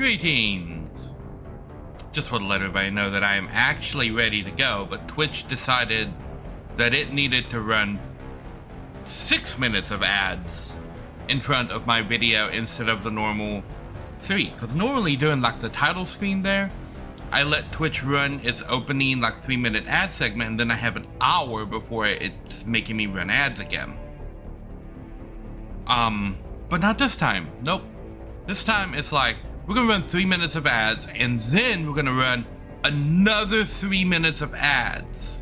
Greetings! Just want to let everybody know that I am actually ready to go, but Twitch decided that it needed to run 6 minutes of ads in front of my video instead of the normal 3. Because normally during like the title screen there, I let Twitch run its opening like 3-minute ad segment, and then I have an hour before it's making me run ads again. But not this time. Nope. This time it's like, we're gonna run 3 minutes of ads, and then we're gonna run another 3 minutes of ads.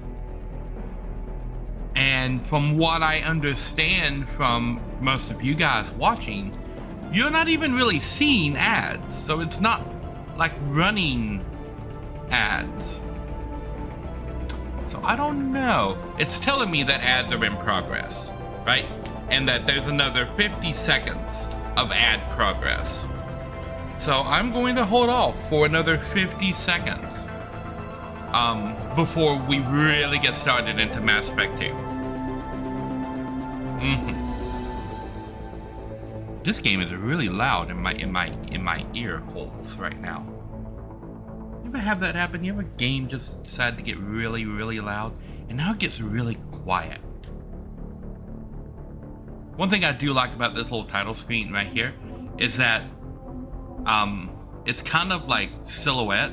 And from what I understand from most of you guys watching, you're not even really seeing ads. So it's not like running ads. So I don't know. It's telling me that ads are in progress, right? And that there's another 50 seconds of ad progress. So I'm going to hold off for another 50 seconds before we really get started into Mass Effect 2. This game is really loud in my ear holes right now. You ever have that happen? You ever game just decide to get really, really loud, and now it gets really quiet? One thing I do like about this little title screen right here is that it's kind of like silhouette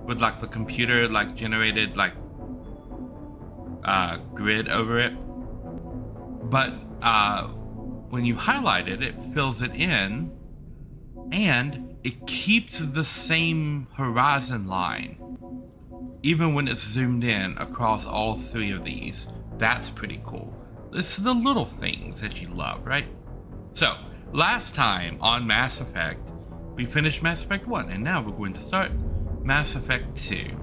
with like the computer like generated like grid over it, but when you highlight it, it fills it in and it keeps the same horizon line even when it's zoomed in across all 3 of these. That's pretty cool. It's the little things that you love, right? So last time on Mass Effect, we finished Mass Effect 1, and now we're going to start Mass Effect 2.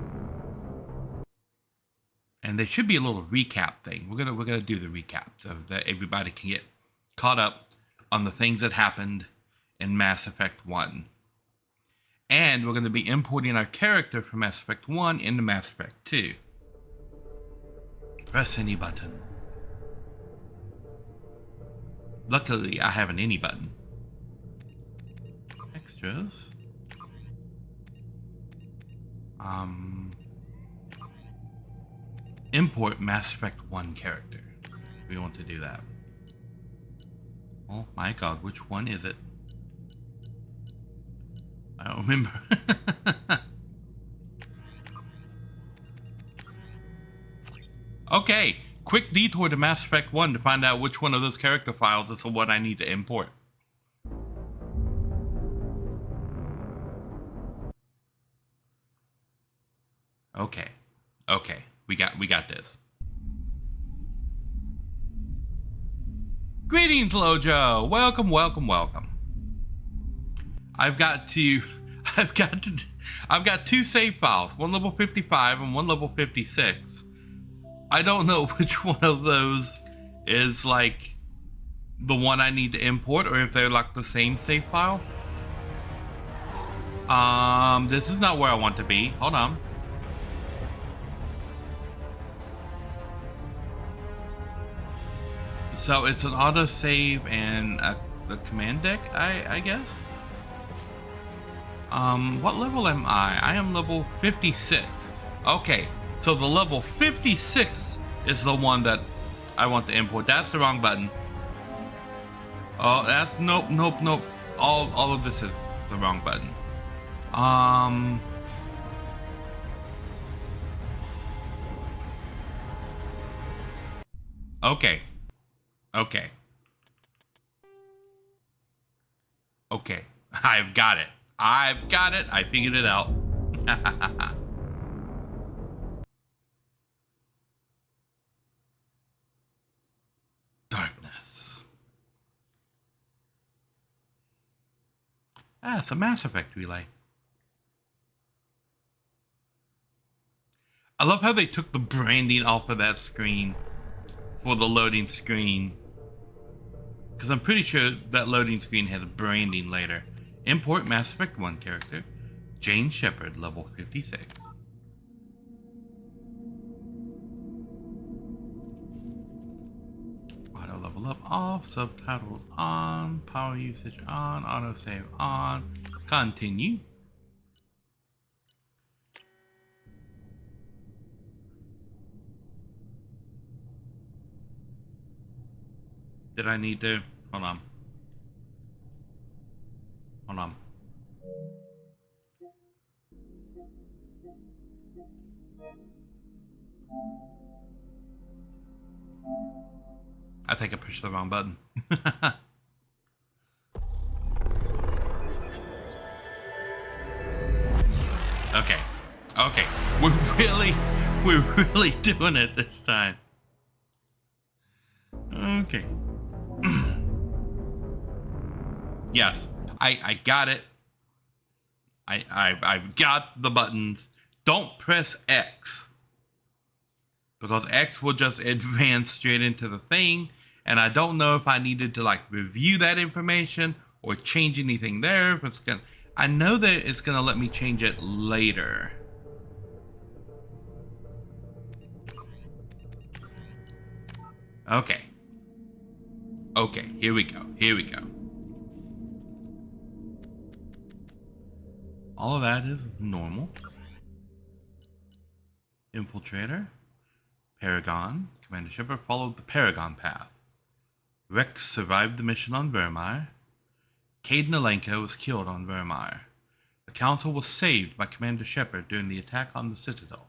And there should be a little recap thing. We're gonna do the recap so that everybody can get caught up on the things that happened in Mass Effect 1. And we're gonna be importing our character from Mass Effect 1 into Mass Effect 2. Press any button. Luckily, I have an any button. Extras. Import Mass Effect 1 character. We want to do that. Oh my god, which one is it? I don't remember. Okay, quick detour to Mass Effect 1 to find out which one of those character files is the one I need to import. Okay, we got this. Greetings, Lojo. Welcome. I've got 2 save files, one level 55 and one level 56. I don't know which one of those is like the one I need to import, or if they're like the same save file. This is not where I want to be. Hold on. So it's an autosave and the command deck, I guess. What level am I? I am level 56. Okay, so the level 56 is the one that I want to import. That's the wrong button. Oh, that's nope. All of this is the wrong button. Okay. I've got it. I figured it out. Darkness. It's a Mass Effect relay. I love how they took the branding off of that screen for the loading screen. Because I'm pretty sure that loading screen has branding later. Import Mass Effect 1 character. Jane Shepard, level 56. Auto Level up off, subtitles on, power usage on, autosave on. Continue. Did I need to? Hold on. Hold on. I think I pushed the wrong button. Okay. Okay. We're really doing it this time. Okay. Yes, I got it. I got the buttons. Don't press X, because X will just advance straight into the thing, and I don't know if I needed to like review that information or change anything there. But I know that it's gonna let me change it later. Okay. Okay, here we go. Here we go. All of that is normal. Infiltrator. Paragon. Commander Shepard followed the Paragon path. Rex survived the mission on Vermeer. Caden Alenko was killed on Vermeer. The Council was saved by Commander Shepard during the attack on the Citadel.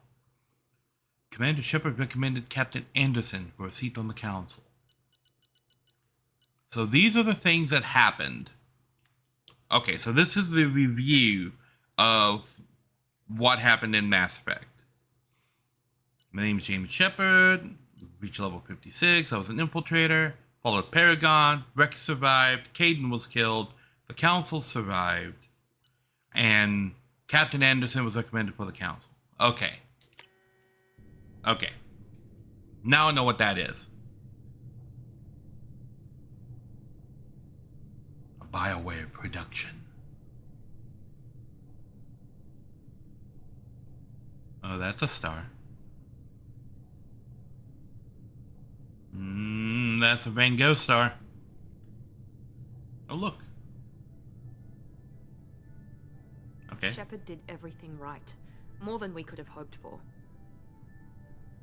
Commander Shepard recommended Captain Anderson for a seat on the Council. So these are the things that happened. Okay, so this is the review of what happened in Mass Effect. My name is James Shepard. Reached level 56. I was an infiltrator. Followed Paragon. Rex survived. Caden was killed. The Council survived. And Captain Anderson was recommended for the Council. Okay. Okay. Now I know what that is. A BioWare production. Oh, that's a star. That's a Van Gogh star. Oh, look. Okay. Shepard did everything right. More than we could have hoped for.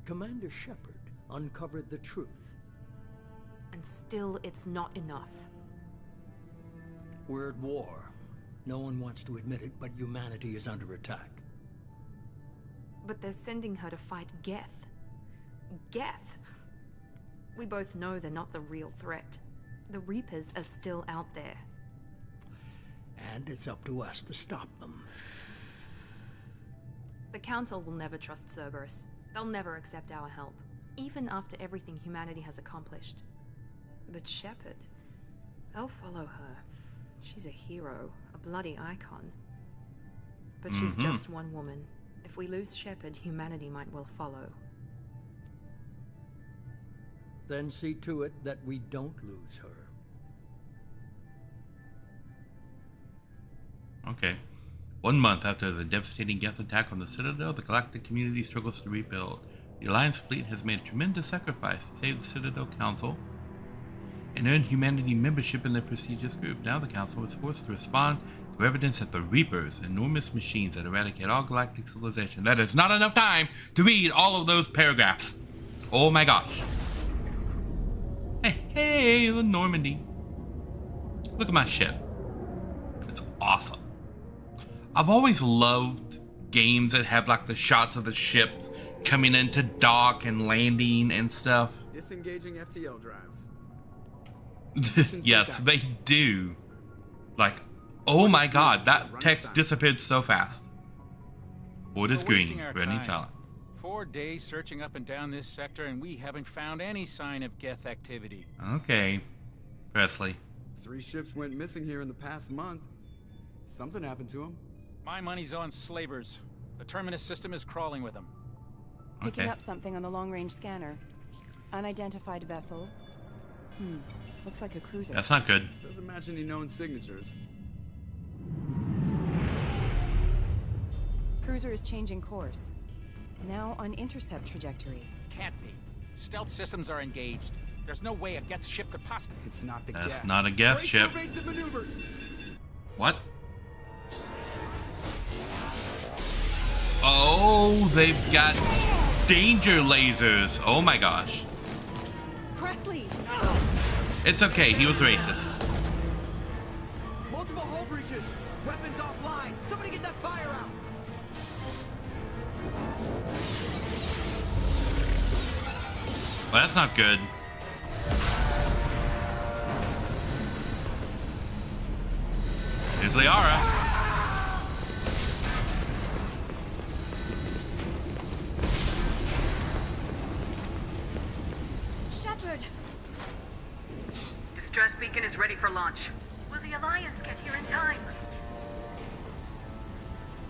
Commander Shepard uncovered the truth. And still, it's not enough. We're at war. No one wants to admit it, but humanity is under attack. But they're sending her to fight Geth. Geth! We both know they're not the real threat. The Reapers are still out there. And it's up to us to stop them. The Council will never trust Cerberus. They'll never accept our help, even after everything humanity has accomplished. But Shepard, they'll follow her. She's a hero, a bloody icon. But she's just one woman. If we lose Shepard, humanity might well follow. Then see to it that we don't lose her. Okay. 1 month after the devastating Geth attack on the Citadel, the galactic community struggles to rebuild. The Alliance fleet has made a tremendous sacrifice to save the Citadel Council and earn humanity membership in their prestigious group. Now the Council is forced to respond to evidence that the Reapers, enormous machines that eradicate all galactic civilization. That is not enough time to read all of those paragraphs. Oh my gosh. Hey, the Normandy. Look at my ship. It's awesome. I've always loved games that have like the shots of the ships coming into dock and landing and stuff. Disengaging FTL drives. Yes, they do. Like, oh my god, that text disappeared so fast. What is green? Running talent. 4 days searching up and down this sector, and we haven't found any sign of Geth activity. Okay, Presley. 3 ships went missing here in the past month. Something happened to them. My money's on slavers. The Terminus system is crawling with them. Picking Okay. up something on the long-range scanner. Unidentified vessel. Looks like a cruiser. That's not good. Doesn't match any known signatures. Cruiser is changing course. Now on intercept trajectory. Can't be. Stealth systems are engaged. There's no way a Geth ship could possibly... It's not the That's Geth. not a Geth Brace ship. for evasive maneuvers. What? Oh, they've got danger lasers. Oh my gosh. Presley! It's okay, he was racist. Multiple hull breaches. Weapons offline. Somebody get that fire out. Well, that's not good. Here's Liara. Shepard! Distress beacon is ready for launch. Will the Alliance get here in time?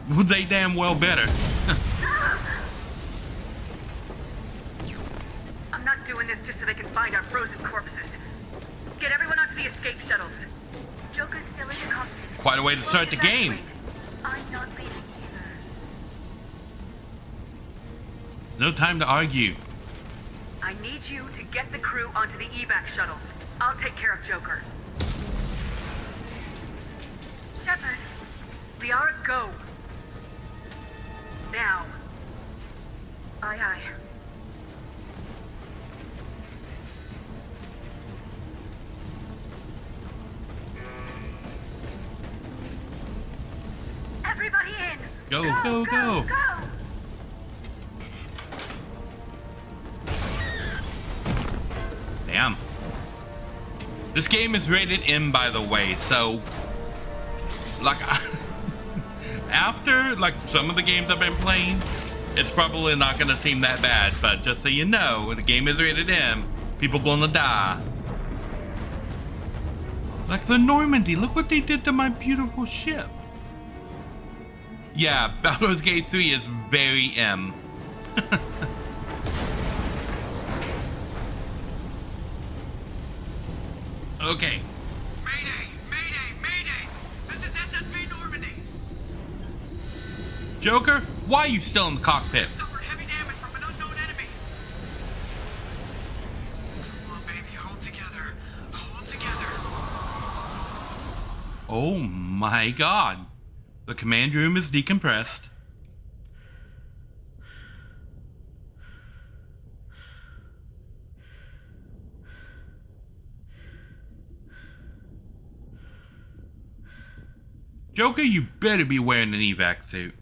They damn well better. I'm not doing this just so they can find our frozen corpses. Get everyone onto the escape shuttles. Joker's still in the cockpit. Quite a way to start the game. I'm not leaving either. No time to argue. I need you to get the crew onto the evac shuttles. I'll take care of Joker. Shepard. Liara, go. Now. Aye, aye. Everybody in! Go, go, go. Damn. This game is rated M, by the way, so like after like some of the games I've been playing, it's probably not gonna seem that bad, but just so you know, the game is rated M, people gonna die. Like the Normandy, look what they did to my beautiful ship. Yeah, Baldur's Gate 3 is very M. Okay. Mayday! Mayday! Mayday! This is SSV Normandy! Joker, why are you still in the cockpit? Suffered heavy damage from an unknown enemy! Come on, baby, hold together. Hold together. Oh my god. The command room is decompressed. Joker, you better be wearing an evac suit.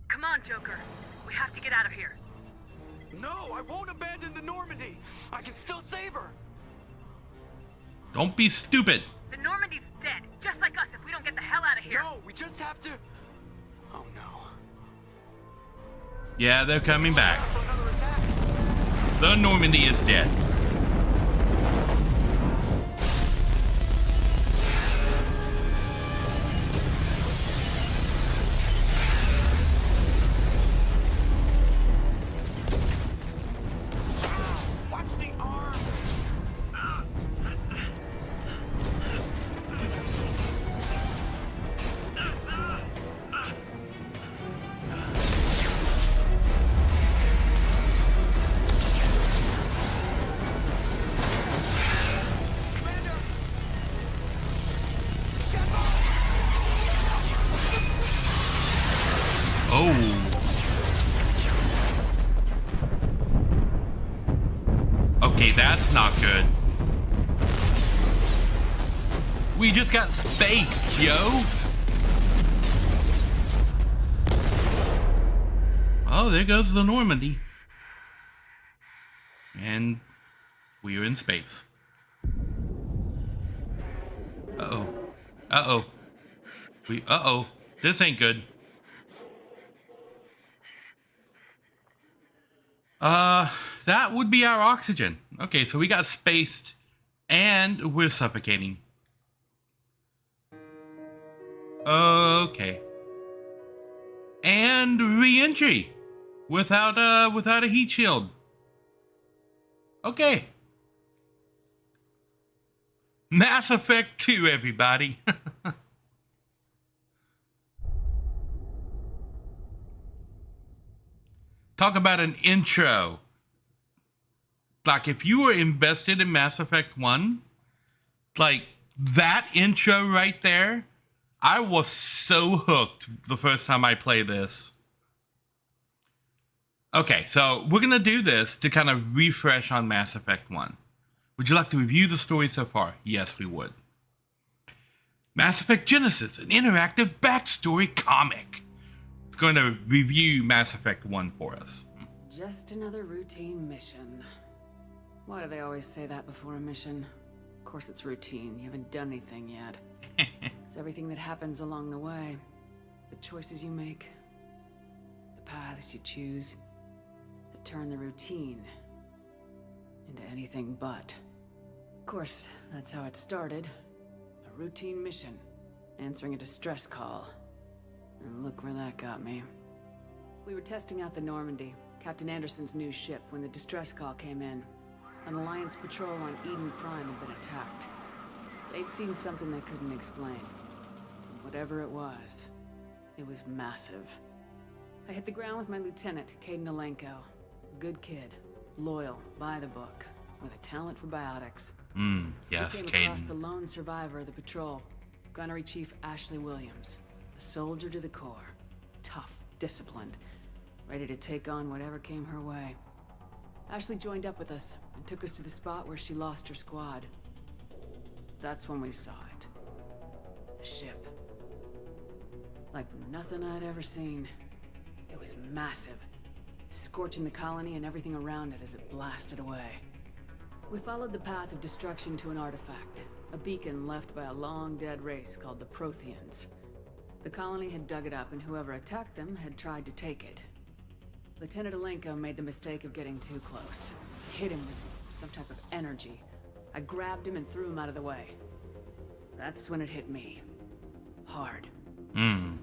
Come on, Joker. We have to get out of here. No, I won't abandon the Normandy. I can still save her. Don't be stupid. The Normandy's dead, just like us if we don't get the hell out of here. No, we just have to. Oh no. Yeah, they're coming back. For another attack. The Normandy is dead. Watch the arm. Oh. Okay, that's not good. We just got spaced, yo. Oh, there goes the Normandy. And we are in space. Uh-oh. Uh-oh. Uh-oh. This ain't good. That would be our oxygen. Okay, so we got spaced and we're suffocating. Okay. And re-entry without a heat shield. Okay. Mass Effect 2, everybody. Talk about an intro. Like, if you were invested in Mass Effect 1, like, that intro right there, I was so hooked the first time I played this. Okay, so we're going to do this to kind of refresh on Mass Effect 1. Would you like to review the story so far? Yes, we would. Mass Effect Genesis, an interactive backstory comic. It's going to review Mass Effect 1 for us. Just another routine mission. Why do they always say that before a mission? Of course it's routine. You haven't done anything yet. It's everything that happens along the way. The choices you make. The paths you choose. That turn the routine into anything but. Of course, that's how it started. A routine mission. Answering a distress call. And look where that got me. We were testing out the Normandy, Captain Anderson's new ship, when the distress call came in. An Alliance patrol on Eden Prime had been attacked. They'd seen something they couldn't explain. And whatever it was massive. I hit the ground with my lieutenant, Caden Alenko. A good kid, loyal, by the book, with a talent for biotics. Yes, we came across Caden. the lone survivor of the patrol, Gunnery Chief Ashley Williams. A soldier to the core. Tough, disciplined, ready to take on whatever came her way. Ashley joined up with us and took us to the spot where she lost her squad. That's when we saw it. The ship. Like nothing I'd ever seen. It was massive, scorching the colony and everything around it as it blasted away. We followed the path of destruction to an artifact, a beacon left by a long-dead race called the Protheans. The colony had dug it up, and whoever attacked them had tried to take it. Lieutenant Alenko made the mistake of getting too close. Hit him with some type of energy. I grabbed him and threw him out of the way. That's when it hit me. Hard.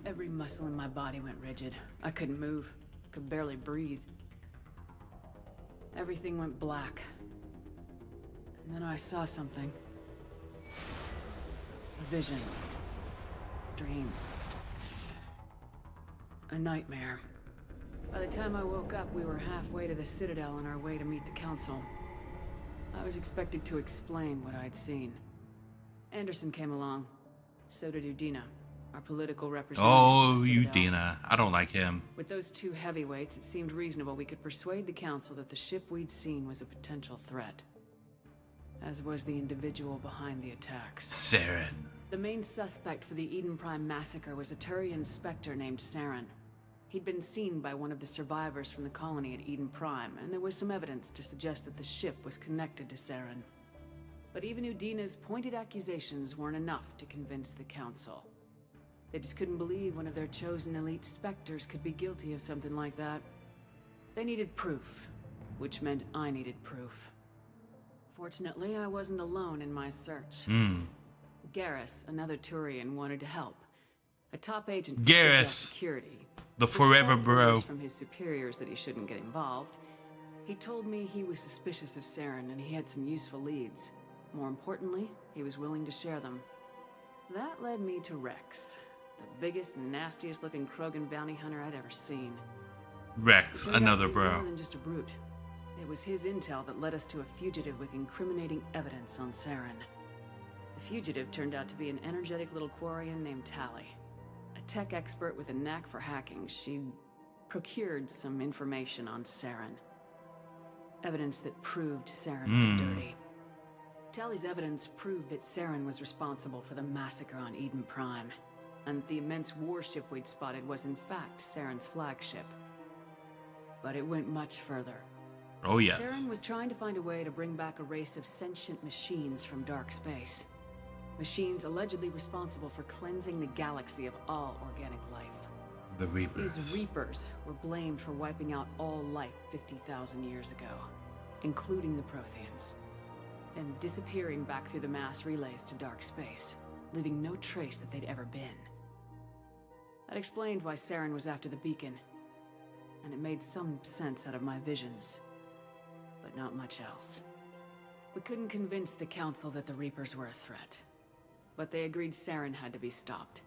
Every muscle in my body went rigid. I couldn't move. Could barely breathe. Everything went black. And then I saw something. A vision. Dream. A nightmare. By the time I woke up, we were halfway to the Citadel on our way to meet the Council. I was expected to explain what I'd seen. Anderson came along. So did Udina, our political representative. Oh, at the Citadel. Udina. I don't like him. With those two heavyweights, it seemed reasonable we could persuade the Council that the ship we'd seen was a potential threat. As was the individual behind the attacks. Saren. The main suspect for the Eden Prime massacre was a Turian Spectre named Saren. He'd been seen by one of the survivors from the colony at Eden Prime, and there was some evidence to suggest that the ship was connected to Saren. But even Udina's pointed accusations weren't enough to convince the Council. They just couldn't believe one of their chosen elite Spectres could be guilty of something like that. They needed proof, which meant I needed proof. Fortunately, I wasn't alone in my search. Garrus, another Turian, wanted to help. A top agent for Citadel Garrus. security. The forever Despite bro. orders from his superiors that he shouldn't get involved, he told me he was suspicious of Saren and he had some useful leads. More importantly, he was willing to share them. That led me to Rex, the biggest, nastiest looking Krogan bounty hunter I'd ever seen. Rex, He turned out another to be bro. More than just a brute. It was his intel that led us to a fugitive with incriminating evidence on Saren. The fugitive turned out to be an energetic little Quarian named Tali. A tech expert with a knack for hacking. She'd procured some information on Saren. Evidence that proved Saren was dirty. Tali's evidence proved that Saren was responsible for the massacre on Eden Prime, and the immense warship we'd spotted was in fact Saren's flagship. But it went much further. Oh, yes. Saren was trying to find a way to bring back a race of sentient machines from dark space. Machines allegedly responsible for cleansing the galaxy of all organic life. The Reapers. These Reapers were blamed for wiping out all life 50,000 years ago, including the Protheans, then disappearing back through the mass relays to dark space, leaving no trace that they'd ever been. That explained why Saren was after the beacon, and it made some sense out of my visions, but not much else. We couldn't convince the Council that the Reapers were a threat, but they agreed Saren had to be stopped.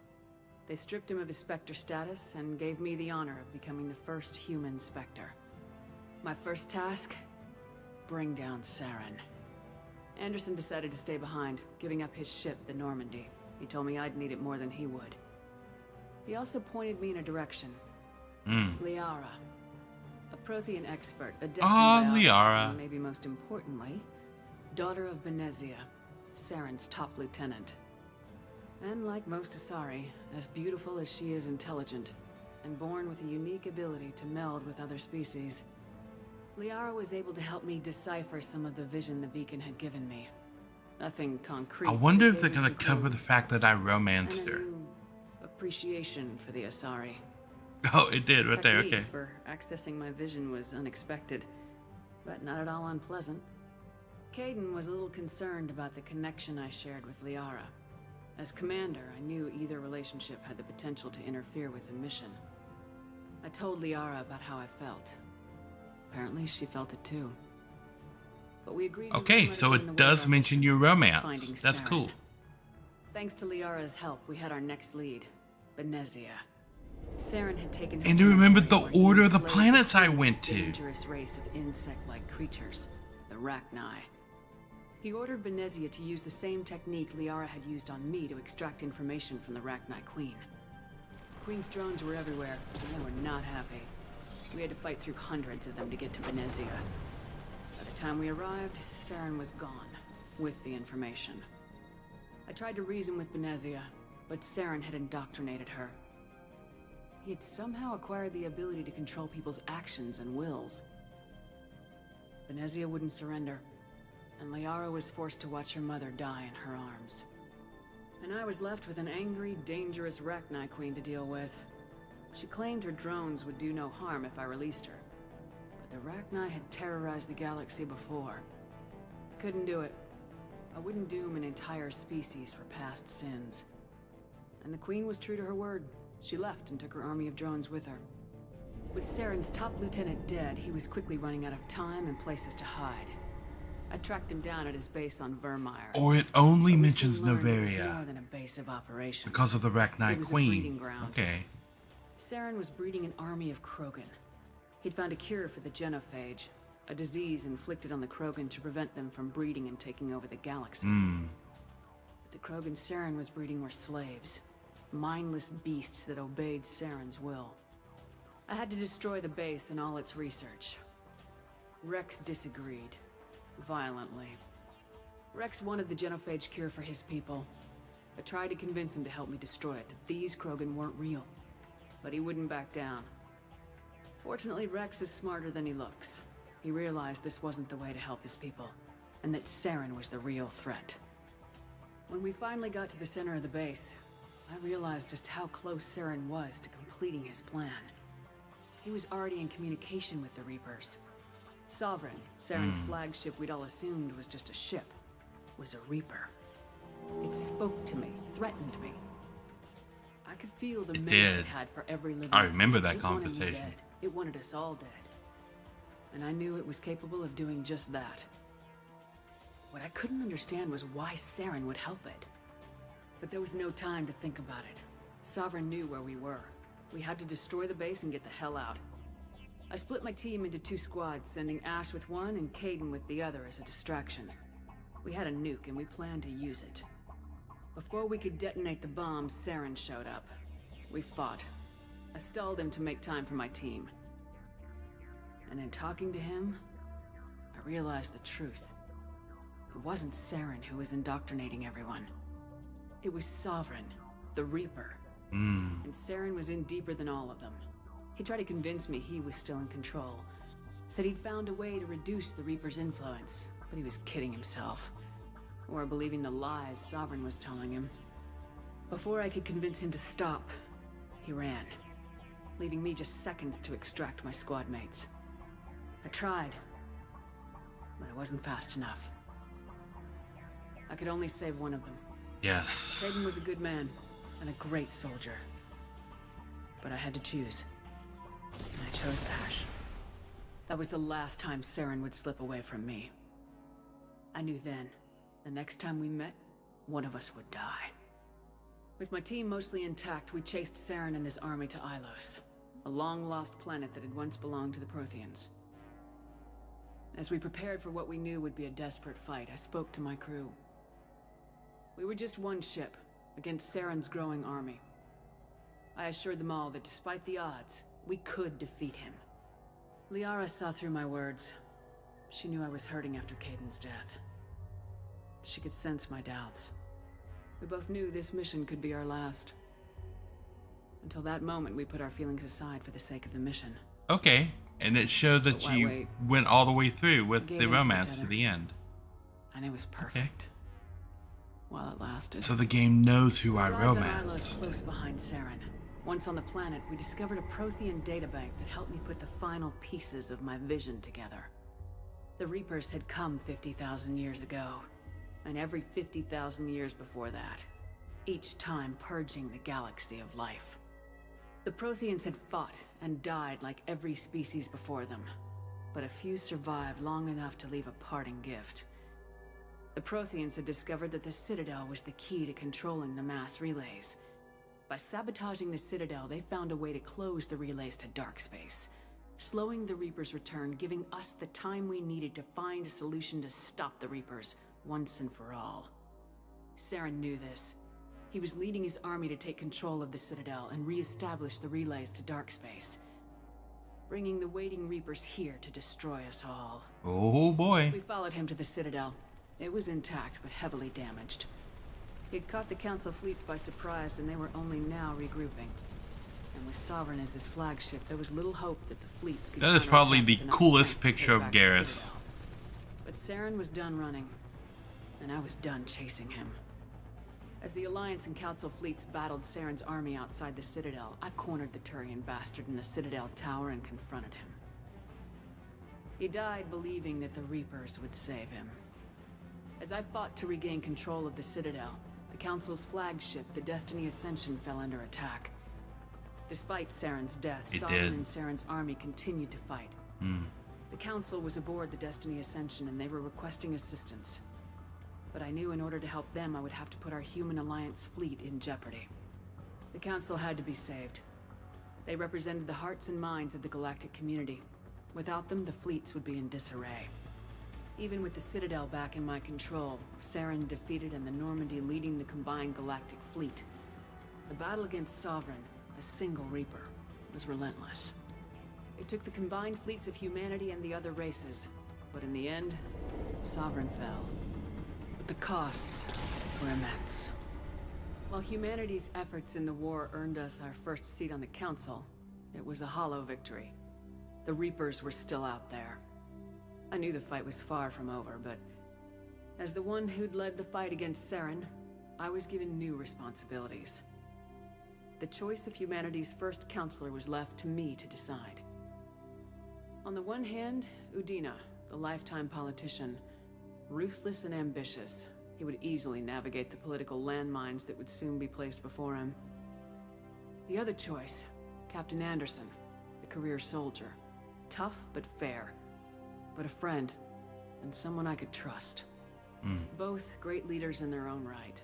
They stripped him of his Spectre status and gave me the honor of becoming the first human Spectre. My first task? Bring down Saren. Anderson decided to stay behind, giving up his ship, the Normandy. He told me I'd need it more than he would. He also pointed me in a direction. Liara. A Prothean expert, adept in biology, Liara. and maybe most importantly, daughter of Benezia, Saren's top lieutenant. And like most Asari, as beautiful as she is intelligent, and born with a unique ability to meld with other species, Liara was able to help me decipher some of the vision the beacon had given me. Nothing concrete. I wonder but if they're gave me gonna some cover the clues. fact that I And romanced a her. new appreciation for the Asari. Oh, it did right there. Technique Okay. for accessing my vision was unexpected, but not at all unpleasant. Caden was a little concerned about the connection I shared with Liara. As commander, I knew either relationship had the potential to interfere with the mission. I told Liara about how I felt. Apparently, she felt it too. But we agreed. Okay, so it does mention your romance. That's cool. Thanks to Liara's help, we had our next lead, Benezia. Saren had taken her And to you an remembered area the where he order of the enslaved planets I a went to. dangerous race of insect-like creatures, the Rachni. He ordered Benezia to use the same technique Liara had used on me to extract information from the Rachni Queen. The Queen's drones were everywhere, and they were not happy. We had to fight through hundreds of them to get to Benezia. By the time we arrived, Saren was gone, with the information. I tried to reason with Benezia, but Saren had indoctrinated her. He had somehow acquired the ability to control people's actions and wills. Benezia wouldn't surrender, and Liara was forced to watch her mother die in her arms. And I was left with an angry, dangerous Rachni Queen to deal with. She claimed her drones would do no harm if I released her. But the Rachni had terrorized the galaxy before. I couldn't do it. I wouldn't doom an entire species for past sins. And the Queen was true to her word. She left and took her army of drones with her. With Saren's top lieutenant dead, he was quickly running out of time and places to hide. I tracked him down at his base on Vermeer. Or it only But we mentions soon learned it was Novaria more than a base of operations. because of the Rachni It was a breeding Queen. ground. Okay. Saren was breeding an army of Krogan. He'd found a cure for the genophage, a disease inflicted on the Krogan to prevent them from breeding and taking over the galaxy. But the Krogan Saren was breeding were slaves, mindless beasts that obeyed Saren's will. I had to destroy the base and all its research. Rex disagreed, violently. Rex wanted the genophage cure for his people. I tried to convince him to help me destroy it, that these Krogan weren't real. But he wouldn't back down. Fortunately, Rex is smarter than he looks. He realized this wasn't the way to help his people, and that Saren was the real threat. When we finally got to the center of the base, I realized just how close Saren was to completing his plan. He was already in communication with the Reapers. Sovereign, Saren's flagship we'd all assumed was just a ship, was a Reaper. It spoke to me, threatened me. I could feel the menace did. it had for every living I remember thing. that It wanted me conversation. dead. It wanted us all dead. And I knew it was capable of doing just that. What I couldn't understand was why Saren would help it. But there was no time to think about it. Sovereign knew where we were. We had to destroy the base and get the hell out. I split my team into 2 squads, sending Ash with one and Caden with the other as a distraction. We had a nuke and we planned to use it. Before we could detonate the bomb, Saren showed up. We fought. I stalled him to make time for my team. And in talking to him, I realized the truth. It wasn't Saren who was indoctrinating everyone. It was Sovereign, the Reaper. And Saren was in deeper than all of them. He tried to convince me he was still in control. Said he'd found a way to reduce the Reaper's influence, but he was kidding himself. Or believing the lies Sovereign was telling him. Before I could convince him to stop, he ran, leaving me just seconds to extract my squad mates. I tried, but I wasn't fast enough. I could only save one of them. Yes. Caden was a good man and a great soldier. But I had to choose. And I chose Ash. That was the last time Saren would slip away from me. I knew then, the next time we met, one of us would die. With my team mostly intact, we chased Saren and his army to Ilos, a long-lost planet that had once belonged to the Protheans. As we prepared for what we knew would be a desperate fight, I spoke to my crew. We were just one ship against Saren's growing army. I assured them all that despite the odds, we could defeat him. Liara saw through my words. She knew I was hurting after Caden's death. She could sense my doubts. We both knew this mission could be our last. Until that moment, we put our feelings aside for the sake of the mission. Okay, and it shows that But why you wait? went all the way through with Gave the in to each romance to other. the end. And it was perfect. While it lasted. So the game knows who I Arrived on Ilos, romanced. close behind Saren. Once on the planet, we discovered a Prothean databank that helped me put the final pieces of my vision together. The Reapers had come 50,000 years ago, and every 50,000 years before that, each time purging the galaxy of life. The Protheans had fought and died like every species before them, but a few survived long enough to leave a parting gift. The Protheans had discovered that the Citadel was the key to controlling the mass relays. By sabotaging the Citadel, they found a way to close the relays to dark space, slowing the Reapers' return, giving us the time we needed to find a solution to stop the Reapers once and for all. Saren knew this. He was leading his army to take control of the Citadel and re-establish the relays to dark space, bringing the waiting Reapers here to destroy us all. Oh boy. We followed him to the Citadel. It was intact, but heavily damaged. He'd caught the Council fleets by surprise, and they were only now regrouping. And with Sovereign as his flagship, there was little hope that the fleets could That is probably counterattack the with enough coolest strength to picture take of back the Garrus. Citadel. But Saren was done running, and I was done chasing him. As the Alliance and Council fleets battled Saren's army outside the Citadel, I cornered the Turian bastard in the Citadel tower and confronted him. He died believing that the Reapers would save him. As I fought to regain control of the Citadel, the Council's flagship, the Destiny Ascension, fell under attack. Despite Saren's death, It Sovereign did. and Saren's army continued to fight. The Council was aboard the Destiny Ascension and they were requesting assistance. But I knew in order to help them, I would have to put our human Alliance fleet in jeopardy. The Council had to be saved. They represented the hearts and minds of the galactic community. Without them, the fleets would be in disarray. Even with the Citadel back in my control, Saren defeated and the Normandy leading the combined galactic fleet. The battle against Sovereign, a single Reaper, was relentless. It took the combined fleets of humanity and the other races, but in the end, Sovereign fell. But the costs were immense. While humanity's efforts in the war earned us our first seat on the Council, it was a hollow victory. The Reapers were still out there. I knew the fight was far from over, but as the one who'd led the fight against Saren, I was given new responsibilities. The choice of humanity's first counselor was left to me to decide. On the one hand, Udina, the lifetime politician, ruthless and ambitious, he would easily navigate the political landmines that would soon be placed before him. The other choice, Captain Anderson, the career soldier, tough but fair, but a friend, and someone I could trust. Both great leaders in their own right.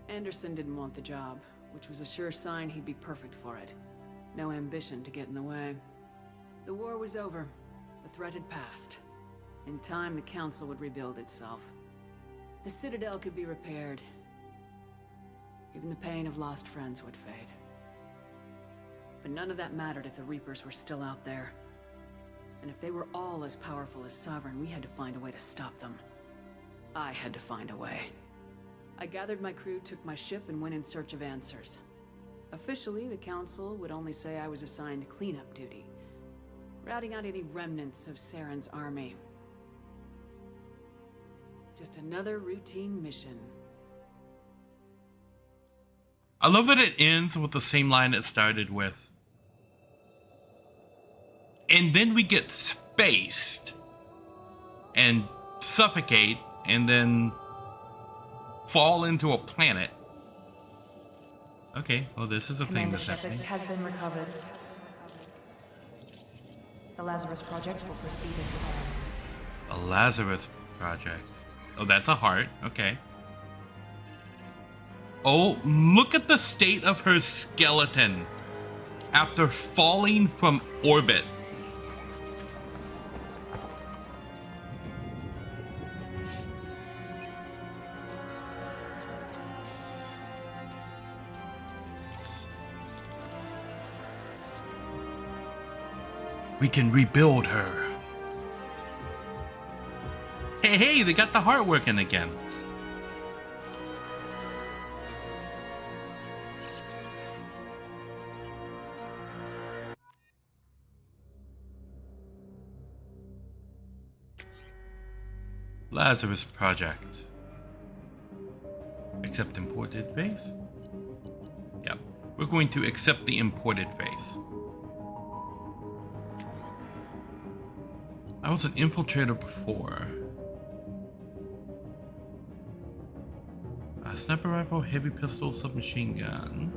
Anderson didn't want the job, which was a sure sign he'd be perfect for it. No ambition to get in the way. The war was over. The threat had passed. In time, the Council would rebuild itself. The Citadel could be repaired. Even the pain of lost friends would fade. But none of that mattered if the Reapers were still out there. And if they were all as powerful as Sovereign, we had to find a way to stop them. I had to find a way. I gathered my crew, took my ship, and went in search of answers. Officially, the Council would only say I was assigned cleanup duty, routing out any remnants of Saren's army. Just another routine mission. I love that it ends with the same line it started with. And then we get spaced and suffocate and then fall into a planet. Okay, well this is a thing Commander that's Shepard happening. has been recovered. The Lazarus Project will proceed as planned. A Lazarus Project. Oh, that's a heart. Okay. Oh, look at the state of her skeleton after falling from orbit. We can rebuild her. Hey, they got the heart working again. Lazarus Project. Accept imported vase? Yep. We're going to accept the imported vase. I was an infiltrator before. Sniper rifle, heavy pistol, submachine gun.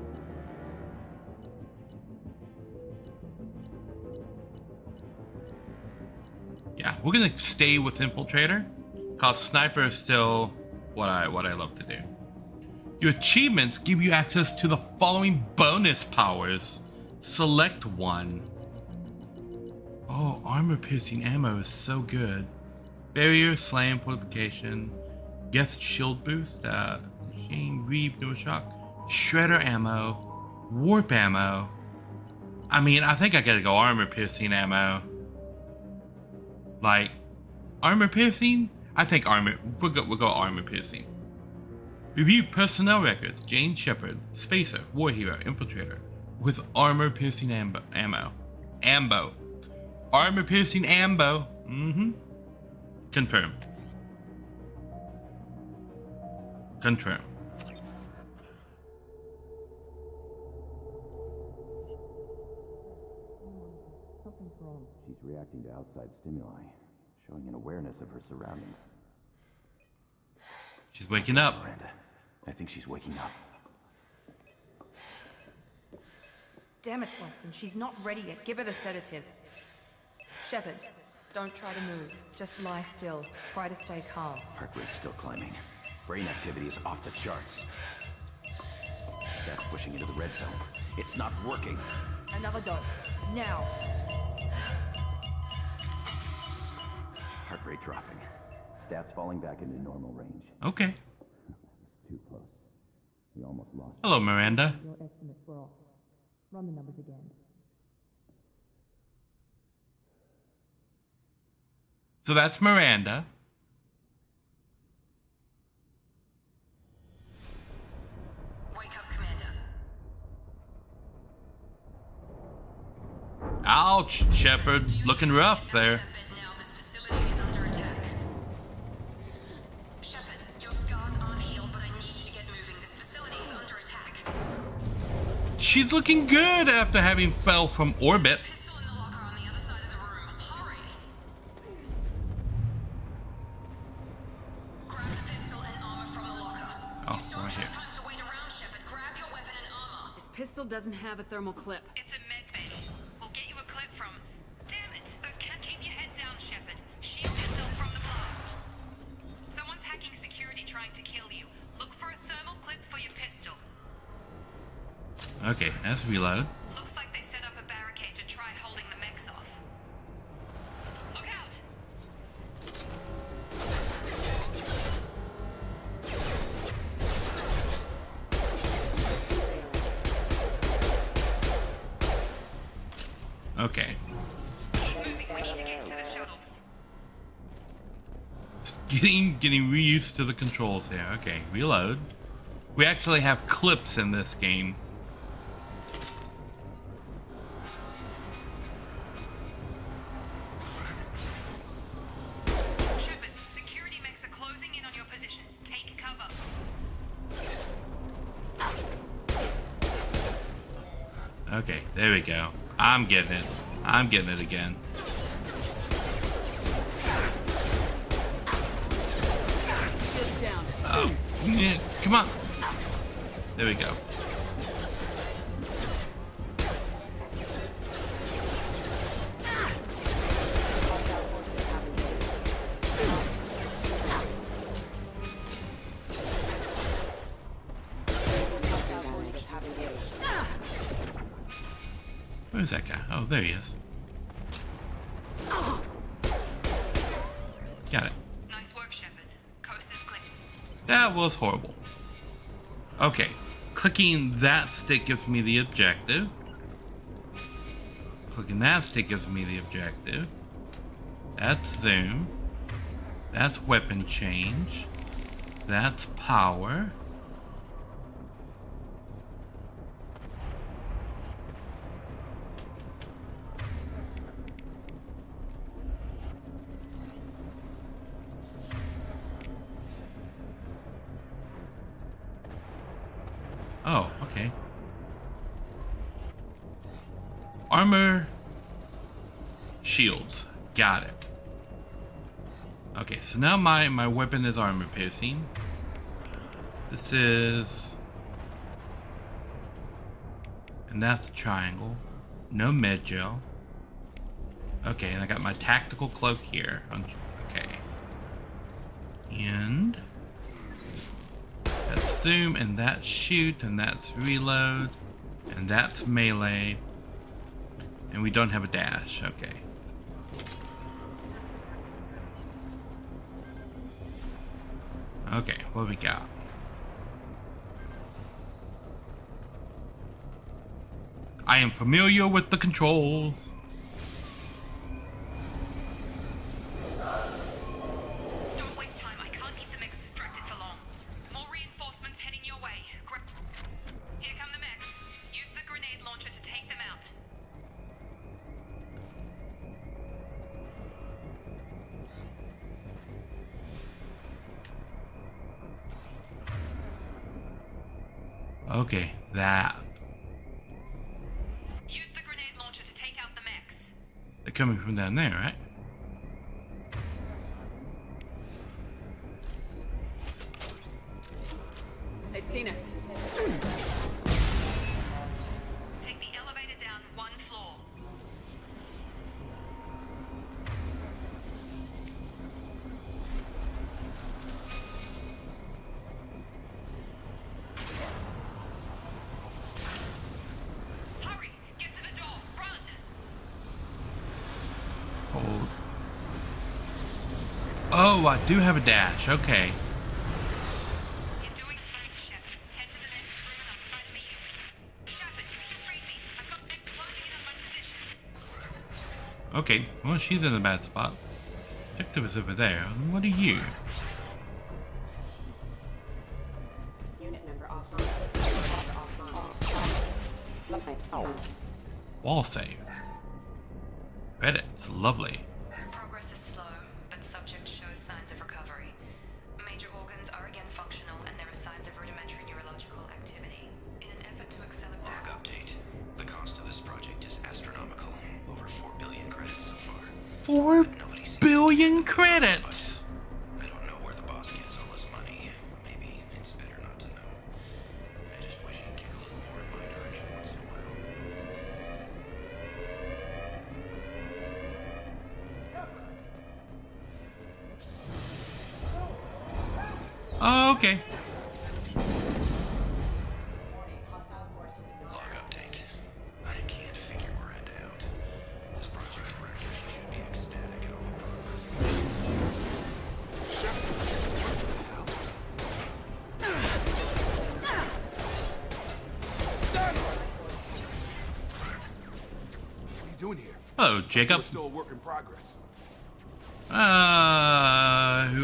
Yeah, we're gonna stay with infiltrator, cause sniper is still what I love to do. Your achievements give you access to the following bonus powers. Select one. Oh, armor piercing ammo is so good. Barrier, slam, fortification, Geth shield boost, machine, reeve, no shock, shredder ammo, warp ammo. I mean, I think I gotta go armor piercing ammo. Like, armor piercing? I think armor. We'll go armor piercing. Review personnel records. Jane Shepard, Spacer, War Hero, Infiltrator, with armor piercing ammo. Ambo. Armor piercing ambo. Confirm. Confirm. She's reacting to outside stimuli, showing an awareness of her surroundings. She's waking up. Miranda, I think she's waking up. Damn it, Watson. She's not ready yet. Give her the sedative. Shepard, don't try to move. Just lie still. Try to stay calm. Heart rate's still climbing. Brain activity is off the charts. Stats pushing into the red zone. It's not working. Another dose. Now. Heart rate dropping. Stats falling back into normal range. Okay. Too close. We almost lost. Hello, Miranda. Your estimates were off. Run the numbers again. So that's Miranda. Wake up, Commander. Ouch, Shepard. Looking rough there. Now this facility is under attack. Shepard, your scars aren't healed, but I need you to get moving. This facility is under attack. She's looking good after having fell from orbit. Pistol in the locker on the other side of the room. Hurry! Grab the pistol and armor from the locker. Oh, You don't right have here. time to wait around, Shepard. Grab your weapon and armor. This pistol doesn't have a thermal clip. It's a med bay. We'll get you a clip from. Damn it! Those can't keep your head down, Shepard. Shield yourself from the blast. Someone's hacking security trying to kill you. Look for a thermal clip for your pistol. Okay, let's reload. Looks like they set up a barricade to try holding the mechs off. Look out! Okay. Moving, we need to get to the shuttles. Getting reused to the controls here. Okay, reload. We actually have clips in this game. Shepard, security mechs are closing in on your position. Take cover. Okay, there we go. I'm getting it. I'm getting it again. Sit down. Oh, yeah, come on. There we go. Where's that guy? Oh, there he is. Got it. Nice work, Shepard. Coast is clear. That was horrible. Okay, clicking that stick gives me the objective. Clicking that stick gives me the objective. That's zoom. That's weapon change. That's power. Oh, okay. Armor, shields. Got it. Okay, so now my weapon is armor piercing. This is... And that's triangle. No med gel. Okay, and I got my tactical cloak here. Okay. And... That's zoom, and that's shoot, and that's reload, and that's melee. And we don't have a dash. Okay. Okay, what do we got? I am familiar with the controls. Don't waste time. I can't keep the mechs distracted for long. More reinforcements heading your way. Here come the mechs. Use the grenade launcher to take them out. Okay, that. Use the grenade launcher to take out the mechs. They're coming from down there, right? They've seen us. Take the elevator down one floor. Hurry! Get to the door! Run! Hold. Oh, I do have a dash. Okay. You're doing fine, Shep. Head to the next room and I'll try to beat you. Shepard, read me. I've got mechs closing in on my position. Okay. Well, she's in a bad spot. Objective is over there. What are you? Unit member Wall save. Credits. Lovely. Progress is slow, but subject shows signs of recovery. Major organs are again functional, and there are signs of rudimentary neurological activity. In an effort to accelerate... Log update. The cost of this project is astronomical. Over 4 billion credits so far. 4 billion credits! I don't know where the boss gets all this money. Maybe it's better not to know. I just wish he'd kick a little more in my direction once in a while. Okay. Log update. I can't figure Miranda out. This project director should be ecstatic at all the progress. What are you doing here? Hello, Jacob. We're still a work in progress. Who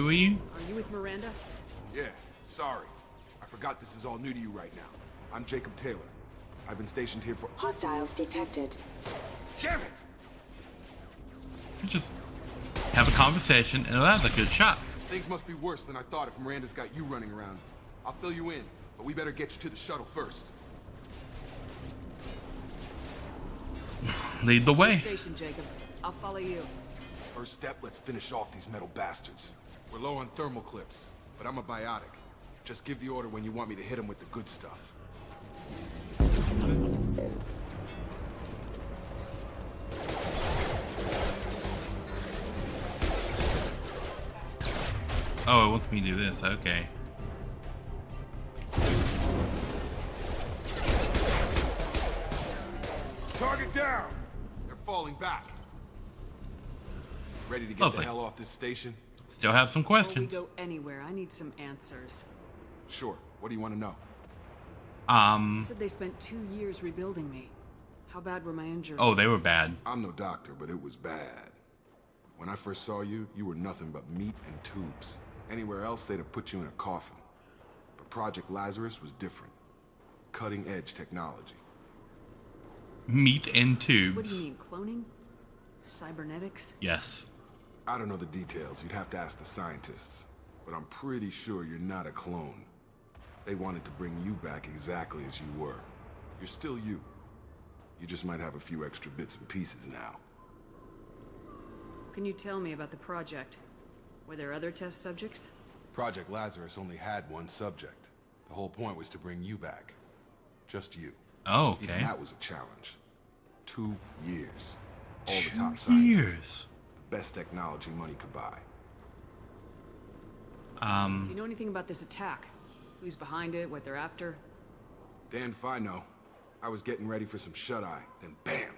are you? Are you with Miranda? Yeah, sorry. I forgot this is all new to you right now. I'm Jacob Taylor. I've been stationed here for... Hostiles detected. Damn it! Just have a conversation, and that's a good shot. Things must be worse than I thought if Miranda's got you running around. I'll fill you in, but we better get you to the shuttle first. Lead the way. Station, Jacob. I'll follow you. First step, let's finish off these metal bastards. We're low on thermal clips, but I'm a biotic. Just give the order when you want me to hit them with the good stuff. Oh, it wants me to do this. Okay. Target down! They're falling back. Ready to get Lovely. the hell off this station? Still have some Before we questions. go anywhere, I need some answers. Sure. What do you want to know? You said they spent 2 years rebuilding me. How bad were my injuries? Oh, they were bad. I'm no doctor, but it was bad. When I first saw you, you were nothing but meat and tubes. Anywhere else, they'd have put you in a coffin. But Project Lazarus was different. Cutting-edge technology. Meat and tubes. What do you mean, cloning? Cybernetics? Yes. I don't know the details. You'd have to ask the scientists. But I'm pretty sure you're not a clone. They wanted to bring you back exactly as you were. You're still you. You just might have a few extra bits and pieces now. Can you tell me about the project? Were there other test subjects? Project Lazarus only had one subject. The whole point was to bring you back. Just you. Oh, okay. Even that was a challenge. 2 years. All the 2 top scientists. years. The best technology money could buy. Do you know anything about this attack? Who's behind it, what they're after? Damned if I know. I was getting ready for some shut-eye, then bam!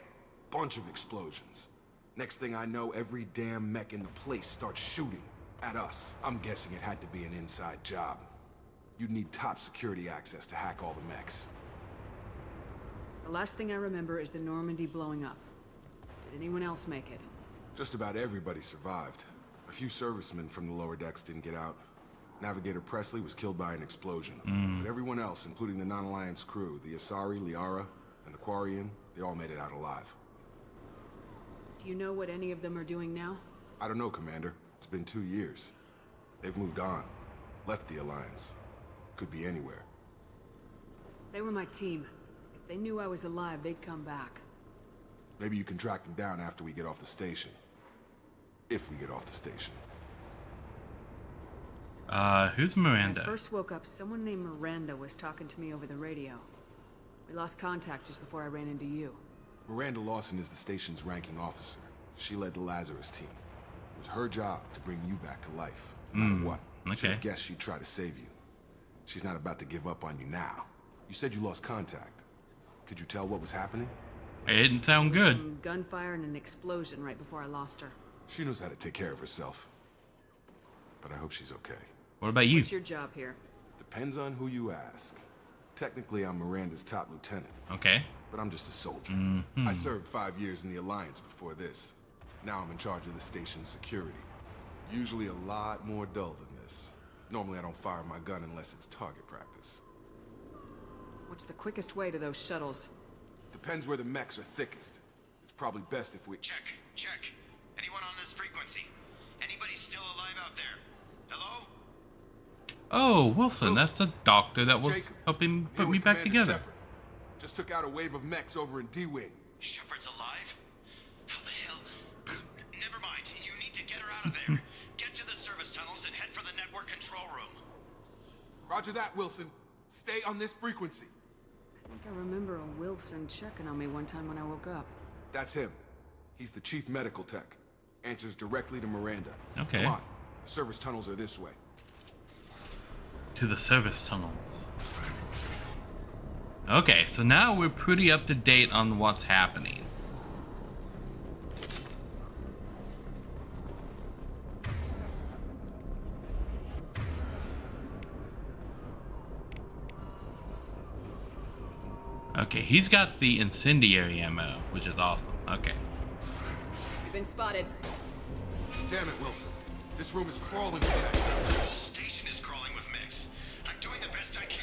Bunch of explosions. Next thing I know, every damn mech in the place starts shooting at us. I'm guessing it had to be an inside job. You'd need top security access to hack all the mechs. The last thing I remember is the Normandy blowing up. Did anyone else make it? Just about everybody survived. A few servicemen from the lower decks didn't get out. Navigator Presley was killed by an explosion. But everyone else, including the non-Alliance crew, the Asari, Liara, and the Quarian, they all made it out alive. Do you know what any of them are doing now? I don't know, Commander. It's been 2 years. They've moved on. Left the Alliance. Could be anywhere. They were my team. If they knew I was alive, they'd come back. Maybe you can track them down after we get off the station. If we get off the station. Who's When I Miranda? first woke up, someone named Miranda was talking to me over the radio. We lost contact just before I ran into you. Miranda Lawson is the station's ranking officer. She led the Lazarus team. It was her job to bring you back to life, no matter what. Okay. Should've guessed she'd try to save you. She's not about to give up on you now. You said you lost contact. Could you tell what was happening? It didn't sound good. Some gunfire and an explosion right before I lost her. She knows how to take care of herself. But I hope she's okay. What about you? What's your job here? Depends on who you ask. Technically, I'm Miranda's top lieutenant. Okay. But I'm just a soldier. I served 5 years in the Alliance before this. Now I'm in charge of the station's security. Usually a lot more dull than this. Normally I don't fire my gun unless it's target practice. What's the quickest way to those shuttles? Depends where the mechs are thickest. It's probably best if we... Check. Anyone on this frequency? Anybody still alive out there? Hello? Oh, Wilson, that's a doctor that was Jacob. helping Here put with me back Commander together. Shepard. Just took out a wave of mechs over in D-Wing. Shepard's alive? How the hell? Never mind. You need to get her out of there. Get to the service tunnels and head for the network control room. Roger that, Wilson. Stay on this frequency. I think I remember a Wilson checking on me one time when I woke up. That's him. He's the chief medical tech. Answers directly to Miranda. Okay. Come on. The service tunnels are this way. To the service tunnels. Okay, so now we're pretty up to date on what's happening. Okay, he's got the incendiary ammo, which is awesome. Okay. You've been spotted. Damn it, Wilson. This room is crawling with mechs. The whole station is crawling with mechs. I'm doing the best I can.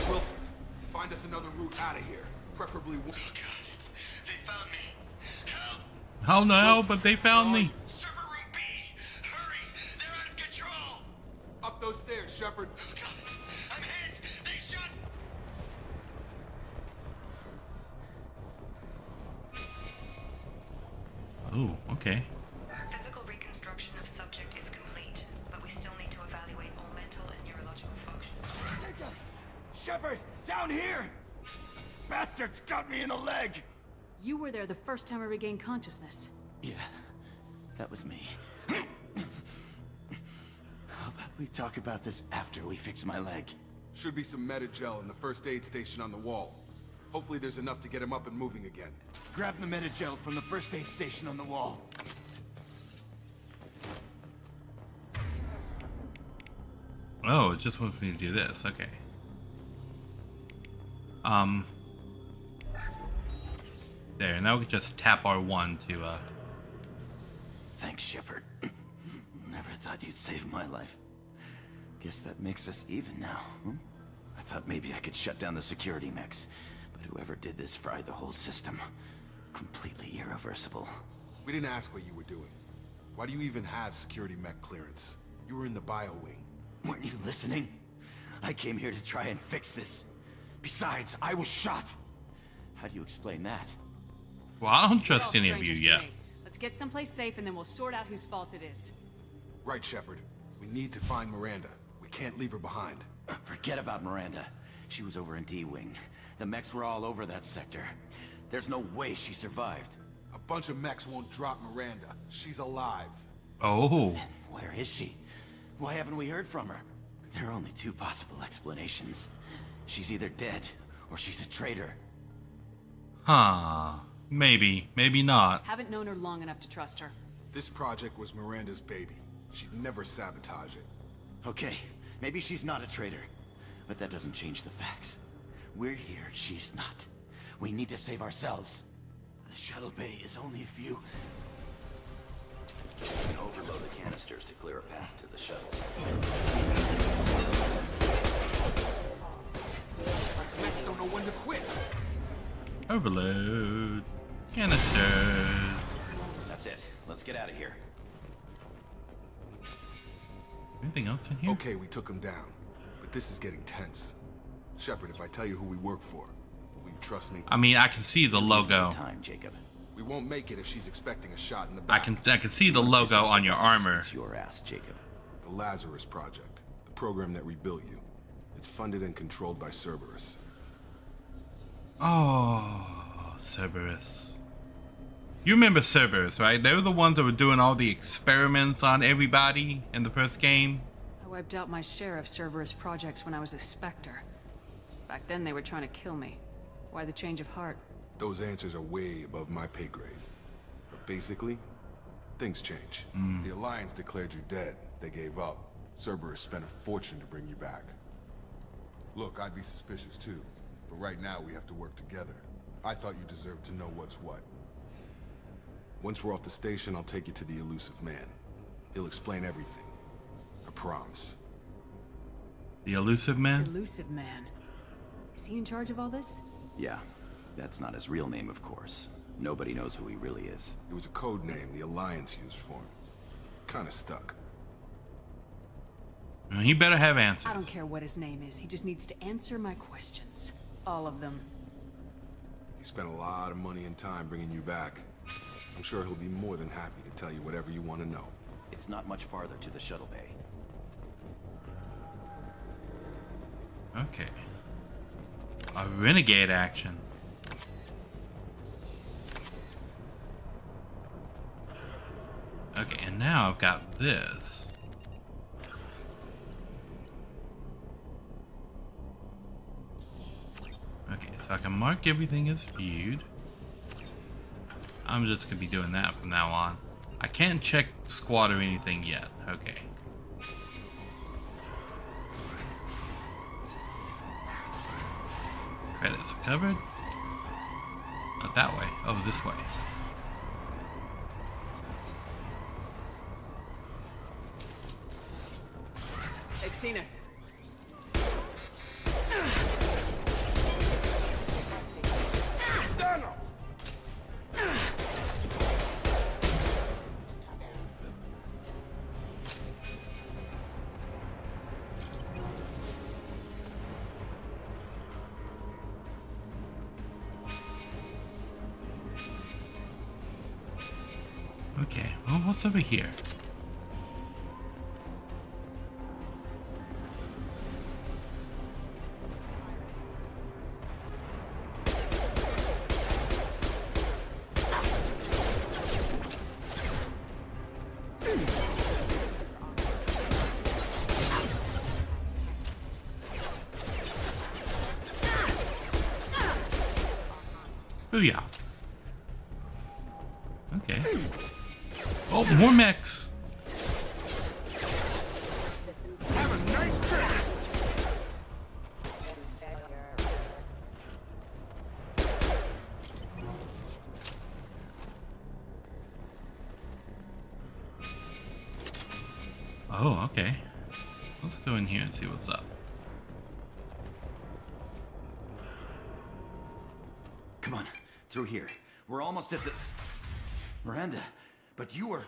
Wilson, find us another route out of here. Preferably one. Oh, God. They found me. Help! Oh no, but they found me. Server room B! Hurry! They're out of control! Up those stairs, Shepard. Oh, God. I'm hit! They shot... Oh, okay. Physical reconstruction of subject is complete, but we still need to evaluate all mental and neurological functions. Shepard, down here! Bastards got me in the leg! You were there the first time I regained consciousness. Yeah, that was me. How about we talk about this after we fix my leg? Should be some Medi-gel in the first aid station on the wall. Hopefully there's enough to get him up and moving again. Grab the Medi-gel from the first aid station on the wall. Oh, it just wants me to do this. Okay. There. Now we can just tap R1 to Thanks, Shepard. Never thought you'd save my life. Guess that makes us even now. I thought maybe I could shut down the security mechs, but whoever did this fried the whole system. Completely irreversible. We didn't ask what you were doing. Why do you even have security mech clearance? You were in the bio wing. Weren't you listening? I came here to try and fix this. Besides, I was shot. How do you explain that? Well, I don't trust any of you yet. Let's get someplace safe and then we'll sort out whose fault it is. Right, Shepard. We need to find Miranda. We can't leave her behind. Forget about Miranda. She was over in D-Wing. The mechs were all over that sector. There's no way she survived. A bunch of mechs won't drop Miranda. She's alive. Oh. Then where is she? Why haven't we heard from her? There are only two possible explanations. She's either dead, or she's a traitor. Huh. Maybe. Maybe not. Haven't known her long enough to trust her. This project was Miranda's baby. She'd never sabotage it. Okay, maybe she's not a traitor. But that doesn't change the facts. We're here, she's not. We need to save ourselves. The shuttle bay is only a few... Overload the canisters to clear a path to the shuttles. Us mechs don't know when to quit. Overload. Canisters. That's it. Let's get out of here. Anything else in here? Okay, we took him down. But this is getting tense. Shepard, if I tell you who we work for, will you trust me? I mean, I can see the logo. Time, Jacob. We won't make it if she's expecting a shot in the back. I can see the logo on your armor. It's your ass, Jacob. The Lazarus Project, the program that rebuilt you. It's funded and controlled by Cerberus. Oh, Cerberus. You remember Cerberus, right? They were the ones that were doing all the experiments on everybody in the first game. I wiped out my share of Cerberus projects when I was a Spectre. Back then they were trying to kill me. Why the change of heart? Those answers are way above my pay grade. But basically, things change. The Alliance declared you dead. They gave up. Cerberus spent a fortune to bring you back. Look, I'd be suspicious too. But right now we have to work together. I thought you deserved to know what's what. Once we're off the station, I'll take you to the elusive man. He'll explain everything. I promise. The elusive man? Elusive man. Is he in charge of all this? Yeah. That's not his real name, of course. Nobody knows who he really is. It was a code name the Alliance used for him. Kinda stuck. He better have answers. I don't care what his name is. He just needs to answer my questions. All of them. He spent a lot of money and time bringing you back. I'm sure he'll be more than happy to tell you whatever you want to know. It's not much farther to the shuttle bay. Okay. A renegade action. Okay, and now I've got this. Okay, so I can mark everything as viewed. I'm just gonna be doing that from now on. I can't check squad or anything yet. Okay. Credits are covered. Not that way. Oh, this way. They've seen us. Okay, well, what's over here? Booyah. Okay. Oh, more mechs. Have a nice trip. Oh, okay. Let's go in here and see what's up. Come on, through here. We're almost at the... Miranda, but you were...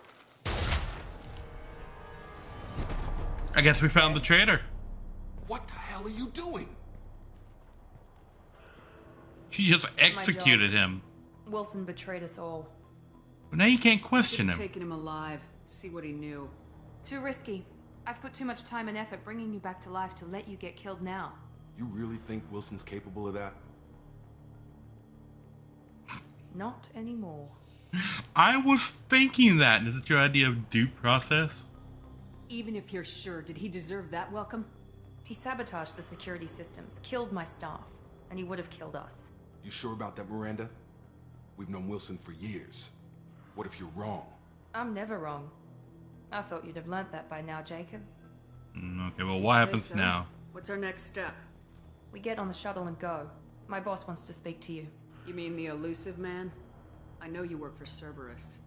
I guess we found the traitor. What the hell are you doing? She just executed him. Wilson betrayed us all. But now you can't question him. Taking him alive. See what he knew. Too risky. I've put too much time and effort bringing you back to life to let you get killed now. You really think Wilson's capable of that? Not anymore. I was thinking that. Is it your idea of due process? Even if you're sure, did he deserve that welcome? He sabotaged the security systems, killed my staff, and he would have killed us. You sure about that, Miranda? We've known Wilson for years. What if you're wrong? I'm never wrong. I thought you'd have learnt that by now, Jacob. Okay, well, what happens now? What's our next step? We get on the shuttle and go. My boss wants to speak to you. You mean the elusive man? I know you work for Cerberus.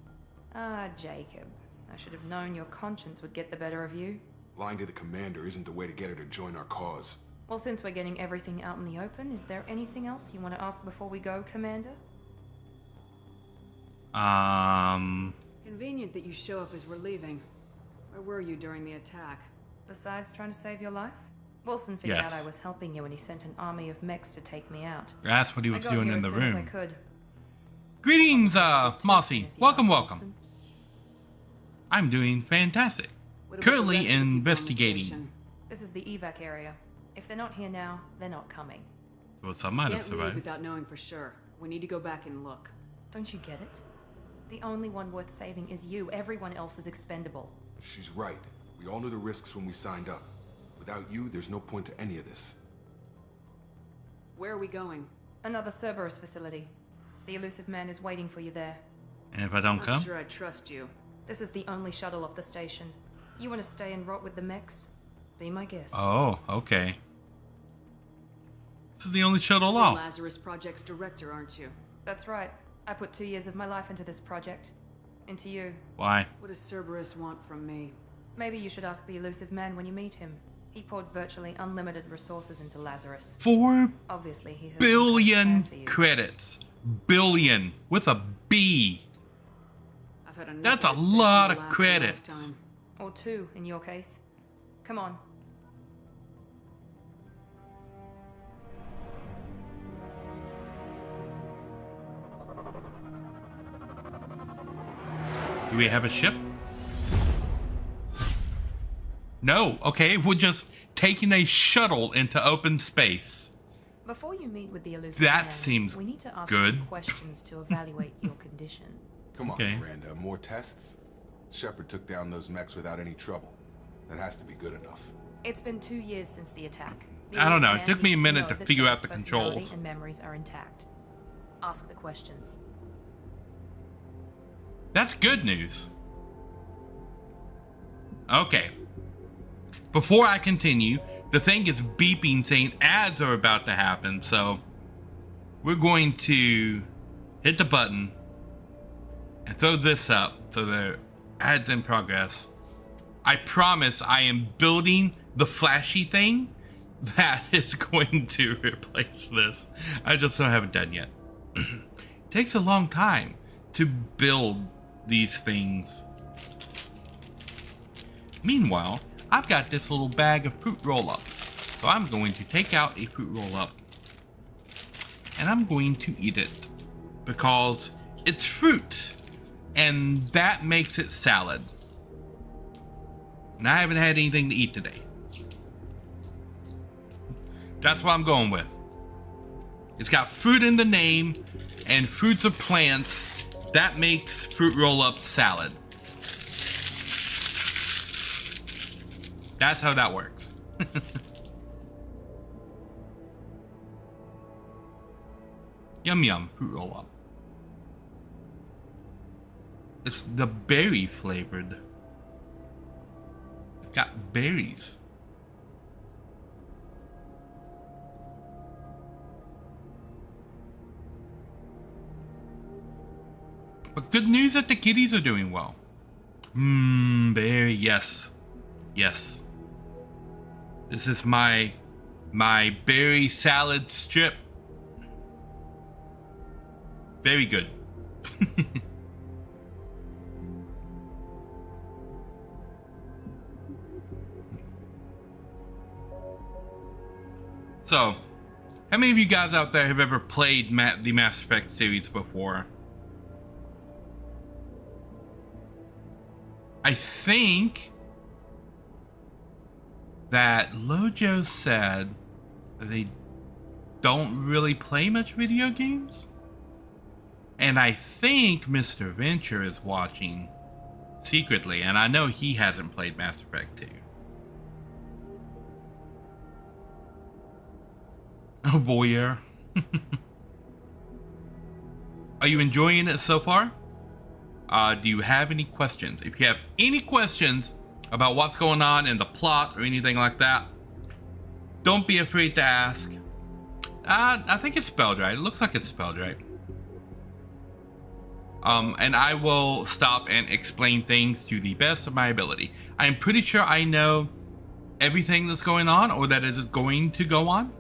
Ah, Jacob. I should have known your conscience would get the better of you. Lying to the commander isn't the way to get her to join our cause. Well, since we're getting everything out in the open, is there anything else you want to ask before we go, Commander? Convenient that you show up as we're leaving. Where were you during the attack? Besides trying to save your life? Wilson figured out Yes. I was helping you and he sent an army of mechs to take me out. That's what he was I got doing here in as the soon as I room. could. Greetings, Mossy. Welcome, welcome. I'm doing fantastic. What about the rest Currently of the people on the investigating. station? This is the evac area. If they're not here now, they're not coming. Well, some might have Can't leave survived. without knowing for sure. We need to go back and look. Don't you get it? The only one worth saving is you. Everyone else is expendable. She's right. We all knew the risks when we signed up. Without you, there's no point to any of this. Where are we going? Another Cerberus facility. The elusive man is waiting for you there. And if I don't Not come? sure I trust you. This is the only shuttle off the station. You want to stay and rot with the mechs? Be my guest. Oh, okay. This is the only shuttle The off. Lazarus Project's director, aren't you? That's right. I put 2 years of my life into this project. Into you. Why? What does Cerberus want from me? Maybe you should ask the elusive man when you meet him. He poured virtually unlimited resources into Lazarus. 4 Obviously, he has billion for you. credits. Billion with a B. I've had enough That's a of this station lot to of last a credits. lifetime. Or 2 in your case. Come on. Do we have a ship? No. Okay, we're just taking a shuttle into open space. Before you meet with the elusive That man, seems we need to ask good. some questions to evaluate your condition. Come on, Okay. Miranda. More tests? Shepard took down those mechs without any trouble. That has to be good enough. It's been 2 years since the attack. The I don't know, elusive it took man me a needs minute know to that figure out Shepard's the personality controls. and memories are intact. Ask the questions. That's good news. Okay. Before I continue, the thing is beeping saying ads are about to happen, so we're going to hit the button and throw this up so the ads in progress. I promise I am building the flashy thing that is going to replace this. I just haven't done yet. It takes a long time to build these things. Meanwhile, I've got this little bag of fruit roll-ups. So I'm going to take out a fruit roll-up and I'm going to eat it because it's fruit and that makes it salad. And I haven't had anything to eat today. That's what I'm going with. It's got fruit in the name and fruits are plants. That makes fruit roll-up salad. That's how that works. Yum yum, fruit roll up. It's the berry flavored. It's got berries. But good news that the kitties are doing well. Berry, yes. Yes. This is my berry salad strip. Very good. So, how many of you guys out there have ever played the Mass Effect series before? I think that Lojo said that they don't really play much video games. And I think Mr. Venture is watching secretly, and I know he hasn't played Mass Effect 2. Oh, voyeur. Are you enjoying it so far? Do you have any questions? If you have any questions about what's going on in the plot or anything like that, don't be afraid to ask. I think it's spelled right. It looks like it's spelled right. And I will stop and explain things to the best of my ability. I'm pretty sure I know everything that's going on, or that is going to go on.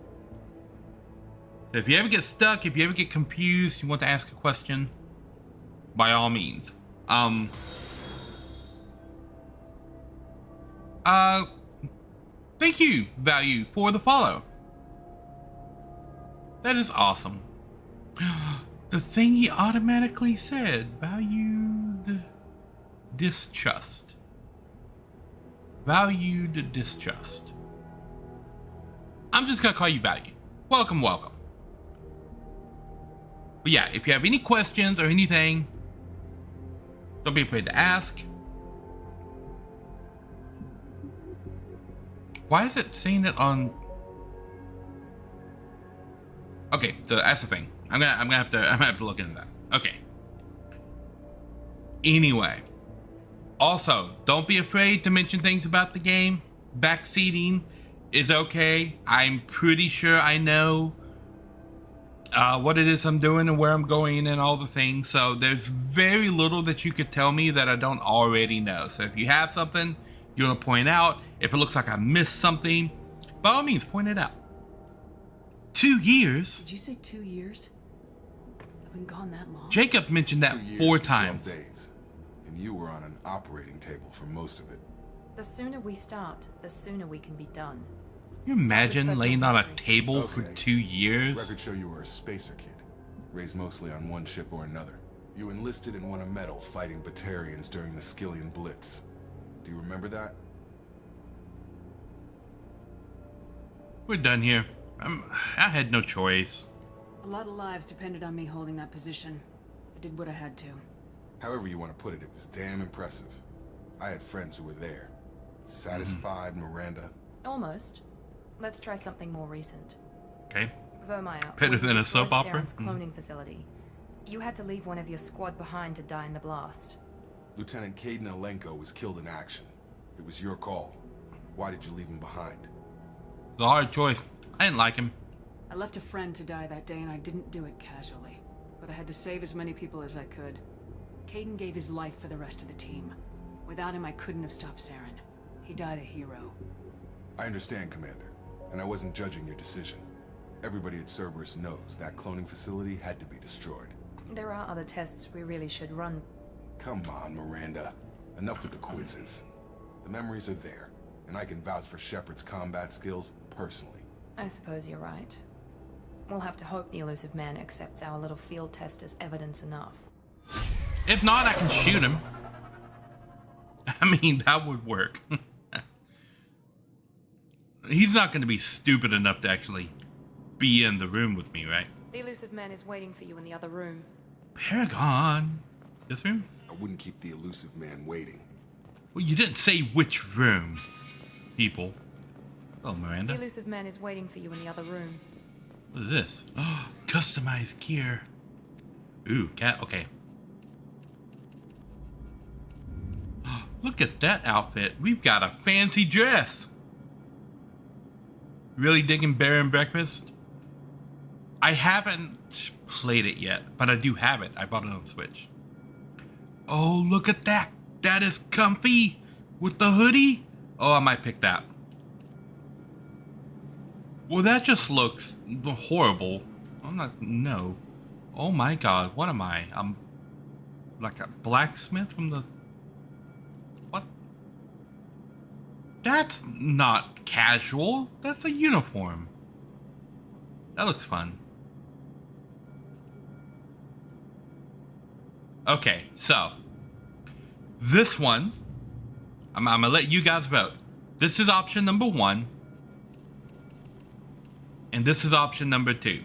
So if you ever get stuck, if you ever get confused, you want to ask a question, by all means. Thank you, Value, for the follow. That is awesome. The thing he automatically said, valued distrust. Valued distrust. I'm just gonna call you Value. Welcome, welcome. But yeah, if you have any questions or anything, don't be afraid to ask. Why is it saying it on? Okay, so that's the thing. I'm gonna have to look into that. Okay. Anyway, also don't be afraid to mention things about the game. Backseating is okay. I'm pretty sure I know what it is I'm doing and where I'm going and all the things. So there's very little that you could tell me that I don't already know. So if you have something you want to point out, if it looks like I missed something, by all means, point it out. 2 years? Did you say 2 years? I've been gone that long. Jacob mentioned that 4 times. Days, and you were on an operating table for most of it. The sooner we start, the sooner we can be done. Can you imagine laying on a table for 2 years? Records show you were a spacer kid, raised mostly on one ship or another. You enlisted and won a medal fighting Batarians during the Skillian Blitz. Do you remember that? We're done here. I had no choice. A lot of lives depended on me holding that position. I did what I had to. However you want to put it, it was damn impressive. I had friends who were there. Satisfied, Miranda? Almost. Let's try something more recent. Okay. Vermeer. Better than a soap opera? Saren's cloning facility. You had to leave one of your squad behind to die in the blast. Lieutenant Caden Alenko was killed in action. It was your call. Why did you leave him behind? It's a hard choice. I didn't like him. I left a friend to die that day and I didn't do it casually. But I had to save as many people as I could. Caden gave his life for the rest of the team. Without him, I couldn't have stopped Saren. He died a hero. I understand, Commander, and I wasn't judging your decision. Everybody at Cerberus knows that cloning facility had to be destroyed. There are other tests we really should run. Come on, Miranda. Enough with the quizzes. The memories are there, and I can vouch for Shepard's combat skills personally. I suppose you're right. We'll have to hope the elusive man accepts our little field test as evidence enough. If not, I can shoot him. I mean, that would work. He's not going to be stupid enough to actually be in the room with me, right? The elusive man is waiting for you in the other room. Paragon? This room? I wouldn't keep the elusive man waiting. Well, you didn't say which room, people. Oh, Miranda. The elusive man is waiting for you in the other room. What is this? Oh, customized gear. Ooh, cat. Okay. Look at that outfit. We've got a fancy dress. Really digging Bear and Breakfast? I haven't played it yet, but I do have it. I bought it on Switch. Oh, look at that. That is comfy with the hoodie. Oh, I might pick that. Well, that just looks horrible. I'm not, no. Oh my god, what am I? I'm like a blacksmith from the... What? That's not casual. That's a uniform. That looks fun. Okay, so. This one, I'm gonna let you guys vote. This is option number 1. And this is option number 2.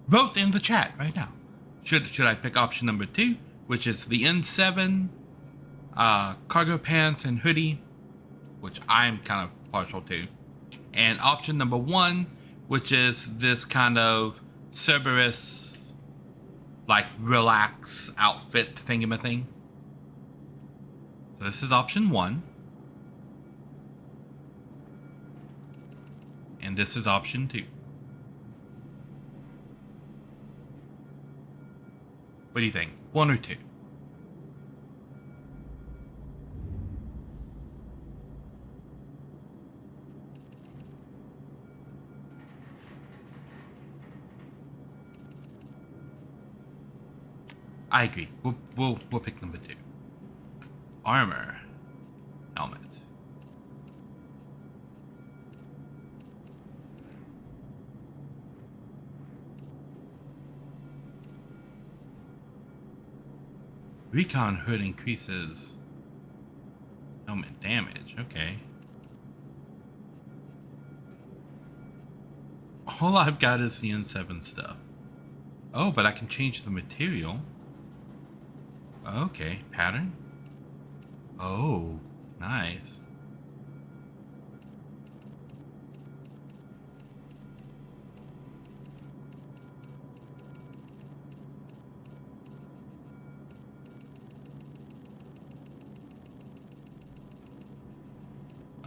Vote in the chat right now. Should I pick option number 2, which is the N7 cargo pants and hoodie, which I'm kind of partial to, and option number 1, which is this kind of Cerberus, like relax outfit thingamathing. So this is option 1. And this is option 2. What do you think? 1 or 2? I agree. We'll pick number 2. Armor. Helmet. Recon hood increases helmet damage. Okay. All I've got is the N7 stuff. Oh, but I can change the material. Okay, pattern. Oh, nice.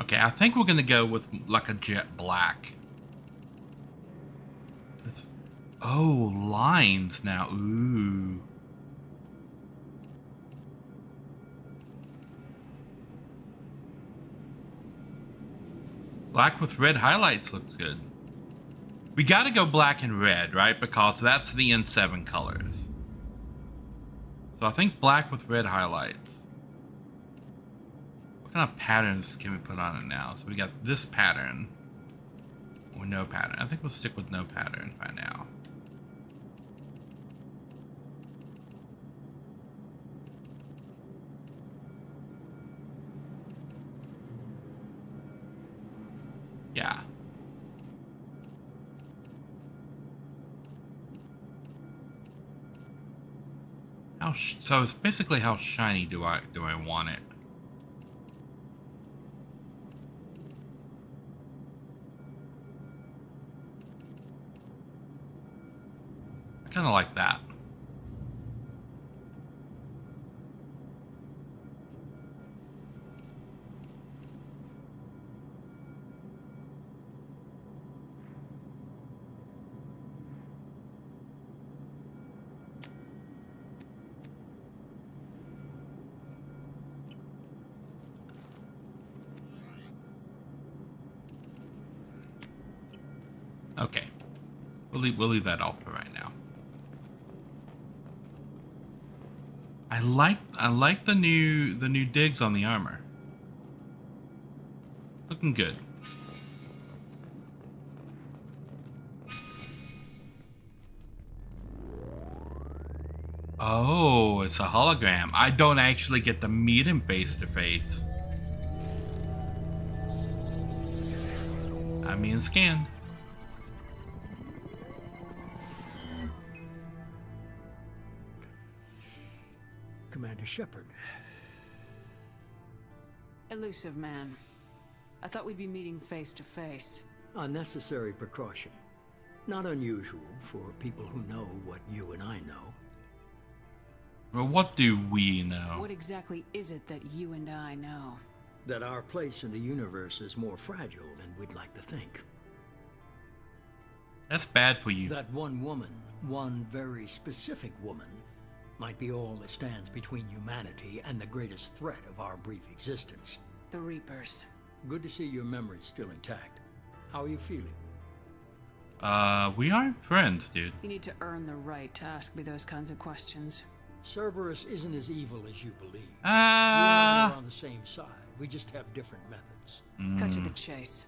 Okay, I think we're gonna go with like a jet black. Oh, lines now. Ooh. Black with red highlights looks good. We gotta go black and red, right? Because that's the N7 colors. So I think black with red highlights. What kind of patterns can we put on it now? So we got this pattern. Or no pattern. I think we'll stick with no pattern right now. Yeah. So it's basically how shiny do I want it? I kind of like that. Okay, we'll leave that off for right now. I like the new digs on the armor. Looking good. Oh, it's a hologram. I don't actually get to meet him face to face. I'm being scanned. Commander Shepard. Elusive man. I thought we'd be meeting face to face. A necessary precaution. Not unusual for people who know what you and I know. Well, what do we know? What exactly is it that you and I know? That our place in the universe is more fragile than we'd like to think. That's bad for you. That one woman, one very specific woman, Might be all that stands between humanity and the greatest threat of our brief existence. The Reapers. Good to see your memory's still intact. How are you feeling? We aren't friends, dude. You need to earn the right to ask me those kinds of questions. Cerberus isn't as evil as you believe. You and I are on the same side. We just have different methods. Cut to the chase.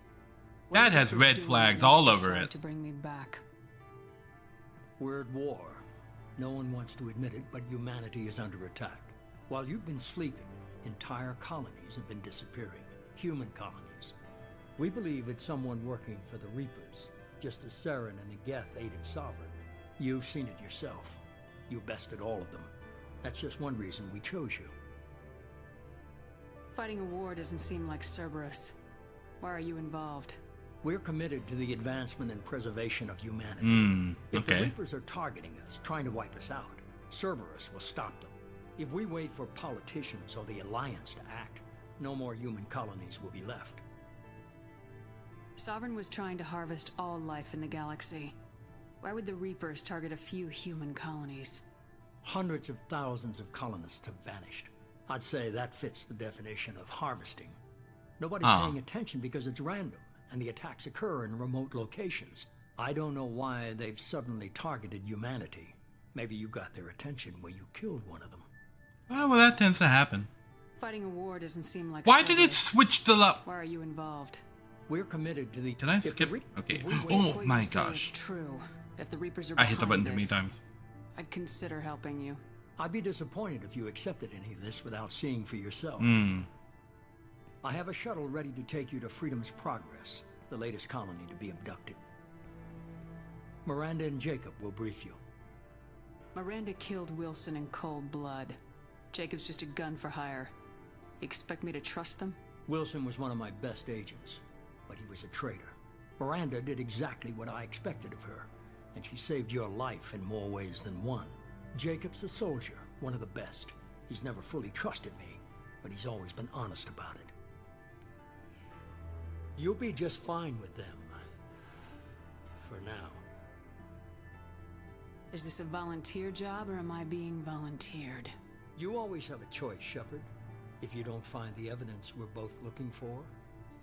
That has red flags all over it. To bring me back. We're at war. No one wants to admit it, but humanity is under attack. While you've been sleeping, entire colonies have been disappearing. Human colonies. We believe it's someone working for the Reapers, just as Saren and the Geth aided Sovereign. You've seen it yourself. You bested all of them. That's just one reason we chose you. Fighting a war doesn't seem like Cerberus. Why are you involved? We're committed to the advancement and preservation of humanity. If the Reapers are targeting us, trying to wipe us out, Cerberus will stop them. If we wait for politicians or the Alliance to act, no more human colonies will be left. Sovereign was trying to harvest all life in the galaxy. Why would the Reapers target a few human colonies? Hundreds of thousands of colonists have vanished. I'd say that fits the definition of harvesting. Nobody's paying attention because it's random, and the attacks occur in remote locations. I don't know why they've suddenly targeted humanity. Maybe you got their attention when you killed one of them. Well, that tends to happen. Fighting a war doesn't seem like Why did it switch to the... Why are you involved? We're committed to the... Did I skip? Okay. Oh my gosh. True. If the Reapers are I hit the button behind too many this, times. I'd consider helping you. I'd be disappointed if you accepted any of this without seeing for yourself. I have a shuttle ready to take you to Freedom's Progress, the latest colony to be abducted. Miranda and Jacob will brief you. Miranda killed Wilson in cold blood. Jacob's just a gun for hire. You expect me to trust them? Wilson was one of my best agents, but he was a traitor. Miranda did exactly what I expected of her, and she saved your life in more ways than one. Jacob's a soldier, one of the best. He's never fully trusted me, but he's always been honest about it. You'll be just fine with them. For now. Is this a volunteer job, or am I being volunteered? You always have a choice, Shepard. If you don't find the evidence we're both looking for,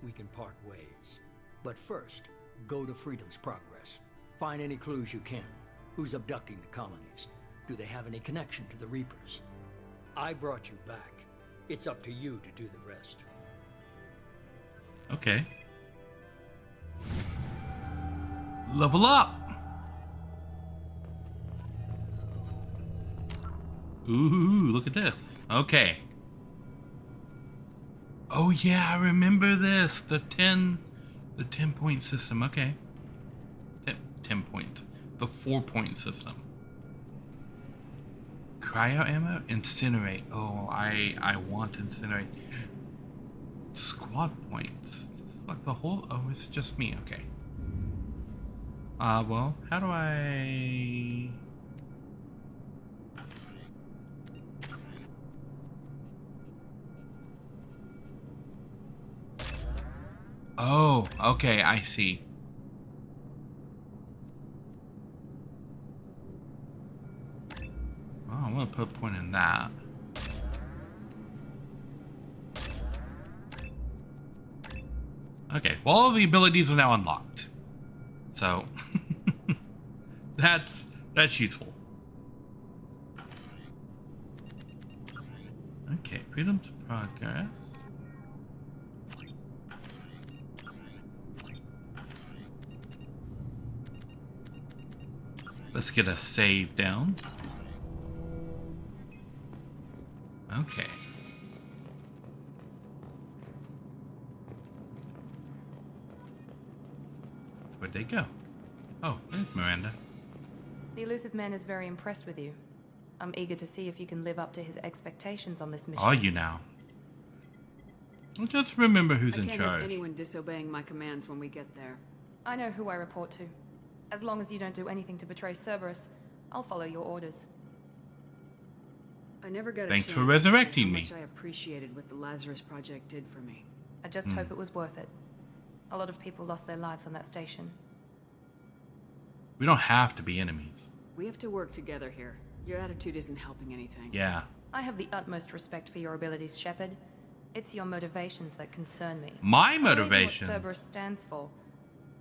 we can part ways. But first, go to Freedom's Progress. Find any clues you can. Who's abducting the colonies? Do they have any connection to the Reapers? I brought you back. It's up to you to do the rest. Okay. Level up! Ooh, look at this. Okay. Oh yeah, I remember this. The 10-point system. Okay. 10 point. The 4-point system. Cryo ammo? Incinerate. Oh, I want to incinerate. Squad points. Like the whole... Oh, it's just me. Okay. Well, how do I... Oh, okay, I see. Oh, I'm gonna put a point in that. Okay, well, all the abilities are now unlocked. So, that's useful. Okay, Freedom's Progress. Let's get a save down. Okay. Where'd they go? Oh, there's Miranda. The elusive man is very impressed with you. I'm eager to see if you can live up to his expectations on this mission. Are you now? Well, just remember who's in I can't have charge. anyone disobeying my commands when we get there. I know who I report to. As long as you don't do anything to betray Cerberus, I'll follow your orders. I never got a Thanks chance for to say resurrecting how me. much I appreciated what the Lazarus Project did for me. I just hope it was worth it. A lot of people lost their lives on that station. We don't have to be enemies. We have to work together here. Your attitude isn't helping anything. Yeah. I have the utmost respect for your abilities, Shepard. It's your motivations that concern me. My I know motivations? what Cerberus stands for.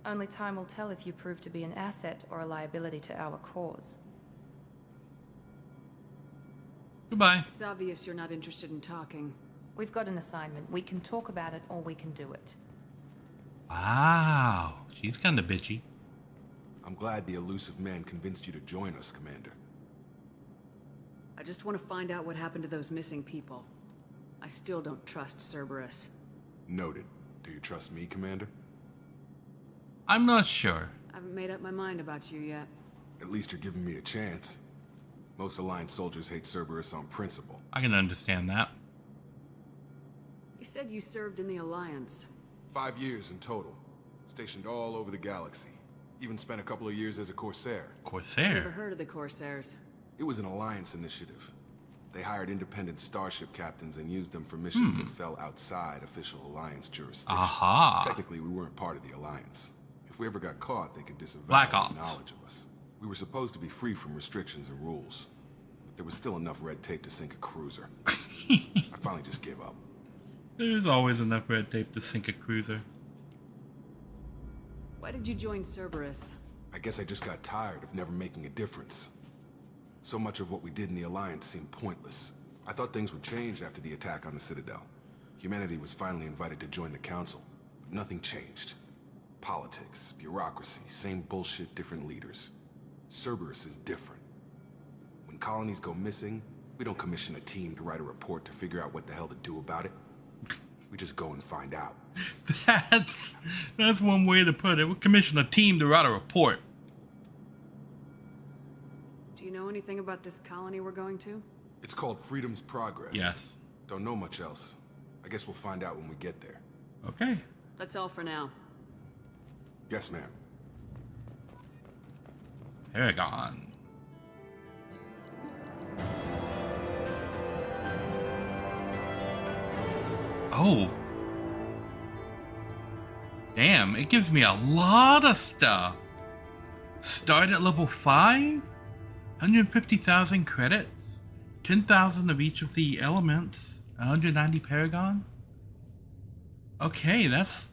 Only time will tell if you prove to be an asset or a liability to our cause. Goodbye. It's obvious you're not interested in talking. We've got an assignment. We can talk about it or we can do it. Wow. She's kind of bitchy. I'm glad the elusive man convinced you to join us, Commander. I just want to find out what happened to those missing people. I still don't trust Cerberus. Noted. Do you trust me, Commander? I'm not sure. I haven't made up my mind about you yet. At least you're giving me a chance. Most Alliance soldiers hate Cerberus on principle. I can understand that. You said you served in the Alliance. 5 years in total. Stationed all over the galaxy. Even spent a couple of years as a Corsair. Corsair? Never heard of the Corsairs. It was an Alliance initiative. They hired independent starship captains and used them for missions that fell outside official Alliance jurisdiction. Aha. Technically, we weren't part of the Alliance. If we ever got caught, they could disavow Black any Ops. knowledge of us. We were supposed to be free from restrictions and rules. But there was still enough red tape to sink a cruiser. I finally just gave up. There's always enough red tape to sink a cruiser. Why did you join Cerberus? I guess I just got tired of never making a difference. So much of what we did in the Alliance seemed pointless. I thought things would change after the attack on the Citadel. Humanity was finally invited to join the Council, but nothing changed. Politics, bureaucracy, same bullshit, different leaders. Cerberus is different. When colonies go missing, we don't commission a team to write a report to figure out what the hell to do about it. We just go and find out. That's one way to put it. We'll commission a team to write a report. Do you know anything about this colony we're going to? It's called Freedom's Progress. Yes. Don't know much else. I guess we'll find out when we get there. Okay. That's all for now. Yes, ma'am. Paragon. Oh. Damn, it gives me a lot of stuff. Start at level 5? 150,000 credits? 10,000 of each of the elements? 190 Paragon? Okay, that's...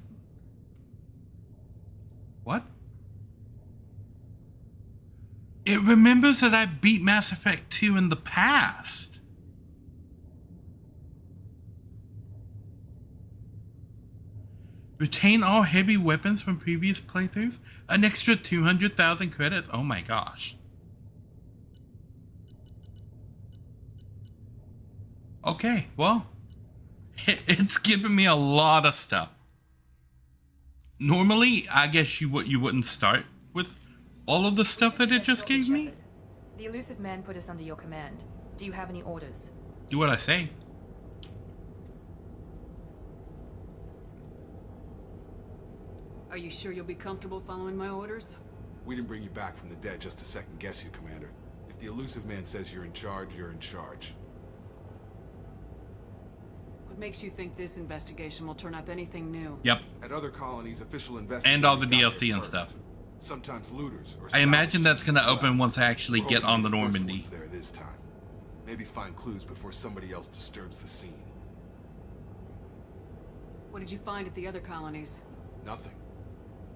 What? It remembers that I beat Mass Effect 2 in the past. Retain all heavy weapons from previous playthroughs? An extra 200,000 credits? Oh my gosh. Okay, well, it's giving me a lot of stuff. Normally, I guess you wouldn't start with all of the stuff that it just gave me. The elusive man put us under your command. Do you have any orders? Do what I say. Are you sure you'll be comfortable following my orders? We didn't bring you back from the dead just to second guess you, Commander. If the elusive man says you're in charge, you're in charge. What makes you think this investigation will turn up anything new? Yep. At other colonies, official investigators And all the got there DLC and first. stuff. Sometimes looters or I imagine salvage that's teams gonna as open well. once I actually We're get hoping on the to be first Normandy. ones there this time. Maybe find clues before somebody else disturbs the scene. What did you find at the other colonies? Nothing.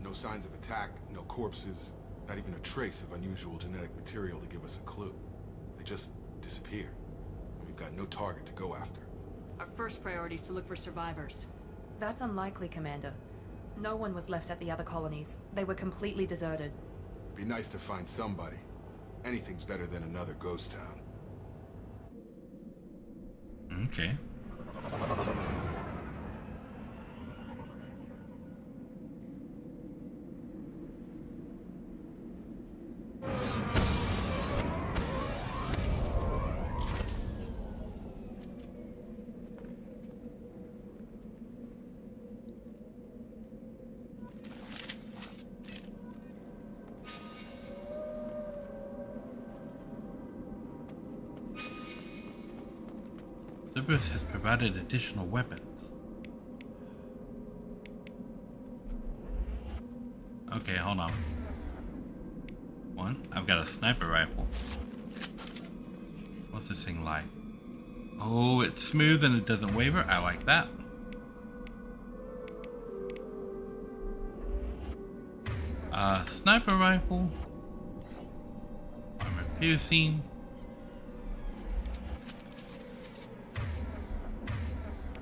No signs of attack, no corpses, not even a trace of unusual genetic material to give us a clue. They just disappear. And we've got no target to go after. Our first priority is to look for survivors. That's unlikely, Commander. No one was left at the other colonies. They were completely deserted. Be nice to find somebody. Anything's better than another ghost town. Okay. Cerberus has provided additional weapons. Okay, hold on. One, I've got a sniper rifle. What's this thing like? Oh, it's smooth and it doesn't waver. I like that. Sniper rifle. Armor piercing.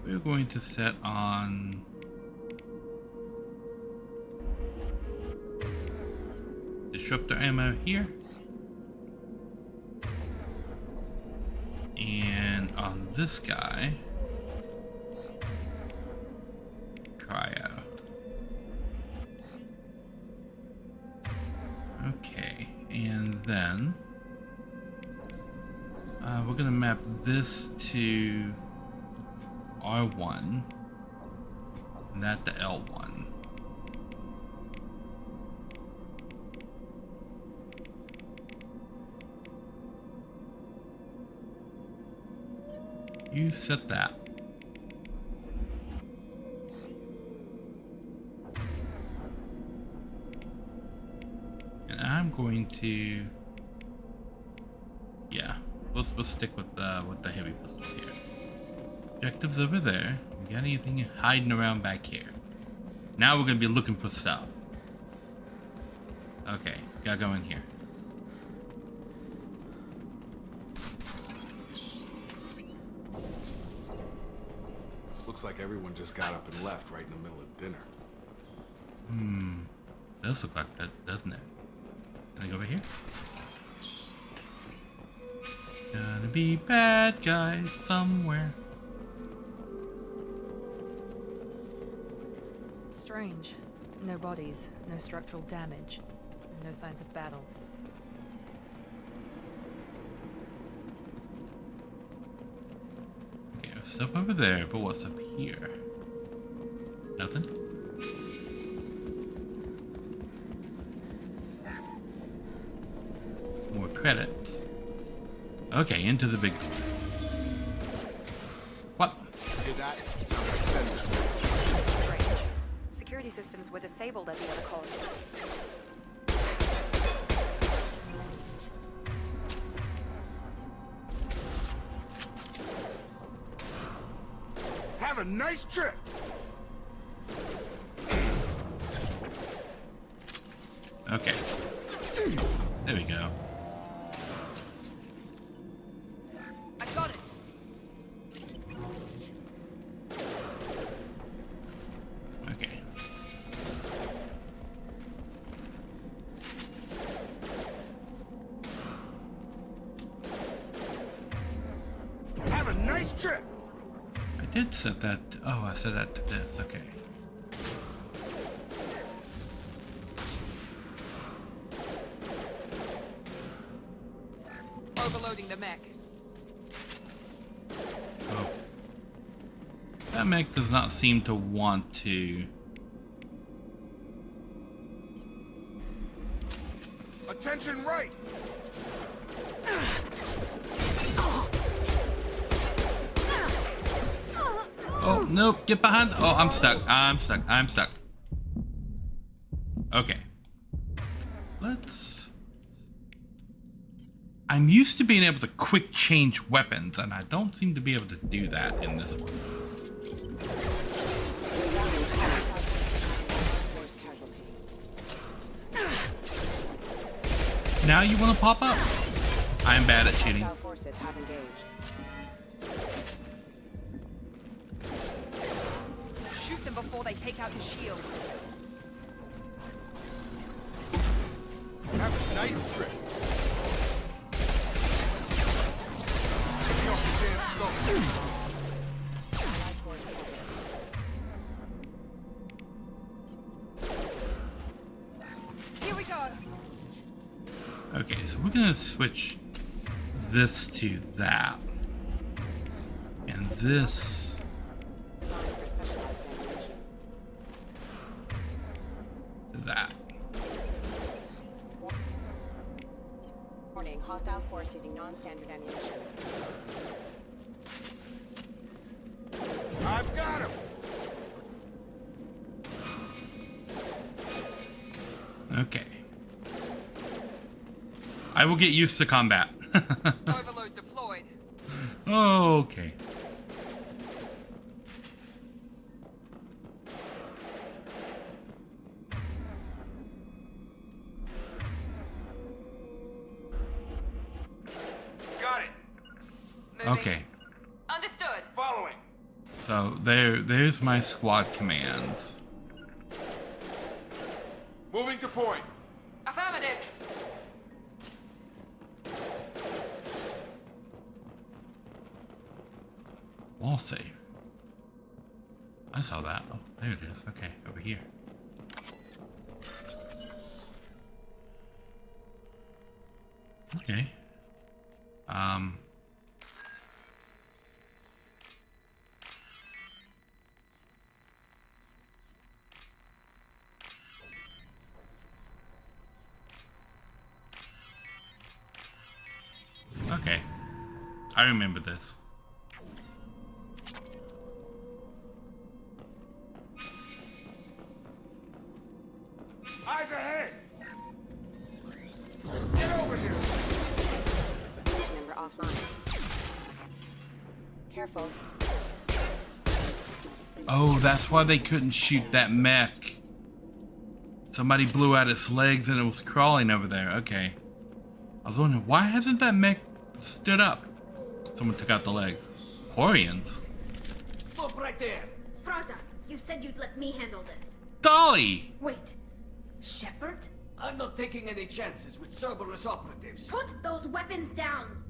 We're going to set on disruptor ammo here. And on this guy, cryo. Okay, and then we're gonna map this to R1 and that to L1. You set that. And I'm going to, yeah, we'll stick with the heavy pistol here. Objectives over there. We got anything hiding around back here? Now we're gonna be looking for stuff. Okay, gotta go in here. Looks like everyone just got up and left right in the middle of dinner. Does look like that, doesn't it? Can I go over here? Gonna be bad guys somewhere. Strange. No bodies, no structural damage, and no signs of battle. Okay, stuff over there, but what's up here? Nothing? More credits. Okay, into the big door. What? Hear that? Sounds like fender space. Strange. Security systems were disabled at the other colonies. Have a nice trip! Okay. There we go. I got it! Okay. Have a nice trip! I did set that. Oh, I set that to this. Okay. Overloading the mech. Oh. That mech does not seem to want to. Attention right! Oh, nope. Get behind. Oh, I'm stuck. I'm stuck. I'm stuck. Okay. Let's. I'm used to being able to quick change weapons, and I don't seem to be able to do that in this one. Now you want to pop up? I'm bad at cheating. Shoot them before they take out his shield. Have a nice trip. Here we go. Okay, so we're gonna switch this to that. And this to that. Warning, hostile force using non-standard ammunition. I've got him. Okay. I will get used to combat. Overload deployed. Okay. Got it. Okay. Understood. Following. So there's my squad commands. Moving to point. Affirmative. Wall save. I saw that. Oh, there it is. Okay, over here. Okay. Okay. I remember this. Eyes ahead. Get over here. Member offline. Careful. Oh, that's why they couldn't shoot that mech. Somebody blew out its legs and it was crawling over there. Okay. I was wondering, why hasn't that mech stood up? Someone took out the legs. Quarians? Stop right there. Praza, you said you'd let me handle this. Dolly! Wait. Shepard? I'm not taking any chances with Cerberus operatives. Put those weapons down!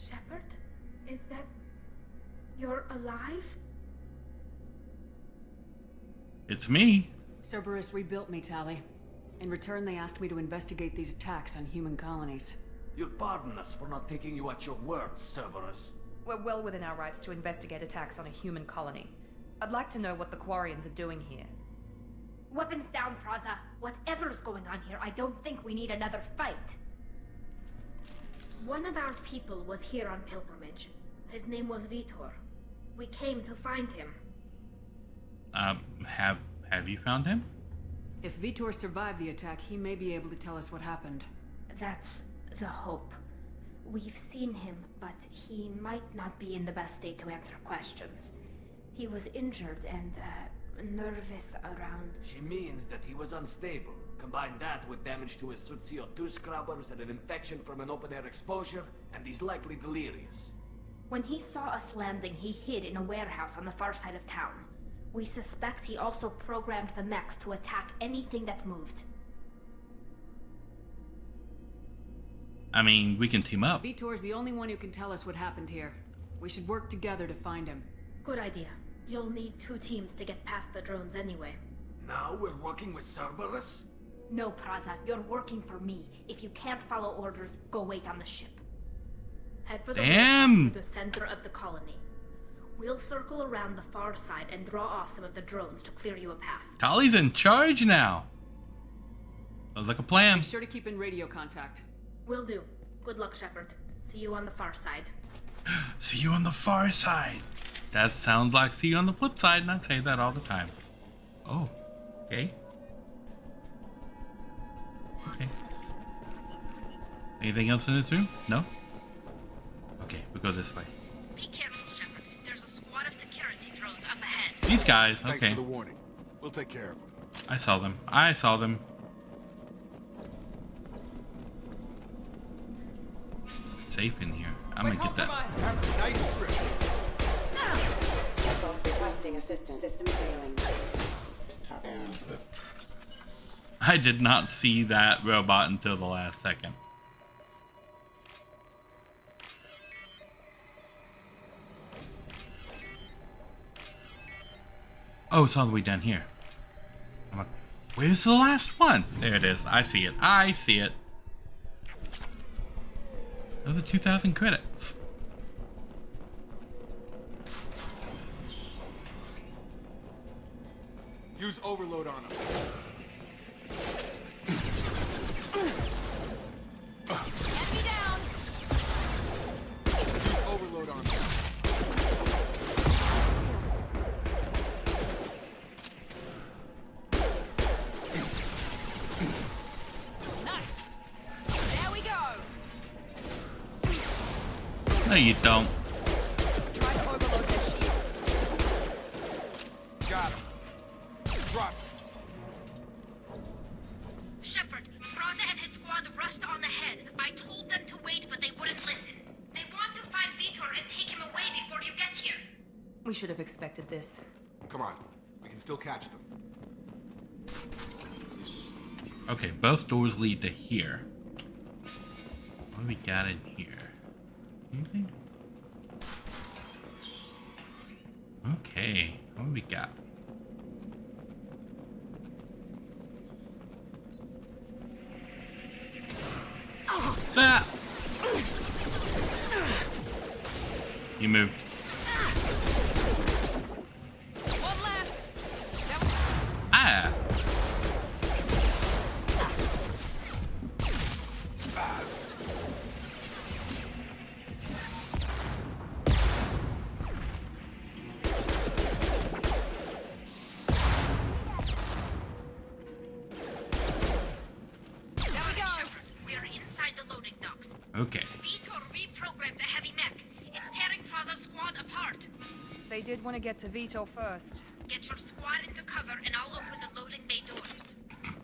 Shepard? Is that... you're alive? It's me. Cerberus rebuilt me, Tali. In return, they asked me to investigate these attacks on human colonies. You'll pardon us for not taking you at your word, Cerberus. We're well within our rights to investigate attacks on a human colony. I'd like to know what the Quarians are doing here. Weapons down, Praza. Whatever's going on here, I don't think we need another fight. One of our people was here on pilgrimage. His name was Vitor. We came to find him. Have you found him? If Vitor survived the attack, he may be able to tell us what happened. That's the hope. We've seen him, but he might not be in the best state to answer questions. He was injured and, nervous around... She means that he was unstable. Combine that with damage to his suit CO2 scrubbers and an infection from an open-air exposure, and he's likely delirious. When he saw us landing, he hid in a warehouse on the far side of town. We suspect he also programmed the mechs to attack anything that moved. I mean, we can team up. Vitor's the only one who can tell us what happened here. We should work together to find him. Good idea. You'll need 2 teams to get past the drones anyway. Now we're working with Cerberus? No, Praza, you're working for me. If you can't follow orders, go wait on the ship. Head for the Damn! the center of the colony. We'll circle around the far side and draw off some of the drones to clear you a path. Tali's in charge now. Sounds like a plan. Be sure to keep in radio contact. Will do. Good luck, Shepard. See you on the far side. See you on the far side. That sounds like see you on the flip side, and I say that all the time. Oh, okay. Okay. Anything else in this room? No? Okay, we go this way. Be careful, Shepard. There's a squad of security drones up ahead. These guys, Thanks okay. for the warning. We'll take care of them. I saw them. I saw them. Safe in here. I'm gonna get that. Have a nice trip. Requesting assistance. System failing. I did not see that robot until the last second. Oh, it's all the way down here. I'm like, where's the last one? There it is. I see it. I see it. Another 2,000 credits. Use overload on him. Get me down! Use overload on him. No, you don't. Try to overload their shields. Got him. Drop. Shepard, Braza and his squad rushed on ahead. I told them to wait, but they wouldn't listen. They want to find Vitor and take him away before you get here. We should have expected this. Come on. We can still catch them. Okay, both doors lead to here. What do we got in here? Anything? Okay, what do we got? Ah! You moved. One last. Ah! Okay. Vitor reprogrammed the heavy mech. It's tearing Braza's squad apart. They did want to get to Vitor first. Get your squad into cover and I'll open the loading bay doors.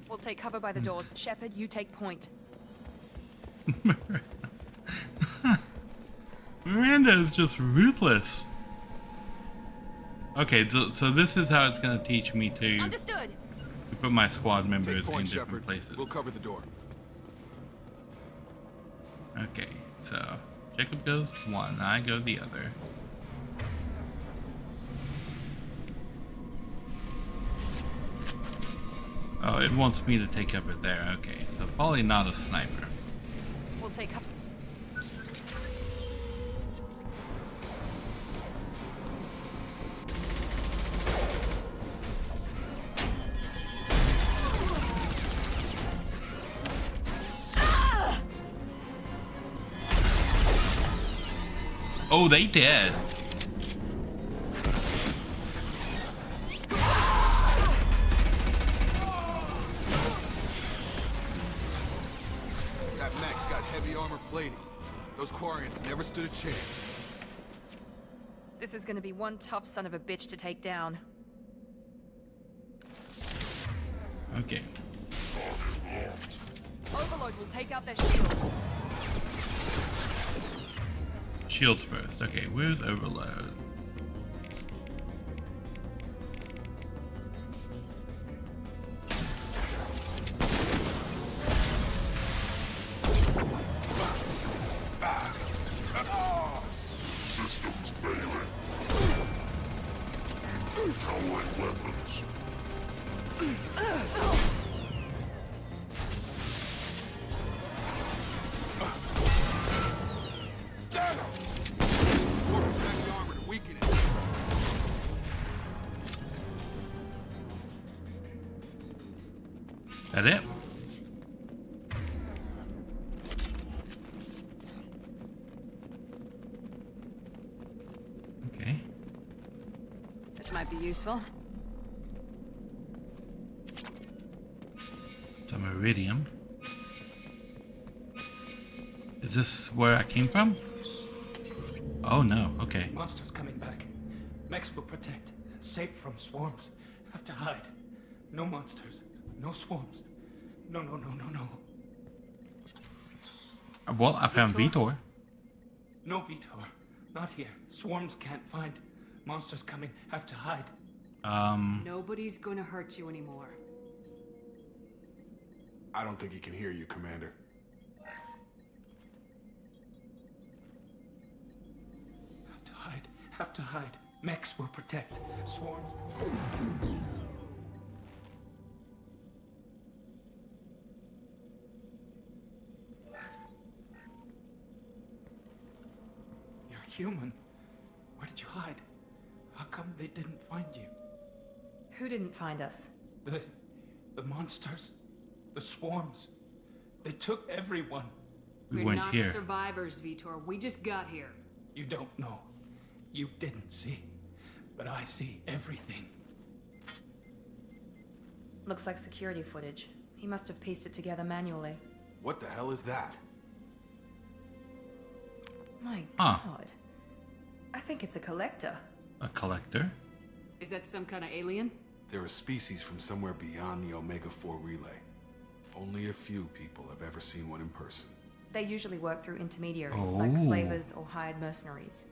We'll take cover by the doors. Shepard, you take point. Miranda is just ruthless. Okay, so this is how it's going to teach me to Understood. put my squad members Take point, in different Shepard. places. We'll cover the door. Okay, so Jacob goes one, I go the other. Oh, it wants me to take cover there. Okay, so probably not a sniper. We'll take cover. Oh, they did. That mech's got heavy armor plating. Those Quarians never stood a chance. This is gonna be one tough son of a bitch to take down. Okay. Overload will take out their shields. Shields first. Okay, where's Overload? Systems failing. Coward weapons. Stand up! 4% the armor to weaken it. That it? Okay. This might be useful. Some iridium. Is this where I came from? Oh no, okay. Monsters coming back. Mechs will protect. Safe from swarms. Have to hide. No monsters. No swarms. No. Well, I found Vitor. No Vitor. Not here. Swarms can't find. Monsters coming. Have to hide. Nobody's gonna hurt you anymore. I don't think he can hear you, Commander. Have to hide. Mechs will protect. Swarms. You're human. Where did you hide? How come they didn't find you? Who didn't find us? The monsters. The swarms. They took everyone. We're not survivors, Vitor. We just got here. You don't know. You didn't see. But I see everything. Looks like security footage. He must have pieced it together manually. What the hell is that? My Huh. god. I think it's a collector. A collector? Is that some kind of alien? They're a species from somewhere beyond the Omega-4 relay. Only a few people have ever seen one in person. They usually work through intermediaries, like Oh. slavers or hired mercenaries.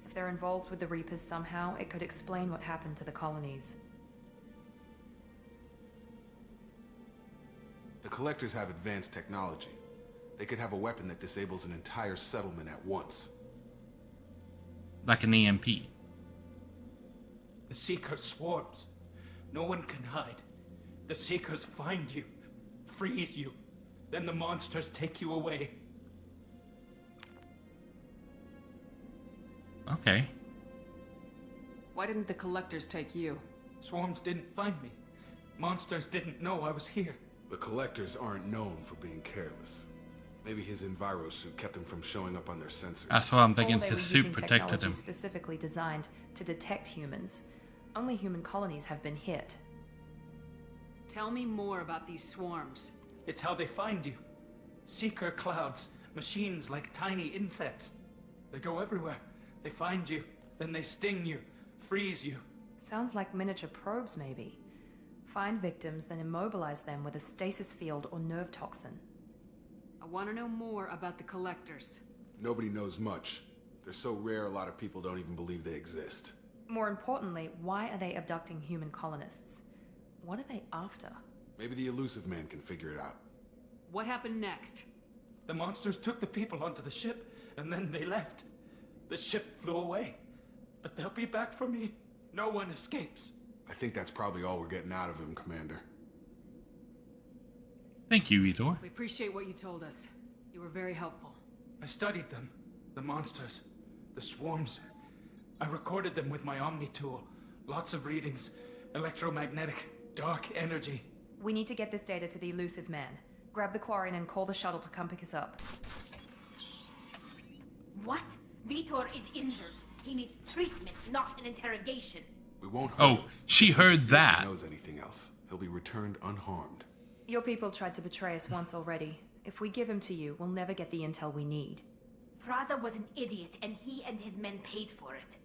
If they're involved with the Reapers somehow, it could explain what happened to the colonies. The Collectors have advanced technology. They could have a weapon that disables an entire settlement at once. Like an EMP. The Seeker swarms. No one can hide. The Seekers find you, freeze you, then the monsters take you away. Okay. Why didn't the collectors take you? Swarms didn't find me. Monsters didn't know I was here. The Collectors aren't known for being careless. Maybe his enviro suit kept him from showing up on their sensors. That's what I'm thinking. Or they His were suit using protected technology him. specifically designed to detect humans. Only human colonies have been hit. Tell me more about these swarms. It's how they find you. Seeker clouds, machines like tiny insects. They go everywhere. They find you, then they sting you, freeze you. Sounds like miniature probes, maybe. Find victims, then immobilize them with a stasis field or nerve toxin. I want to know more about the collectors. Nobody knows much. They're so rare, a lot of people don't even believe they exist. More importantly, why are they abducting human colonists? What are they after? Maybe the elusive man can figure it out. What happened next? The monsters took the people onto the ship, and then they left. The ship flew away. But they'll be back for me. No one escapes. I think that's probably all we're getting out of him, Commander. Thank you, Vitor. We appreciate what you told us. You were very helpful. I studied them. The monsters. The swarms. I recorded them with my Omni tool. Lots of readings. Electromagnetic. Dark energy. We need to get this data to the elusive man. Grab the Quarian and call the shuttle to come pick us up. What? Vitor is injured. He needs treatment, not an interrogation. We won't hurt Oh, him. she Just heard see if that. he knows anything else. He'll be returned unharmed. Your people tried to betray us once already. If we give him to you, we'll never get the intel we need. Praza was an idiot, and he and his men paid for it.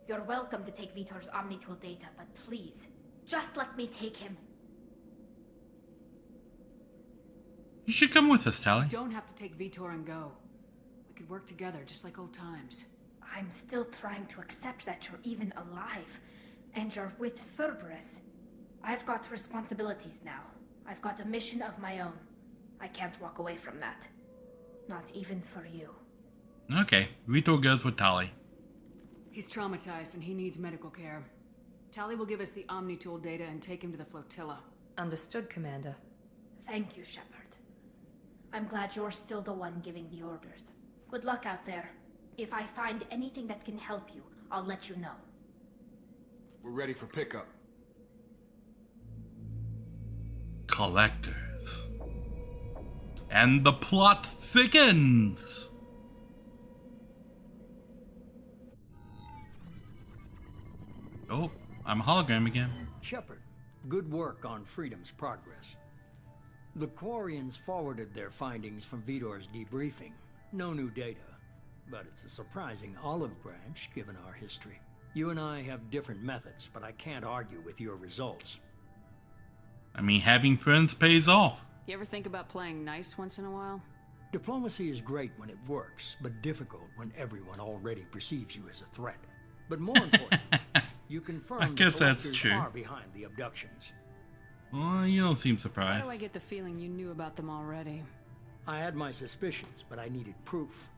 You're welcome to take Vitor's Omnitool data, but please, just let me take him. You should come with us, Tally. You don't have to take Vitor and go. We could work together, just like old times. I'm still trying to accept that you're even alive, and you're with Cerberus. I've got responsibilities now. I've got a mission of my own. I can't walk away from that. Not even for you. Okay, Vitor goes with Tally. He's traumatized and he needs medical care. Tally will give us the Omnitool data and take him to the flotilla. Understood, Commander. Thank you, Shepard. I'm glad you're still the one giving the orders. Good luck out there. If I find anything that can help you, I'll let you know. We're ready for pickup. Collectors. And the plot thickens. Oh, I'm a hologram again. Shepard, good work on Freedom's progress. The Quarians forwarded their findings from Vitor's debriefing. No new data, but it's a surprising olive branch given our history. You and I have different methods, but I can't argue with your results. I mean, having friends pays off. You ever think about playing nice once in a while? Diplomacy is great when it works, but difficult when everyone already perceives you as a threat. But more important, you confirm I guess the that's Collectors true. are behind the abductions. Well, you don't seem Why surprised. do I get the feeling you knew about them already? I had my suspicions, but I needed proof.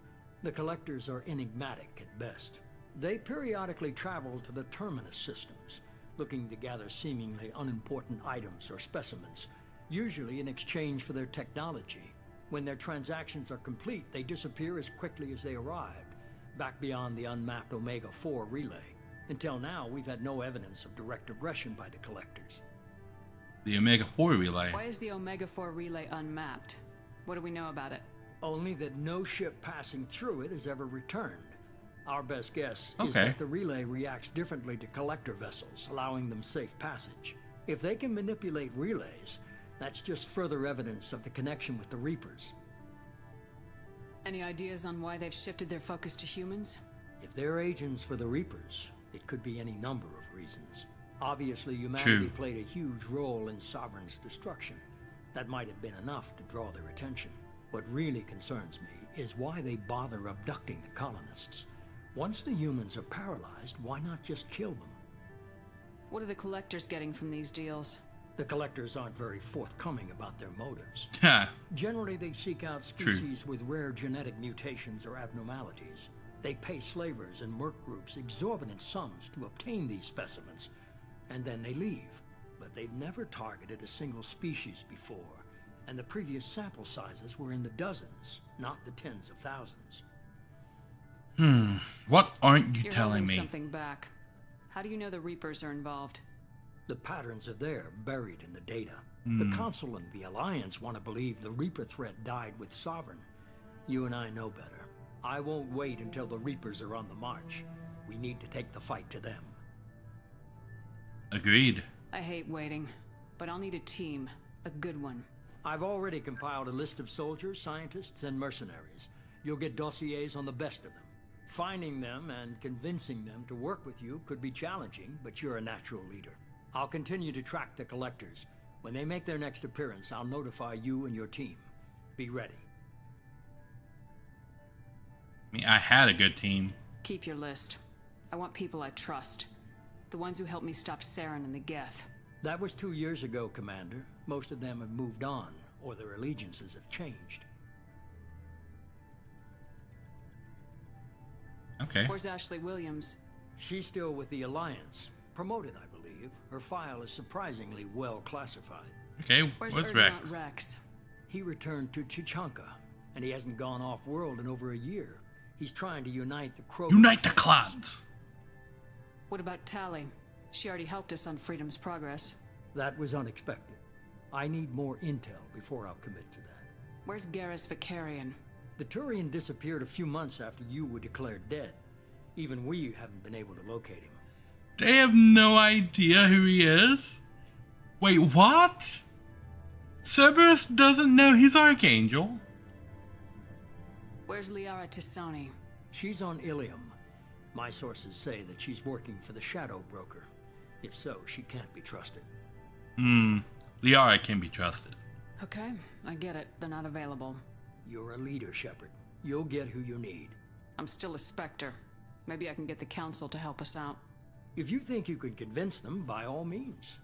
The Collectors are enigmatic at best. They periodically travel to the Terminus systems, looking to gather seemingly unimportant items or specimens, usually in exchange for their technology. When their transactions are complete, they disappear as quickly as they arrived, back beyond the unmapped Omega-4 relay. Until now, we've had no evidence of direct aggression by the Collectors. The Omega-4 relay. Why is the Omega-4 relay unmapped? What do we know about it? Only that no ship passing through it has ever returned. Our best guess is Okay. that the relay reacts differently to collector vessels, allowing them safe passage. If they can manipulate relays, that's just further evidence of the connection with the Reapers. Any ideas on why they've shifted their focus to humans? If they're agents for the Reapers, it could be any number of reasons. Obviously, humanity played a huge role in Sovereign's destruction. That might have been enough to draw their attention. What really concerns me is why they bother abducting the colonists. Once the humans are paralyzed, why not just kill them? What are the Collectors getting from these deals? The Collectors aren't very forthcoming about their motives. Ha. Generally, they seek out species with rare genetic mutations or abnormalities. They pay slavers and merc groups exorbitant sums to obtain these specimens, and then they leave. But they've never targeted a single species before, and the previous sample sizes were in the dozens, not the tens of thousands. What aren't you You're telling holding me? something back. How do you know the Reapers are involved? The patterns are there, buried in the data. The Council and the Alliance want to believe the Reaper threat died with Sovereign. You and I know better. I won't wait until the Reapers are on the march. We need to take the fight to them. Agreed. I hate waiting, but I'll need a team. A good one. I've already compiled a list of soldiers, scientists, and mercenaries. You'll get dossiers on the best of them. Finding them and convincing them to work with you could be challenging, but you're a natural leader. I'll continue to track the Collectors. When they make their next appearance, I'll notify you and your team. Be ready. I mean, I had a good team. Keep your list. I want people I trust. The ones who helped me stop Saren and the Geth. That was 2 years ago, Commander. Most of them have moved on, or their allegiances have changed. Okay. Where's Ashley Williams? She's still with the Alliance. Promoted, I believe. Her file is surprisingly well classified. Okay, Where's Rex? Rex? He returned to Chichanka, and he hasn't gone off-world in over a year. He's trying to unite the Crow... Unite the clans! What about Tally? She already helped us on Freedom's Progress. That was unexpected. I need more intel before I'll commit to that. Where's Garrus Vicarian? The Turian disappeared a few months after you were declared dead. Even we haven't been able to locate him. They have no idea who he is? Wait, what? Cerberus doesn't know he's Archangel? Where's Liara Tisoni? She's on Ilium. My sources say that she's working for the Shadow Broker. If so, she can't be trusted. Liara can be trusted. Okay, I get it. They're not available. You're a leader, Shepard. You'll get who you need. I'm still a Spectre. Maybe I can get the Council to help us out. If you think you can convince them, by all means.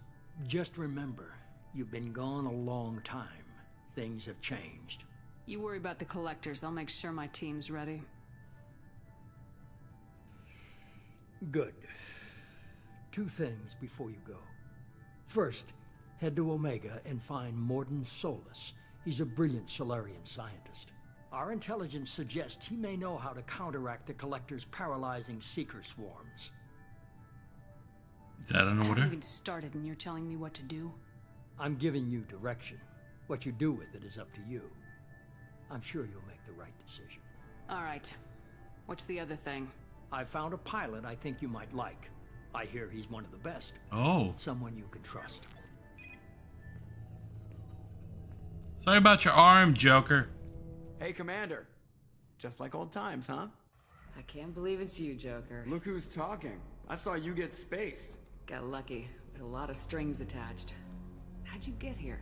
Just remember, you've been gone a long time. Things have changed. You worry about the Collectors. I'll make sure my team's ready. Good. 2 things before you go. First, head to Omega and find Morden Solus. He's a brilliant Solarian scientist. Our intelligence suggests he may know how to counteract the Collector's paralyzing Seeker swarms. Is that an I order? haven't even started and you're telling me what to do? I'm giving you direction. What you do with it is up to you. I'm sure you'll make the right decision. All right. What's the other thing? I found a pilot I think you might like. I hear he's one of the best. Oh. Someone you can trust. Sorry about your arm, Joker. Hey, Commander. Just like old times, huh? I can't believe it's you, Joker. Look who's talking. I saw you get spaced. Got lucky, with a lot of strings attached. How'd you get here?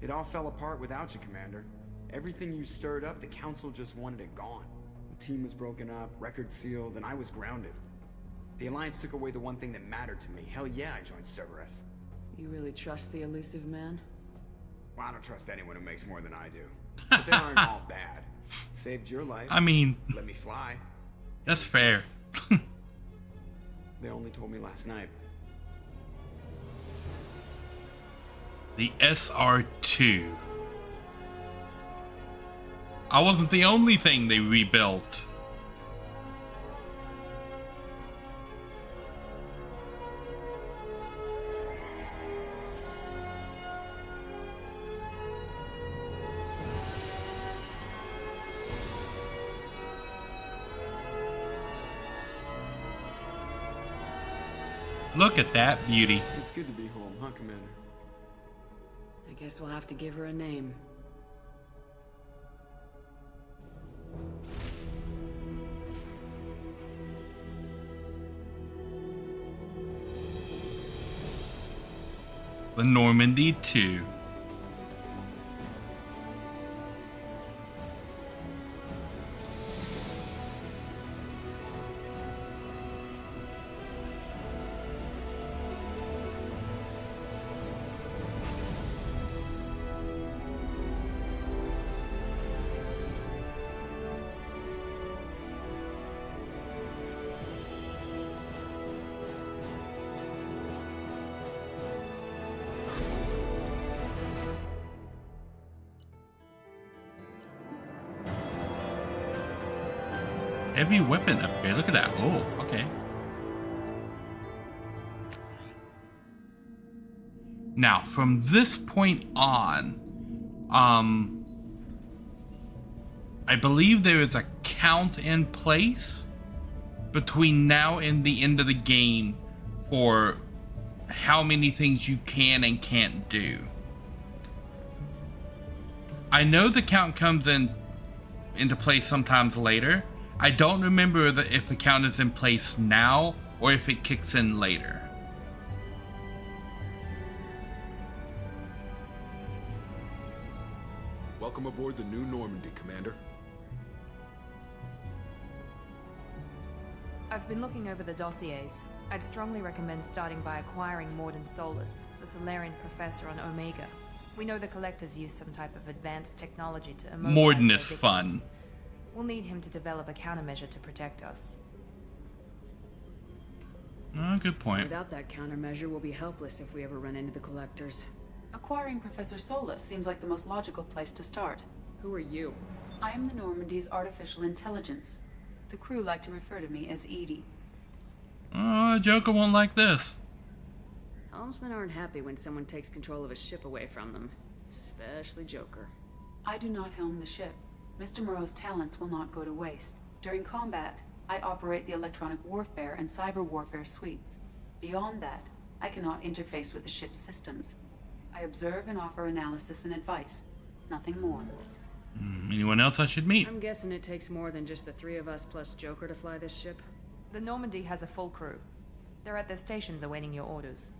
It all fell apart without you, Commander. Everything you stirred up, the Council just wanted it gone. The team was broken up, record sealed, and I was grounded. The Alliance took away the one thing that mattered to me. Hell yeah, I joined Cerberus. You really trust the elusive man? Well, I don't trust anyone who makes more than I do. But they aren't all bad. Saved your life. I mean... Let me fly. That's fair. They only told me last night. The SR2. I wasn't the only thing they rebuilt. Look at that beauty. It's good to be home, huh, Commander? I guess we'll have to give her a name. The Normandy 2. Heavy weapon upgrade. Look at that. Oh, okay. Now, from this point on, I believe there is a count in place between now and the end of the game for how many things you can and can't do. I know the count comes into place sometimes later. I don't remember if the count is in place now or if it kicks in later. Welcome aboard the new Normandy, Commander. I've been looking over the dossiers. I'd strongly recommend starting by acquiring Morden Solus, the Solarian professor on Omega. We know the Collectors use some type of advanced technology to immobilize Morden their is victims. fun. We'll need him to develop a countermeasure to protect us. Oh, good point. Without that countermeasure, we'll be helpless if we ever run into the Collectors. Acquiring Professor Solus seems like the most logical place to start. Who are you? I am the Normandy's artificial intelligence. The crew like to refer to me as Edie. Oh, Joker won't like this. Helmsmen aren't happy when someone takes control of a ship away from them. Especially Joker. I do not helm the ship. Mr. Moreau's talents will not go to waste. During combat, I operate the electronic warfare and cyber warfare suites. Beyond that, I cannot interface with the ship's systems. I observe and offer analysis and advice. Nothing more. Anyone else I should meet? I'm guessing it takes more than just the three of us plus Joker to fly this ship. The Normandy has a full crew. They're at their stations awaiting your orders.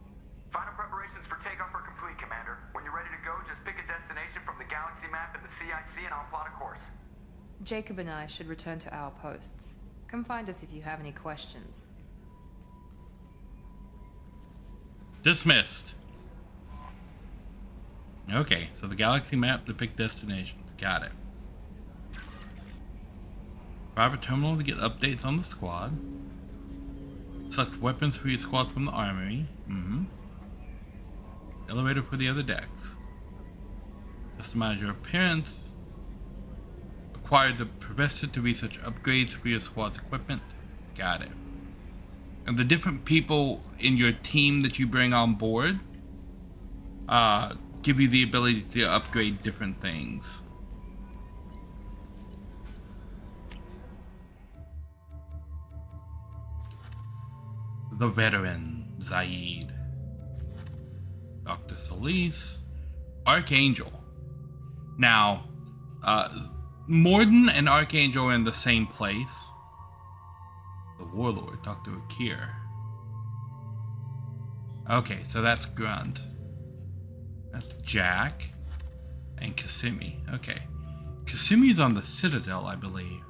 Final preparations for takeoff are complete, Commander. When you're ready to go, just pick a destination from the galaxy map in the CIC and I'll plot a course. Jacob and I should return to our posts. Come find us if you have any questions. Dismissed. Okay, so the galaxy map to pick destinations. Got it. Private terminal to get updates on the squad. Select weapons for your squad from the armory. Elevator for the other decks. Customize your appearance. Acquire the professor to research upgrades for your squad's equipment. Got it. And the different people in your team that you bring on board give you the ability to upgrade different things. The veteran, Zaid. Dr. Solis. Archangel. Now, Morden and Archangel are in the same place. The Warlord, Dr. Akir. Okay, so that's Grunt. That's Jack. And Kissimmee. Okay. Kissimmee's on the Citadel, I believe.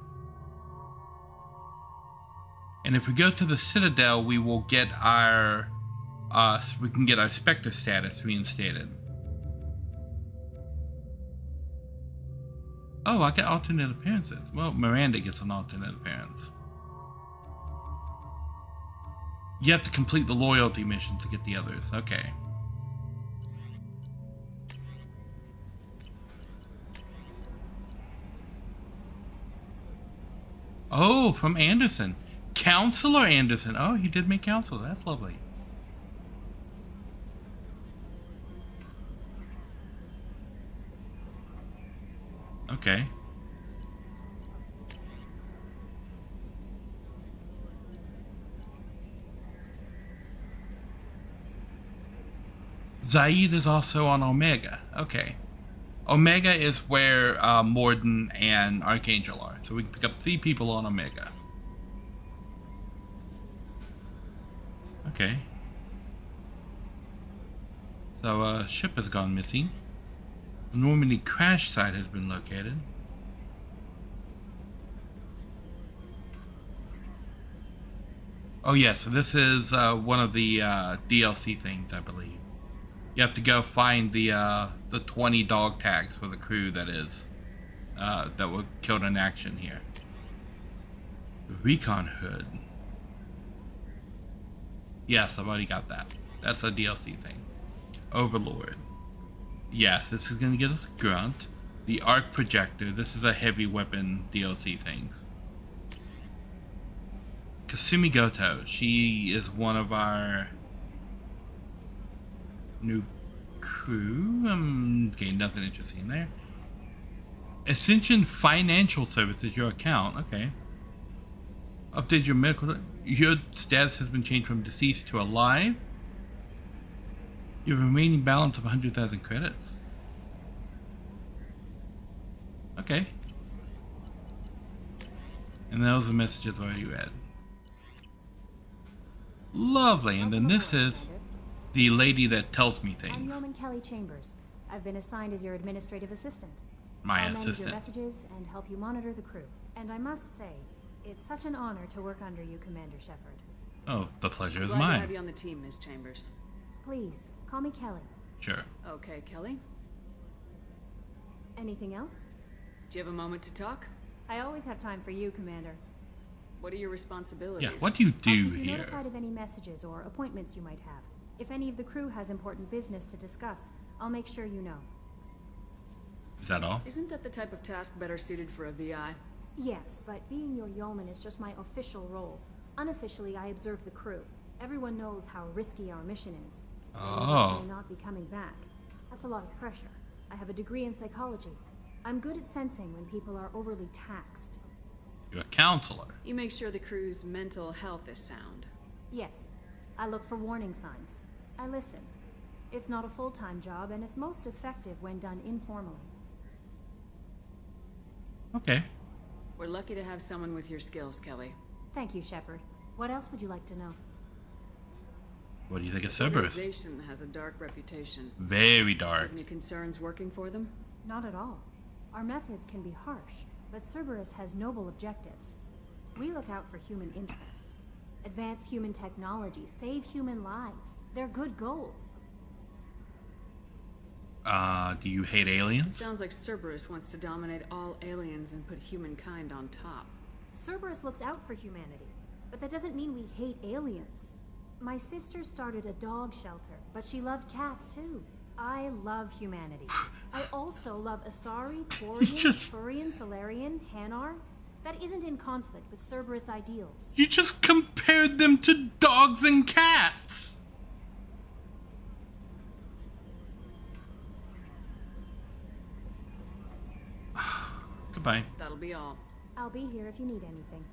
And if we go to the Citadel, we will get our we can get our Spectre status reinstated. Oh, I get alternate appearances. Well, Miranda gets an alternate appearance. You have to complete the loyalty mission to get the others. Okay. Oh, from Anderson. Counselor Anderson. Oh, he did make counselor. That's lovely. Okay. Zaid is also on Omega. Okay. Omega is where Morden and Archangel are. So we can pick up 3 people on Omega. Okay. So a ship has gone missing. The Normandy crash site has been located. Oh yeah, so this is one of the DLC things, I believe. You have to go find the 20 dog tags for the crew that were killed in action here. The recon hood. Yes, I've already got that. That's a DLC thing. Overlord. Yes, this is gonna get us Grunt. The arc projector. This is a heavy weapon DLC things. Kasumi Goto. She is one of our new crew. Okay, nothing interesting there. Ascension Financial Services, your account. Okay. Update your medical. Your status has been changed from deceased to alive. Your remaining balance of 100,000 credits. Okay. And those are messages I've already read. Lovely. And then this is the lady that tells me I'm things. Yeoman Kelly Chambers. I've been assigned as your administrative assistant. My I'll manage your assistant. messages and help you monitor the crew. And I must say, it's such an honor to work under you, Commander Shepard. Oh, the pleasure is Glad to have mine. you on the team, Ms. Chambers. Please, call me Kelly. Sure. Okay, Kelly. Anything else? Do you have a moment to talk? I always have time for you, Commander. What are your responsibilities? Yeah, what do you do I'll keep you here? notified of any messages or appointments you might have. If any of the crew has important business to discuss, I'll make sure you know. Is that all? Isn't that the type of task better suited for a VI? Yes, but being your yeoman is just my official role. Unofficially, I observe the crew. Everyone knows how risky our mission is. Oh. May not be coming back. That's a lot of pressure. I have a degree in psychology. I'm good at sensing when people are overly taxed. You're a counselor. You make sure the crew's mental health is sound. Yes, I look for warning signs. I listen. It's not a full-time job, and it's most effective when done informally. Okay. We're lucky to have someone with your skills, Kelly. Thank you, Shepard. What else would you like to know? What do you think of The Cerberus? organization has a dark reputation. Very Do you dark. have any concerns working for them? Not at all. Our methods can be harsh, but Cerberus has noble objectives. We look out for human interests. Advance human technology, save human lives. They're good goals. Do you hate aliens? Sounds like Cerberus wants to dominate all aliens and put humankind on top. Cerberus looks out for humanity, but that doesn't mean we hate aliens. My sister started a dog shelter, but she loved cats too. I love humanity. I also love Asari, Quarian, Furian, Solarian, Hanar. That isn't in conflict with Cerberus ideals. You just compared them to dogs and cats. Goodbye. That'll be all. I'll be here if you need anything.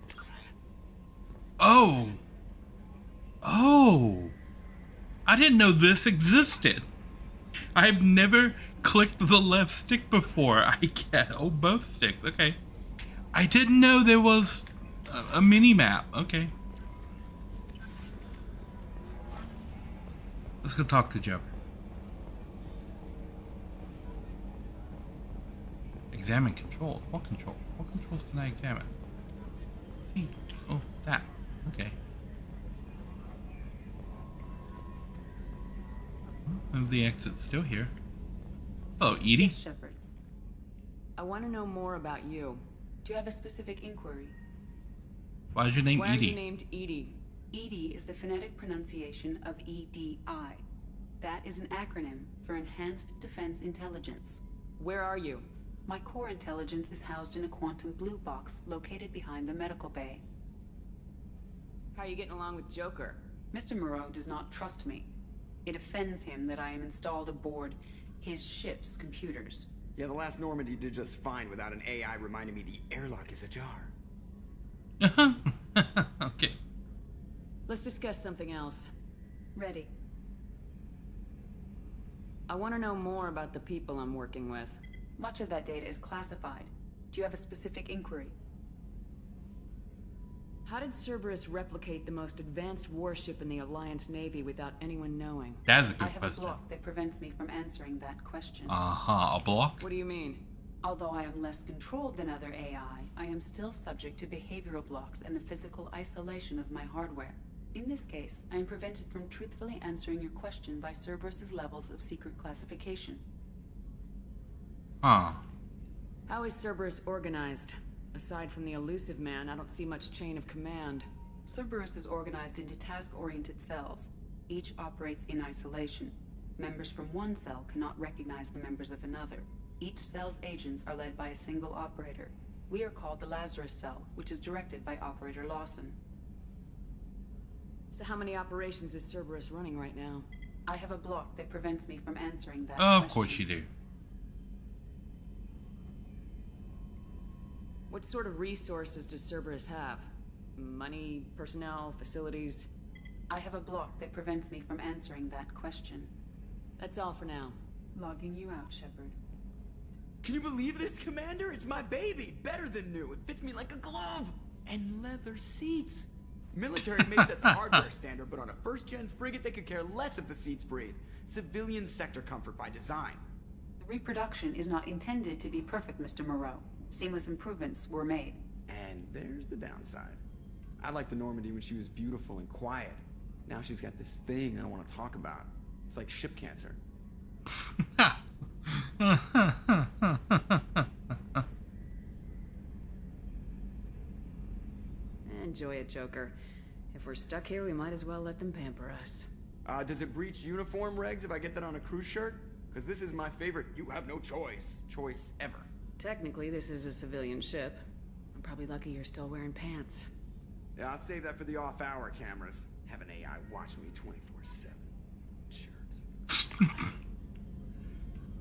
Oh. Oh. I didn't know this existed. I've never clicked the left stick before. I get both sticks. Okay. I didn't know there was a mini map. Okay. Let's go talk to Joe. Examine controls. What control? What controls can I examine? See. Oh, that. Okay. Well, the exit's still here. Hello, Edie. Yes, Shepard. I want to know more about you. Do you have a specific inquiry? Why is your name Why are Edie? you named Edie? EDI is the phonetic pronunciation of EDI. That is an acronym for Enhanced Defense Intelligence. Where are you? My core intelligence is housed in a quantum blue box located behind the medical bay. How are you getting along with Joker? Mr. Moreau does not trust me. It offends him that I am installed aboard his ship's computers. Yeah, the last Normandy did just fine without an AI reminding me the airlock is ajar. Okay. Let's discuss something else. Ready. I want to know more about the people I'm working with. Much of that data is classified. Do you have a specific inquiry? How did Cerberus replicate the most advanced warship in the Alliance Navy without anyone knowing? That's a good I have question. a block that prevents me from answering that question. A block? What do you mean? Although I am less controlled than other AI, I am still subject to behavioral blocks and the physical isolation of my hardware. In this case, I am prevented from truthfully answering your question by Cerberus's levels of secret classification. Huh. How is Cerberus organized? Aside from the elusive man, I don't see much chain of command. Cerberus is organized into task-oriented cells. Each operates in isolation. Members from one cell cannot recognize the members of another. Each cell's agents are led by a single operator. We are called the Lazarus Cell, which is directed by Operator Lawson. So how many operations is Cerberus running right now? I have a block that prevents me from answering that Of question. course you do. What sort of resources does Cerberus have? Money, personnel, facilities? I have a block that prevents me from answering that question. That's all for now. Logging you out, Shepard. Can you believe this, Commander? It's my baby! Better than new. It fits me like a glove! And leather seats! Military may set the hardware standard, but on a first-gen frigate, they could care less if the seats breathe. Civilian sector comfort by design. The reproduction is not intended to be perfect, Mr. Moreau. Seamless improvements were made. And there's the downside. I liked the Normandy when she was beautiful and quiet. Now she's got this thing I don't want to talk about. It's like ship cancer. Enjoy it, Joker. If we're stuck here, we might as well let them pamper us. Does it breach uniform regs if I get that on a cruise shirt? Because this is my favorite you have no choice ever. Technically, this is a civilian ship. I'm probably lucky you're still wearing pants. Yeah, I'll save that for the off-hour cameras. Have an AI watch me 24/7. Jerks.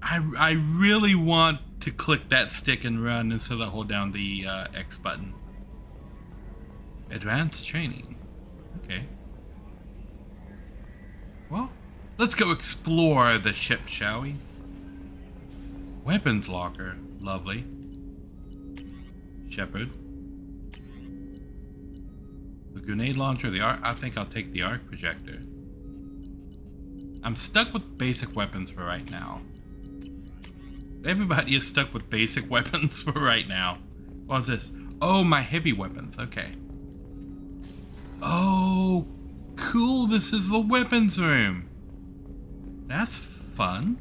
I really want to click that stick and run instead of hold down the X button. Advanced training. Okay. Well, let's go explore the ship, shall we? Weapons locker. Lovely. Shepard. The grenade launcher, the arc. I think I'll take the arc projector. I'm stuck with basic weapons for right now. Everybody is stuck with basic weapons for right now. What is this? Oh, my heavy weapons. Okay. Oh, cool. This is the weapons room. That's fun.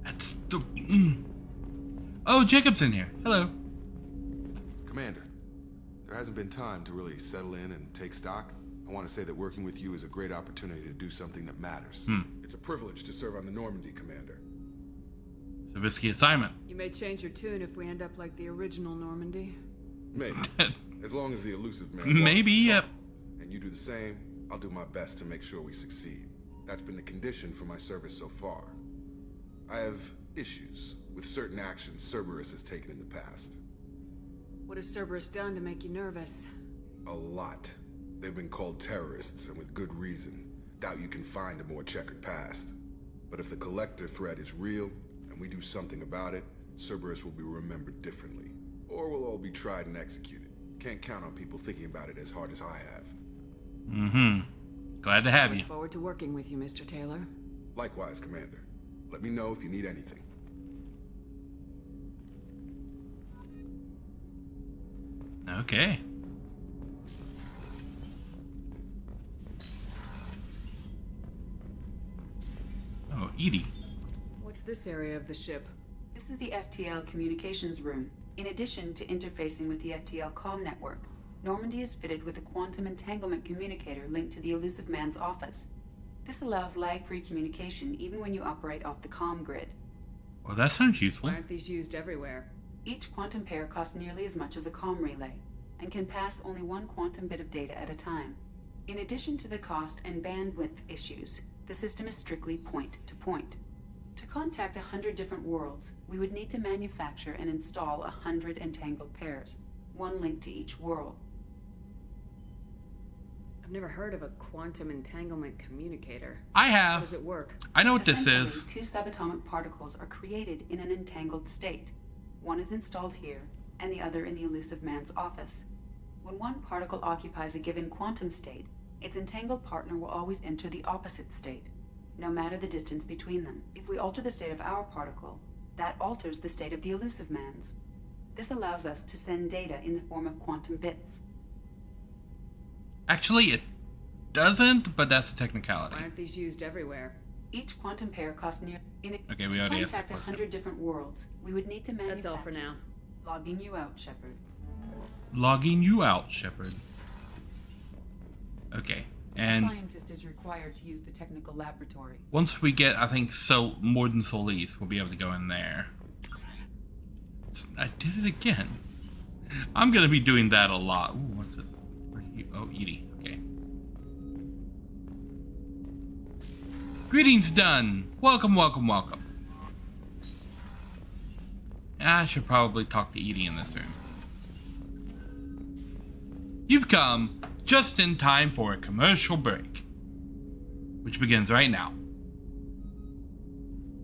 That's the... Oh, Jacob's in here. Hello. Commander, there hasn't been time to really settle in and take stock. I want to say that working with you is a great opportunity to do something that matters. It's a privilege to serve on the Normandy, Commander. It's a risky assignment. You may change your tune if we end up like the original Normandy. Maybe. As long as the elusive man Maybe, yep. And you do the same, I'll do my best to make sure we succeed. That's been the condition for my service so far. I have issues with certain actions Cerberus has taken in the past. What has Cerberus done to make you nervous? A lot. They've been called terrorists, and with good reason. Doubt you can find a more checkered past. But if the Collector threat is real, and we do something about it, Cerberus will be remembered differently. Or we'll all be tried and executed. Can't count on people thinking about it as hard as I have. Glad to have you. Look forward to working with you, Mr. Taylor. Likewise, Commander. Let me know if you need anything. Okay. Oh, Edie. What's this area of the ship? This is the FTL communications room. In addition to interfacing with the FTL comm network, Normandy is fitted with a quantum entanglement communicator linked to the elusive man's office. This allows lag-free communication even when you operate off the comm grid. Well, that sounds useful. Why aren't these used everywhere? Each quantum pair costs nearly as much as a comm relay, and can pass only one quantum bit of data at a time. In addition to the cost and bandwidth issues, the system is strictly point-to-point. To contact 100 different worlds, we would need to manufacture and install 100 entangled pairs, one linked to each world. I've never heard of a quantum entanglement communicator. I have. How does it work? I know what this Essentially, is. 2 subatomic particles are created in an entangled state. One is installed here, and the other in the elusive man's office. When one particle occupies a given quantum state, its entangled partner will always enter the opposite state, no matter the distance between them. If we alter the state of our particle, that alters the state of the elusive man's. This allows us to send data in the form of quantum bits. Actually, it doesn't, but that's a technicality. Why aren't these used everywhere? Each quantum pair costs near... Okay, we to already asked contact that question. 100 different worlds, we would need to manufacture... That's all for now. Logging you out, Shepard. Logging you out, Shepard. Okay, and A scientist is required to use the technical laboratory. once we get, I think, more than Solis, we'll be able to go in there. I did it again. I'm gonna be doing that a lot. Ooh, what's it? Where are you? Oh, Edie. Okay. Greetings done. Welcome, welcome, welcome. I should probably talk to Edie in this room. You've come just in time for a commercial break, which begins right now.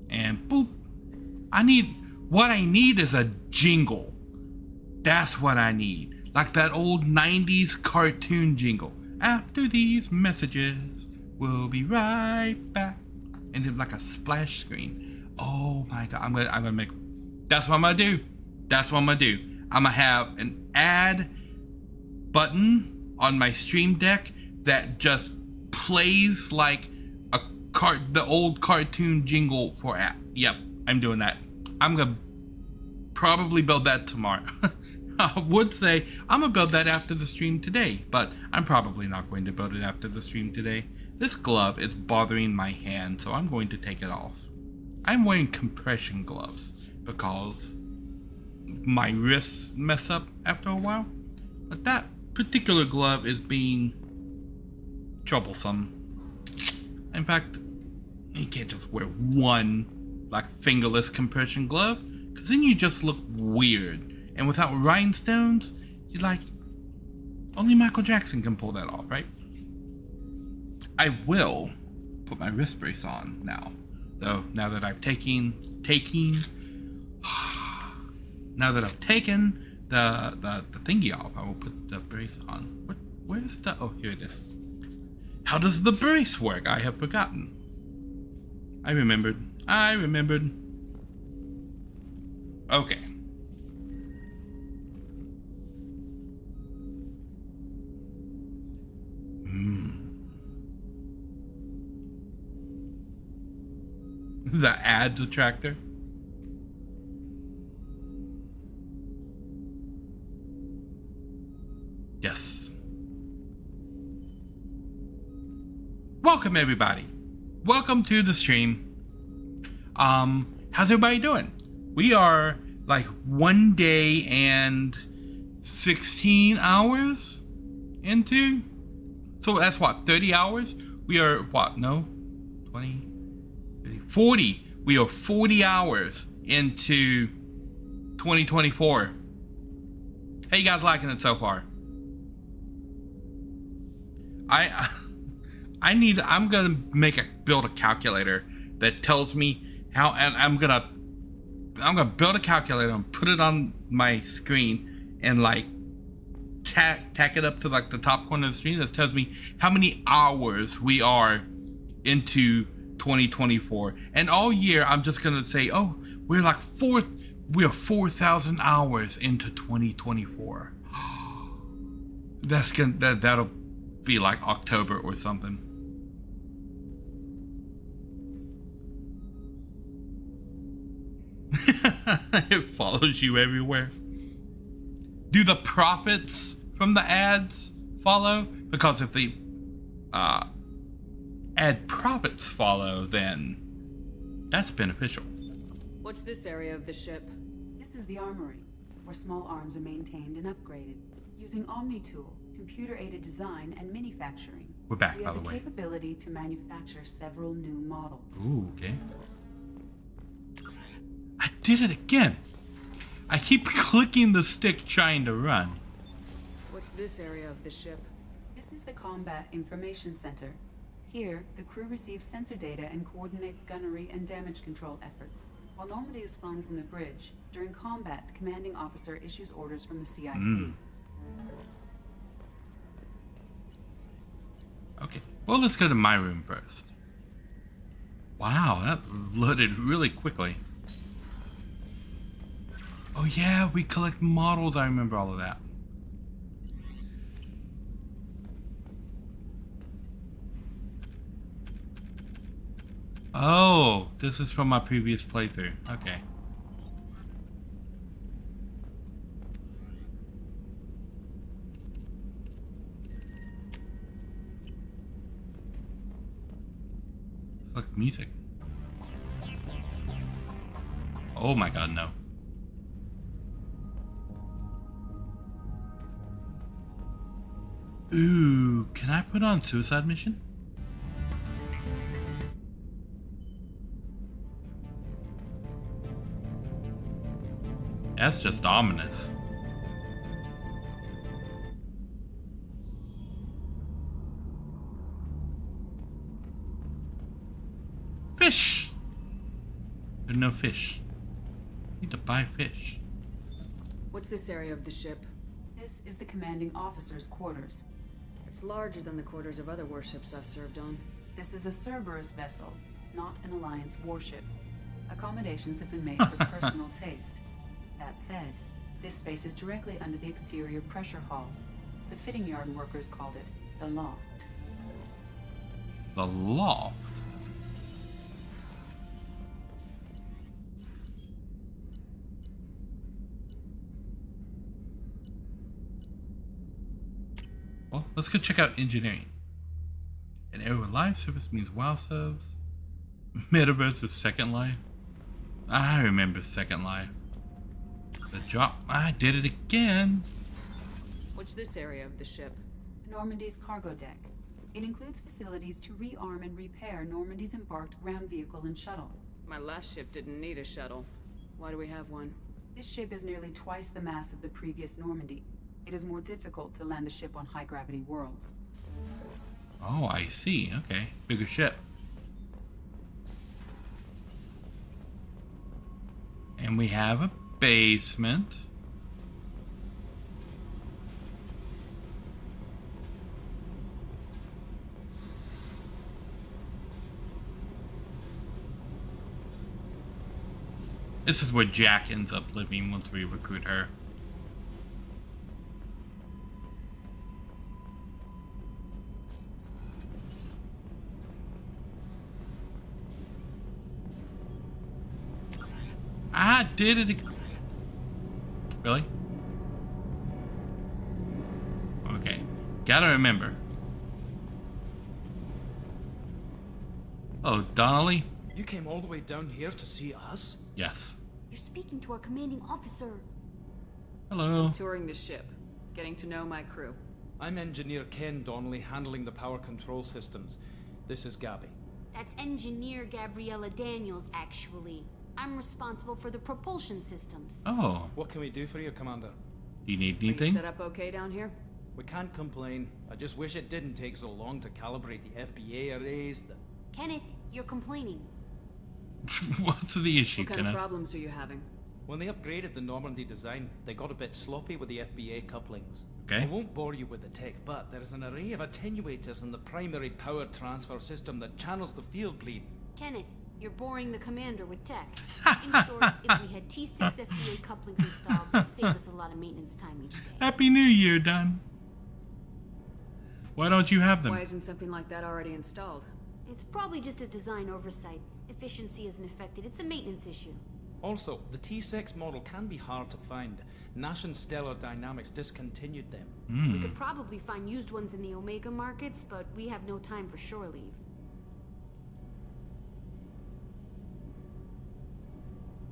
And boop. What I need is a jingle. That's what I need. Like that old 90s cartoon jingle. After these messages, we'll be right back. And then like a splash screen. Oh my god. I'm gonna make... That's what I'm gonna do. That's what I'm gonna do. I'm gonna have an ad button on my stream deck that just plays like the old cartoon jingle for app. Yep, I'm doing that. I'm gonna probably build that tomorrow. I would say I'm gonna build that after the stream today, but I'm probably not going to build it after the stream today. This glove is bothering my hand, so I'm going to take it off. I'm wearing compression gloves because my wrists mess up after a while, but that particular glove is being troublesome. In fact, you can't just wear one like fingerless compression glove, because then you just look weird. And without rhinestones, you like, only Michael Jackson can pull that off, right? I will put my wrist brace on now. Though now that I've taken the thingy off, I will put the brace on. Where's the, oh, here it is. How does the brace work? I have forgotten. I remembered. Okay. The ads attractor. Yes. Welcome everybody. Welcome to the stream. How's everybody doing? We are like 1 day and 16 hours into. So that's what, 30 hours? We are what? No? 20, 30, 40. We are 40 hours into 2024. How you guys liking it so far? I'm gonna build a calculator that tells me how, and I'm gonna build a calculator and put it on my screen and like tack it up to like the top corner of the screen that tells me how many hours we are into 2024. And all year I'm just gonna say, oh, we are 4,000 hours into 2024. That'll be like October or something. It follows you everywhere. Do the profits from the ads follow? Because if the ad profits follow, then that's beneficial. What's this area of the ship? This is the armory, where small arms are maintained and upgraded. Using OmniTool, computer-aided design and manufacturing. We're back, we by have the way. Capability to manufacture several new models. Ooh, okay. I did it again. I keep clicking the stick trying to run. What's this area of the ship? This This is the Combat Information Center. Here, the crew receives sensor data and coordinates gunnery and damage control efforts. While Normandy is flown from the bridge, during combat, the commanding officer issues orders from the CIC. Okay, well, let's go to my room first. Wow, that loaded really quickly. Oh yeah, we collect models. I remember all of that. Oh, this is from my previous playthrough. Okay. It's like music. Oh my god, no. Ooh, can I put on suicide mission? That's just ominous. Fish! There's no fish. Need to buy fish. What's this area of the ship? This is the commanding officer's quarters. It's larger than the quarters of other warships I've served on. This is a Cerberus vessel, not an Alliance warship. Accommodations have been made for personal taste. That said, this space is directly under the exterior pressure hull. The fitting yard workers called it the loft. The loft? Well, let's go check out engineering. An era with live service means WoW subs. Metaverse is Second Life. I remember Second Life. The drop. I did it again. What's this area of the ship? Normandy's cargo deck. It includes facilities to rearm and repair Normandy's embarked ground vehicle and shuttle. My last ship didn't need a shuttle. Why do we have one? This ship is nearly twice the mass of the previous Normandy. It is more difficult to land the ship on high-gravity worlds. Oh, I see. Okay. Bigger ship. And we have a basement. This is where Jack ends up living once we recruit her. I did it again. Really? Okay. Gotta remember. Oh, Donnelly? You came all the way down here to see us? Yes. You're speaking to our commanding officer. Hello. Touring the ship. Getting to know my crew. I'm Engineer Ken Donnelly, handling the power control systems. This is Gabby. That's Engineer Gabriella Daniels, actually. I'm responsible for the propulsion systems. Oh. What can we do for you, Commander? Do you need Are you anything? set up okay down here? We can't complain. I just wish it didn't take so long to calibrate the FBA arrays. Kenneth, you're complaining. What's the issue, What kind Kenneth? of problems are you having? When they upgraded the Normandy design, they got a bit sloppy with the FBA couplings. Okay. I won't bore you with the tech, but there is an array of attenuators in the primary power transfer system that channels the field bleed. Kenneth, you're boring the commander with tech. In short, if we had T6 FBA couplings installed, it'd save us a lot of maintenance time each day. Happy New Year, Don. Why don't you have them? Why isn't something like that already installed? It's probably just a design oversight. Efficiency isn't affected. It's a maintenance issue. Also, the T6 model can be hard to find. Nash and Stellar Dynamics discontinued them. We could probably find used ones in the Omega markets, but we have no time for shore leave.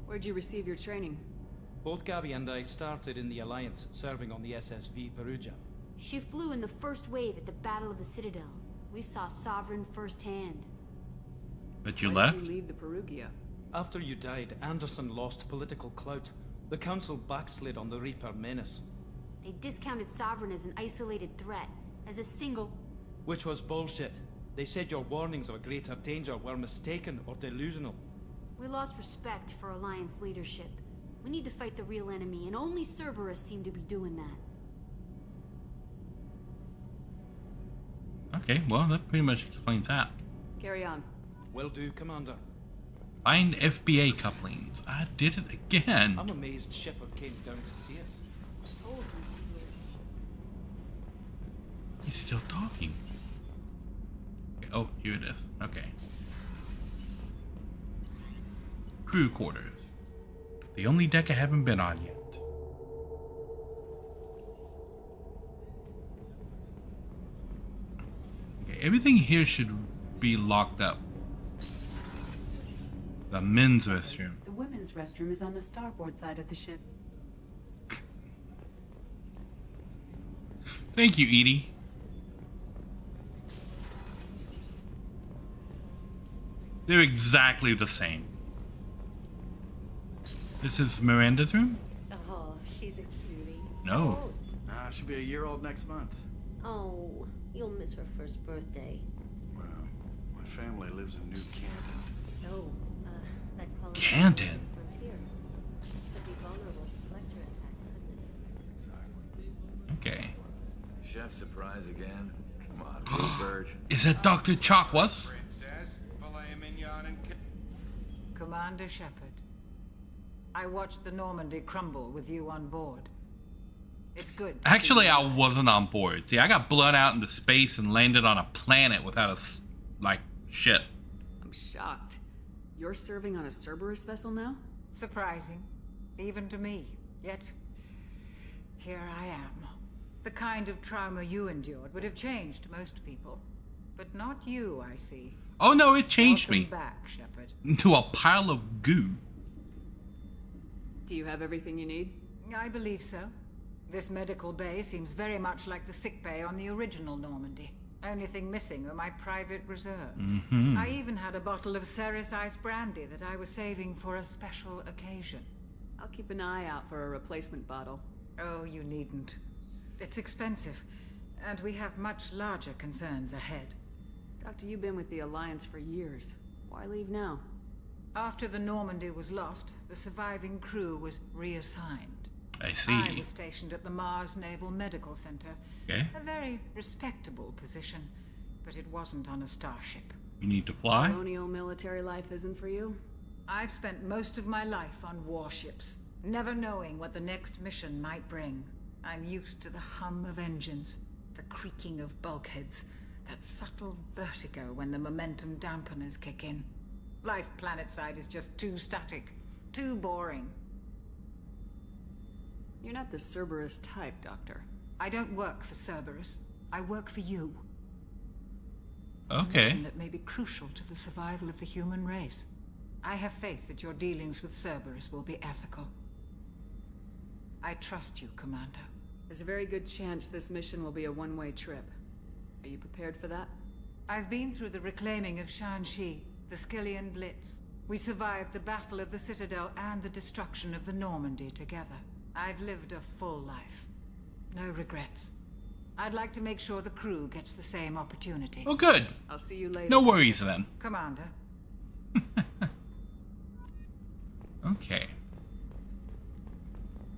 Where'd you receive your training? Both Gabby and I started in the Alliance, serving on the SSV Perugia. She flew in the first wave at the Battle of the Citadel. We saw Sovereign firsthand. But you Why left? did you leave the Perugia? After you died, Anderson lost political clout. The Council backslid on the Reaper menace. They discounted Sovereign as an isolated threat. as a single... Which was bullshit. They said your warnings of a greater danger were mistaken or delusional. We lost respect for Alliance leadership. We need to fight the real enemy, and only Cerberus seem to be doing that. Okay, well, that pretty much explains that. Carry on. Will do, Commander. Find FBA couplings. I did it again. I'm amazed Shepard came down to see us. He's still talking. Okay, oh, here it is. Okay. Crew quarters. The only deck I haven't been on yet. Okay, everything here should be locked up. The men's restroom. The women's restroom is on the starboard side of the ship. Thank you, Edie. They're exactly the same. This is Miranda's room? Oh, she's a cutie. No. She'll be a year old next month. Oh, you'll miss her first birthday. Well, my family lives in New Canton. Oh, that colony Canton. frontier. Could be vulnerable to Fletcher attack, couldn't it? Okay. Chef surprise again? Come on, Bluebird. Is that Dr. Chakwas? Commander Shepard, I watched the Normandy crumble with you on board. It's good. Actually, I wasn't on board. See, I got blown out into space and landed on a planet without shit. I'm shocked. You're serving on a Cerberus vessel now? Surprising, even to me. Yet, here I am. The kind of trauma you endured would have changed most people. But not you, I see. Oh no, it changed Welcome me. back, Shepard. Into a pile of goo. Do you have everything you need? I believe so. This medical bay seems very much like the sick bay on the original Normandy. Only thing missing are my private reserves. Mm-hmm. I even had a bottle of Ceres Ice brandy that I was saving for a special occasion. I'll keep an eye out for a replacement bottle. Oh, you needn't. It's expensive, and we have much larger concerns ahead. Doctor, you've been with the Alliance for years. Why leave now? After the Normandy was lost, the surviving crew was reassigned. I see. I was stationed at the Mars Naval Medical Center. Okay. A very respectable position, but it wasn't on a starship. You need to fly? Colonial military life isn't for you? I've spent most of my life on warships, never knowing what the next mission might bring. I'm used to the hum of engines, the creaking of bulkheads, that subtle vertigo when the momentum dampeners kick in. Life planetside is just too static, too boring. You're not the Cerberus type, Doctor. I don't work for Cerberus. I work for you. Okay. A mission that may be crucial to the survival of the human race. I have faith that your dealings with Cerberus will be ethical. I trust you, Commander. There's a very good chance this mission will be a one-way trip. Are you prepared for that? I've been through the reclaiming of Shanxi, the Skillian Blitz. We survived the Battle of the Citadel and the destruction of the Normandy together. I've lived a full life. No regrets. I'd like to make sure the crew gets the same opportunity. Oh, good. I'll see you later. No worries then. Commander. Okay.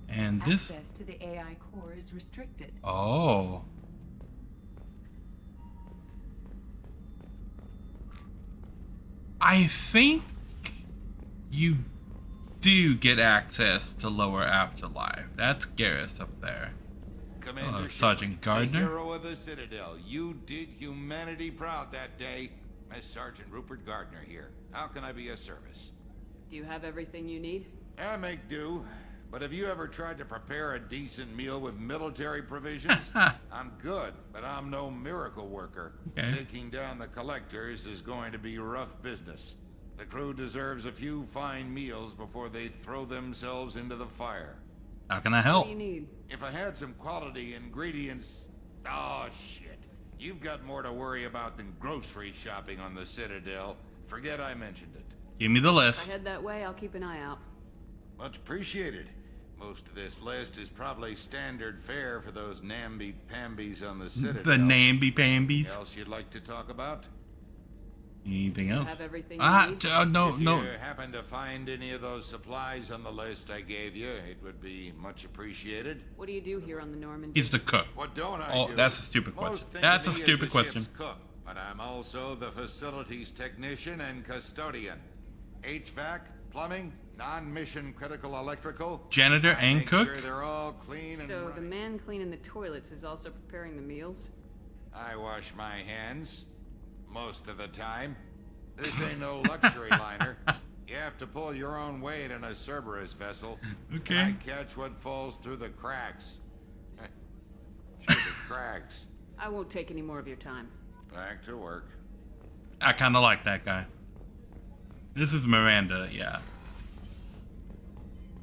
And this... Access to the AI core is restricted. Oh. I think you do get access to lower afterlife. That's Garrus up there. Commander Sergeant Gardner. The hero of the Citadel. You did humanity proud that day. As Sergeant Rupert Gardner here. How can I be of service? Do you have everything you need? I make do. But have you ever tried to prepare a decent meal with military provisions? I'm good, but I'm no miracle worker. Okay. Taking down the collectors is going to be rough business. The crew deserves a few fine meals before they throw themselves into the fire. How can I help? What do you need? If I had some quality ingredients... Oh, shit. You've got more to worry about than grocery shopping on the Citadel. Forget I mentioned it. Give me the If list. I head that way, I'll keep an eye out. Much appreciated. Most of this list is probably standard fare for those namby-pambies on the Citadel. The namby-pambies. Anything else you'd like to talk about? Anything else? Have everything you need? No. If you happen to find any of those supplies on the list I gave you, it would be much appreciated. What do you do here on the Normandy? He's the cook. What don't I Oh, do? that's a stupid Most question. think That's a of me as stupid the question. ship's cook, but I'm also the facilities technician and custodian. HVAC, plumbing, non-mission critical electrical. Janitor and Make cook? sure they're all clean and So running. the man cleaning the toilets is also preparing the meals? I wash my hands most of the time. This ain't no luxury liner. You have to pull your own weight in a Cerberus vessel. Okay. I catch what falls through the cracks. Through the cracks. I won't take any more of your time. Back to work. I kind of like that guy. This is Miranda, yeah.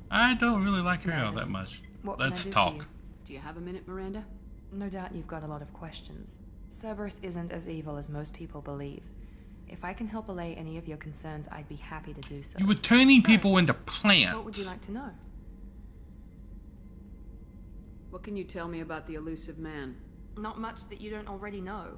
I don't really like her all that much. What can I Let's do for talk. you? Do you have a minute, Miranda? No doubt you've got a lot of questions. Cerberus isn't as evil as most people believe. If I can help allay any of your concerns, I'd be happy to do so. You were turning people into plants. What would you like to know? What can you tell me about the elusive man? Not much that you don't already know.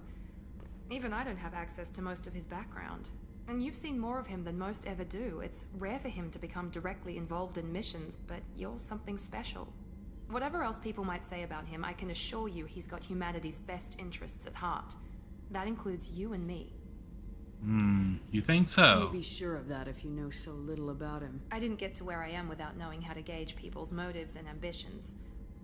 Even I don't have access to most of his background. And you've seen more of him than most ever do. It's rare for him to become directly involved in missions, but you're something special. Whatever else people might say about him, I can assure you he's got humanity's best interests at heart. That includes you and me. You think You'd so? be sure of that if you know so little about him. I didn't get to where I am without knowing how to gauge people's motives and ambitions.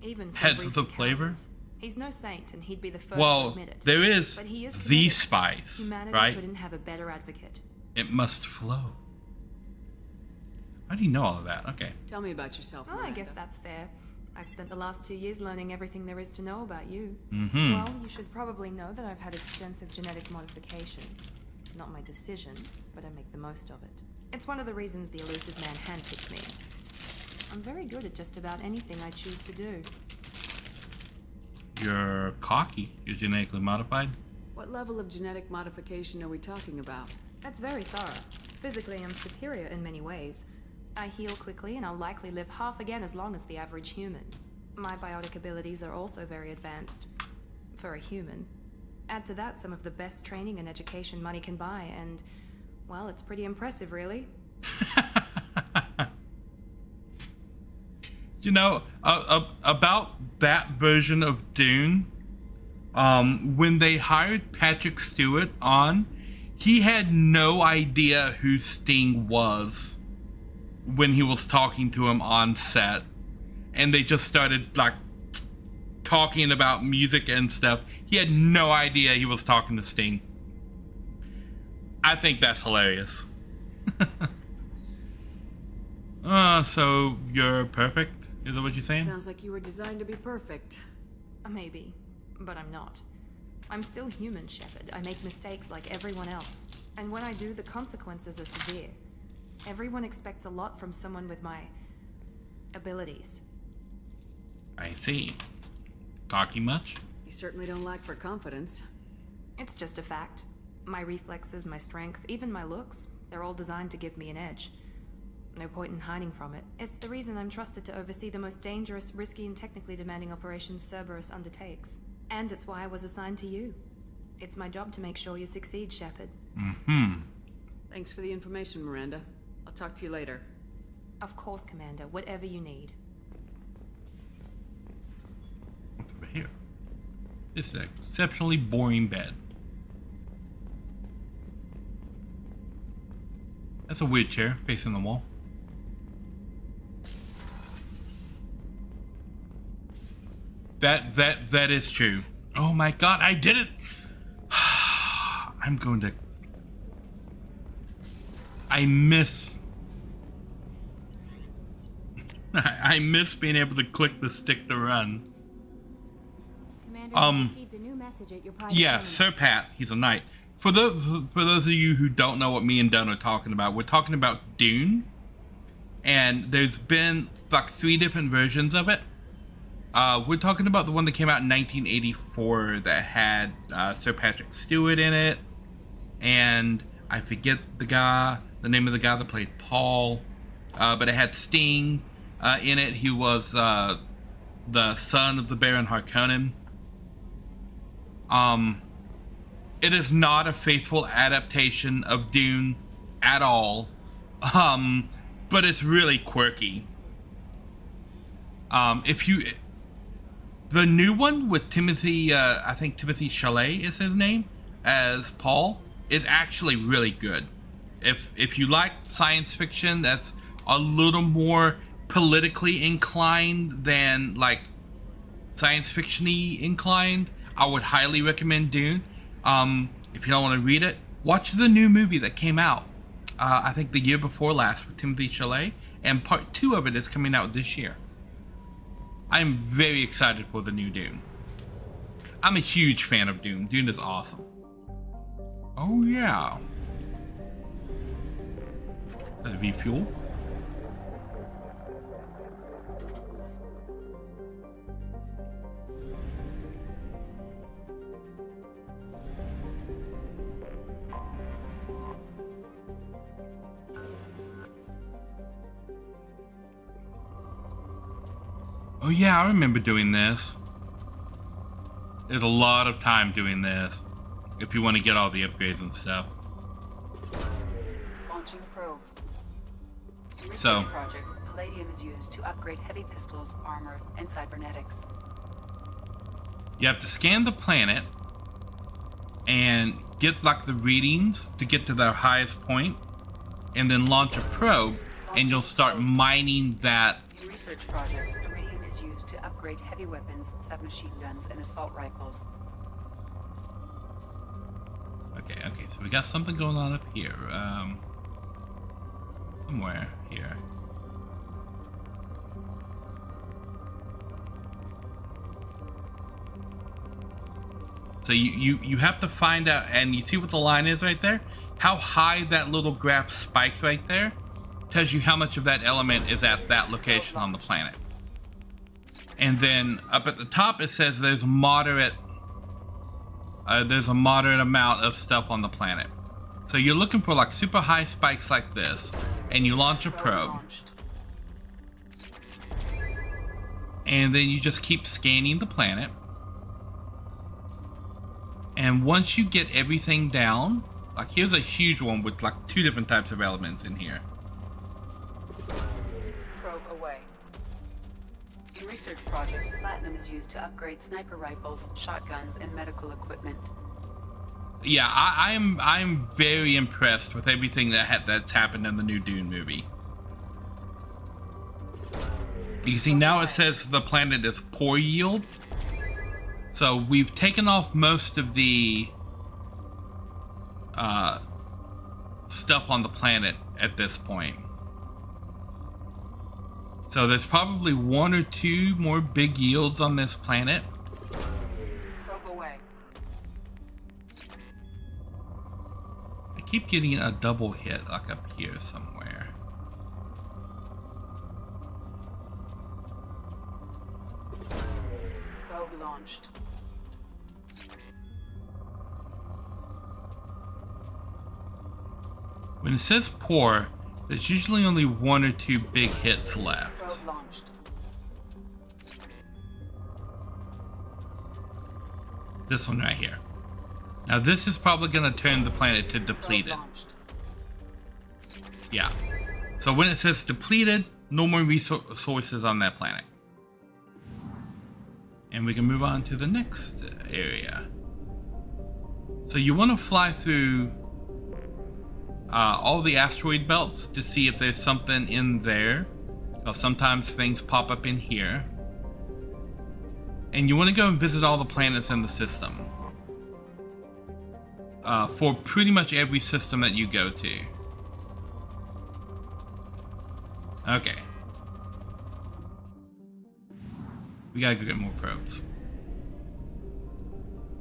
Even for Heads brief of the flavor? encounters. He's no saint, and he'd be the first to Well, admit it. there is But he is the committed. spice, Humanity right? couldn't have a better advocate. It must flow. How do you know all of that? Okay. Tell me about yourself, Oh, I Miranda. guess that's fair. I've spent the last 2 years learning everything there is to know about you. Mhm. Well, you should probably know that I've had extensive genetic modification. Not my decision, but I make the most of it. It's one of the reasons the elusive man handpicked me. I'm very good at just about anything I choose to do. You're cocky. You're genetically modified. What level of genetic modification are we talking about? That's very thorough. Physically, I'm superior in many ways. I heal quickly, and I'll likely live half again as long as the average human. My biotic abilities are also very advanced. For a human. Add to that some of the best training and education money can buy, and, well, it's pretty impressive, really. You know, about that version of Dune, when they hired Patrick Stewart on, he had no idea who Sting was when he was talking to him on set. And they just started, like, talking about music and stuff. He had no idea he was talking to Sting. I think that's hilarious. So you're perfect? Is that what you're saying? Sounds like you were designed to be perfect. Maybe, but I'm not. I'm still human, Shepard. I make mistakes like everyone else. And when I do, the consequences are severe. Everyone expects a lot from someone with my abilities. I see. Cocky much? You certainly don't lack for confidence. It's just a fact. My reflexes, my strength, even my looks, they're all designed to give me an edge. No point in hiding from it. It's the reason I'm trusted to oversee the most dangerous, risky, and technically demanding operations Cerberus undertakes. And it's why I was assigned to you. It's my job to make sure you succeed, Shepard. Thanks for the information, Miranda. I'll talk to you later. Of course, Commander. Whatever you need. What's over here? This is an exceptionally boring bed. That's a weird chair facing the wall. That is true. Oh my god, I did it! I'm going to... I miss being able to click the stick to run. Commander, I received a new message at your private Yeah, terminal. Sir Pat, he's a knight. For those of you who don't know what me and Dunn are talking about, we're talking about Dune. And there's been like 3 different versions of it. We're talking about the one that came out in 1984 that had Sir Patrick Stewart in it. And I forget the name of the guy that played Paul. But it had Sting. in it. He was the son of the Baron Harkonnen. It is not a faithful adaptation of Dune at all, but it's really quirky. The new one with Timothy, I think Timothy Chalamet is his name, as Paul, is actually really good. If you like science fiction that's a little more politically inclined than like science fiction-y inclined, I would highly recommend Dune. If you don't want to read it, watch the new movie that came out, I think the year before last, with Timothy Chalamet, and part 2 of it is coming out this year. I'm very excited for the new Dune. I'm a huge fan of Dune. Dune is awesome. Oh yeah. That'd be fuel. Oh yeah, I remember doing this. There's a lot of time doing this if you want to get all the upgrades and stuff. Launching probe. In research So projects, palladium is used to upgrade heavy pistols, armor, and cybernetics. you have to scan the planet and get like the readings to get to their highest point, and then launch a probe, and you'll start mining that. In research projects, iridium is used to upgrade heavy weapons, submachine guns, and assault rifles. Okay, so we got something going on up here. Somewhere here. So you have to find out, and you see what the line is right there? How high that little graph spikes right there tells you how much of that element is at that location on the planet. And then up at the top it says there's a moderate amount of stuff on the planet. So you're looking for like super high spikes like this, and you launch a probe. And then you just keep scanning the planet. And once you get everything down, like here's a huge one with like 2 different types of elements in here. Probe away. In research projects, platinum is used to upgrade sniper rifles, shotguns, and medical equipment. Yeah, I'm very impressed with everything that's happened in the new Dune movie. You see now it says the planet is poor yield. So we've taken off most of the stuff on the planet at this point. So there's probably 1 or 2 more big yields on this planet. Probe away. I keep getting a double hit like up here somewhere. Probe launched. When it says poor, there's usually only 1 or 2 big hits left. Probe launched. This one right here. Now this is probably going to turn the planet to depleted. Yeah. So when it says depleted, no more resources on that planet. And we can move on to the next area. So you want to fly through all the asteroid belts to see if there's something in there. Because sometimes things pop up in here. And you want to go and visit all the planets in the system. For pretty much every system that you go to. Okay. We gotta go get more probes.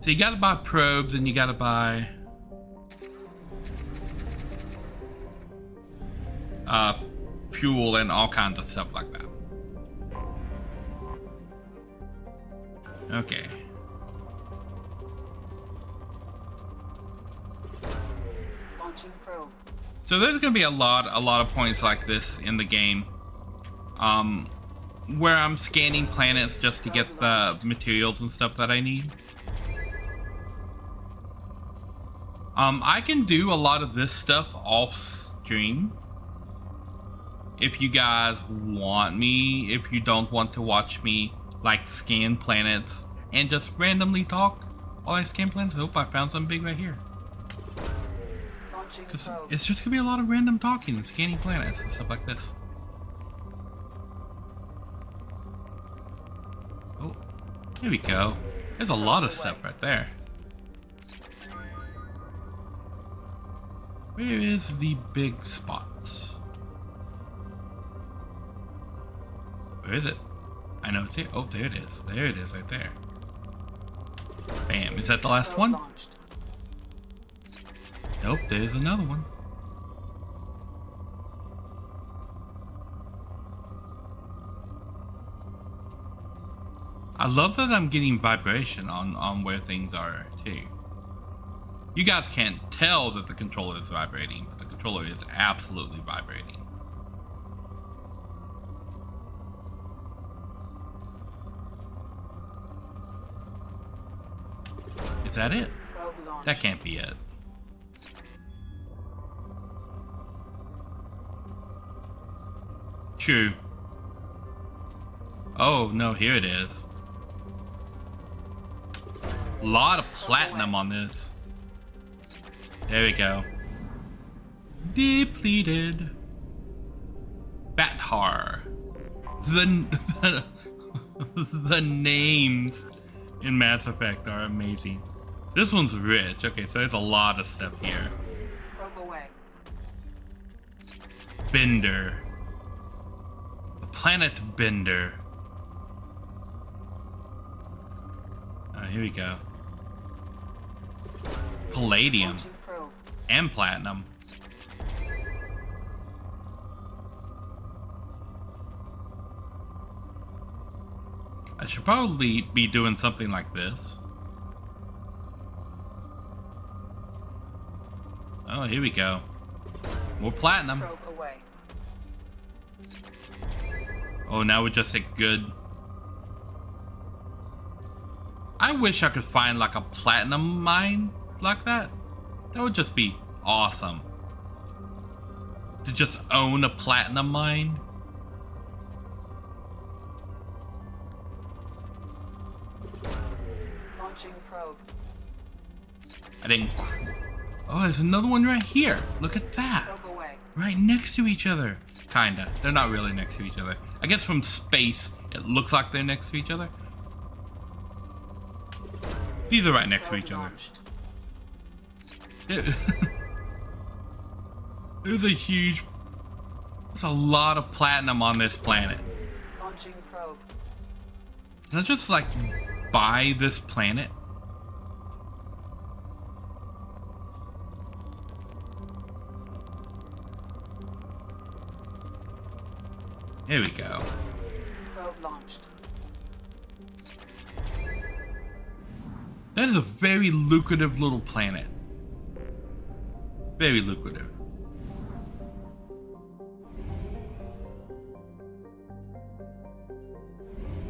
So you gotta buy probes, and you gotta buy fuel and all kinds of stuff like that. Okay. Launching probe. So there's gonna be a lot of points like this in the game. where I'm scanning planets just to get the materials and stuff that I need. I can do a lot of this stuff off stream. If you guys want me, if you don't want to watch me like scan planets and just randomly talk while I scan planets. I hope I found something big right here. Because it's just gonna be a lot of random talking and scanning planets and stuff like this. Oh, here we go. There's a lot of stuff right there. Where is the big spots? Where is it? I know it's here. Oh, there it is. There it is right there. Bam. Is that the last one? Nope, there's another one. I love that I'm getting vibration on where things are too. You guys can't tell that the controller is vibrating, but the controller is absolutely vibrating. Is that it? That can't be it. True. Oh, no, here it is. A lot of platinum on this. There we go. Depleted. Bathar. The names in Mass Effect are amazing. This one's rich. Okay, so there's a lot of stuff here. Bender. The planet Bender. Here we go. Palladium. And platinum. I should probably be doing something like this. Oh, here we go. More platinum. Oh, now we just hit good. I wish I could find like a platinum mine like that. That would just be awesome. To just own a platinum mine. Launching probe. I didn't. Oh, there's another one right here. Look at that. Right next to each other. Kinda. They're not really next to each other. I guess from space, it looks like they're next to each other. These are right next to each other. There's a huge... There's a lot of platinum on this planet. Launching probe. Can I just, like, buy this planet? Here we go. Probe launched. That is a very lucrative little planet. Very lucrative.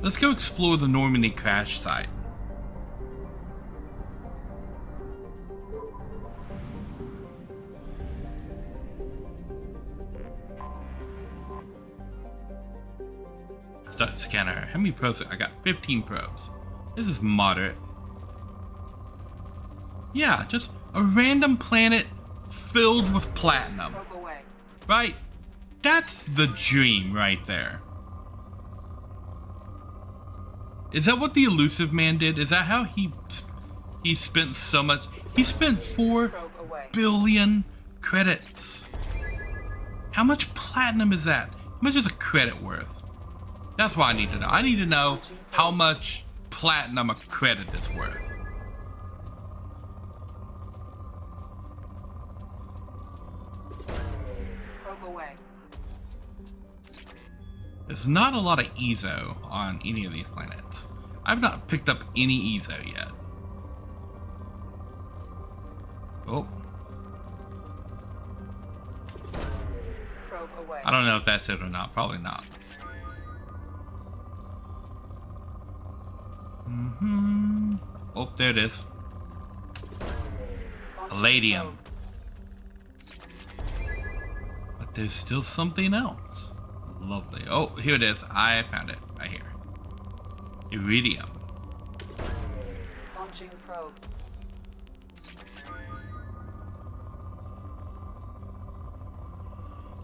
Let's go explore the Normandy crash site. Start scanner. How many probes? I got 15 probes. This is moderate. Yeah, just a random planet filled with platinum. Right? That's the dream right there. Is that what the Elusive Man did? Is that how he spent so much? He spent 4 billion credits. How much platinum is that? How much is a credit worth? That's what I need to know. I need to know how much platinum a credit is worth. There's not a lot of EZO on any of these planets. I've not picked up any EZO yet. Oh. I don't know if that's it or not. Probably not. Oh, there it is. Palladium. But there's still something else. Lovely. Oh, here it is. I found it right here. Iridium. Launching probe.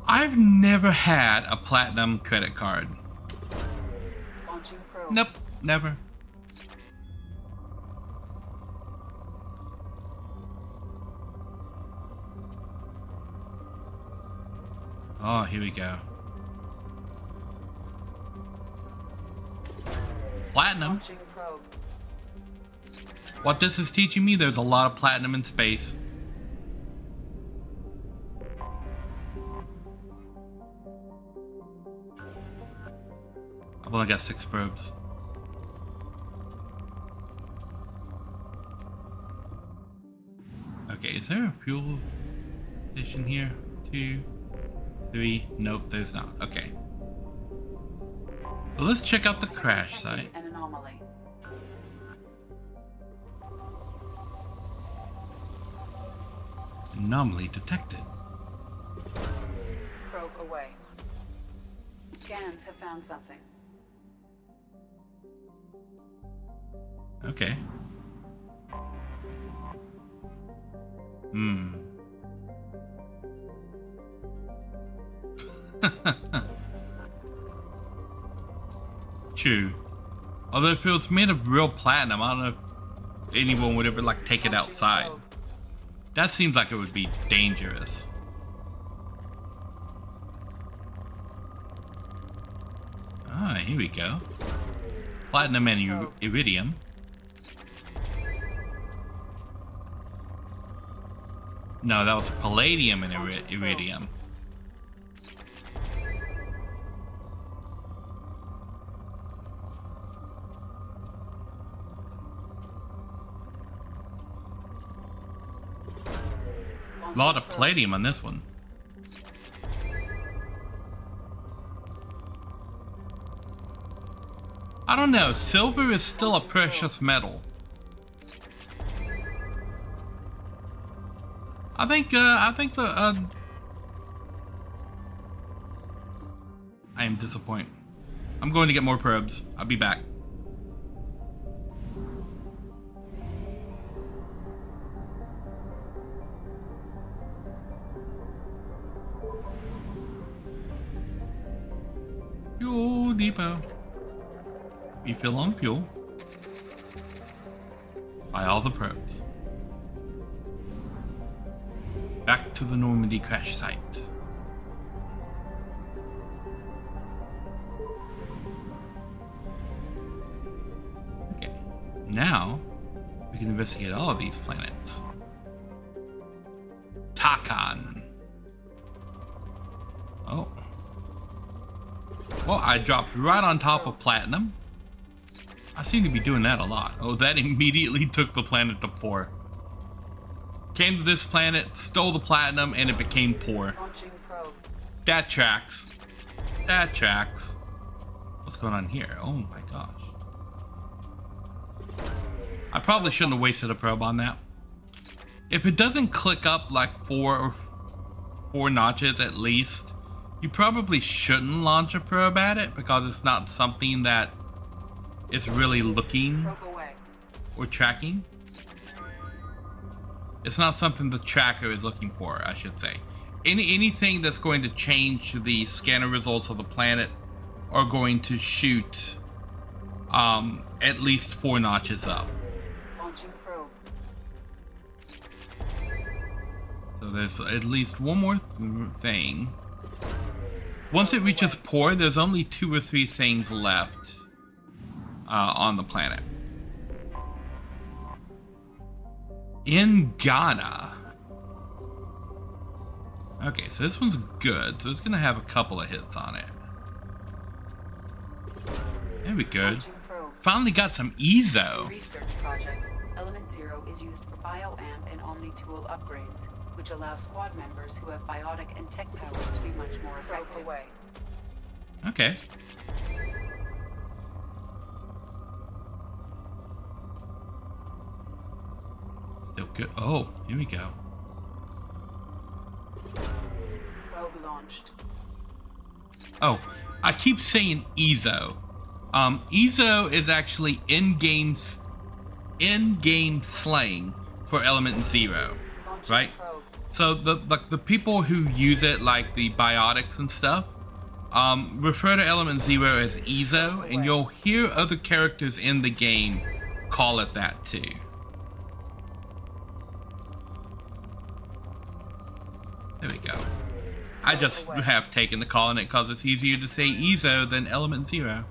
I've never had a platinum credit card. Launching probe. Nope, never. Oh, here we go. Platinum. Launching probe. What this is teaching me, there's a lot of platinum in space. I've only got 6 probes. Okay, is there a fuel station here? 2, 3. Nope, there's not. Okay. So let's check out the crash site. An anomaly. Anomaly detected. Probe away. Scans have found something. Okay. True. Although if it was made of real platinum, I don't know if anyone would ever like take it outside. That seems like it would be dangerous. Ah, here we go. Platinum and iridium. No, that was palladium and iridium. A lot of palladium on this one. I don't know. Silver is still a precious metal. I think I am disappointed. I'm going to get more probes. I'll be back. Fuel depot. Refill on fuel. Buy all the probes. Back to the Normandy crash site. Okay, now we can investigate all of these planets. Takan. Oh. Well, I dropped right on top of platinum. I seem to be doing that a lot. Oh, that immediately took the planet to 4. Came to this planet, stole the platinum, and it became poor. That tracks. That tracks. What's going on here? Oh my gosh. I probably shouldn't have wasted a probe on that. If it doesn't click up like 4 notches at least, you probably shouldn't launch a probe at it because it's not something that is really looking or tracking. It's not something the tracker is looking for, I should say. Anything that's going to change the scanner results of the planet are going to shoot at least 4 notches up. Launching probe. So there's at least one more thing. Once it reaches poor, there's only 2 or 3 things left on the planet. In Ghana. Okay, so this one's good. So it's gonna have a couple of hits on it. There we go. Finally got some EZO. Research projects. Element 0 is used for bioamp and omni-tool upgrades, which allow squad members who have biotic and tech powers to be much more effective. Okay. Good. Oh, here we go. Probe launched. Oh, I keep saying Ezo. Ezo is actually in-game slang for Element Zero, right? So the people who use it, like the biotics and stuff, refer to Element Zero as Ezo, and you'll hear other characters in the game call it that too. There we go. I just have taken the call on it because it's easier to say Ezo than Element Zero.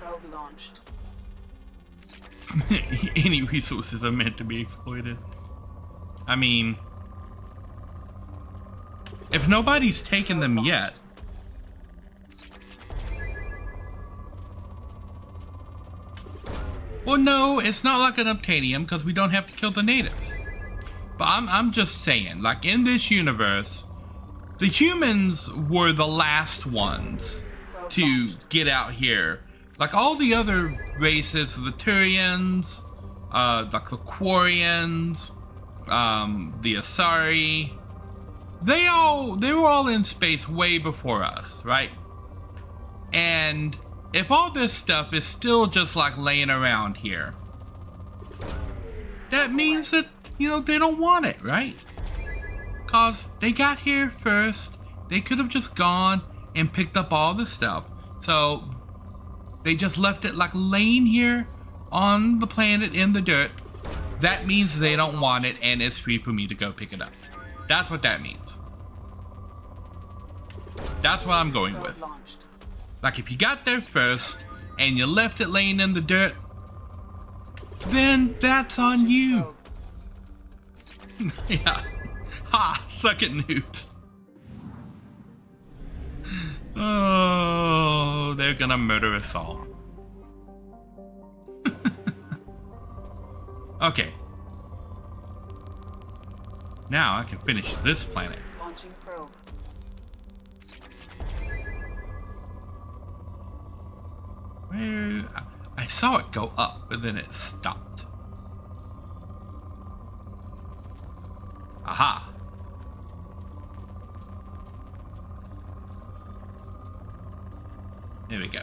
Probe launched. Any resources are meant to be exploited. I mean, if nobody's taken them yet. Well, no, it's not like an Obtanium because we don't have to kill the natives. But I'm just saying, like in this universe, the humans were the last ones to get out here. Like all the other races, the Turians, like the Quarians, the Asari, they were all in space way before us, right? And if all this stuff is still just like laying around here, that means that, you know, they don't want it, right? Cause they got here first. They could have just gone and picked up all the stuff. So they just left it like laying here on the planet in the dirt. That means they don't want it and it's free for me to go pick it up. That's what that means. That's what I'm going with. Like if you got there first and you left it laying in the dirt, then that's on you. Yeah. Ha! Suck it, Newt. Oh, they're gonna murder us all. Okay. Now I can finish this planet. Launching probe. Where I saw it go up, but then it stopped. Aha. There we go.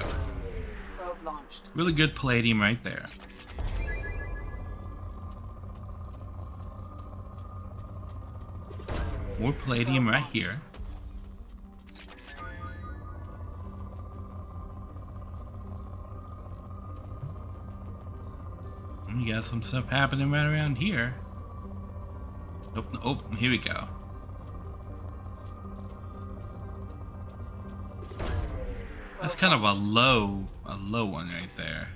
Probe launched. Really good palladium right there. More palladium right here. And you got some stuff happening right around here. Oh, here we go. That's kind of a low one right there.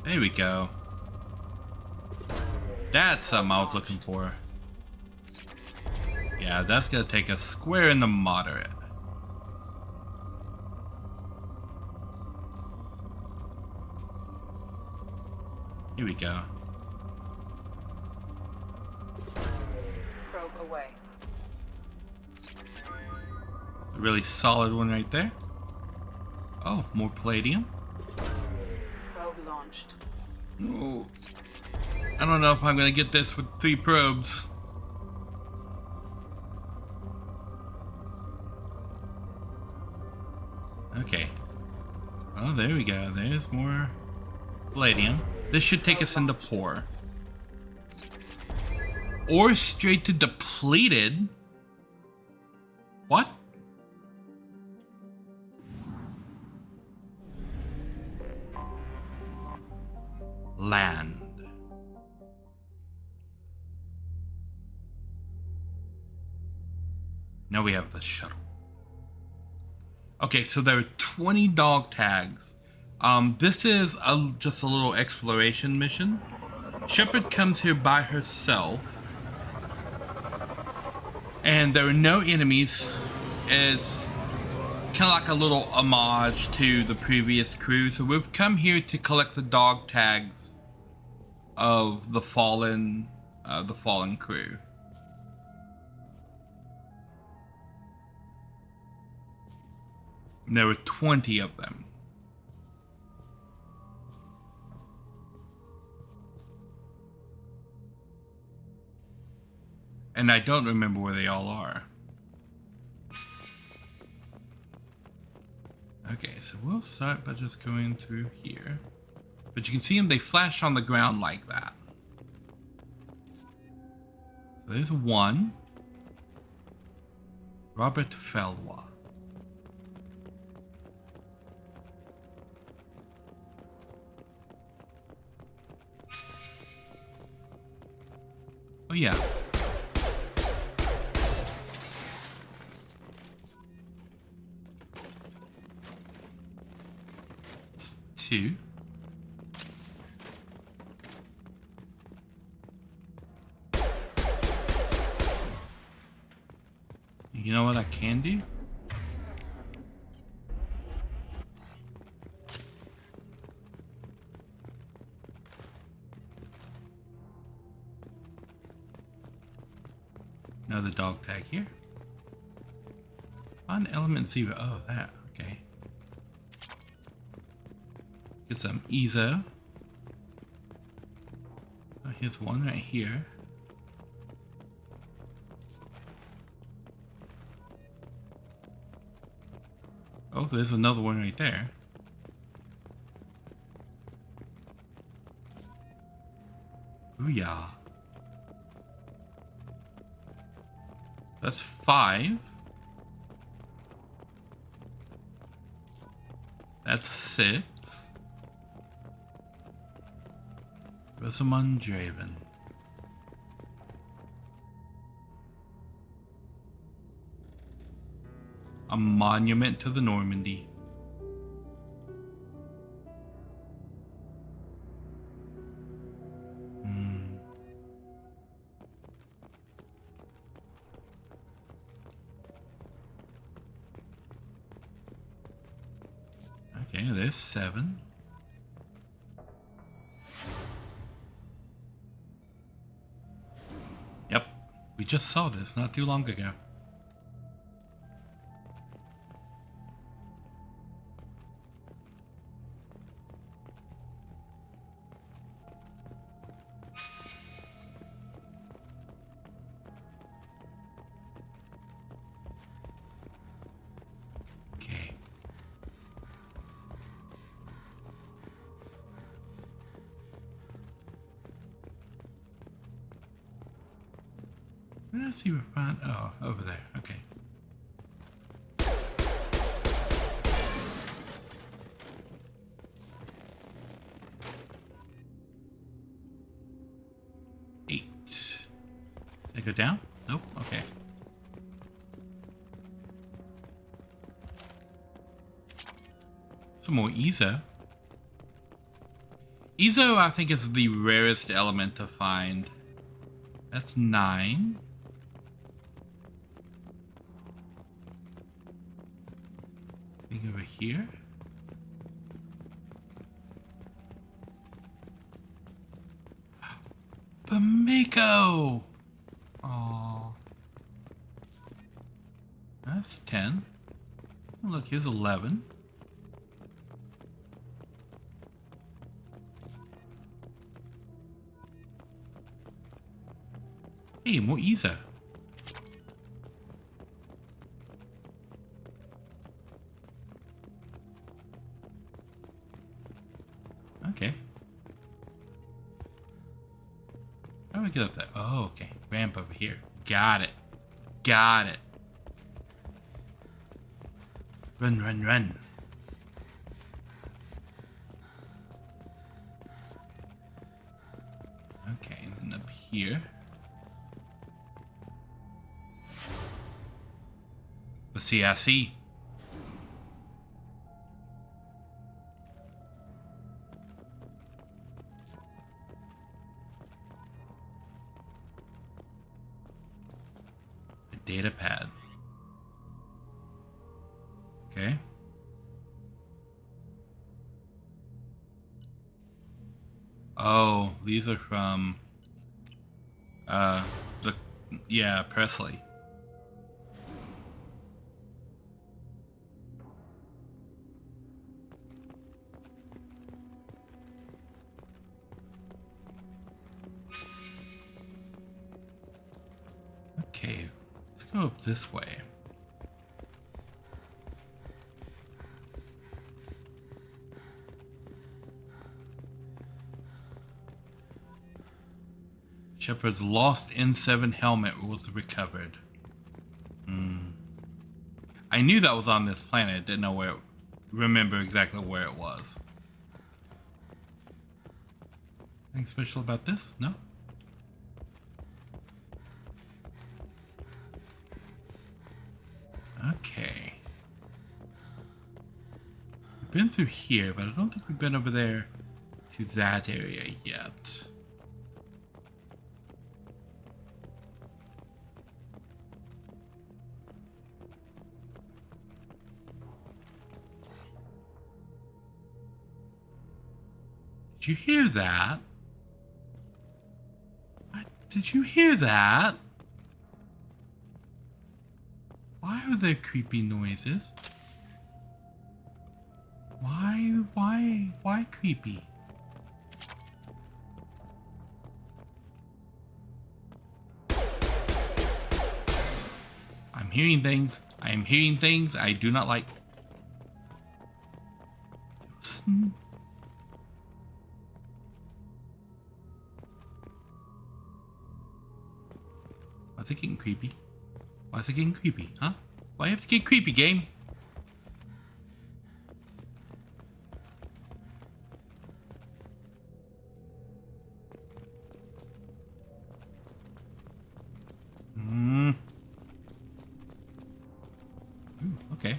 There we go. That's something I was looking for. Yeah, that's gonna take us square in the moderate. Here we go. Probe away. A really solid one right there. Oh, more palladium. Probe launched. Oh, I don't know if I'm gonna get this with 3 probes. Okay. Oh, there we go. There's more palladium. This should take us into poor. Or straight to depleted. What? Land. Now we have the shuttle. Okay, so there are 20 dog tags. This is just a little exploration mission. Shepard comes here by herself. And there are no enemies. It's kind of like a little homage to the previous crew. So we've come here to collect the dog tags of the fallen crew. There were 20 of them. And I don't remember where they all are. Okay, so we'll start by just going through here. But you can see them, they flash on the ground like that. So there's one. Robert Felwa. Oh yeah. It's 2. You know what I can do? Another dog tag here. Find element 0. Oh, that. Okay. Get some Ezo. Oh, here's one right here. Oh, there's another one right there. Booyah. That's 5. That's 6. Rosamund Draven. A monument to the Normandy. Okay, there's 7. Yep, we just saw this not too long ago. Where did I see we find? Oh, over there. Okay. Eight. Did I go down? Nope. Okay. Some more Ezo. Ezo, I think, is the rarest element to find. That's 9. Over here. Bamako! Aww. That's 10. Oh, look, here's 11. Hey, more Ezo. Okay. How do we get up there? Oh, okay. Ramp over here. Got it. Got it. Run, run, run. Okay, and then up here. The CIC. Data pad. Okay. Oh, these are from Presley. go up this way. Shepard's lost N7 helmet was recovered. I knew that was on this planet. Didn't know where. Remember exactly where it was. Anything special about this? No. Okay. We've been through here, but I don't think we've been over there to that area yet. Did you hear that? Did you hear that? Why are there creepy noises? Why creepy? I'm hearing things. I am hearing things I do not like. Why is it getting creepy? Why is it getting creepy, huh? Why do you have to get creepy, game? Ooh, okay.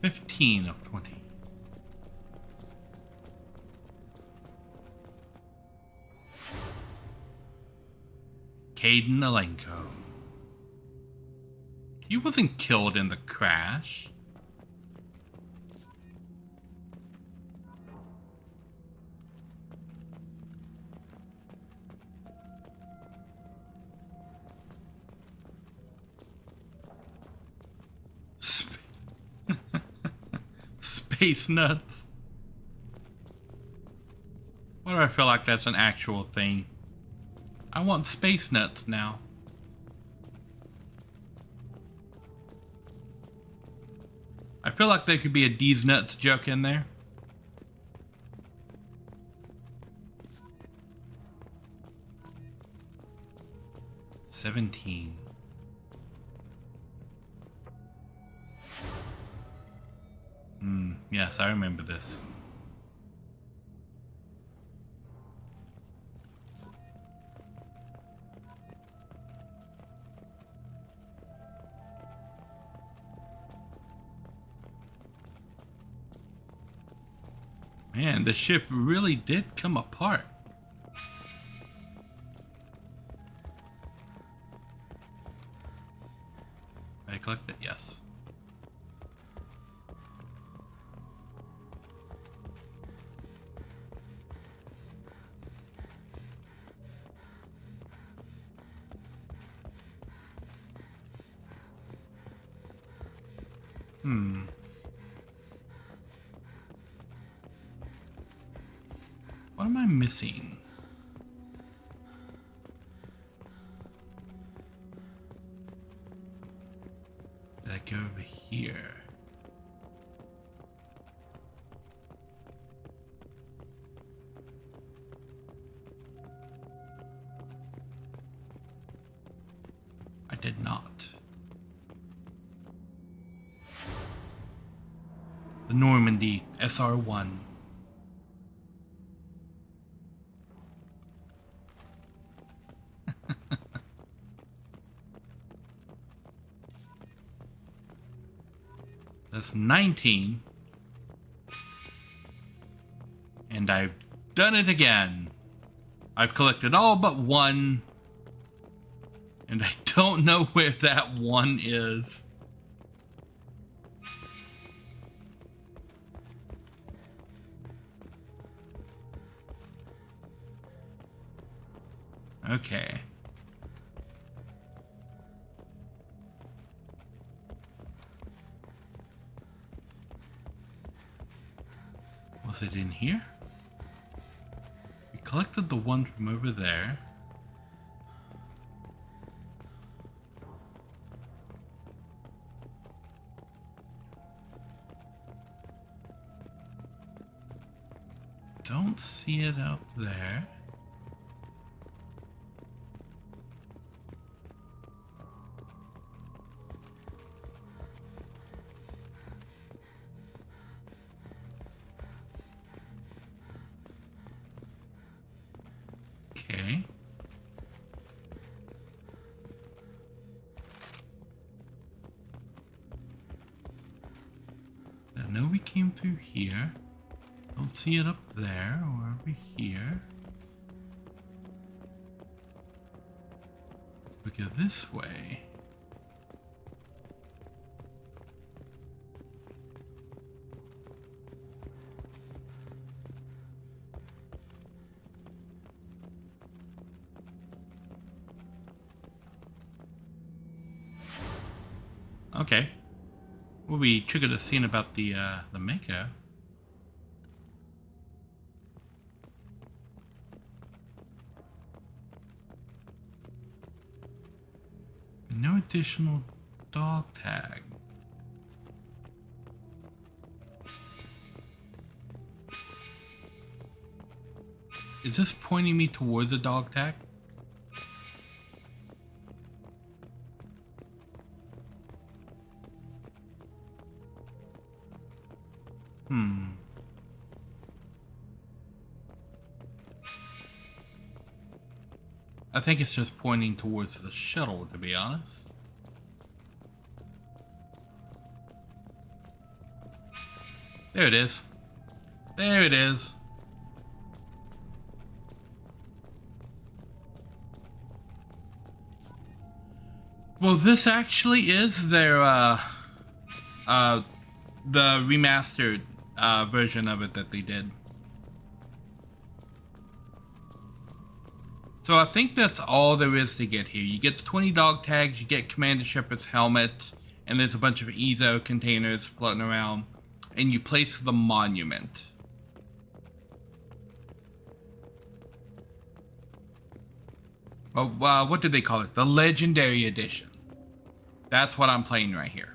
15 of 20. Caden Alenko. He wasn't killed in the crash. Space nuts. Why do I feel like that's an actual thing? I want space nuts now. I feel like there could be a D's nuts joke in there. $17. Yes, I remember this. Man, the ship really did come apart. Did I collect it? Yes. What am I missing? Did I go over here? I did not. The Normandy SR-1. That's 19. And I've done it again. I've collected all but one. And I don't know where that one is. Okay. Was it in here? We collected the one from over there. don't see it out there. Okay. I know we came through here. Don't see it up there or over here. We go this way. Okay. Well, we triggered a scene about the maker. No additional dog tag. Is this pointing me towards a dog tag? I think it's just pointing towards the shuttle, to be honest. There it is. There it is. Well, this actually is their, the remastered, version of it that they did. So I think that's all there is to get here. You get the 20 dog tags, you get Commander Shepard's helmet, and there's a bunch of Ezo containers floating around, and you place the monument. Well, what did they call it? The Legendary Edition. That's what I'm playing right here.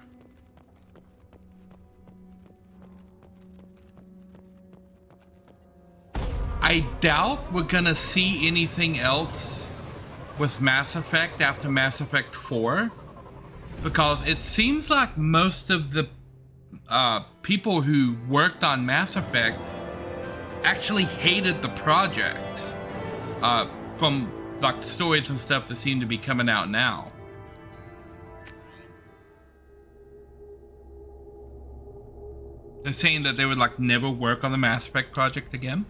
I doubt we're gonna see anything else with Mass Effect after Mass Effect 4, because it seems like most of the people who worked on Mass Effect actually hated the project from like stories and stuff that seem to be coming out now. They're saying that they would like never work on the Mass Effect project again.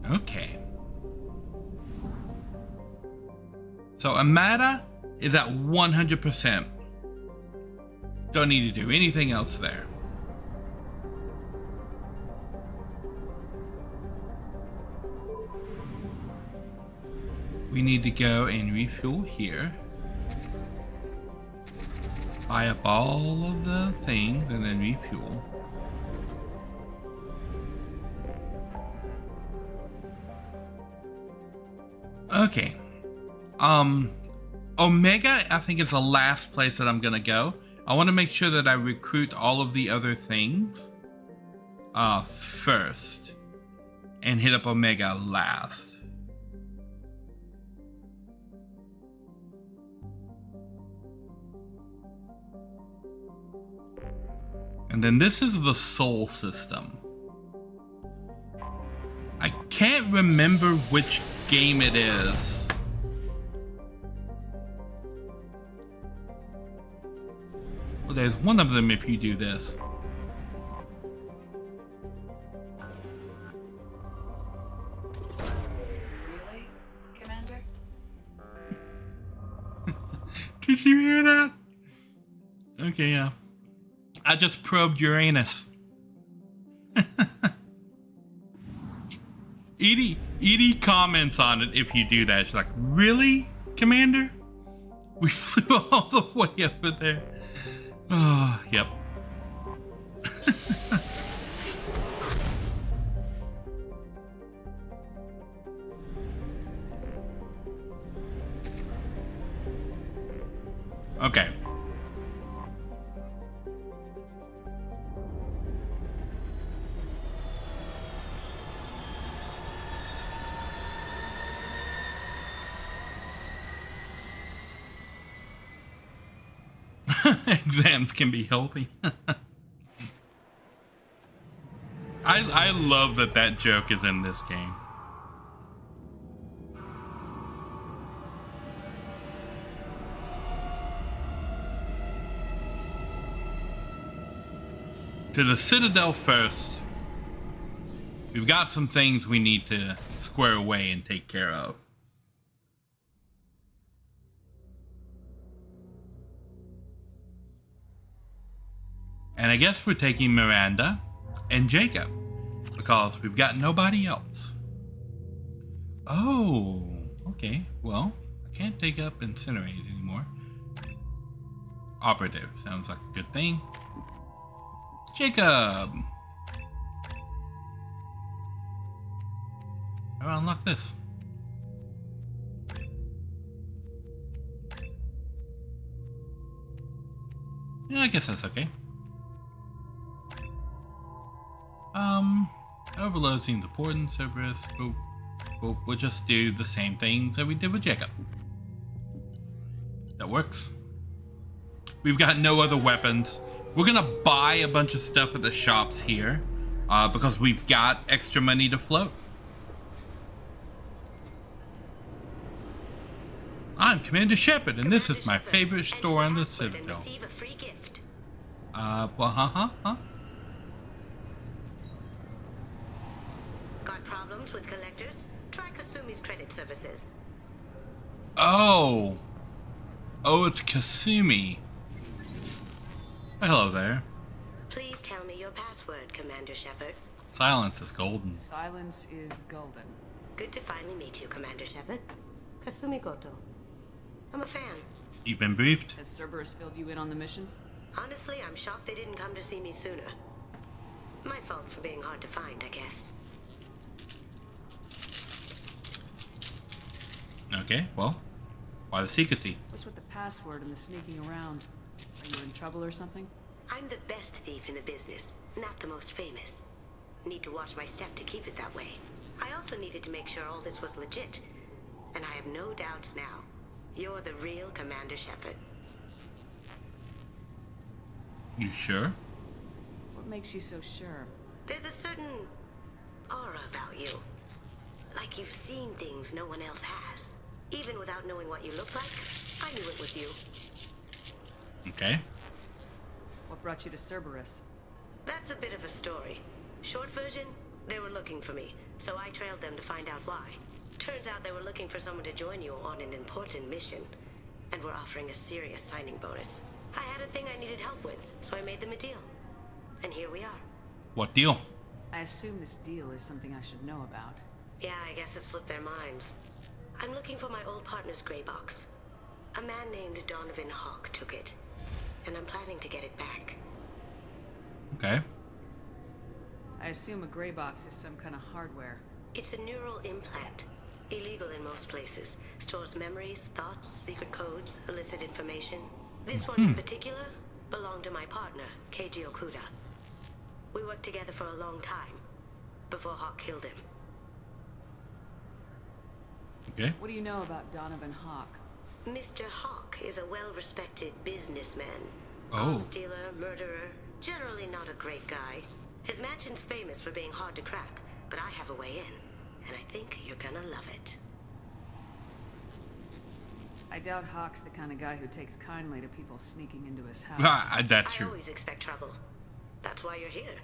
Okay. So Amada is at 100%. Don't need to do anything else there. We need to go and refuel here. Buy up all of the things and then refuel. Okay. Omega, I think, is the last place that I'm gonna go. I want to make sure that I recruit all of the other things first and hit up Omega last. And then this is the Sol system. I can't remember which game it is. Well, there's one of them if you do this. Really, Commander? Did you hear that? Okay, yeah. I just probed Uranus. Edie comments on it if you do that. She's like, really, Commander? We flew all the way over there. Oh, yep. Okay. Exams can be healthy. I love that joke is in this game. To the Citadel first. We've got some things we need to square away and take care of. And I guess we're taking Miranda and Jacob because we've got nobody else. Oh, okay. Well, I can't take up Incinerate anymore. Operative sounds like a good thing. Jacob! I'll unlock this. Yeah, I guess that's okay. Overload seems important, Cerberus. Boop. Boop. We'll just do the same things that we did with Jacob. That works. We've got no other weapons. We're gonna buy a bunch of stuff at the shops here, because we've got extra money to float. I'm Commander Shepard, and this is my favorite store in the Citadel. Well, huh? Got problems with collectors? Try Kasumi's credit services. Oh, it's Kasumi. Oh, hello there. Please tell me your password, Commander Shepard. Silence is golden. Silence is golden. Good to finally meet you, Commander Shepard. Kasumi Goto. I'm a fan. You've been briefed? Has Cerberus filled you in on the mission? Honestly, I'm shocked they didn't come to see me sooner. My fault for being hard to find, I guess. Okay, well, why the secrecy? What's with the password and the sneaking around? Are you in trouble or something? I'm the best thief in the business, not the most famous. Need to watch my step to keep it that way. I also needed to make sure all this was legit. And I have no doubts now. You're the real Commander Shepard. You sure? What makes you so sure? There's a certain aura about you. Like you've seen things no one else has. Even without knowing what you look like, I knew it was you. Okay. What brought you to Cerberus? That's a bit of a story. Short version, they were looking for me, so I trailed them to find out why. Turns out they were looking for someone to join you on an important mission, and were offering a serious signing bonus. I had a thing I needed help with, so I made them a deal. And here we are. What deal? I assume this deal is something I should know about. Yeah, I guess it slipped their minds. I'm looking for my old partner's gray box. A man named Donovan Hawk took it, and I'm planning to get it back. Okay. I assume a gray box is some kind of hardware. It's a neural implant. Illegal in most places. Stores memories, thoughts, secret codes, illicit information. This one in particular belonged to my partner, Keiji Okuda. We worked together for a long time, before Hawk killed him. Okay. What do you know about Donovan Hawk? Mr. Hawk is a well-respected businessman. Oh. Arms dealer, murderer, generally not a great guy. His mansion's famous for being hard to crack, but I have a way in, and I think you're gonna love it. I doubt Hawk's the kind of guy who takes kindly to people sneaking into his house. That's I true. always expect trouble. That's why you're here.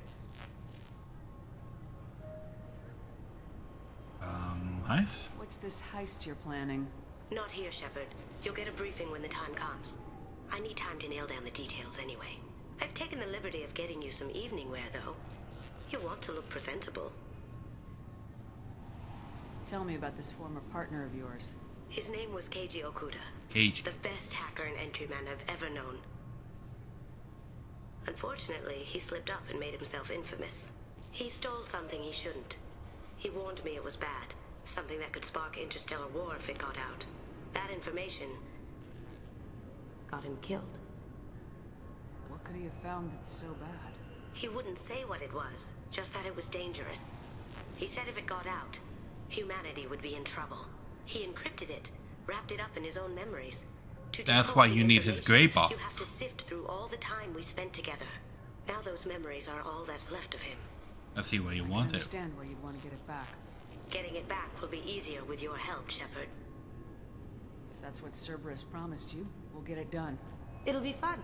Nice. What's this heist you're planning? Not here, Shepard. You'll get a briefing when the time comes. I need time to nail down the details anyway. I've taken the liberty of getting you some evening wear, though. You want to look presentable. Tell me about this former partner of yours. His name was Keiji Okuda. Keiji. The best hacker and entryman I've ever known. Unfortunately, he slipped up and made himself infamous. He stole something he shouldn't. He warned me it was bad. Something that could spark interstellar war if it got out. That information got him killed. What could he have found that's so bad? He wouldn't say what it was, just that it was dangerous. He said if it got out, humanity would be in trouble. He encrypted it, wrapped it up in his own memories. That's why you need his gray buff. You have to sift through all the time we spent together. Now those memories are all that's left of him. I see where you I want it. understand where you'd want to get it back. Getting it back will be easier with your help, Shepard. If that's what Cerberus promised you, we'll get it done. It'll be fun.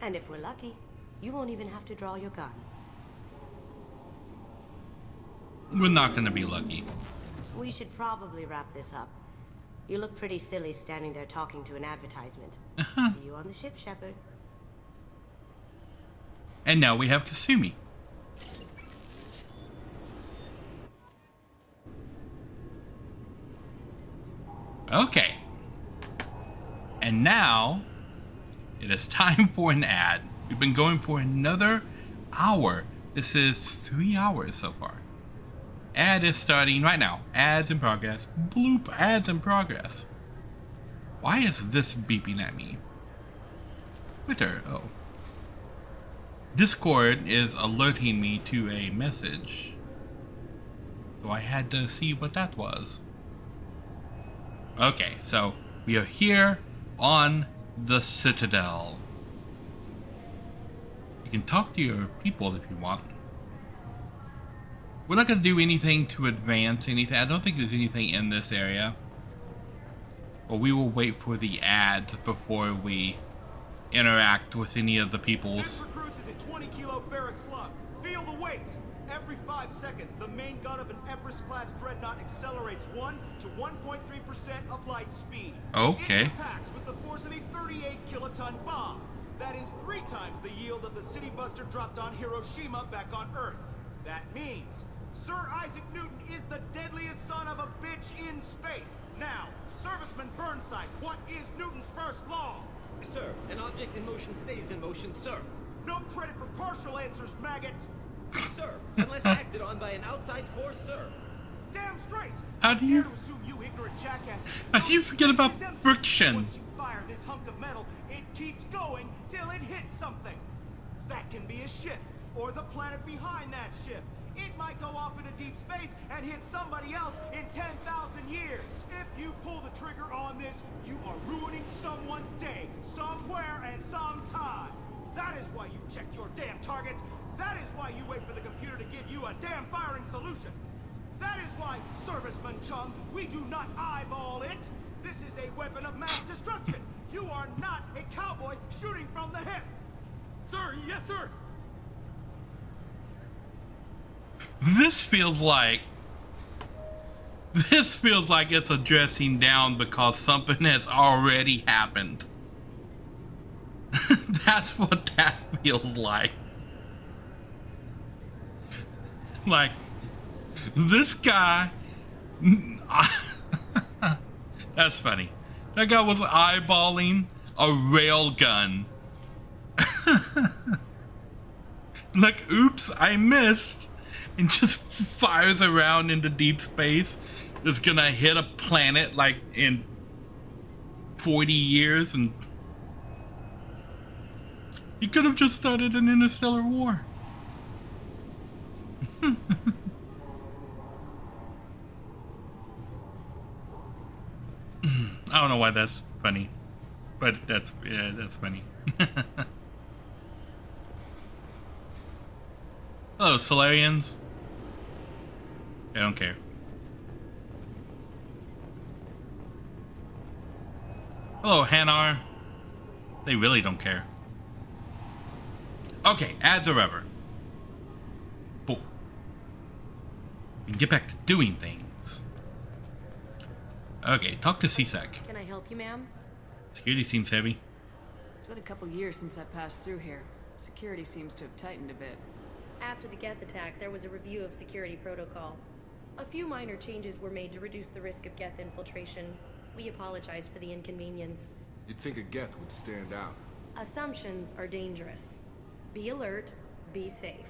And if we're lucky, you won't even have to draw your gun. We're not gonna be lucky. We should probably wrap this up. You look pretty silly standing there talking to an advertisement. See you on the ship, Shepard. And now we have Kasumi. Okay. And now it is time for an ad. We've been going for another hour. This is 3 hours so far. Ad is starting right now. Ads in progress. Bloop, ads in progress. Why is this beeping at me? Twitter, oh. Discord is alerting me to a message. So I had to see what that was. Okay, so we are here on the Citadel. You can talk to your people if you want. We're not going to do anything to advance anything. I don't think there's anything in this area. But we will wait for the ads before we interact with any of the peoples. This recruits is a 20-kilo Ferris slug. Feel the weight. Every 5 seconds, the main gun of an Everest-class dreadnought accelerates 1 to 1.3% of light speed. Okay. It impacts with the force of a 38-kiloton bomb. That is 3 times the yield of the city buster dropped on Hiroshima back on Earth. That means Sir Isaac Newton is the deadliest son of a bitch in space. Now, Serviceman Burnside, what is Newton's first law? Sir, an object in motion stays in motion, sir. No credit for partial answers, maggot. Sir, unless acted on by an outside force, sir. Damn straight. How do you... assume you ignorant jackass. How do you forget about friction? Once you fire this hunk of metal, it keeps going till it hits something. That can be a ship, or the planet behind that ship. It might go off into deep space and hit somebody else in 10,000 years. If you pull the trigger on this, you are ruining someone's day, somewhere and sometime. That is why you check your damn targets. That is why you wait for the computer to give you a damn firing solution. That is why, Serviceman Chung, we do not eyeball it. This is a weapon of mass destruction. You are not a cowboy shooting from the hip. Sir, yes, sir. This feels like it's a dressing down because something has already happened. That's what that feels like. Like, this guy... That's funny. That guy was eyeballing a railgun. Like, oops, I missed. And just fires around into deep space. It's gonna hit a planet like in 40 years, and you could have just started an interstellar war. I don't know why that's funny, but that's funny. Hello, Solarians. I don't care. Hello, Hanar. They really don't care. Okay, ads are over. Boom. We can get back to doing things. Okay, talk to CSEC. Can I help you, ma'am? Security seems heavy. It's been a couple years since I passed through here. Security seems to have tightened a bit. After the Geth attack, there was a review of security protocol. A few minor changes were made to reduce the risk of Geth infiltration. We apologize for the inconvenience. You'd think a Geth would stand out. Assumptions are dangerous. Be alert, be safe.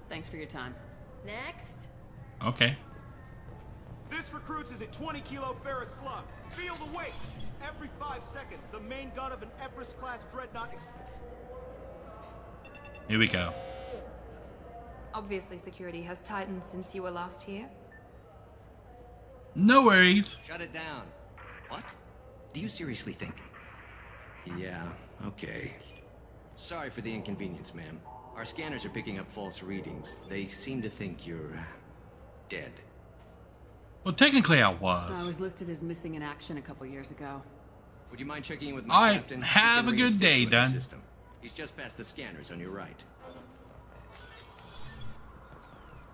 Thanks for your time. Next. Okay. This recruits is a 20-kilo Ferris slug. Feel the weight. Every 5 seconds, the main gun of an Everest-class dreadnought. Here we go. Obviously, security has tightened since you were last here. No worries. Shut it down. What? Do you seriously think? Yeah, okay. Sorry for the inconvenience, ma'am. Our scanners are picking up false readings. They seem to think you're dead. Well, technically I I was. was listed as missing in action a couple years ago. Would you mind checking in with my captain? Have a good day, Dunn. He's just past the scanners on your right.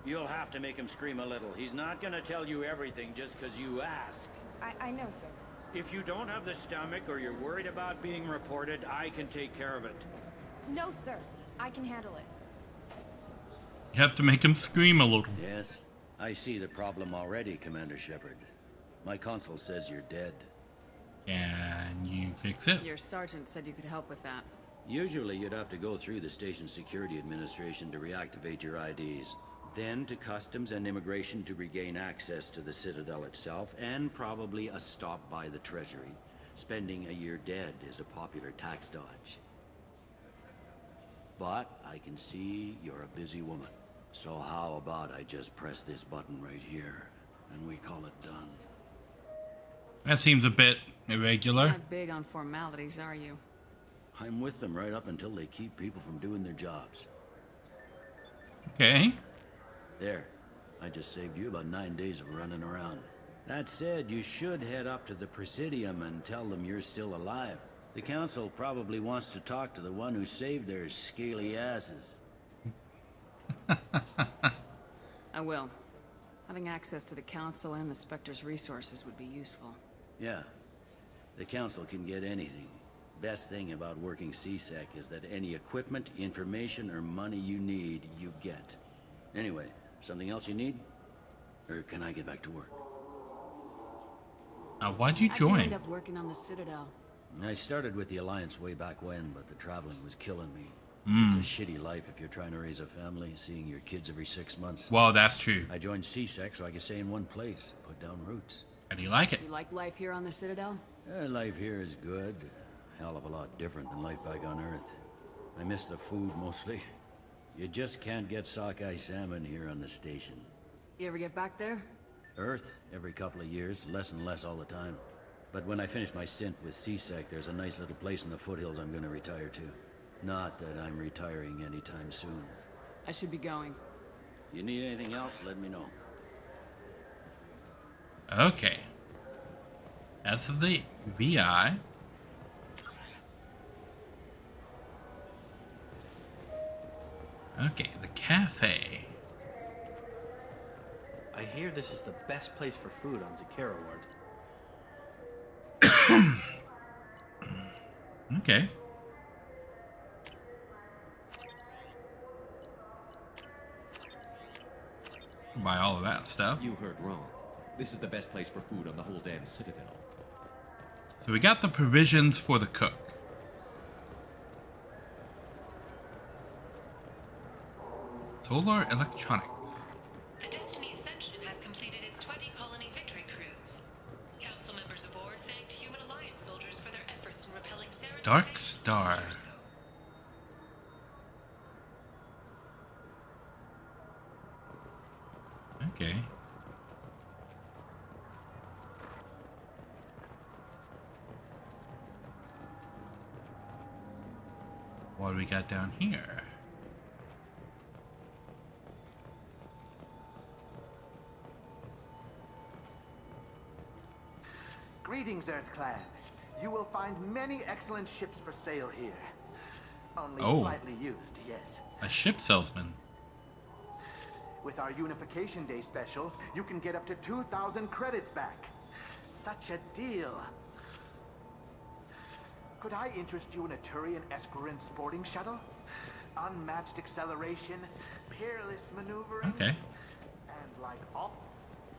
You'll have to make him scream a little. He's not gonna tell you everything just because you ask. I know, sir. If you don't have the stomach or you're worried about being reported, I can take care of it. No, sir. I can handle it. You have to make him scream a little. Yes, I see the problem already, Commander Shepard. My console says you're dead. Can you fix it? Your sergeant said you could help with that. Usually you'd have to go through the Station Security Administration to reactivate your IDs. Then to Customs and Immigration to regain access to the Citadel itself, and probably a stop by the Treasury. Spending a year dead is a popular tax dodge. But I can see you're a busy woman. So how about I just press this button right here, and we call it done? That seems a bit irregular. Not big on formalities, are you? I'm with them right up until they keep people from doing their jobs. Okay. There. I just saved you about 9 days of running around. That said, you should head up to the Presidium and tell them you're still alive. The Council probably wants to talk to the one who saved their scaly asses. I will. Having access to the Council and the Spectre's resources would be useful. Yeah. The Council can get anything. Best thing about working CSEC is that any equipment, information, or money you need, you get. Anyway, something else you need? Or can I get back to work? Why'd you How'd join? you end up working on the Citadel? I started with the Alliance way back when, but the traveling was killing me. Mm. It's a shitty life if you're trying to raise a family, seeing your kids every 6 months. Well, that's true. I joined CSEC so I could stay in one place, put down roots. How do you like it? You like life here on the Citadel? Life here is good. Hell of a lot different than life back on Earth. I miss the food mostly. You just can't get sockeye salmon here on the station. You ever get back there? Earth, every couple of years, less and less all the time. But when I finish my stint with CSEC, there's a nice little place in the foothills I'm gonna retire to. Not that I'm retiring anytime soon. I should be going. You need anything else, let me know. Okay. That's the VI. Okay, the cafe. I hear this is the best place for food on Zakera Ward. Okay. Buy all of that stuff. You heard wrong. This is the best place for food on the whole damn Citadel. So we got the provisions for the cook. Solar electronics. The Destiny Ascension has completed its 20-colony victory cruise. Council members aboard thanked Human Alliance soldiers for their efforts in repelling Sarah's Dark Star. Okay. What do we got down here? Greetings, EarthClan. You will find many excellent ships for sale here. Only Oh. slightly used, yes. A ship salesman. With our Unification Day special, you can get up to 2,000 credits back. Such a deal. Could I interest you in a Turian Esquirine sporting shuttle? Unmatched acceleration, peerless maneuvering, Okay. and like all...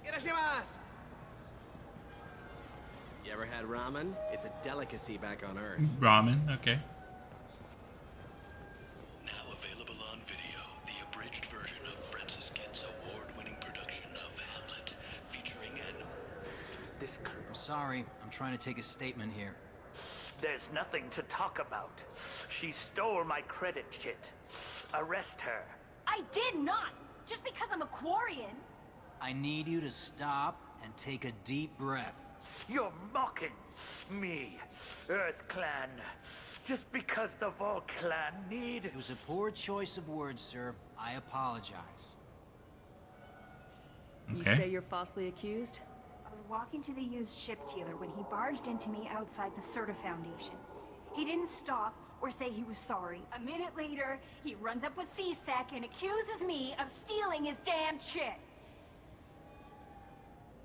Irashimasu! You ever had ramen? It's a delicacy back on Earth. Ramen, okay. Now available on video, the abridged version of Francis Kidd's award-winning production of Hamlet, featuring an... I'm sorry, I'm trying to take a statement here. There's nothing to talk about. She stole my credit shit. Arrest her. I did not! Just because I'm a Quarian! I need you to stop and take a deep breath. You're mocking me, Earth Clan, just because the Vol Clan need... It was a poor choice of words, sir. I apologize. You say you're falsely accused? I was walking to the used ship dealer when he barged into me outside the Serta Foundation. He didn't stop or say he was sorry. A minute later, he runs up with C-Sec and accuses me of stealing his damn shit.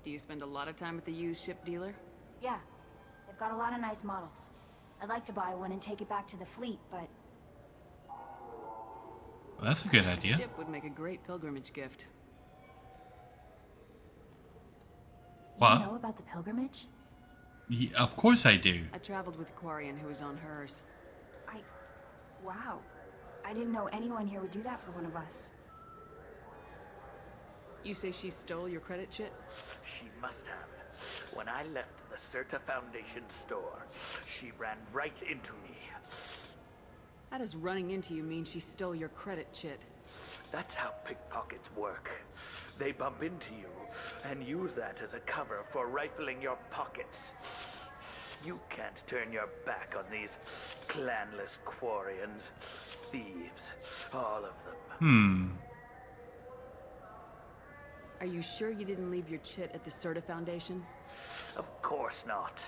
Do you spend a lot of time at the used ship dealer? Yeah, they've got a lot of nice models. I'd like to buy one and take it back to the fleet, but... Well, that's a good idea. A ship would make a great pilgrimage gift. What? You know about the pilgrimage? Yeah, of course I do. I traveled with Quarian, who was on hers. Wow. I didn't know anyone here would do that for one of us. You say she stole your credit chit? She must have. When I left the Serta Foundation store, she ran right into me. How does running into you mean she stole your credit chit? That's how pickpockets work. They bump into you and use that as a cover for rifling your pockets. You can't turn your back on these clanless Quarians. Thieves, all of them. Are you sure you didn't leave your chit at the Serta Foundation? Of course not.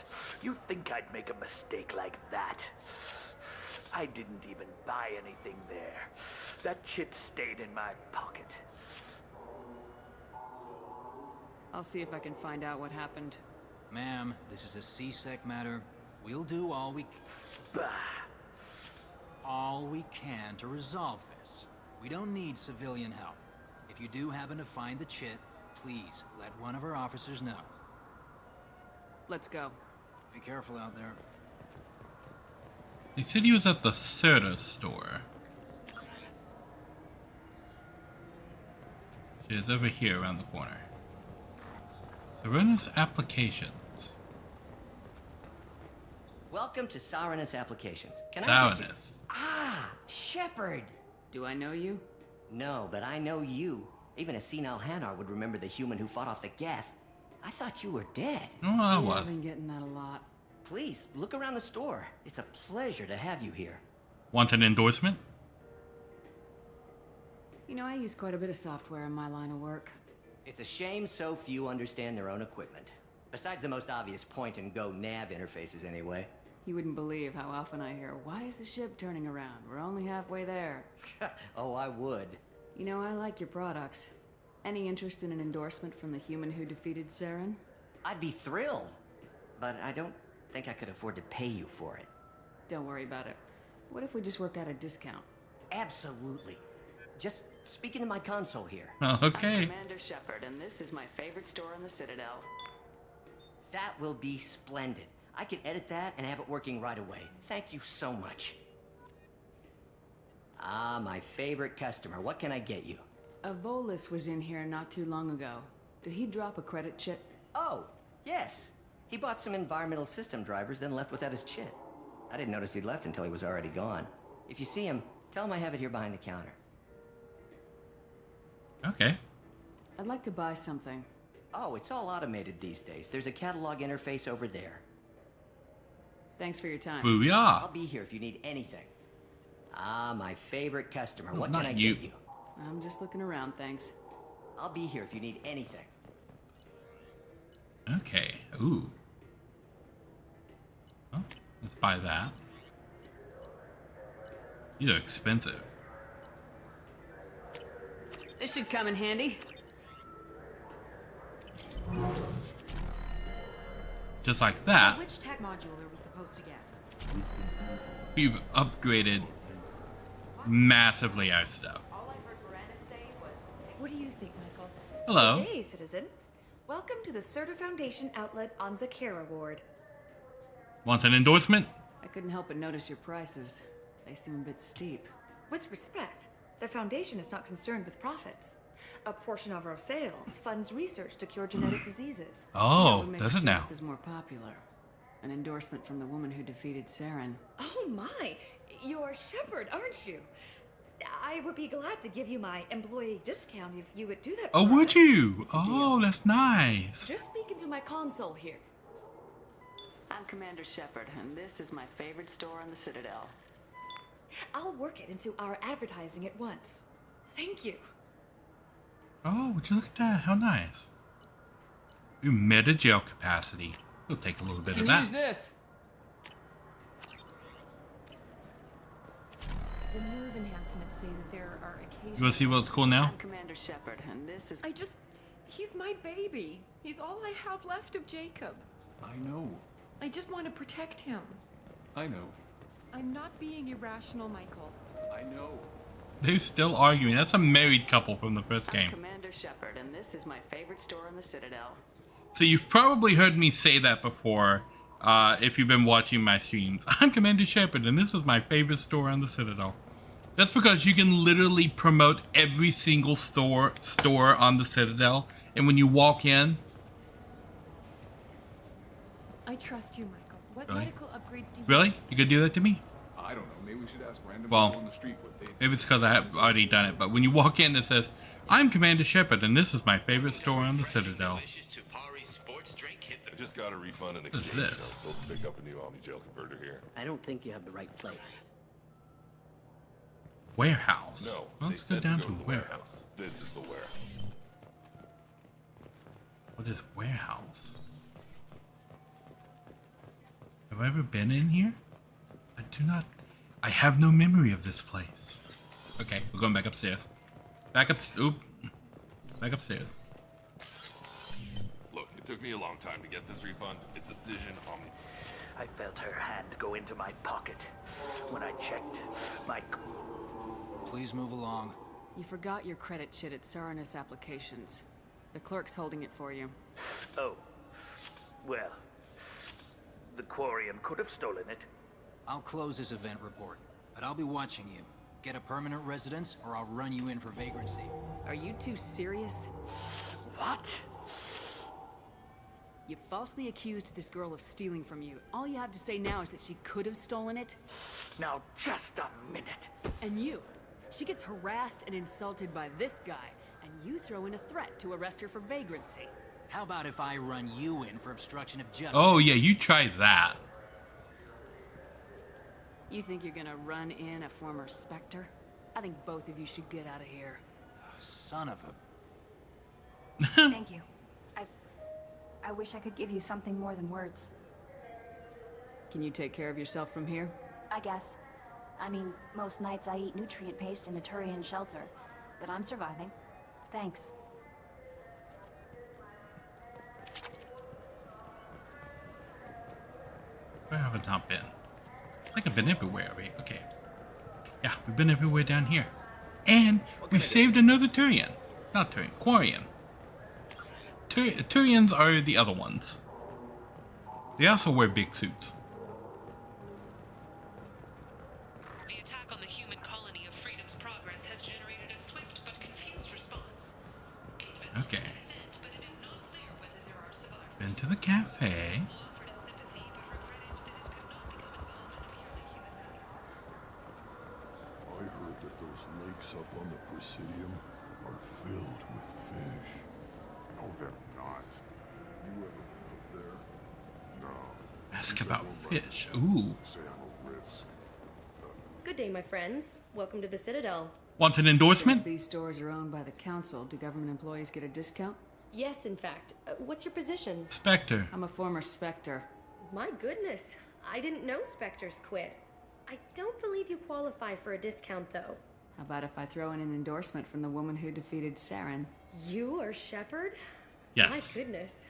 You think I'd make a mistake like that? I didn't even buy anything there. That chit stayed in my pocket. I'll see if I can find out what happened. Ma'am, this is a C-Sec matter. We'll do all we can to resolve this. We don't need civilian help. If you do happen to find the chit, please let one of our officers know. Let's go. Be careful out there. They said he was at the Serta store. She is over here around the corner. Serenus Applications. Welcome to Serenus Applications. Serenus. Shepard! Do I know you? No, but I know you. Even a senile Hanar would remember the human who fought off the Geth. I thought you were dead. Oh, I I've was. been getting that a lot. Please, look around the store. It's a pleasure to have you here. Want an endorsement? You know, I use quite a bit of software in my line of work. It's a shame so few understand their own equipment. Besides the most obvious point-and-go nav interfaces, anyway. You wouldn't believe how often I hear, "Why is the ship turning around? We're only halfway there." Oh, I would. You know, I like your products. Any interest in an endorsement from the human who defeated Saren? I'd be thrilled. But I don't think I could afford to pay you for it. Don't worry about it. What if we just work out a discount? Absolutely. Just speak into my console here. Okay. I'm Commander Shepard, and this is my favorite store on the Citadel. That will be splendid. I can edit that and have it working right away. Thank you so much. Ah, my favorite customer. What can I get you? A Volus was in here not too long ago. Did he drop a credit chit? Oh, yes. He bought some environmental system drivers, then left without his chit. I didn't notice he'd left until he was already gone. If you see him, tell him I have it here behind the counter. Okay. I'd like to buy something. Oh, it's all automated these days. There's a catalog interface over there. Thanks for your time. Booyah! I'll be here if you need anything. Ah, my favorite customer. What not can I you. get you? I'm just looking around, thanks. I'll be here if you need anything. Okay. Ooh. Oh, let's buy that. These are expensive. This should come in handy. Just like that, Which tech module are we supposed to get? we've upgraded massively our stuff. What do you think, Michael? Hello. Good day, citizen. Welcome to the Serta Foundation outlet on Zakera Ward. Want an endorsement? I couldn't help but notice your prices. They seem a bit steep. With respect, the Foundation is not concerned with profits. A portion of our sales funds research to cure genetic diseases. Oh, That would make does it now? This is more popular. An endorsement from the woman who defeated Saren. Oh my! You're Shepard, aren't you? I would be glad to give you my employee discount if you would do that. Oh, for would us. you? Oh, that's nice. Just speak into my console here. I'm Commander Shepard, and this is my favorite store on the Citadel. I'll work it into our advertising at once. Thank you. Oh, would you look at that? How nice. You meta jail capacity. We'll take a little bit of that. Use this. The nerve enhancements say that there are occasions. You want to see what's cool now? I'm Commander Shepard, and this is... He's my baby. He's all I have left of Jacob. I know. I just want to protect him. I know. I'm not being irrational, Michael. I know. They're still arguing. That's a married couple from the first game. I'm Commander Shepard, and this is my favorite store on the Citadel. So you've probably heard me say that before, if you've been watching my streams. I'm Commander Shepard, and this is my favorite store on the Citadel. That's because you can literally promote every single store on the Citadel, and when you walk in... I trust you, Michael. What Really? medical upgrades do you... Really? You could do that to me? I don't know. Maybe we should ask random Well, people on the street what they... maybe it's because I have already done it, but when you walk in, it says, I'm Commander Shepard, and this is my favorite store on the Citadel. I just got a refund and What is exchange. this? I'll still pick up a new Omni Jail converter here. I don't think you have the right place. Warehouse. No, Well, they let's go said down to to go to the warehouse. This is the warehouse. What is warehouse? Have I ever been in here? I do not. I have no memory of this place. Okay, we're going back upstairs. Back upstairs. Look, it took me a long time to get this refund. It's Decision Omni. I felt her hand go into my pocket. When I checked, my... Please move along. You forgot your credit chit at Serenus Applications. The clerk's holding it for you. Oh. Well. The Quarian could have stolen it. I'll close this event report, but I'll be watching you. Get a permanent residence, or I'll run you in for vagrancy. Are you two serious? What? You falsely accused this girl of stealing from you. All you have to say now is that she could have stolen it. Now, just a minute. And you. She gets harassed and insulted by this guy, and you throw in a threat to arrest her for vagrancy. How about if I run you in for obstruction of justice? Oh yeah, you tried that. You think you're gonna run in a former Spectre? I think both of you should get out of here. Son of a... Thank you. I wish I could give you something more than words. Can you take care of yourself from here? I guess. I mean, most nights I eat nutrient paste in the Turian shelter, but I'm surviving. Thanks. Where have I not been? I think I've been everywhere, right? Okay. Yeah, we've been everywhere down here. And we saved another Turian. Not Turian, Quarian. Turians are the other ones. They also wear big suits. The attack on the human colony of Freedom's Progress has generated a swift but confused response. Okay. Been to the cafe. I heard that those lakes up on the Presidium are filled with fish. No, they're not. You ever been up there? No. Ask about fish. Ooh. Say I'm a risk. Good day, my friends. Welcome to the Citadel. Want an endorsement? Since these stores are owned by the council, do government employees get a discount? Yes, in fact. What's your position? Spectre. I'm a former Spectre. My goodness. I didn't know Spectres quit. I don't believe you qualify for a discount, though. How about if I throw in an endorsement from the woman who defeated Saren? You are Shepard? Yes. My goodness.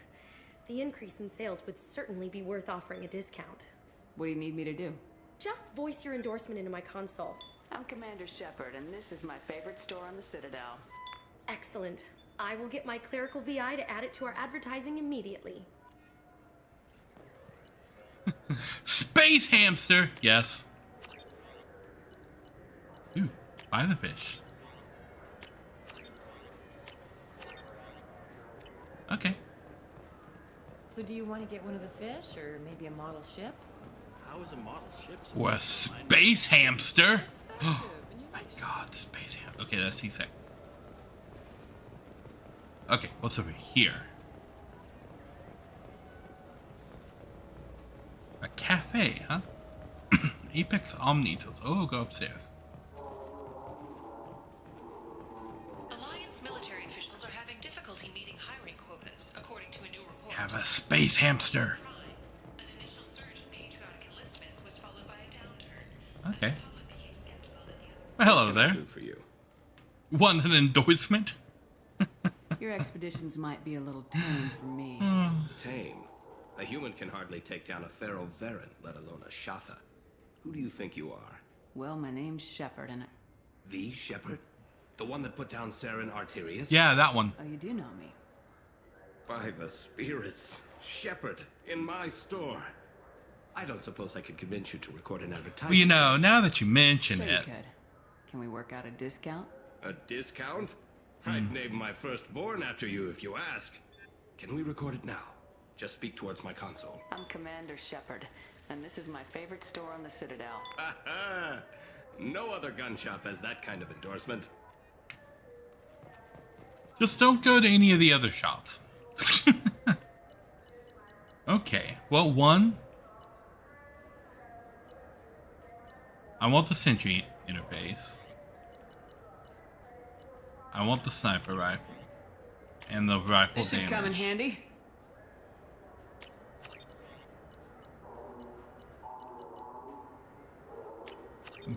The increase in sales would certainly be worth offering a discount. What do you need me to do? Just voice your endorsement into my console. I'm Commander Shepard, and this is my favorite store on the Citadel. Excellent. I will get my clerical VI to add it to our advertising immediately. Space hamster. Yes. Ooh, buy the fish. Okay. So do you want to get one of the fish, or maybe a model ship? How is a model ship? Or a space hamster. Oh my god, space hamster. Okay, that's C-sec. Okay, what's over here? cafe, huh? Apex Omnitools. Oh, go upstairs. Alliance military officials are having difficulty meeting hiring quotas, according to a new report. Have a space hamster. An initial surge in patriotic enlistments was followed by a downturn. Okay. Well, hello What can I there. do for you? Want an endorsement? Your expeditions might be a little tame for me. Tame. A human can hardly take down a Pharaoh Varen, let alone a Shatha. Who do you think you are? Well, my name's Shepard, and The Shepherd? The one that put down Saren Arterius? Yeah, that one. Oh, you do know me. By the spirits. Shepherd, in my store. I don't suppose I could convince you to record an advertisement. Well, you know, now that you mention Sure you it. could. Can we work out a discount? A discount? I'd name my firstborn after you if you ask. Can we record it now? Just speak towards my console. I'm Commander Shepard, and this is my favorite store on the Citadel. No other gun shop has that kind of endorsement. Just don't go to any of the other shops. Okay, well, one. I want the sentry interface. I want the sniper rifle. And the rifle This should come in damage. handy.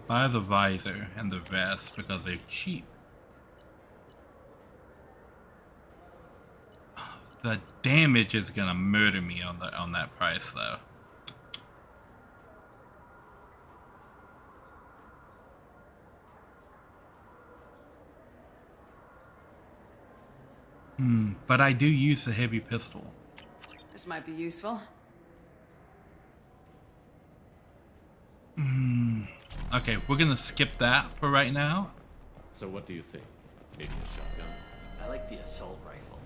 Buy the visor and the vest because they're cheap. The damage is gonna murder me on that price though. But I do use the heavy pistol. This might be useful. Okay, we're gonna skip that for right now. So what do you think? Maybe a shotgun? I like the assault rifle.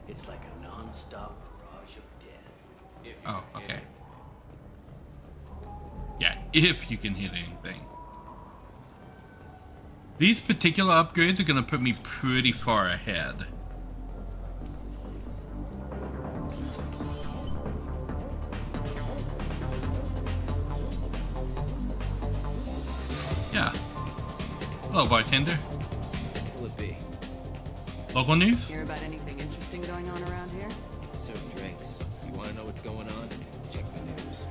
It's like a non-stop barrage of death. Oh, okay. Yeah, if you can hit anything. These particular upgrades are gonna put me pretty far ahead. Yeah. Hello, bartender. What will it be? Local news? Hear about anything interesting going on around here? Certain drinks. You want to know what's going on? Check the news.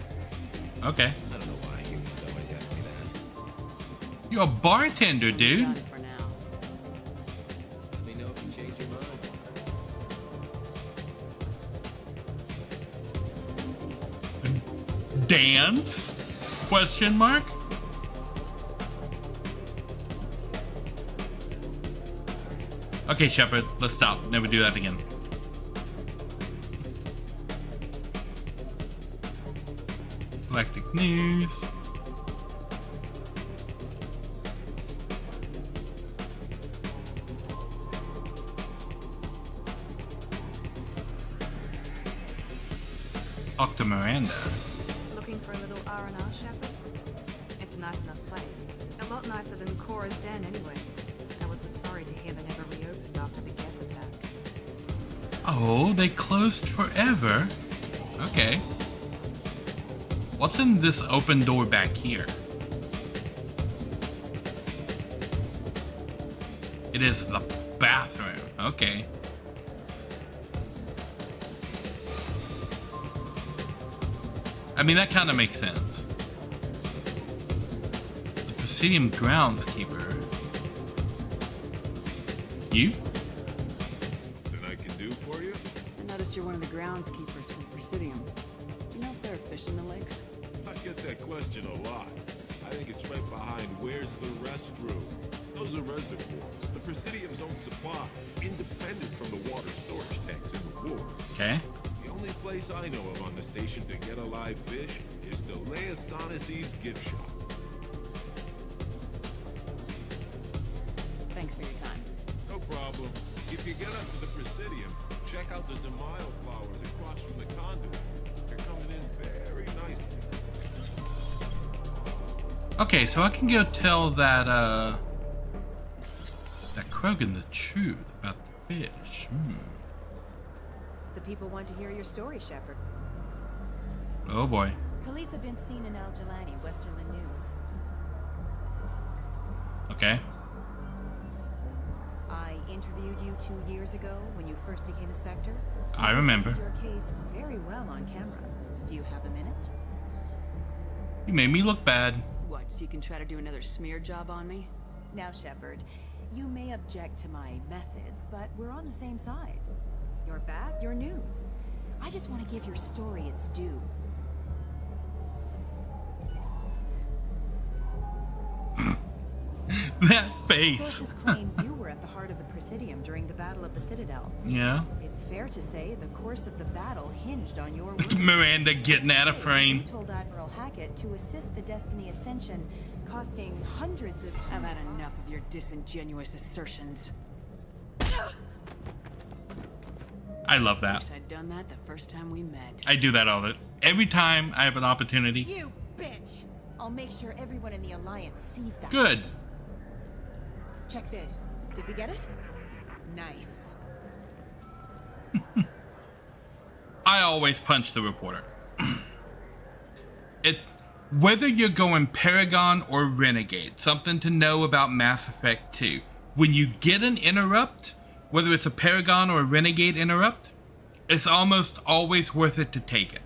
Okay. I don't know why humans always ask me that. You're a bartender, dude. Done for now. Let me know if you change your mind. Dance? Question mark? Okay, Shepard, let's stop. Never do that again. Galactic news. Talk to Miranda. Looking for a little R&R, Shepard? It's a nice enough place. A lot nicer than Cora's den, anyway. I wasn't sorry to hear they never reopened after the Geth attack. Oh, they closed forever? Okay. What's in this open door back here? It is the bathroom. Okay. I mean, that kind of makes sense. The Presidium groundskeeper. You? Something I can do for you? I noticed you're one of the groundskeepers for the Presidium. You know if there are fish in the lakes? I get that question a lot. I think it's right behind where's the restroom. Those are reservoirs. The Presidium's own supply, independent from the water storage tanks in the wars. Okay. The only place I know of on the station to get a live fish is the Leosanis gift shop. Thanks for your time. No problem. If you get up to the Presidium, check out the DeMille flowers across from the conduit. They're coming in very nicely. Okay, so I can go tell that, that Krogan the truth about the fish. The people want to hear your story, Shepard. Oh boy. Police have been seen in Al Jalani, Westerland News. Okay. I interviewed you 2 years ago when you first became a Spectre. I remember. You presented your case very well on camera. Do you have a minute? You made me look bad. What, so you can try to do another smear job on me? Now, Shepard, you may object to my methods, but we're on the same side. You're back, you're news. I just want to give your story its due. That face. Sources claim you were at the heart of the Presidium during the Battle of the Citadel. Yeah. It's fair to say the course of the battle hinged on your work. Miranda getting out of frame. You told Admiral Hackett to assist the Destiny Ascension, costing hundreds of... I've had enough of your disingenuous assertions. I love that. Wish I'd done that the first time we met. I do that all the every time I have an opportunity. You bitch! I'll make sure everyone in the Alliance sees that. Good. Check vid. Did we get it? Nice. I always punch the reporter. Whether you're going Paragon or Renegade, something to know about Mass Effect 2. When you get an interrupt, whether it's a Paragon or a Renegade interrupt, it's almost always worth it to take it.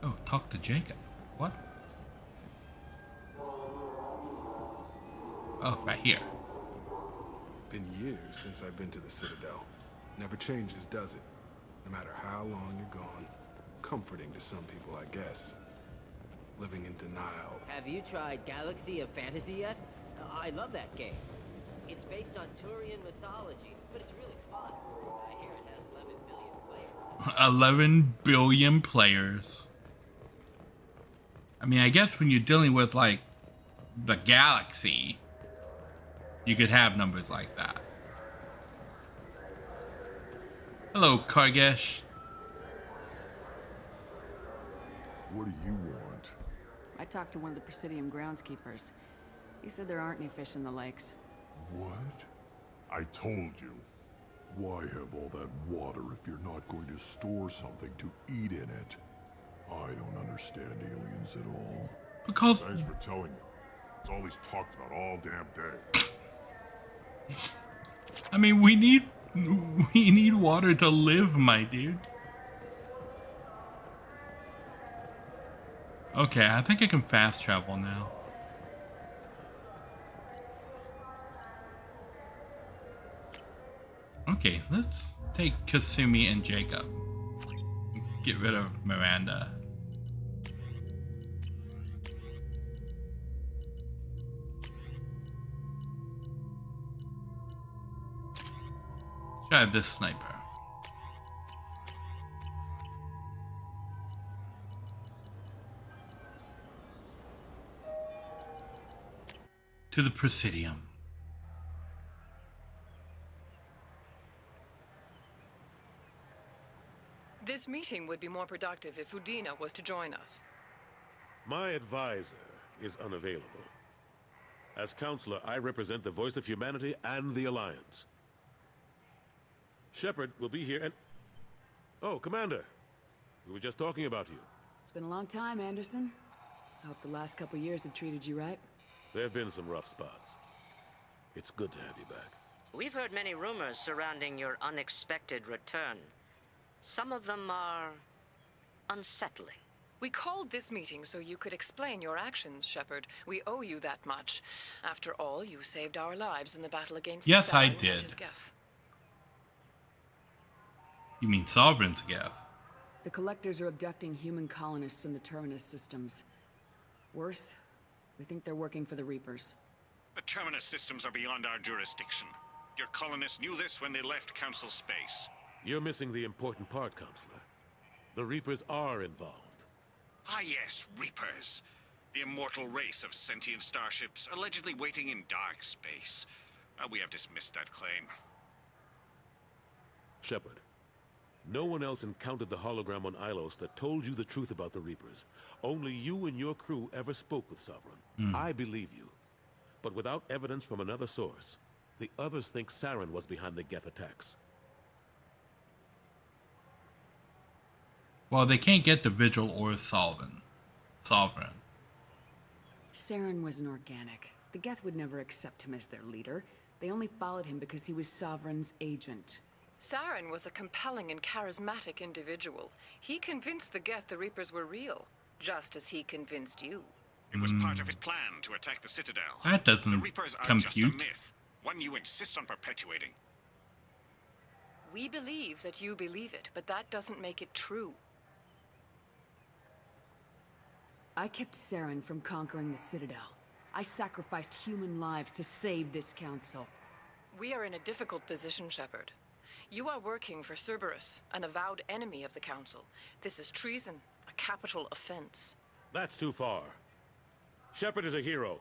Oh, talk to Jacob. What? Oh, right here. Been years since I've been to the Citadel. Never changes, does it? No matter how long you're gone. Comforting to some people, I guess. Living in denial. Have you tried Galaxy of Fantasy yet? I love that game. It's based on Turian mythology, but it's really fun. I hear it has 11 billion players. 11 billion players. I mean, I guess when you're dealing with, like, the galaxy, you could have numbers like that. Hello, Kargesh. What do you want? I talked to one of the Presidium groundskeepers. He said there aren't any fish in the lakes. What? I told you. Why have all that water if you're not going to store something to eat in it? I don't understand aliens at all. Because... Thanks for telling me. It's all he's talked about all damn day. I mean, we need water to live, my dude. Okay, I think I can fast travel now. Okay, let's take Kasumi and Jacob. Get rid of Miranda. Try this sniper. To the Presidium. This meeting would be more productive if Udina was to join us. My advisor is unavailable. As counselor, I represent the voice of humanity and the Alliance. Shepard will be here and... Oh, Commander. We were just talking about you. It's been a long time, Anderson. I hope the last couple years have treated you right. There have been some rough spots. It's good to have you back. We've heard many rumors surrounding your unexpected return. Some of them are unsettling. We called this meeting so you could explain your actions, Shepard. We owe you that much. After all, you saved our lives in the battle against Yes, I Saren did. and his Geth. You mean Sovereign's Geth? The Collectors are abducting human colonists in the Terminus systems. Worse, we think they're working for the Reapers. The Terminus systems are beyond our jurisdiction. Your colonists knew this when they left Council space. You're missing the important part, Counselor. The Reapers are involved. Ah yes, Reapers. The immortal race of sentient starships allegedly waiting in dark space. We have dismissed that claim. Shepard, no one else encountered the hologram on Ilos that told you the truth about the Reapers. Only you and your crew ever spoke with Sovereign. I believe you. But without evidence from another source, the others think Saren was behind the Geth attacks. Well, they can't get the Vigil or Sovereign. Saren was an organic. The Geth would never accept him as their leader. They only followed him because he was Sovereign's agent. Saren was a compelling and charismatic individual. He convinced the Geth the Reapers were real, just as he convinced you. It was part of his plan to attack the Citadel. That doesn't The Reapers are compute. just a myth, one you insist on perpetuating. We believe that you believe it, but that doesn't make it true. I kept Saren from conquering the Citadel. I sacrificed human lives to save this council. We are in a difficult position, Shepard. You are working for Cerberus, an avowed enemy of the Council. This is treason, a capital offense. That's too far. Shepard is a hero.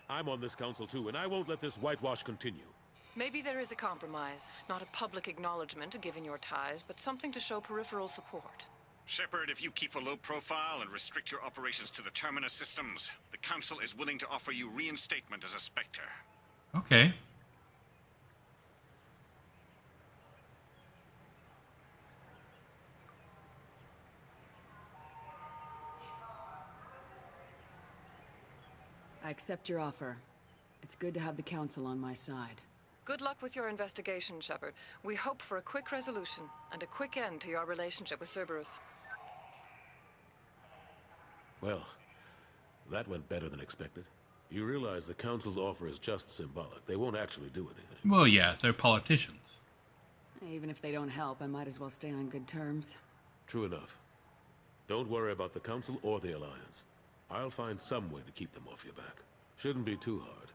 I'm on this council too, and I won't let this whitewash continue. Maybe there is a compromise, not a public acknowledgement given your ties, but something to show peripheral support. Shepard, if you keep a low profile and restrict your operations to the Terminus systems, the Council is willing to offer you reinstatement as a Spectre. Okay. I accept your offer. It's good to have the Council on my side. Good luck with your investigation, Shepard. We hope for a quick resolution and a quick end to your relationship with Cerberus. Well, that went better than expected. You realize the Council's offer is just symbolic. They won't actually do anything. Well, yeah, they're politicians. Even if they don't help, I might as well stay on good terms. True enough. Don't worry about the Council or the Alliance. I'll find some way to keep them off your back. Shouldn't be too hard.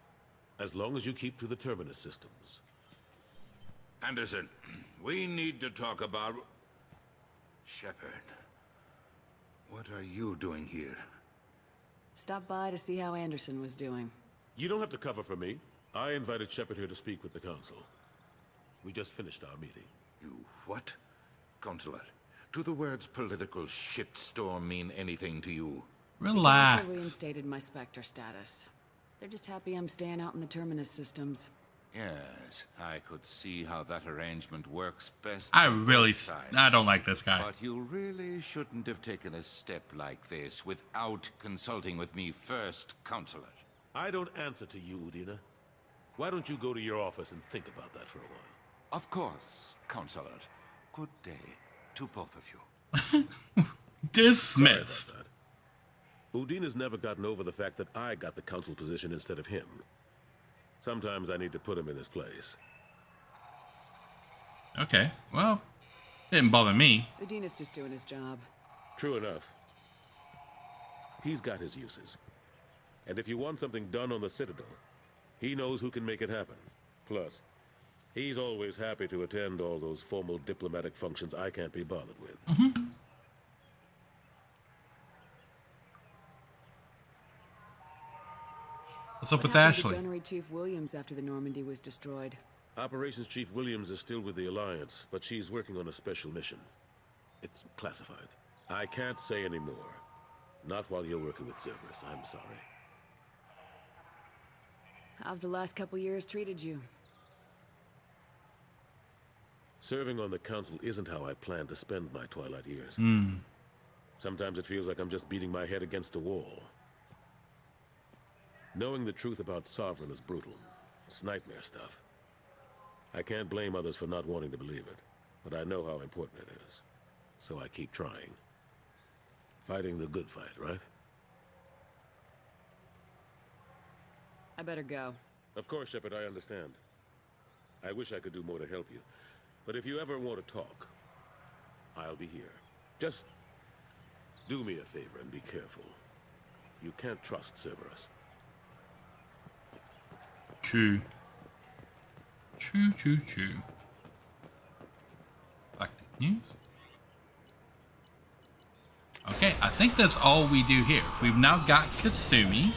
As long as you keep to the Terminus systems. Anderson, we need to talk about... Shepard. What are you doing here? Stop by to see how Anderson was doing. You don't have to cover for me. I invited Shepard here to speak with the Council. We just finished our meeting. You what? Consular, do the words political shitstorm mean anything to you? Relax. The Council reinstated my Spectre status. They're just happy I'm staying out in the Terminus systems. Yes, I could see how that arrangement works best. I don't like this guy. But you really shouldn't have taken a step like this without consulting with me first, Consular. I don't answer to you, Udina. Why don't you go to your office and think about that for a while? Of course, Consular. Good day to both of you. Dismissed. Udina's never gotten over the fact that I got the Council position instead of him. Sometimes I need to put him in his place. Okay, well, didn't bother me. Udina's just doing his job. True enough. He's got his uses. And if you want something done on the Citadel, he knows who can make it happen. Plus, he's always happy to attend all those formal diplomatic functions I can't be bothered with. Mm-hmm. What's up with Ashley? Gunnery Chief Williams after the Normandy was destroyed. Operations Chief Williams is still with the Alliance, but she's working on a special mission. It's classified. I can't say any more. Not while you're working with Cerberus, I'm sorry. How've the last couple years treated you? Serving on the Council isn't how I plan to spend my twilight years. Sometimes it feels like I'm just beating my head against a wall. Knowing the truth about Sovereign is brutal. It's nightmare stuff. I can't blame others for not wanting to believe it, but I know how important it is. So I keep trying. Fighting the good fight, right? I better go. Of course, Shepard, I understand. I wish I could do more to help you. But if you ever want to talk, I'll be here. Just do me a favor and be careful. You can't trust Cerberus. True. True. Back to news. Okay, I think that's all we do here. We've now got Kasumi.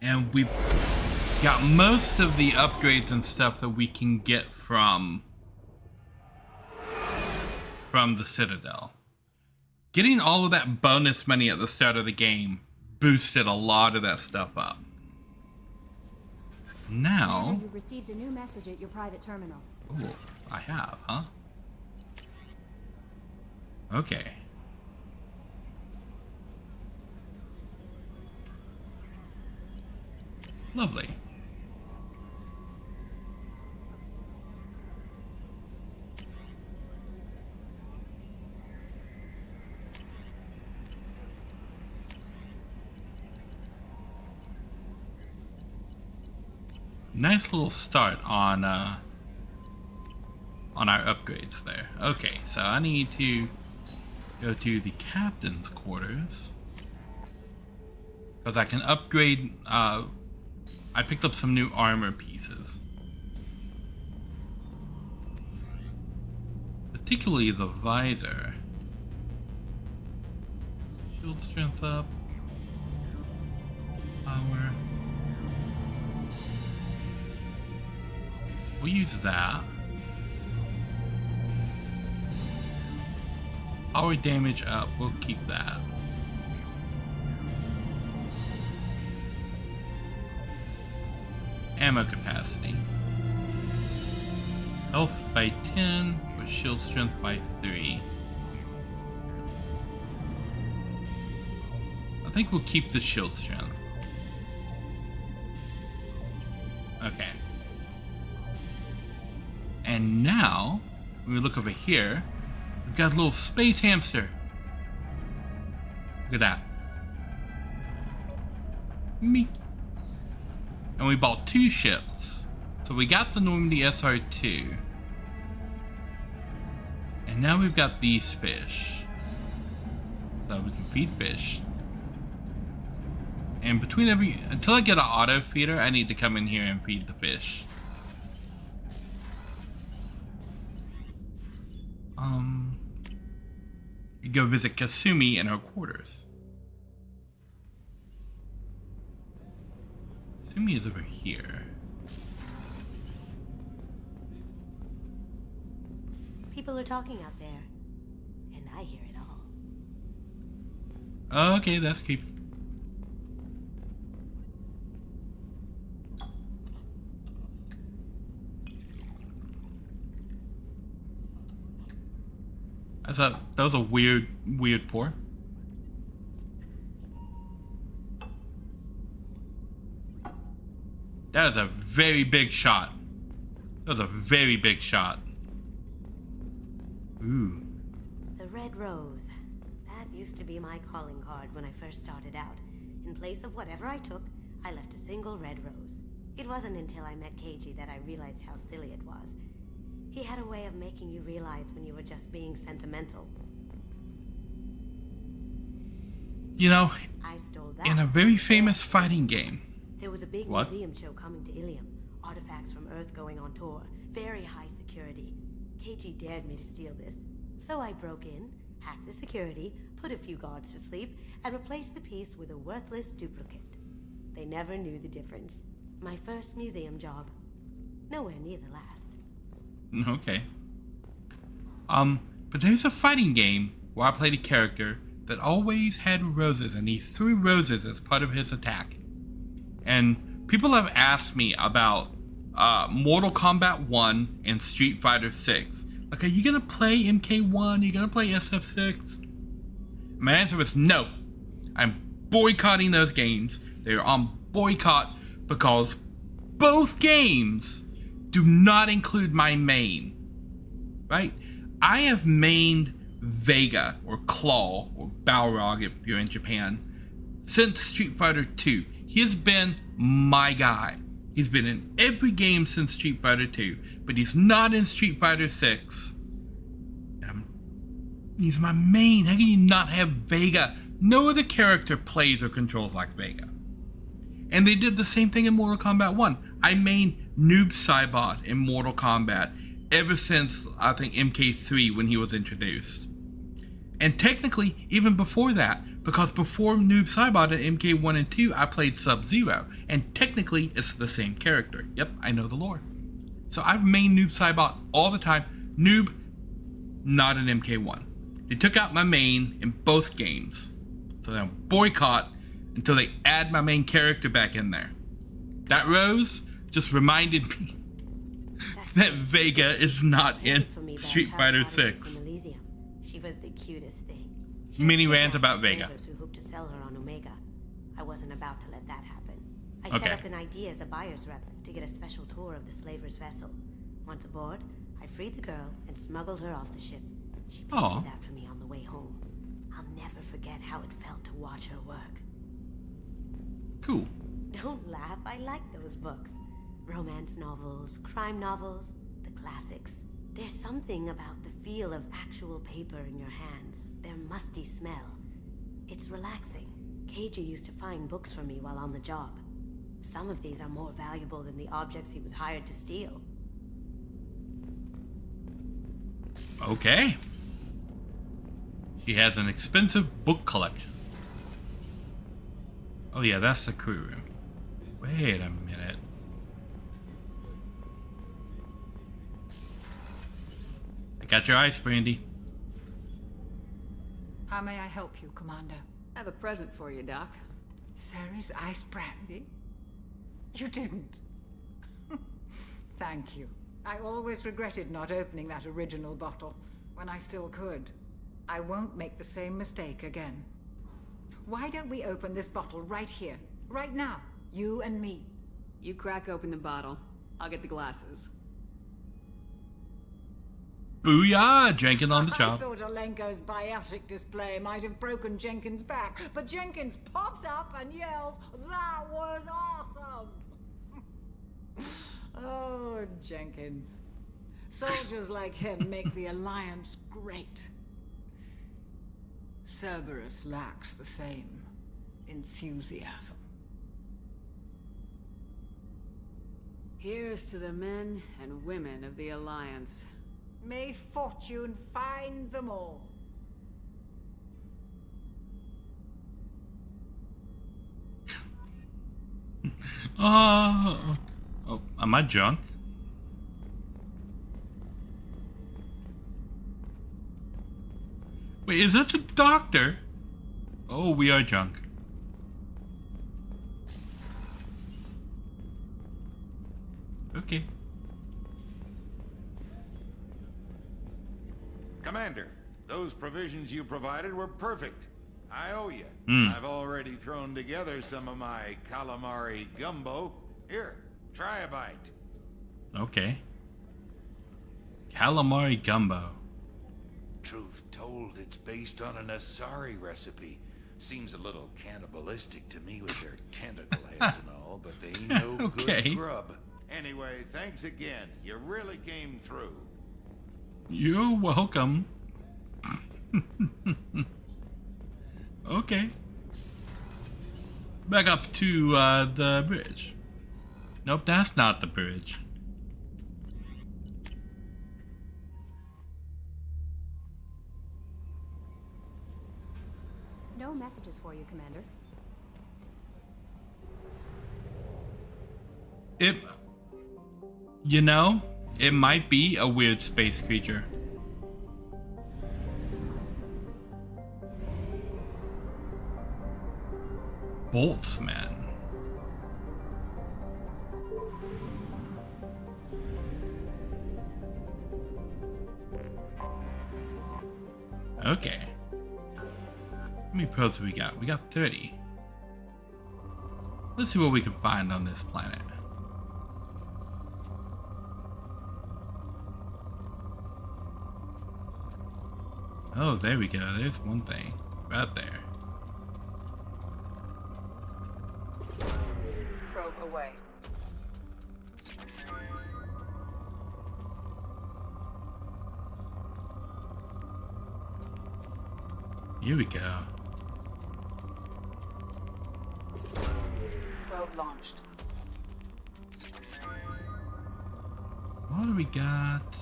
And we've got most of the upgrades and stuff that we can get from the Citadel. Getting all of that bonus money at the start of the game boosted a lot of that stuff up. Now, You've received a new message at your private terminal. Oh, I have, huh? Okay. Lovely. Nice little start on our upgrades there. Okay, so I need to go to the captain's quarters because I can upgrade. I picked up some new armor pieces, particularly the visor. Shield strength up. Power. We'll use that. Power damage up, we'll keep that. Ammo capacity. Health by 10, with shield strength by 3. I think we'll keep the shield strength. Okay. And now, when we look over here, we've got a little space hamster. Look at that. Me. And we bought 2 ships. So we got the Normandy SR2. And now we've got these fish. So we can feed fish. And between until I get an auto feeder, I need to come in here and feed the fish. You go visit Kasumi in her quarters. Kasumi is over here. People are talking out there, and I hear it all. Okay, that's creepy. I thought that was a weird pour. That is a very big shot. That was a very big shot. Ooh. The red rose. That used to be my calling card when I first started out. In place of whatever I took, I left a single red rose. It wasn't until I met Keiji that I realized how silly it was. He had a way of making you realize when you were just being sentimental. You know, I stole that. in a very famous fighting game. There was a big museum show coming to Ilium. Artifacts from Earth going on tour. Very high security. Keiji dared me to steal this. So I broke in, hacked the security, put a few guards to sleep, and replaced the piece with a worthless duplicate. They never knew the difference. My first museum job. Nowhere near the last. Okay. But there's a fighting game where I played a character that always had roses, and he threw roses as part of his attack. And people have asked me about Mortal Kombat 1 and Street Fighter 6. Like, are you gonna play MK1? Are you gonna play SF6? My answer was no. I'm boycotting those games. They're on boycott because both games do not include my main. Right? I have mained Vega or Claw or Balrog if you're in Japan since Street Fighter 2. He has been my guy. He's been in every game since Street Fighter 2, but he's not in Street Fighter 6. He's my main. How can you not have Vega? No other character plays or controls like Vega. And they did the same thing in Mortal Kombat 1. I mained Noob Saibot in Mortal Kombat ever since, I think, MK3 when he was introduced. And technically, even before that, because before Noob Saibot in MK1 and 2, I played Sub-Zero. And technically, it's the same character. Yep, I know the lore. So I've mained Noob Saibot all the time. Noob, not in MK1. They took out my main in both games. So they'll boycott until they add my main character back in there. That rose just reminded me that Vega is not in Street Fighter 6. She was the cutest thing. Mini rant about Vega. Who hoped to sell her on Omega. I wasn't about to let that happen. I Okay. set up an idea as a buyer's rep to get a special tour of the slaver's vessel. Once aboard, I freed the girl and smuggled her off the ship. She Aw. painted that for me on the way home. I'll never forget how it felt to watch her work. Cool. Don't laugh, I like those books. Romance novels, crime novels, the classics. There's something about the feel of actual paper in your hands, their musty smell. It's relaxing. Keiji used to find books for me while on the job. Some of these are more valuable than the objects he was hired to steal. Okay. She has an expensive book collection. Oh yeah, that's the crew room. Wait a minute. I got your ice, Brandy. How may I help you, Commander? I have a present for you, Doc. Sarah's ice brandy? You didn't. Thank you. I always regretted not opening that original bottle when I still could. I won't make the same mistake again. Why don't we open this bottle right here, right now? You and me. You crack open the bottle. I'll get the glasses. Booyah! Jenkins on the I job. thought Alenko's biotic display might have broken Jenkins' back, but Jenkins pops up and yells, "That was awesome!" Oh, Jenkins. Soldiers like him make the Alliance great. Cerberus lacks the same enthusiasm. Here's to the men and women of the Alliance. May fortune find them all. Oh, am I drunk? Wait, is that the doctor? Oh, we are drunk. Okay. Commander, those provisions you provided were perfect. I owe you. I've already thrown together some of my calamari gumbo. Here, try a bite. Okay. Calamari gumbo. Truth told, it's based on an Asari recipe. Seems a little cannibalistic to me with their tentacle heads and all, but they ain't no Okay. good grub. Anyway, thanks again. You really came through. You're welcome. Okay. Back up to the bridge. Nope, that's not the bridge. No messages for you, Commander. You know, it might be a weird space creature. Boltzmann. Okay. How many probes do we got? We got 30. Let's see what we can find on this planet. Oh, there we go. There's one thing. Right there. Probe away. Here we go. Probe launched. What do we got?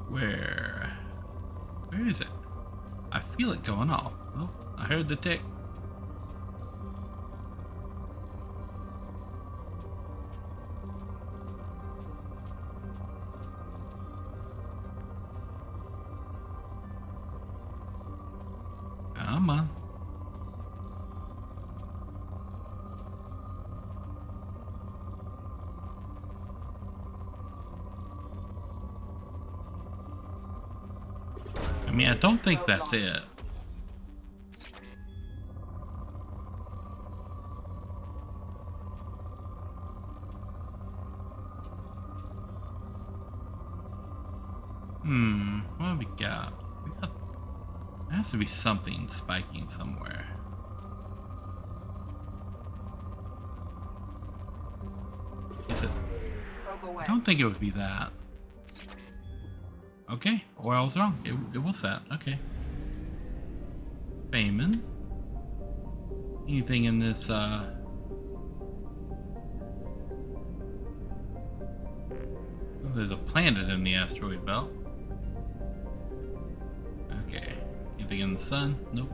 Where is it? I feel it going off. Oh, I heard the tick. Come on. mean, I don't think that's it. What have we got? There has to be something spiking somewhere. Is it? I don't think it would be that. Okay, or I was wrong. It was that. Okay. Feynman. Anything in this, oh, there's a planet in the asteroid belt. Okay. Anything in the sun? Nope.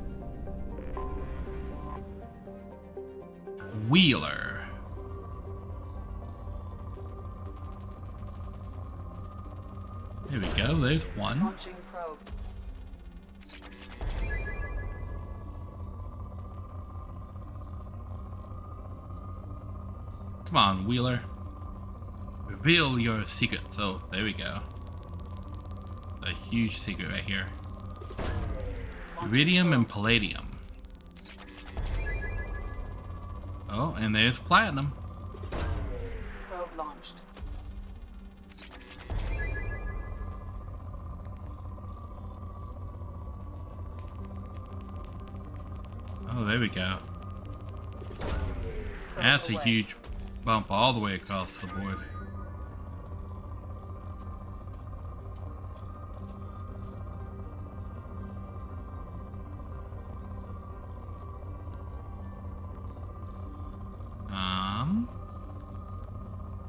Wheeler. There we go. There's one. Launching probe. Come on, Wheeler. Reveal your secret. So, there we go. A huge secret right here. Iridium and palladium. Oh, and there's platinum. Probe launched. Oh, there we go. That's a huge bump all the way across the board.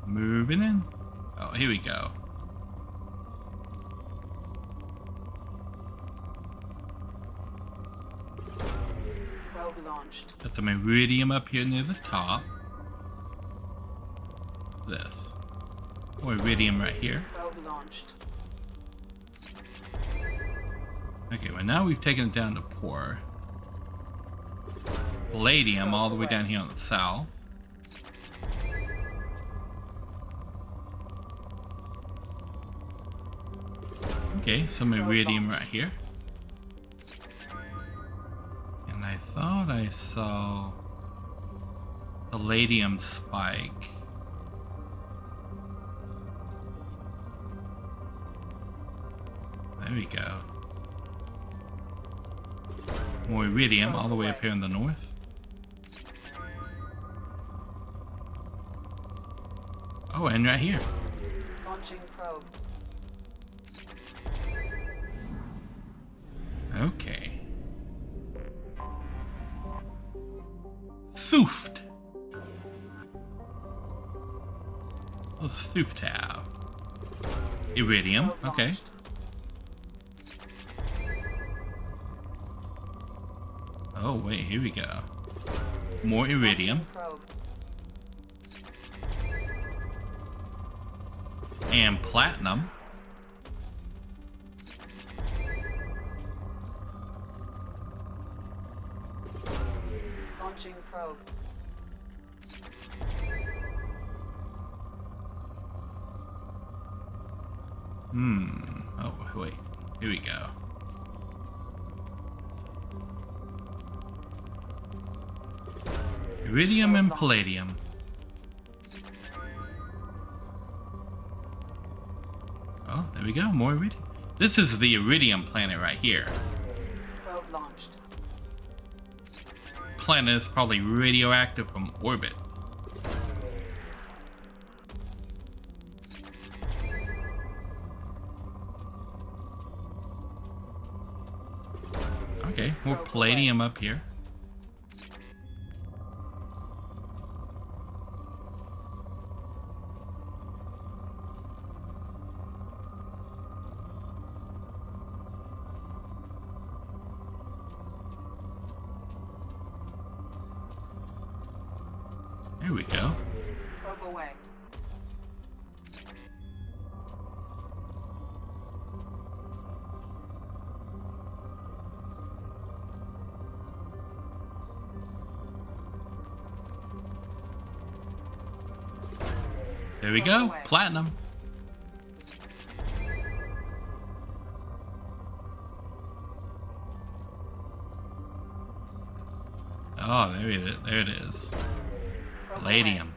Moving in. Oh, here we go. Probe launched. Got some iridium up here near the top. This. Or iridium right here. Probe launched. Okay, well now we've taken it down to poor. Palladium all the way down here on the south. Okay, some iridium right here. And I thought I saw palladium spike. There we go. More iridium all the way up here in the north. Oh, and right here. Launching probe. Okay. Thuft. What's Thuft have? Iridium. Okay. Oh wait, here we go. More iridium. And platinum. Launching probe. Oh wait, here we go. Iridium and palladium. Oh, there we go, more iridium. This is the iridium planet right here. Probe launched. Planet is probably radioactive from orbit. Okay, more palladium up here. There we go. Probe away. There we go. Platinum. Oh, there it is. There it is. Palladium.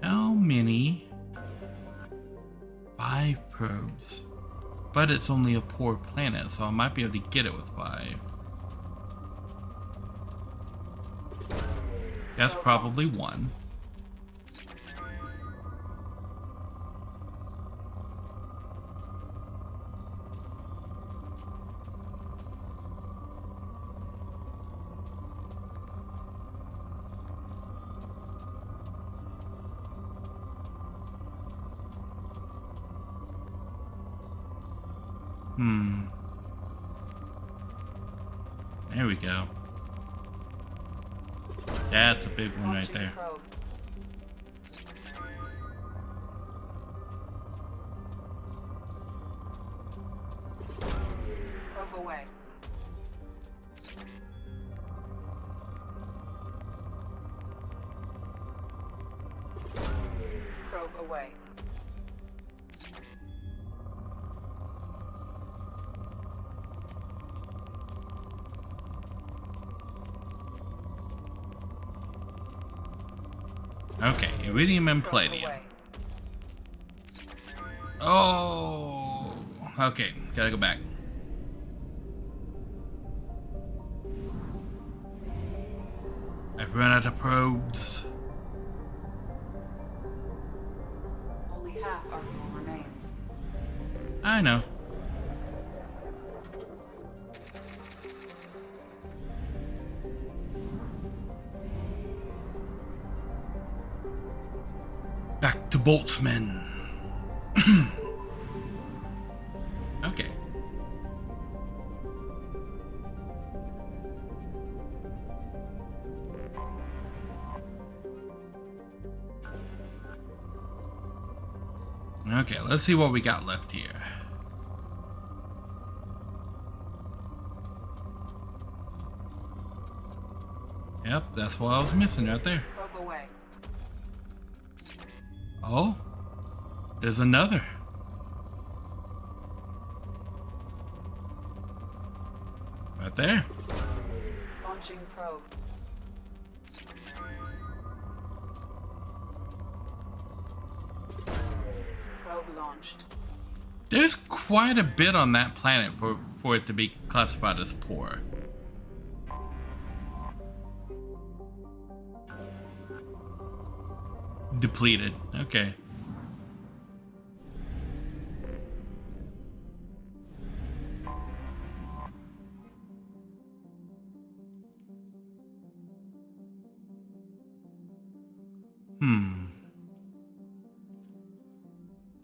How many? 5 probes. But it's only a poor planet, so I might be able to get it with 5. That's probably 1. There we go. That's a big one right there. Probe away. Probe away. Okay, iridium and palladium. Oh, okay, gotta go back. I've run out of probes. Only half our fuel remains. I know. Back to Boltzmann. Okay. Okay, let's see what we got left here. Yep, that's what I was missing right there. Probe away. Oh, there's another. Right there. Launching probe. Probe launched. There's quite a bit on that planet for it to be classified as poor. Depleted. Okay.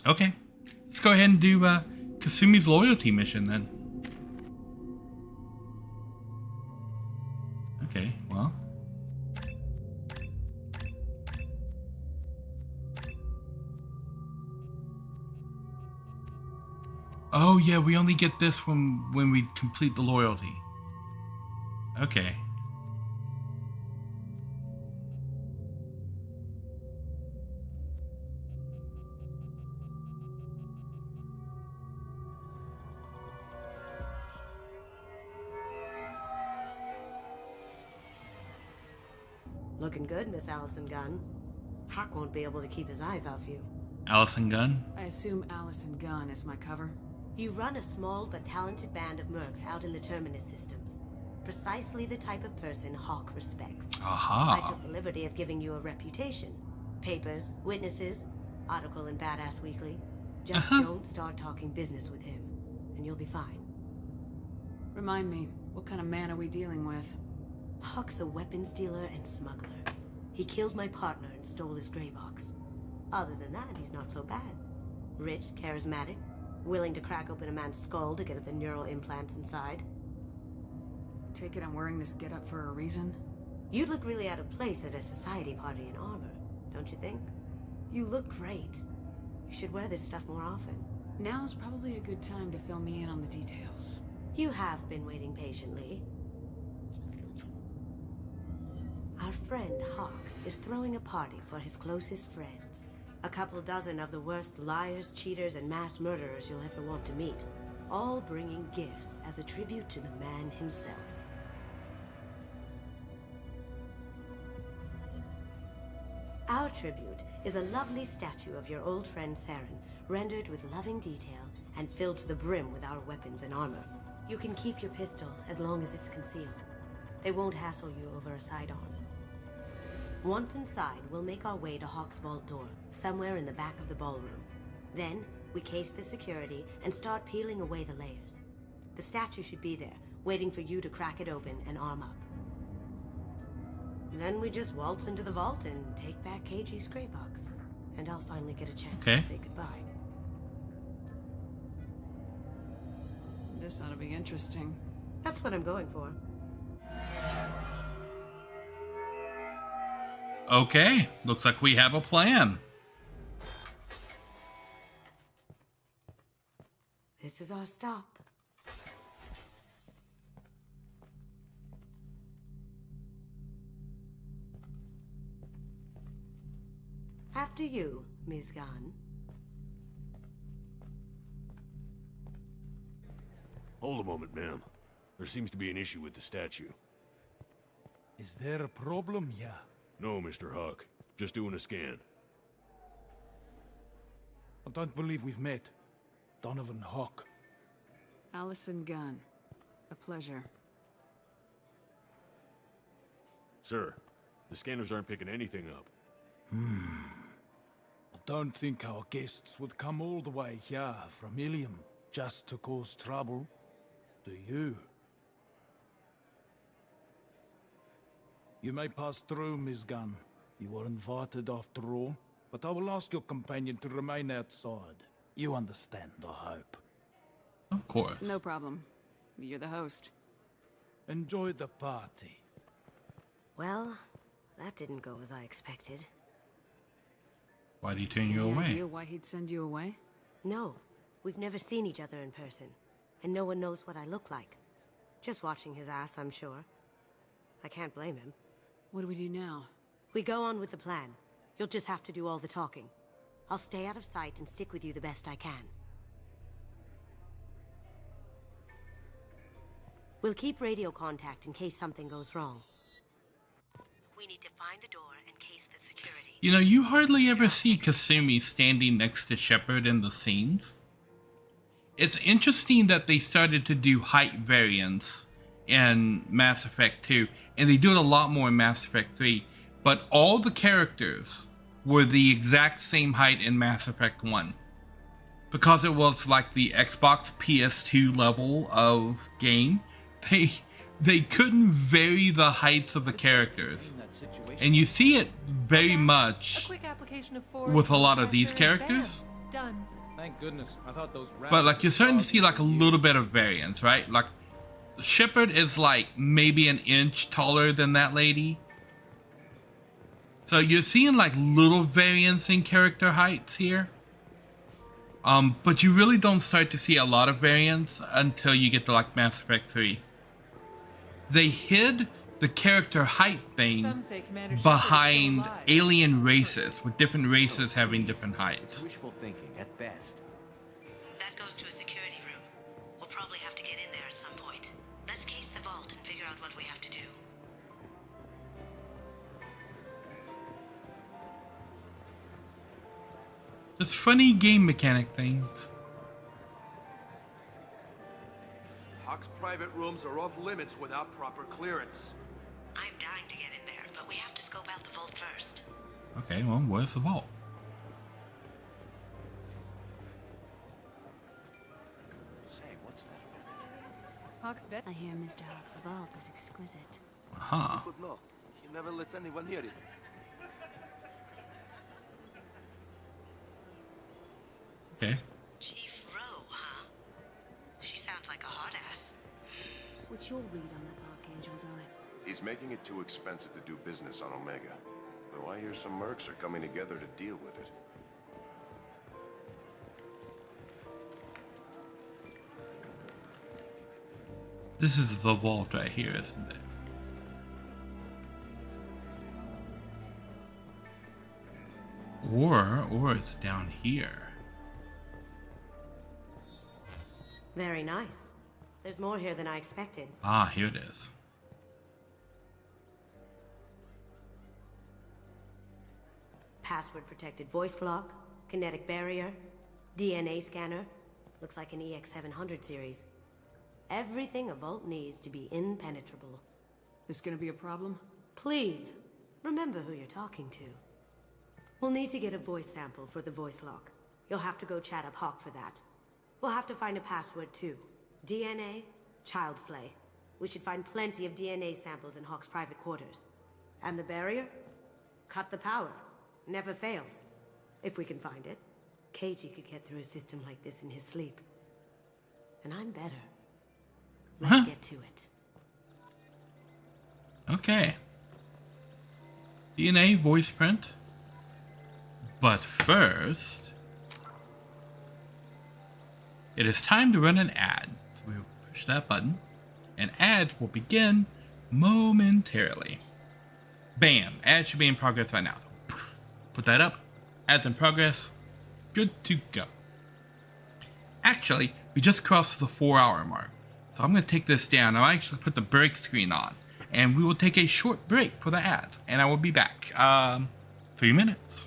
Okay. Let's go ahead and do Kasumi's loyalty mission then. Okay, well. Oh yeah, we only get this when we complete the loyalty. Okay. Looking good, Miss Allison Gunn. Hawk won't be able to keep his eyes off you. Allison Gunn? I assume Allison Gunn is my cover? You run a small but talented band of mercs out in the Terminus systems. Precisely the type of person Hawk respects. Aha. I took the liberty of giving you a reputation. Papers, witnesses, article in Badass Weekly. Just don't start talking business with him, and you'll be fine. Remind me, what kind of man are we dealing with? Hawk's a weapons dealer and smuggler. He killed my partner and stole his gray box. Other than that, he's not so bad. Rich, charismatic, willing to crack open a man's skull to get at the neural implants inside. Take it I'm wearing this getup for a reason? You'd look really out of place at a society party in armor, don't you think? You look great. You should wear this stuff more often. Now's probably a good time to fill me in on the details. You have been waiting patiently. Our friend Hawk is throwing a party for his closest friends. A couple dozen of the worst liars, cheaters, and mass murderers you'll ever want to meet. All bringing gifts as a tribute to the man himself. Our tribute is a lovely statue of your old friend Saren, rendered with loving detail and filled to the brim with our weapons and armor. You can keep your pistol as long as it's concealed. They won't hassle you over a side-on. Once inside, we'll make our way to Hawk's vault door, somewhere in the back of the ballroom. Then, we case the security and start peeling away the layers. The statue should be there, waiting for you to crack it open and arm up. Then we just waltz into the vault and take back KG's gray box. And I'll finally get a chance to say goodbye. This ought to be interesting. That's what I'm going for. Okay, looks like we have a plan. This is our stop. After you, Ms. Gunn. Hold a moment, ma'am. There seems to be an issue with the statue. Is there a problem here? No, Mr. Hawk. Just doing a scan. I don't believe we've met. Donovan Hawk. Allison Gunn. A pleasure. Sir, the scanners aren't picking anything up. I don't think our guests would come all the way here from Ilium just to cause trouble. Do you? You may pass through, Ms. Gunn. You were invited after all, but I will ask your companion to remain outside. You understand, I hope. Of course. No problem. You're the host. Enjoy the party. Well, that didn't go as I expected. Why did he turn you Any away? idea why he'd send you away? No, we've never seen each other in person, and no one knows what I look like. Just watching his ass, I'm sure. I can't blame him. What do we do now? We go on with the plan. You'll just have to do all the talking. I'll stay out of sight and stick with you the best I can. We'll keep radio contact in case something goes wrong. We need to find the door and case the security. You know, you hardly ever see Kasumi standing next to Shepard in the scenes. It's interesting that they started to do height variants in Mass Effect 2, and they do it a lot more in Mass Effect 3, but all the characters were the exact same height in Mass Effect 1. Because it was like the Xbox PS2 level of game, they couldn't vary the heights of the characters. And you see it very much with a lot of these characters. Done. Thank goodness. I thought those But like you're starting to see like a little bit of variance, right? Like Shepard is like maybe an inch taller than that lady. So you're seeing like little variance in character heights here. But you really don't start to see a lot of variance until you get to like Mass Effect 3. They hid the character height thing behind alien races, with different races having different heights. It's wishful thinking at best. That goes to a security room. We'll probably have to get in there at some point. Let's case the vault and figure out what we have to do. Just funny game mechanic things. Hawk's private rooms are off limits without proper clearance. I'm dying to get in there, but we have to scope out the vault first. Okay, well, where's the vault? Say, what's that about? Hawk's bed. I hear Mr. Hawk's vault is exquisite. Huh. You could know. He never lets anyone near it. Okay. Chief Rowe, huh? She sounds like a hard ass. What's your read on that Archangel guy? He's making it too expensive to do business on Omega. Though I hear some mercs are coming together to deal with it. This is the vault right here, isn't it? Or it's down here. Very nice. There's more here than I expected. Ah, here it is. Password protected voice lock, kinetic barrier, DNA scanner. Looks like an EX700 series. Everything a vault needs to be impenetrable. This gonna be a problem? Please, remember who you're talking to. We'll need to get a voice sample for the voice lock. You'll have to go chat up Hawk for that. We'll have to find a password too. DNA, child's play. We should find plenty of DNA samples in Hawk's private quarters. And the barrier? Cut the power. Never fails. If we can find it. KG could get through a system like this in his sleep. And I'm better. Let's get to it. Okay. DNA voice print. But first, it is time to run an ad. So we will push that button. An ad will begin momentarily. Bam! Ad should be in progress right now. So put that up. Ads in progress. Good to go. Actually, we just crossed the 4-hour mark. So I'm going to take this down. I'll actually put the break screen on. And we will take a short break for the ads. And I will be back. 3 minutes.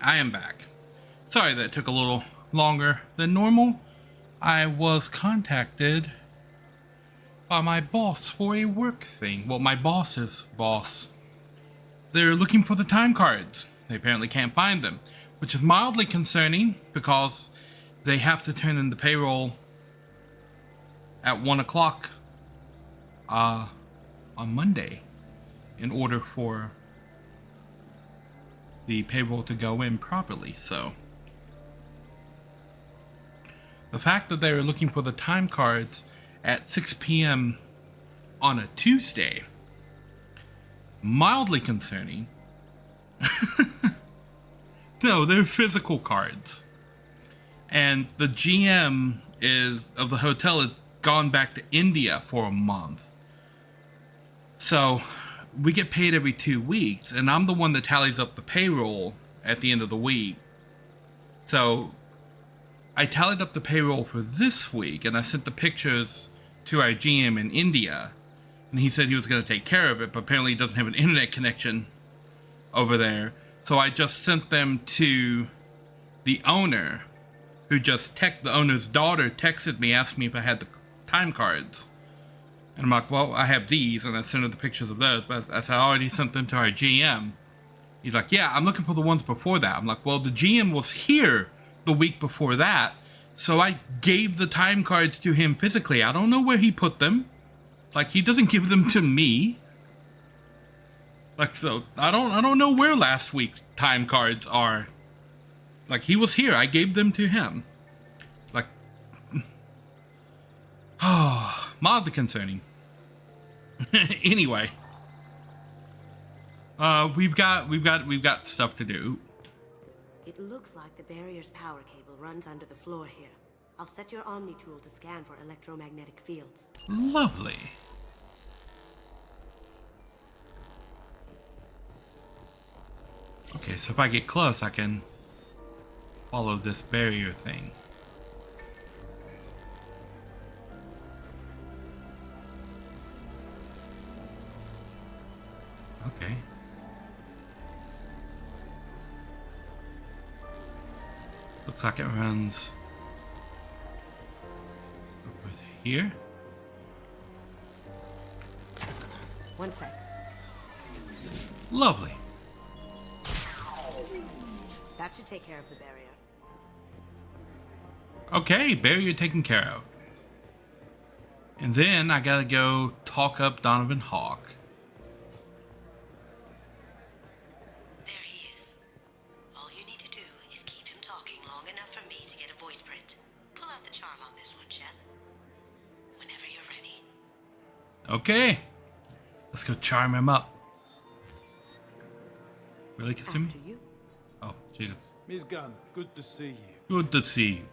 I am back. Sorry that it took a little longer than normal. I was contacted by my boss for a work thing. Well, my boss's boss. They're looking for the time cards. They apparently can't find them, which is mildly concerning because they have to turn in the payroll at 1 o'clock on Monday in order for the payroll to go in properly. So the fact that they're looking for the time cards at 6 p.m. on a Tuesday, mildly concerning. No, they're physical cards. And the GM of the hotel has gone back to India for a month. So we get paid every 2 weeks, and I'm the one that tallies up the payroll at the end of the week. So I tallied up the payroll for this week, and I sent the pictures to our GM in India, and he said he was going to take care of it, but apparently he doesn't have an internet connection over there. So I just sent them to the owner, who just the owner's daughter texted me, asked me if I had the time cards. And I'm like, well, I have these, and I sent her the pictures of those, but I said, I already sent them to our GM. He's like, yeah, I'm looking for the ones before that. I'm like, well, the GM was here the week before that, so I gave the time cards to him physically. I don't know where he put them. Like, he doesn't give them to me. Like, so I don't know where last week's time cards are. Like, he was here. I gave them to him. Like, oh, mildly concerning. Anyway, we've got stuff to do. It looks like the barrier's power cable runs under the floor here. I'll set your Omni tool to scan for electromagnetic fields. Lovely. Okay, so if I get close, I can follow this barrier thing. Okay. Looks like it runs over here. One sec. Lovely. That should take care of the barrier. Okay, barrier taken care of. And then I gotta go talk up Donovan Hawk. There he is. All you need to do is keep him talking long enough for me to get a voice print. Pull out the charm on this one, Chet. Whenever you're ready. Okay. Let's go charm him up. Really, Kasumi? Oh, Jesus. Miss Gunn, good to see you. Good to see you.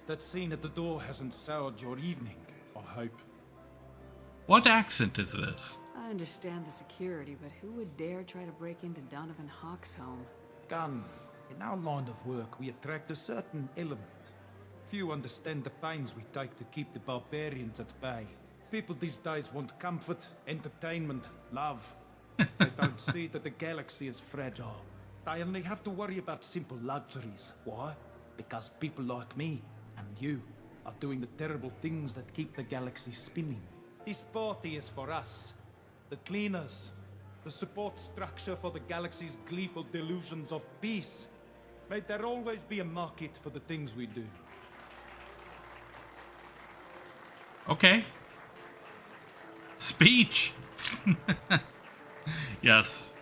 That scene at the door hasn't soured your evening, I hope. What accent is this? I understand the security, but who would dare try to break into Donovan Hawk's home? Gunn, in our line of work, we attract a certain element. Few understand the pains we take to keep the barbarians at bay. People these days want comfort, entertainment, love. They don't see that the galaxy is fragile. They only have to worry about simple luxuries. Why? Because people like me and you are doing the terrible things that keep the galaxy spinning. This party is for us, the cleaners, the support structure for the galaxy's gleeful delusions of peace. May there always be a market for the things we do. Okay. Speech. Yes.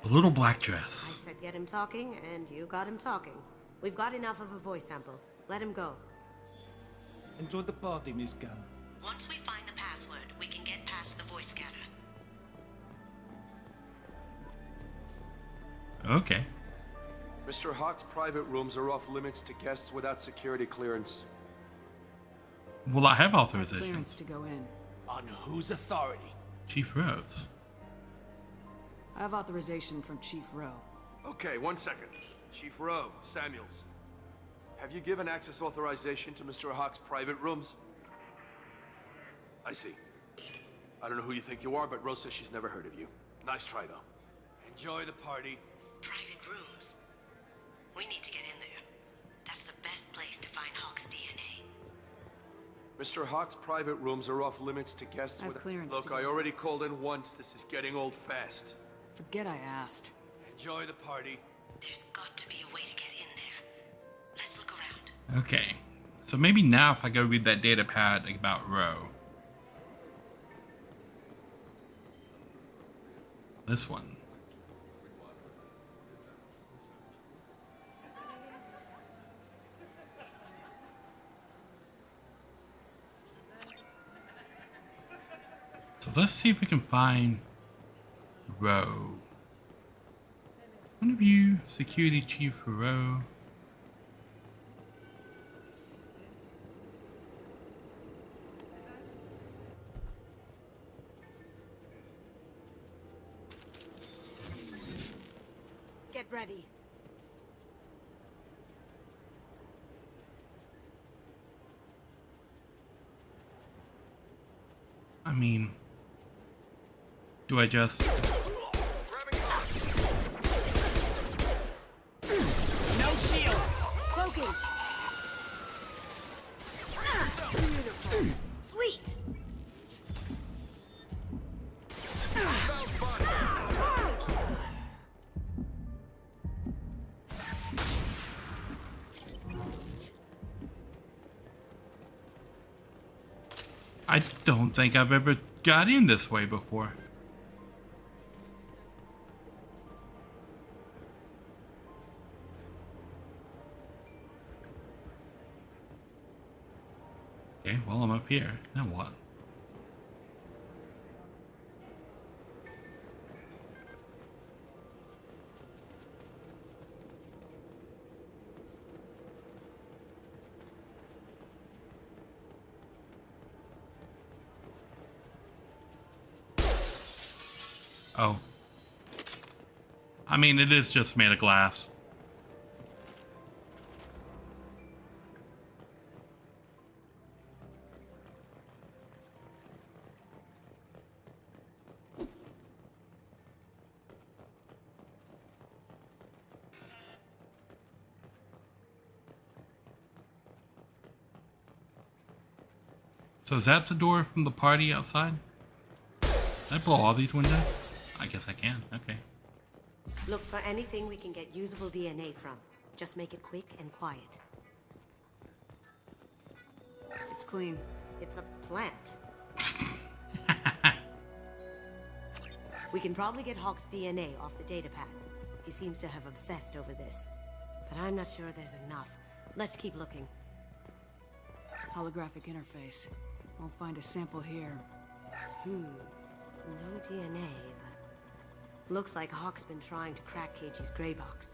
A little black dress. I said get him talking, and you got him talking. We've got enough of a voice sample. Let him go. Enjoy the party, Miss Gunn. Once we find the password, we can get past the voice scanner. Okay. Mr. Hawk's private rooms are off limits to guests without security clearance. Well, I have authorization. Clearance to go in. On whose authority? Chief Rose. I have authorization from Chief Rowe. Okay, 1 second. Chief Rowe, Samuels. Have you given access authorization to Mr. Hawk's private rooms? I see. I don't know who you think you are, but Rose says she's never heard of you. Nice try, though. Enjoy the party. Private rooms. We need to get in there. That's the best place to find Hawk's DNA. Mr. Hawk's private rooms are off limits to guests I have clearance Look, to I go. already called in once. This is getting old fast. Forget I asked. Enjoy the party. There's got to be a way to get in there. Let's look around. Okay. So maybe now if I go read that data pad about Roe. This one. So let's see if we can find Roe. One of you, security chief for Roe. Get ready. I mean, do I just... No shield. Cloaking. Sweet. I don't think I've ever got in this way before. Okay, well, I'm up here. Now what? Oh. I mean, it is just made of glass. So is that the door from the party outside? Can I blow all these windows? I guess I can. Okay. Look for anything we can get usable DNA from. Just make it quick and quiet. It's clean. It's a plant. We can probably get Hawk's DNA off the data pad. He seems to have obsessed over this. But I'm not sure there's enough. Let's keep looking. Holographic interface. Won't find a sample here. No DNA, but... Looks like Hawk's been trying to crack KG's gray box.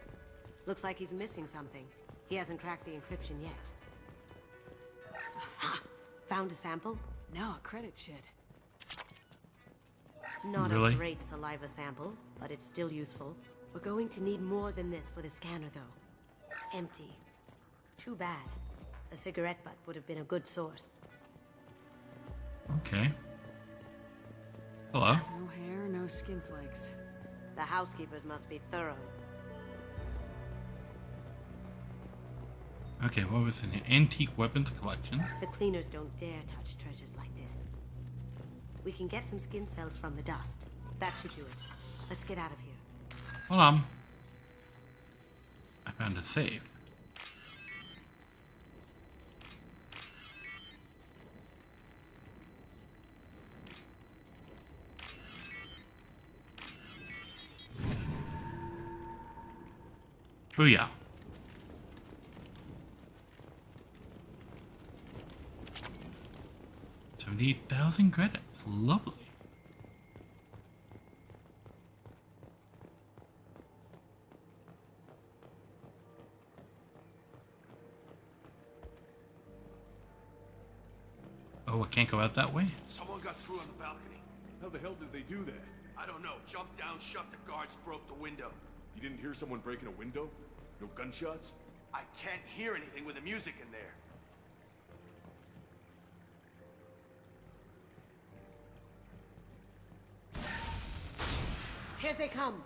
Looks like he's missing something. He hasn't cracked the encryption yet. Aha! Found a sample? Now a credit shit. Not Really? a great saliva sample, but it's still useful. We're going to need more than this for the scanner, though. Empty. Too bad. A cigarette butt would have been a good source. Okay. Hello. No hair, no skin flakes. The housekeepers must be thorough. Okay, what was in here? Antique weapons collection. The cleaners don't dare touch treasures like this. We can get some skin cells from the dust. That should do it. Let's get out of here. Hold on. I found a safe. Booyah. $78,000 credits. Lovely. Oh, I can't go out that way? Someone got through on the balcony. How the hell did they do that? I don't know. Jumped down, shut the guards, broke the window. You didn't hear someone breaking a window? No gunshots? I can't hear anything with the music in there. Here they come.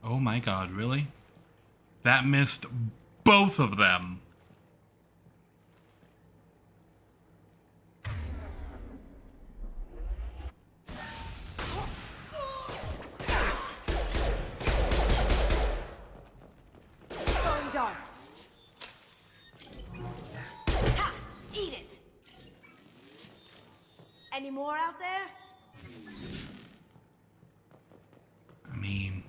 Oh my god, really? That missed both of them. Going dark. Ha! Eat it. Any more out there? I mean,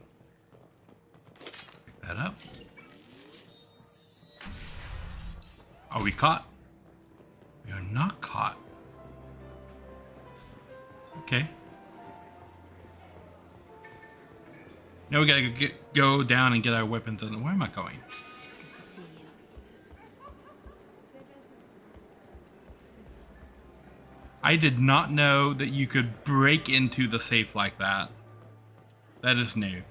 pick that up. Are we caught? We are not caught. Okay. Now we gotta go down and get our weapons. And where am I going? Good to see you. I did not know that you could break into the safe like that. That is new.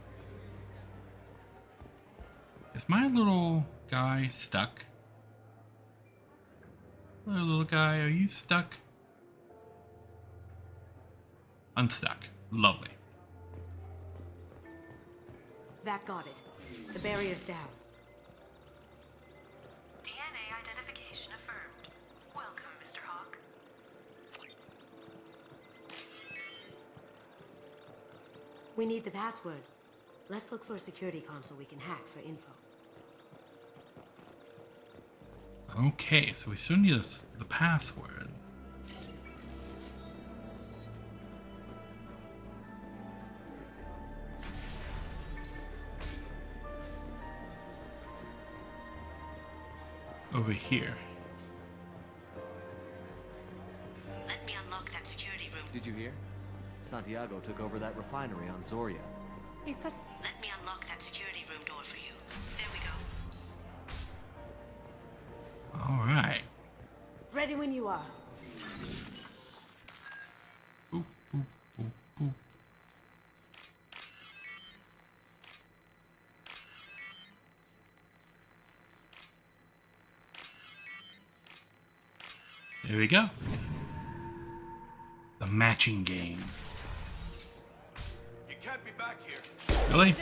Is my little guy stuck? Hello, little guy. Are you stuck? Unstuck. Lovely. That got it. The barrier's down. DNA identification affirmed. Welcome, Mr. Hawk. We need the password. Let's look for a security console we can hack for info. Okay, so we still need the password. Over here. Let me unlock that security room. Did you hear? Santiago took over that refinery on Zoria. He said, let me unlock that security room door for you. There we go. All right. Ready when you are. Boop, boop, boop, boop. There we go. The matching game. You can't be back here. Really?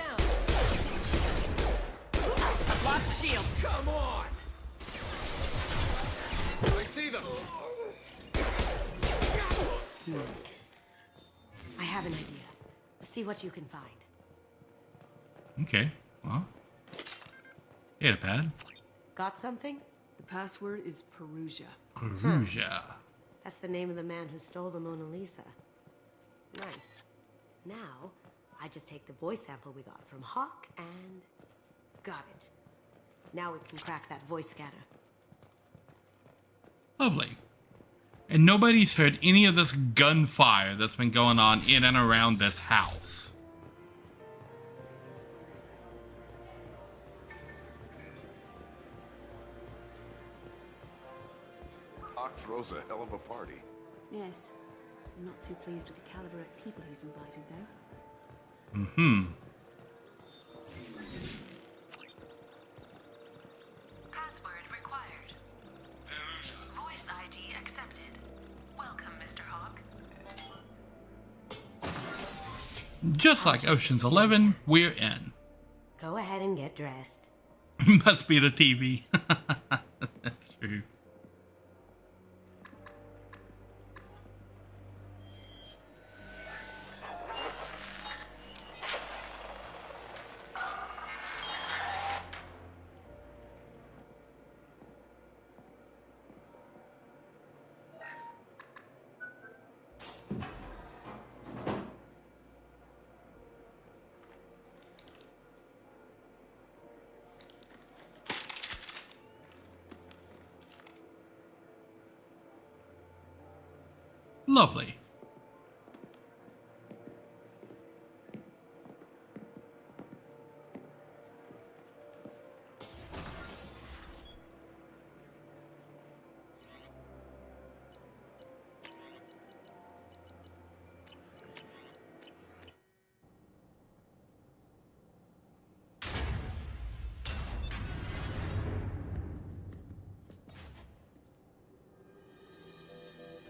Lock shield. Come on. Do I see them? I have an idea. See what you can find. Okay. Well. Data pad. Got something? The password is Perugia. Perugia. That's the name of the man who stole the Mona Lisa. Nice. Now, I just take the voice sample we got from Hawk and... got it. Now we can crack that voice scatter. Lovely. And nobody's heard any of this gunfire that's been going on in and around this house. Hawk throws a hell of a party. Yes. I'm not too pleased with the caliber of people he's invited, though. Mm-hmm. Password required. Voice ID accepted. Welcome, Mr. Hawk. Just like Ocean's 11, we're in. Go ahead and get dressed. Must be the TV. That's true. Lovely.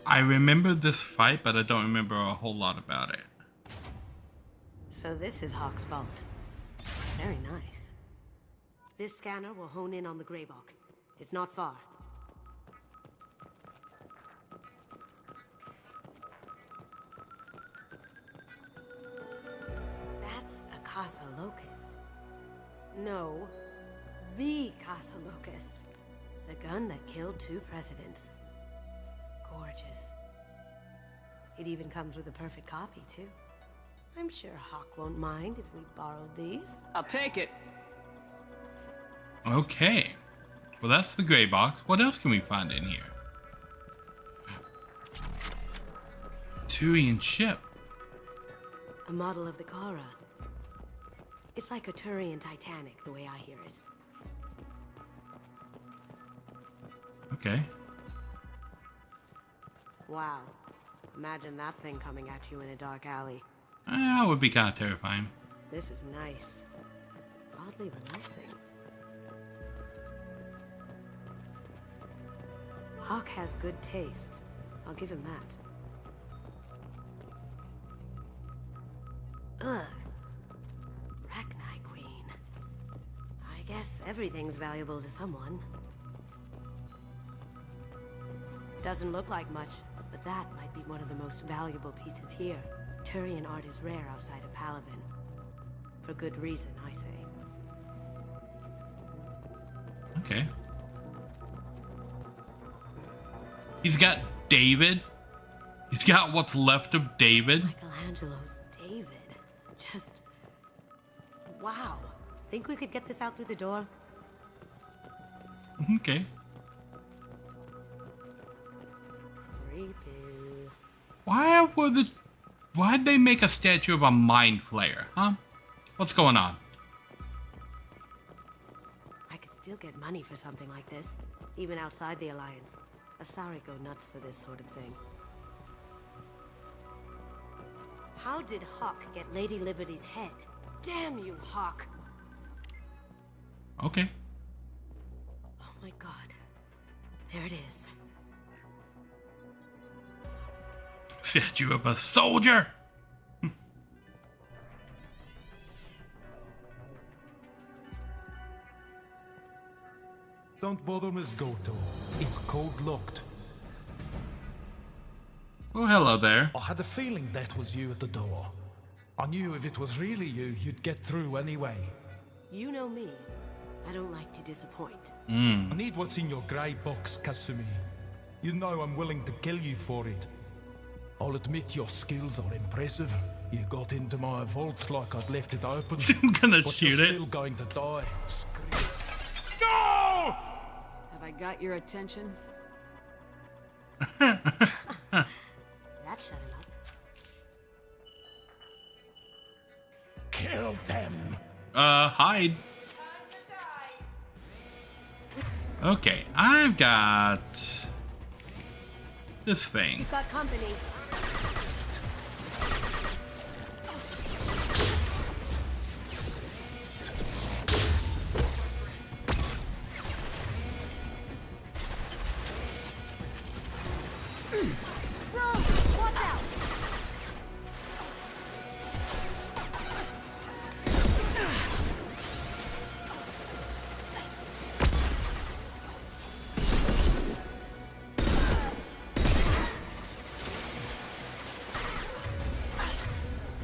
I remember this fight, but I don't remember a whole lot about it. So this is Hawk's vault. Very nice. This scanner will hone in on the gray box. It's not far. That's a Casa Locust. No, the Casa Locust. The gun that killed 2 presidents. Gorgeous. It even comes with a perfect copy, too. I'm sure Hawk won't mind if we borrowed these. I'll take it. Okay. Well, that's the gray box. What else can we find in here? Turian ship. A model of the Kara. It's like a Turian Titanic, the way I hear it. Okay. Wow. Imagine that thing coming at you in a dark alley. That would be kind of terrifying. This is nice. Oddly relaxing. Hawk has good taste. I'll give him that. Ugh. Rachni Queen. I guess everything's valuable to someone. Doesn't look like much, but that might be one of the most valuable pieces here. Turian art is rare outside of Palavin. For good reason, I say. Okay. He's got David. He's got what's left of David. Michelangelo's David. Just... wow. Think we could get this out through the door? Okay. Creepy. Why'd they make a statue of a mind flayer, huh? What's going on? I could still get money for something like this, even outside the Alliance. Asari go nuts for this sort of thing. How did Hawk get Lady Liberty's head? Damn you, Hawk! Okay. Oh my god. There it is. Statue of a soldier! Don't bother, Miss Goto. It's code locked. Oh, hello there. I had a feeling that was you at the door. I knew if it was really you, you'd get through anyway. You know me. I don't like to disappoint. I need what's in your grey box, Kasumi. You know I'm willing to kill you for it. I'll admit your skills are impressive. You got into my vault like I'd left it open. I'm gonna but shoot you're it. still going to die. No! Have I got your attention? That shut him up. Kill them. Hide. Okay, I've got this thing. We've got company.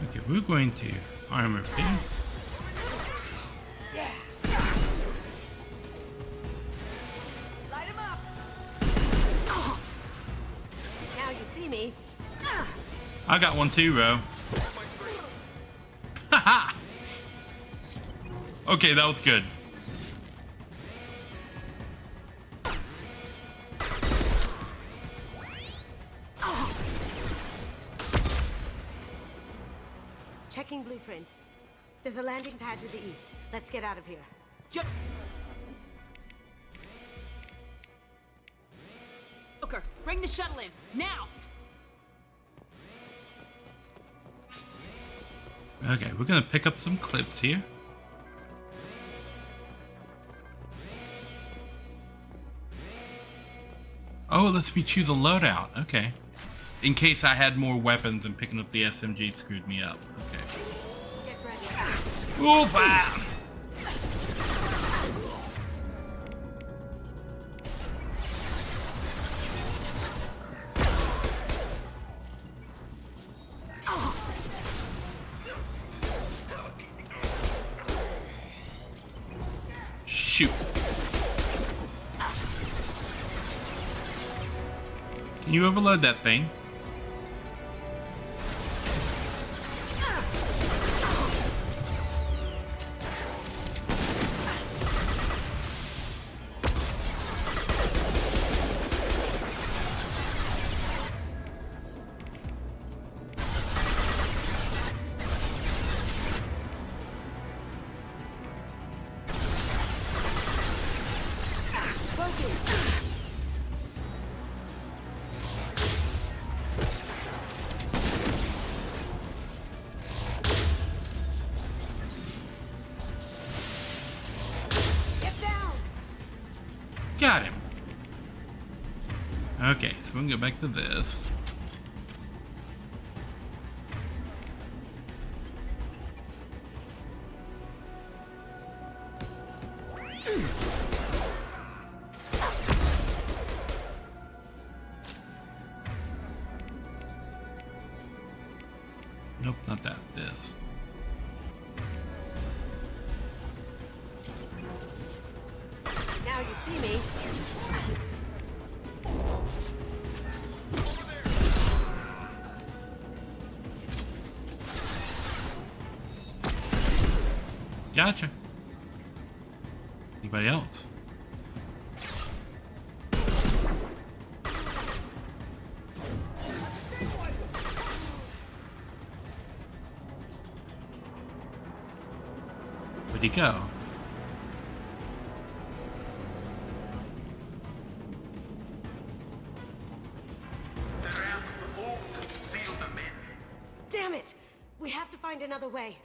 Okay, we're going to armor things. Light him up. Now you see me. I got one too, Ro. Haha! Okay, that was good. Checking blueprints. There's a landing pad to the east. Let's get out of here. Joker, bring the shuttle in, now! Okay, we're gonna pick up some clips here. Oh, it lets me choose a loadout. Okay. In case I had more weapons and picking up the SMG screwed me up. Okay. Ooh, bam! Shoot. Can you overload that thing? Got him. Okay, so we can go back to this. Nope, not that. This. Now you see me. Gotcha. Anybody else? Where'd he go? Damn it! We have to find another way.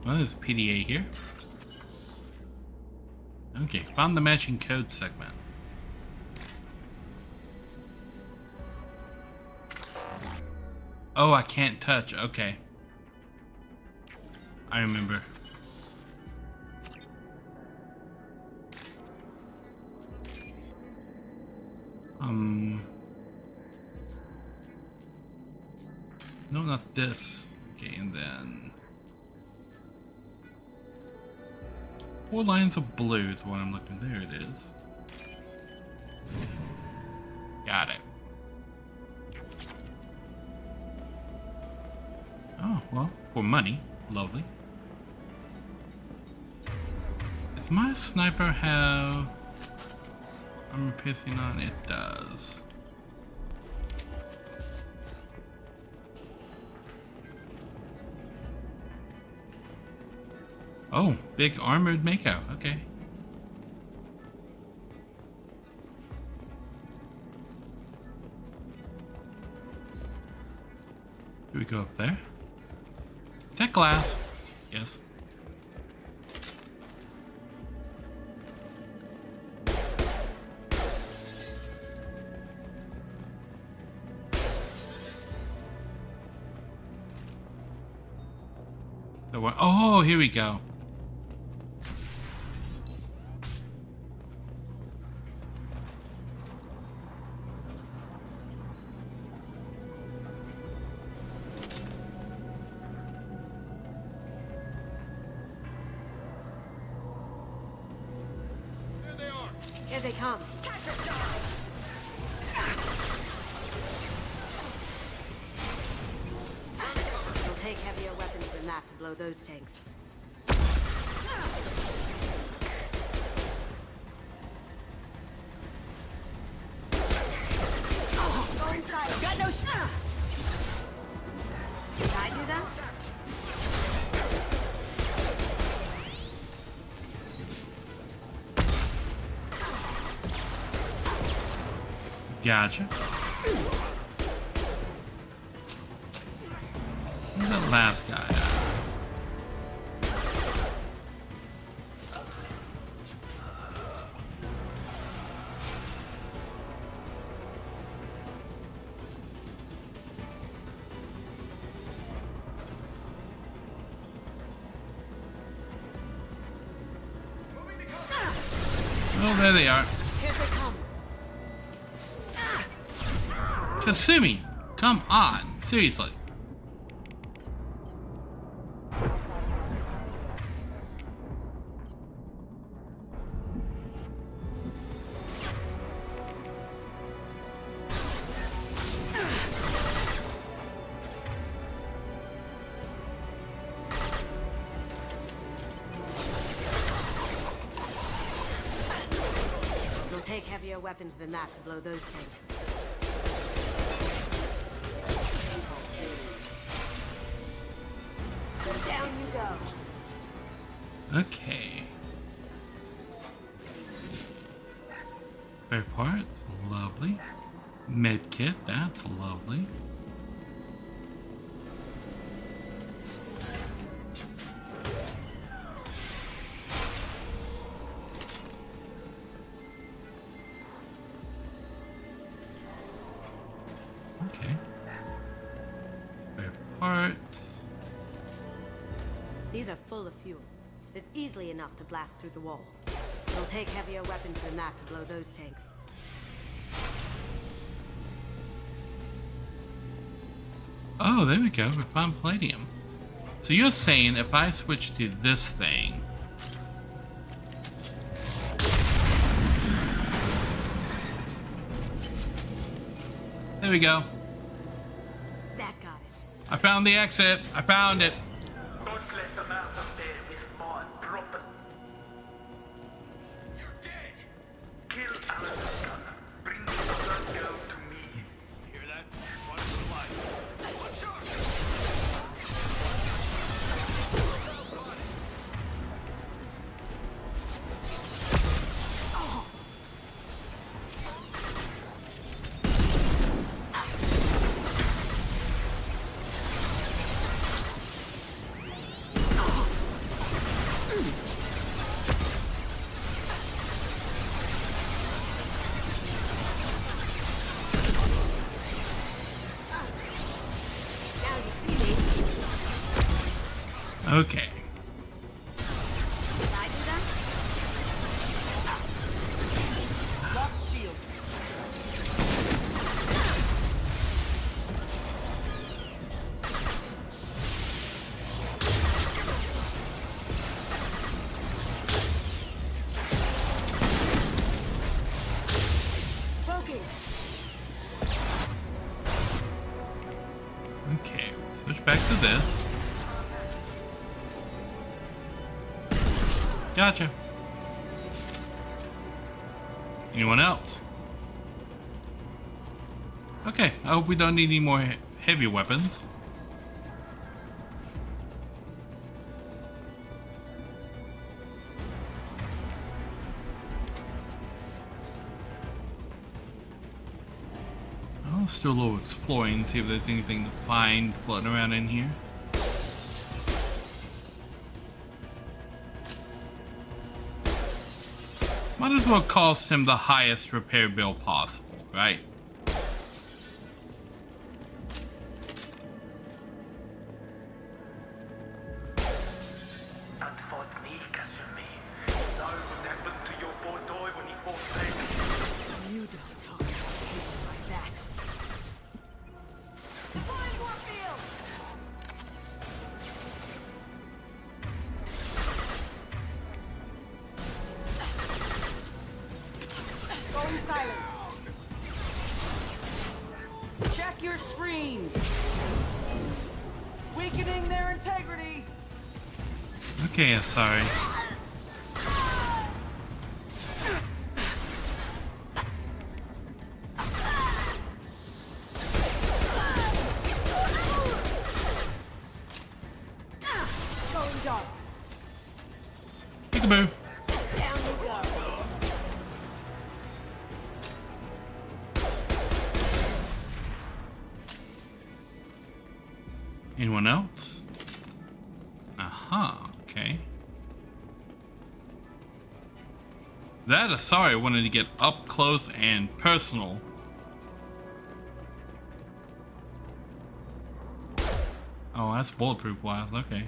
Well, there's a PDA here. Okay, found the matching code segment. Oh, I can't touch. Okay. I remember. No, not this. Okay, and then 4 lines of blue is what I'm looking. There it is. Got it. Oh, well, for money. Lovely. Does my sniper have armor piercing on? It does. Oh, big armored makeout. Okay. Do we go up there? Is that glass? Yes. Oh, here we go. Here they come. It'll take heavier weapons than that to blow those tanks. Go inside. Got no shot. Did I do that? Gotcha. Where's that last guy at? Oh, there they are. Here they come. Kasumi! Come on, seriously. It'll take heavier weapons than that to blow those tanks. Down you go. Okay. Spare parts, lovely. Medkit, that's lovely. Okay. Spare parts. These are full of fuel. There's easily enough to blast through the wall. It'll take heavier weapons than that to blow those tanks. Oh, there we go. We found palladium. So you're saying if I switch to this thing... There we go. That got it. I found the exit. I found it. Okay. Okay, switch back to this. Gotcha. Anyone else? Okay, I hope we don't need any more heavy weapons. Let's do a little exploring, see if there's anything to find floating around in here. Might as well cost him the highest repair bill possible, right? Check your screens. Weakening their integrity. Okay, sorry. Going dark. Peekaboo. Down you go. Anyone else? Aha, okay. That Asari wanted to get up close and personal. Oh, that's bulletproof glass, okay.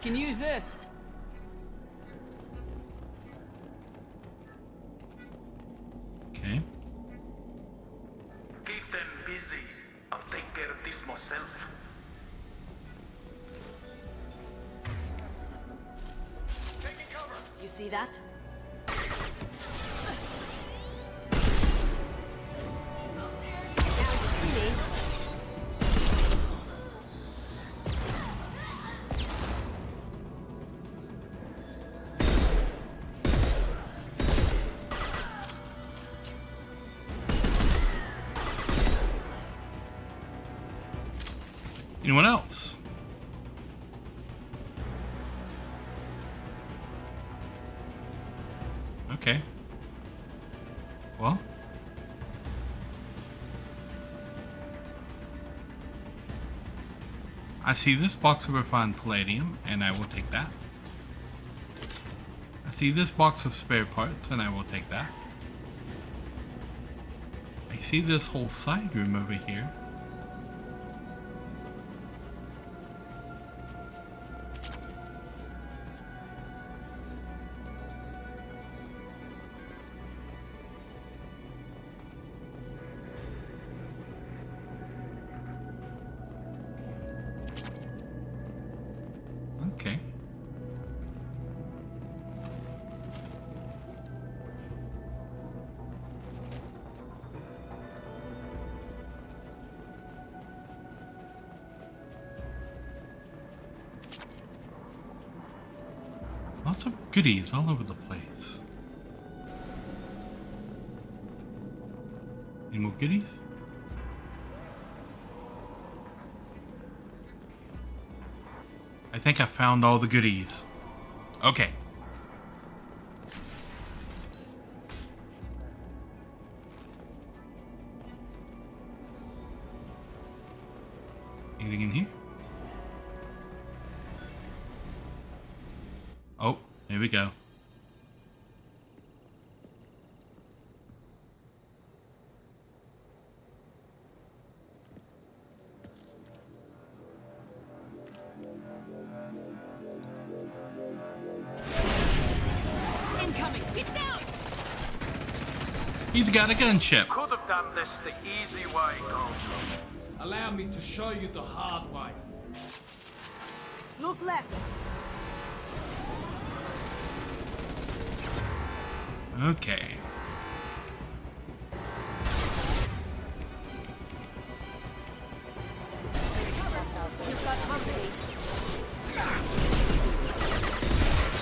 can use this. Okay. Keep them busy. I'll take care of this myself. Taking cover. You see that? Anyone else? Okay. Well. I see this box of refined palladium, and I will take that. I see this box of spare parts, and I will take that. I see this whole side room over here. Okay. Lots of goodies all over the place. Any more goodies? I think I found all the goodies. Okay. Anything in here? Oh, here we go. Incoming! It's down! He's got a gunship. Could have done this the easy way, Gold. Allow me to show you the hard way. Look left. Okay. You've got company.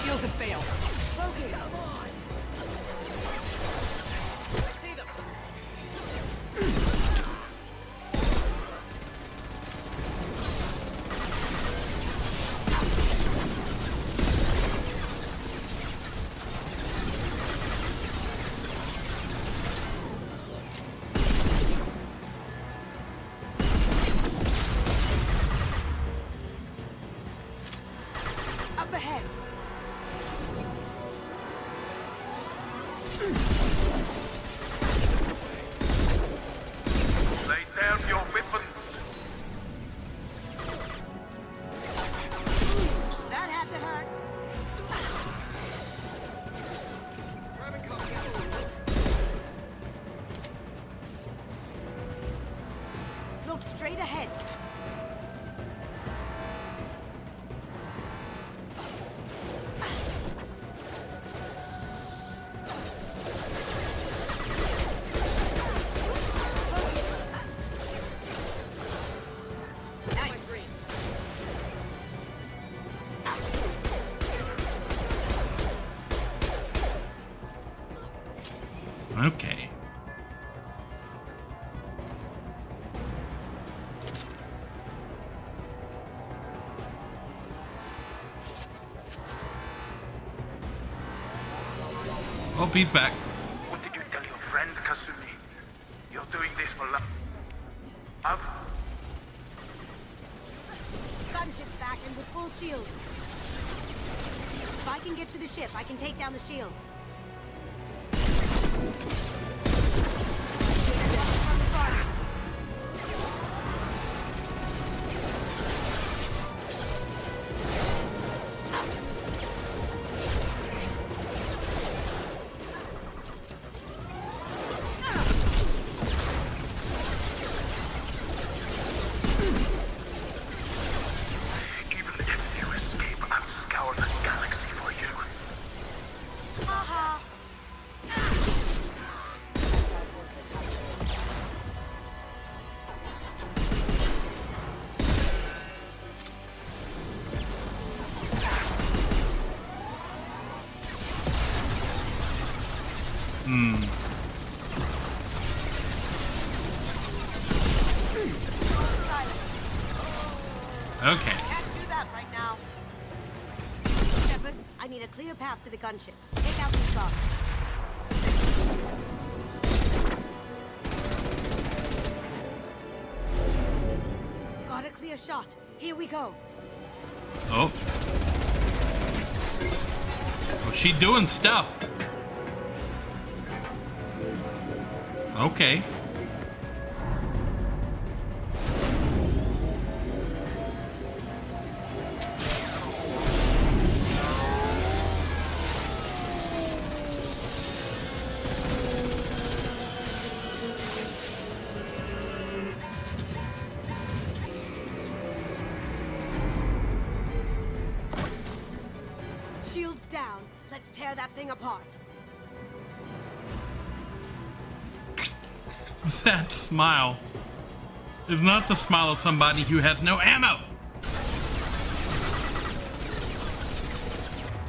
Shields have failed. Focus. Come on. I see them. Up ahead. Lay down your weapons. That had to hurt. Look straight ahead. Nice. Okay. Oh, he's back. What did you tell your friend, Kasumi? You're doing this for love? Love? Gunship's back and with full shields. If I can get to the ship, I can take down the shields. Okay. Can't do that right now. Shepard, I need a clear path to the gunship. Take out these guards. Got a clear shot. Here we go. Oh. Oh, she doing stuff. Okay. Shields down. Let's tear that thing apart. That smile is not the smile of somebody who has no ammo.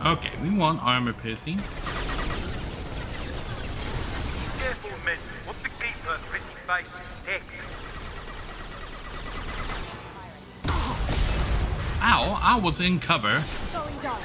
Okay, we want armor piercing. Careful, men. What the keeper pretty face is heck. Ow, I was in cover. Going dark.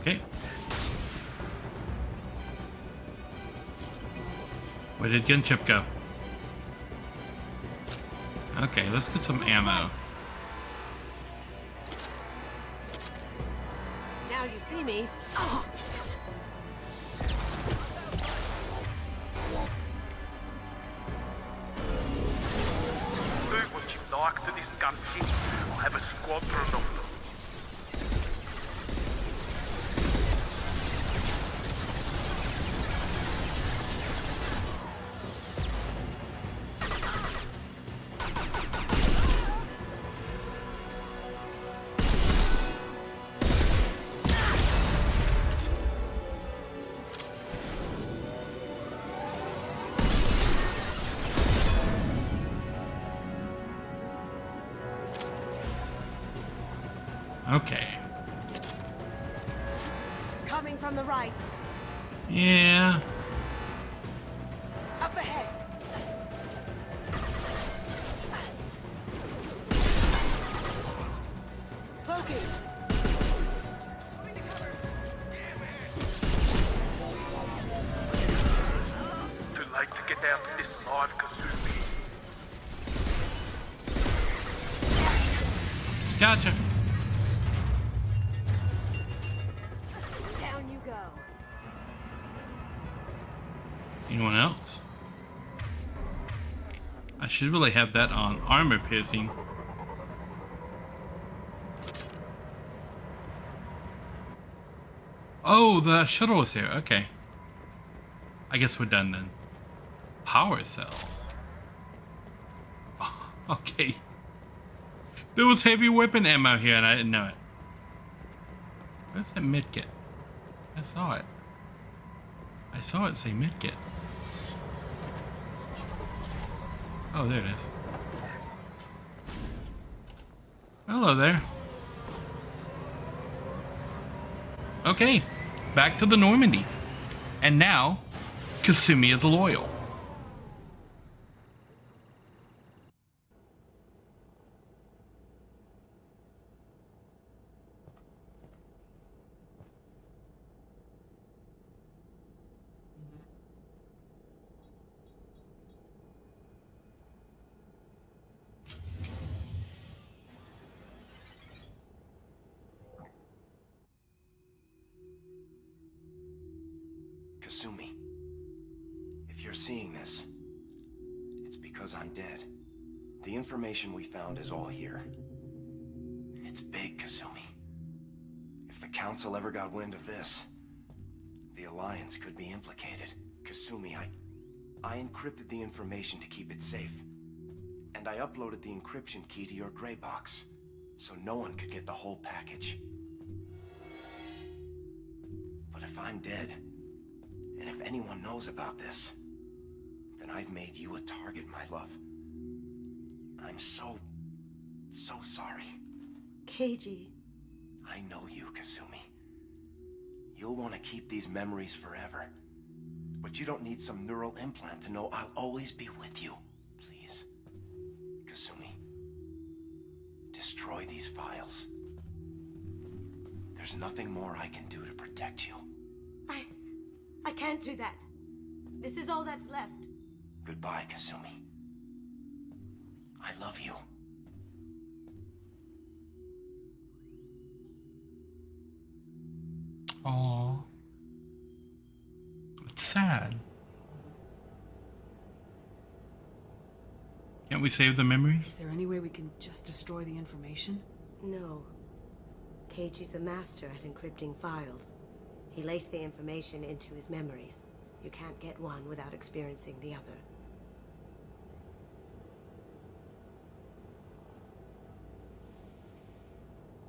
Okay. Where did gunship go? Okay, let's get some ammo. Now you see me. Oh. Do what you like to this gunship. I'll have a squadron of them. Okay. Coming from the right. Yeah. Up ahead. Focus. Too late to get out of this live, Kasumi. Gotcha. Down you go. Anyone else? I should really have that on armor piercing. Oh, the shuttle is here. Okay. I guess we're done then. Power cells. Okay. There was heavy weapon ammo here and I didn't know it. Where's that medkit? I saw it. I saw it say medkit. Oh, there it is. Hello there. Okay, back to the Normandy. And now, Kasumi is loyal. Kasumi, if you're seeing this, it's because I'm dead. The information we found is all here. It's big, Kasumi. If the Council ever got wind of this, the Alliance could be implicated. Kasumi, I encrypted the information to keep it safe. And And I uploaded the encryption key to your gray box, so no one could get the whole package. But if I'm dead, and if anyone knows about this, then I've made you a target, my love. I'm so sorry. Keiji. I know you, Kasumi. You'll want to keep these memories forever. But you don't need some neural implant to know I'll always be with you. Please, Kasumi, destroy these files. There's nothing more I can do to protect you. I can't do that. This is all that's left. Goodbye, Kasumi. I love you. Aww. It's sad. Can't we save the memories? Is there any way we can just destroy the information? No. Keiji's a master at encrypting files. He laced the information into his memories. You can't get one without experiencing the other.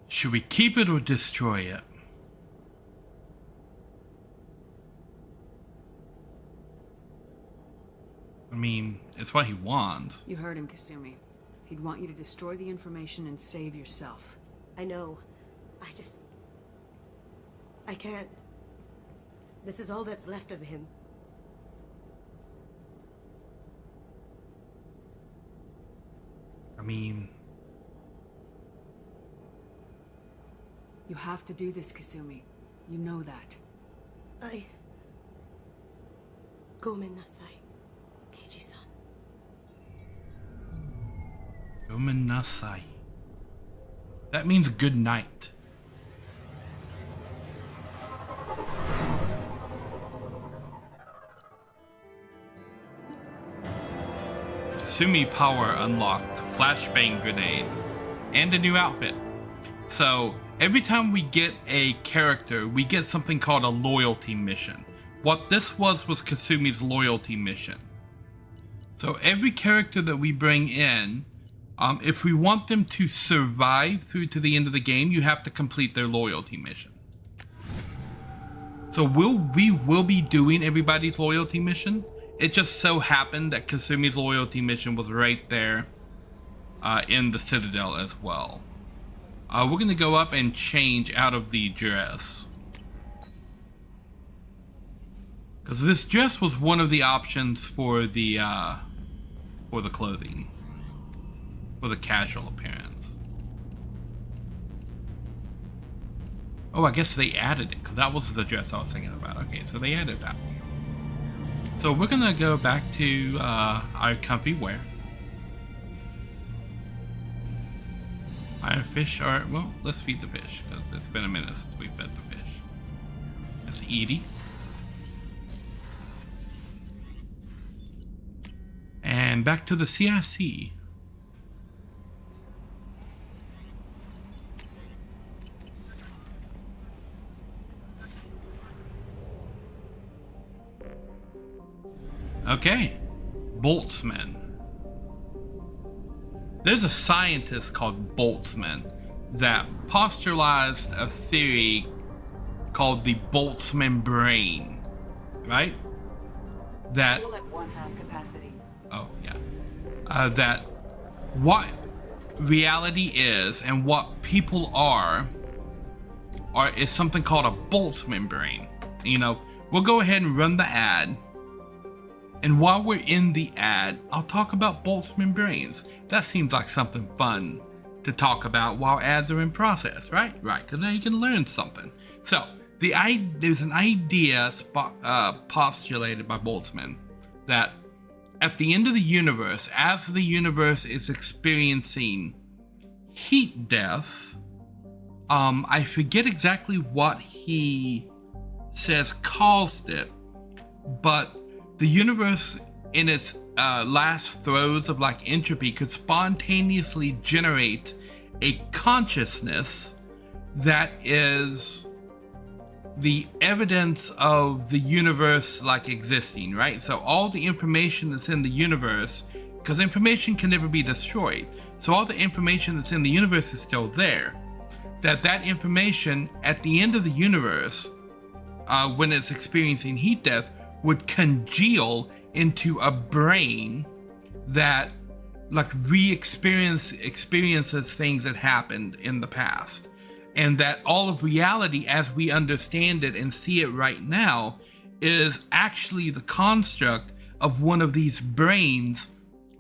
Should we keep it or destroy it? I mean, it's what he wants. You heard him, Kasumi. He'd want you to destroy the information and save yourself. I know. I can't. This is all that's left of him. I mean... You have to do this, Kasumi. You know that. Gomen nasai, Keiji-san. Gomen nasai. That means good night. Kasumi power unlocked, flashbang grenade, and a new outfit. So every time we get a character, we get something called a loyalty mission. What this was Kasumi's loyalty mission. So every character that we bring in, if we want them to survive through to the end of the game, you have to complete their loyalty mission. So we will be doing everybody's loyalty mission. It just so happened that Kasumi's loyalty mission was right there in the Citadel as well. We're going to go up and change out of the dress. Because this dress was one of the options for the clothing. For the casual appearance. Oh, I guess they added it, because that was the dress I was thinking about. Okay, so they added that. So we're going to go back to our comfy wear. Our fish are, well, let's feed the fish, because it's been a minute since we fed the fish. That's Edie. And back to the CIC. Okay, Boltzmann. There's a scientist called Boltzmann that postulated a theory called the Boltzmann brain, right? That We'll at 1/2 capacity. Oh yeah, that what reality is and what people are is something called a Boltzmann brain. You know, we'll go ahead and run the ad. And while we're in the ad, I'll talk about Boltzmann brains. That seems like something fun to talk about while ads are in process, right? Right, because now you can learn something. So, there's an idea postulated by Boltzmann that at the end of the universe, as the universe is experiencing heat death, I forget exactly what he says caused it, but the universe in its last throes of like entropy could spontaneously generate a consciousness that is the evidence of the universe like existing, right? So all the information that's in the universe because information can never be destroyed. So all the information that's in the universe is still there. That information at the end of the universe, when it's experiencing heat death, would congeal into a brain that like experiences things that happened in the past. And that all of reality as we understand it and see it right now is actually the construct of one of these brains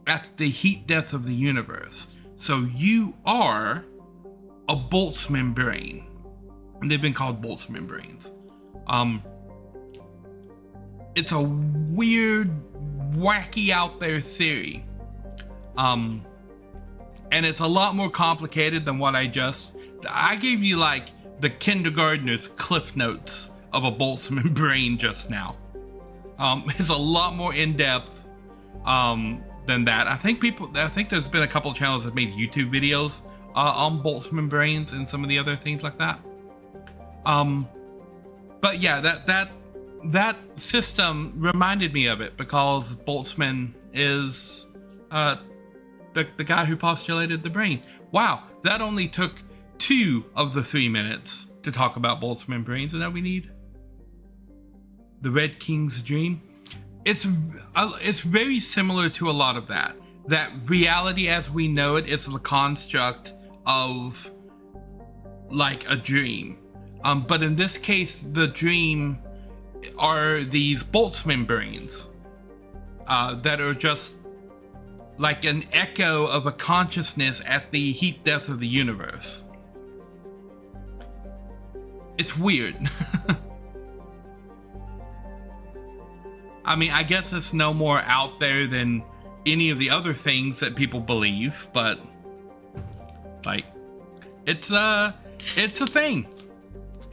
at the heat death of the universe. So you are a Boltzmann brain. And they've been called Boltzmann brains. It's a weird, wacky out there theory. And it's a lot more complicated than what I gave you like the kindergartner's cliff notes of a Boltzmann brain just now. It's a lot more in depth than that. I think there's been a couple of channels that made YouTube videos on Boltzmann brains and some of the other things like that. But yeah, that system reminded me of it because Boltzmann is the guy who postulated the brain. Wow, that only took 2 of the 3 minutes to talk about Boltzmann brains, and now we need the Red King's dream. It's very similar to a lot of that. That reality as we know it is the construct of like a dream. But in this case, the dream are these Boltzmann brains that are just like an echo of a consciousness at the heat death of the universe. It's weird. I mean, I guess it's no more out there than any of the other things that people believe, but like, it's a thing.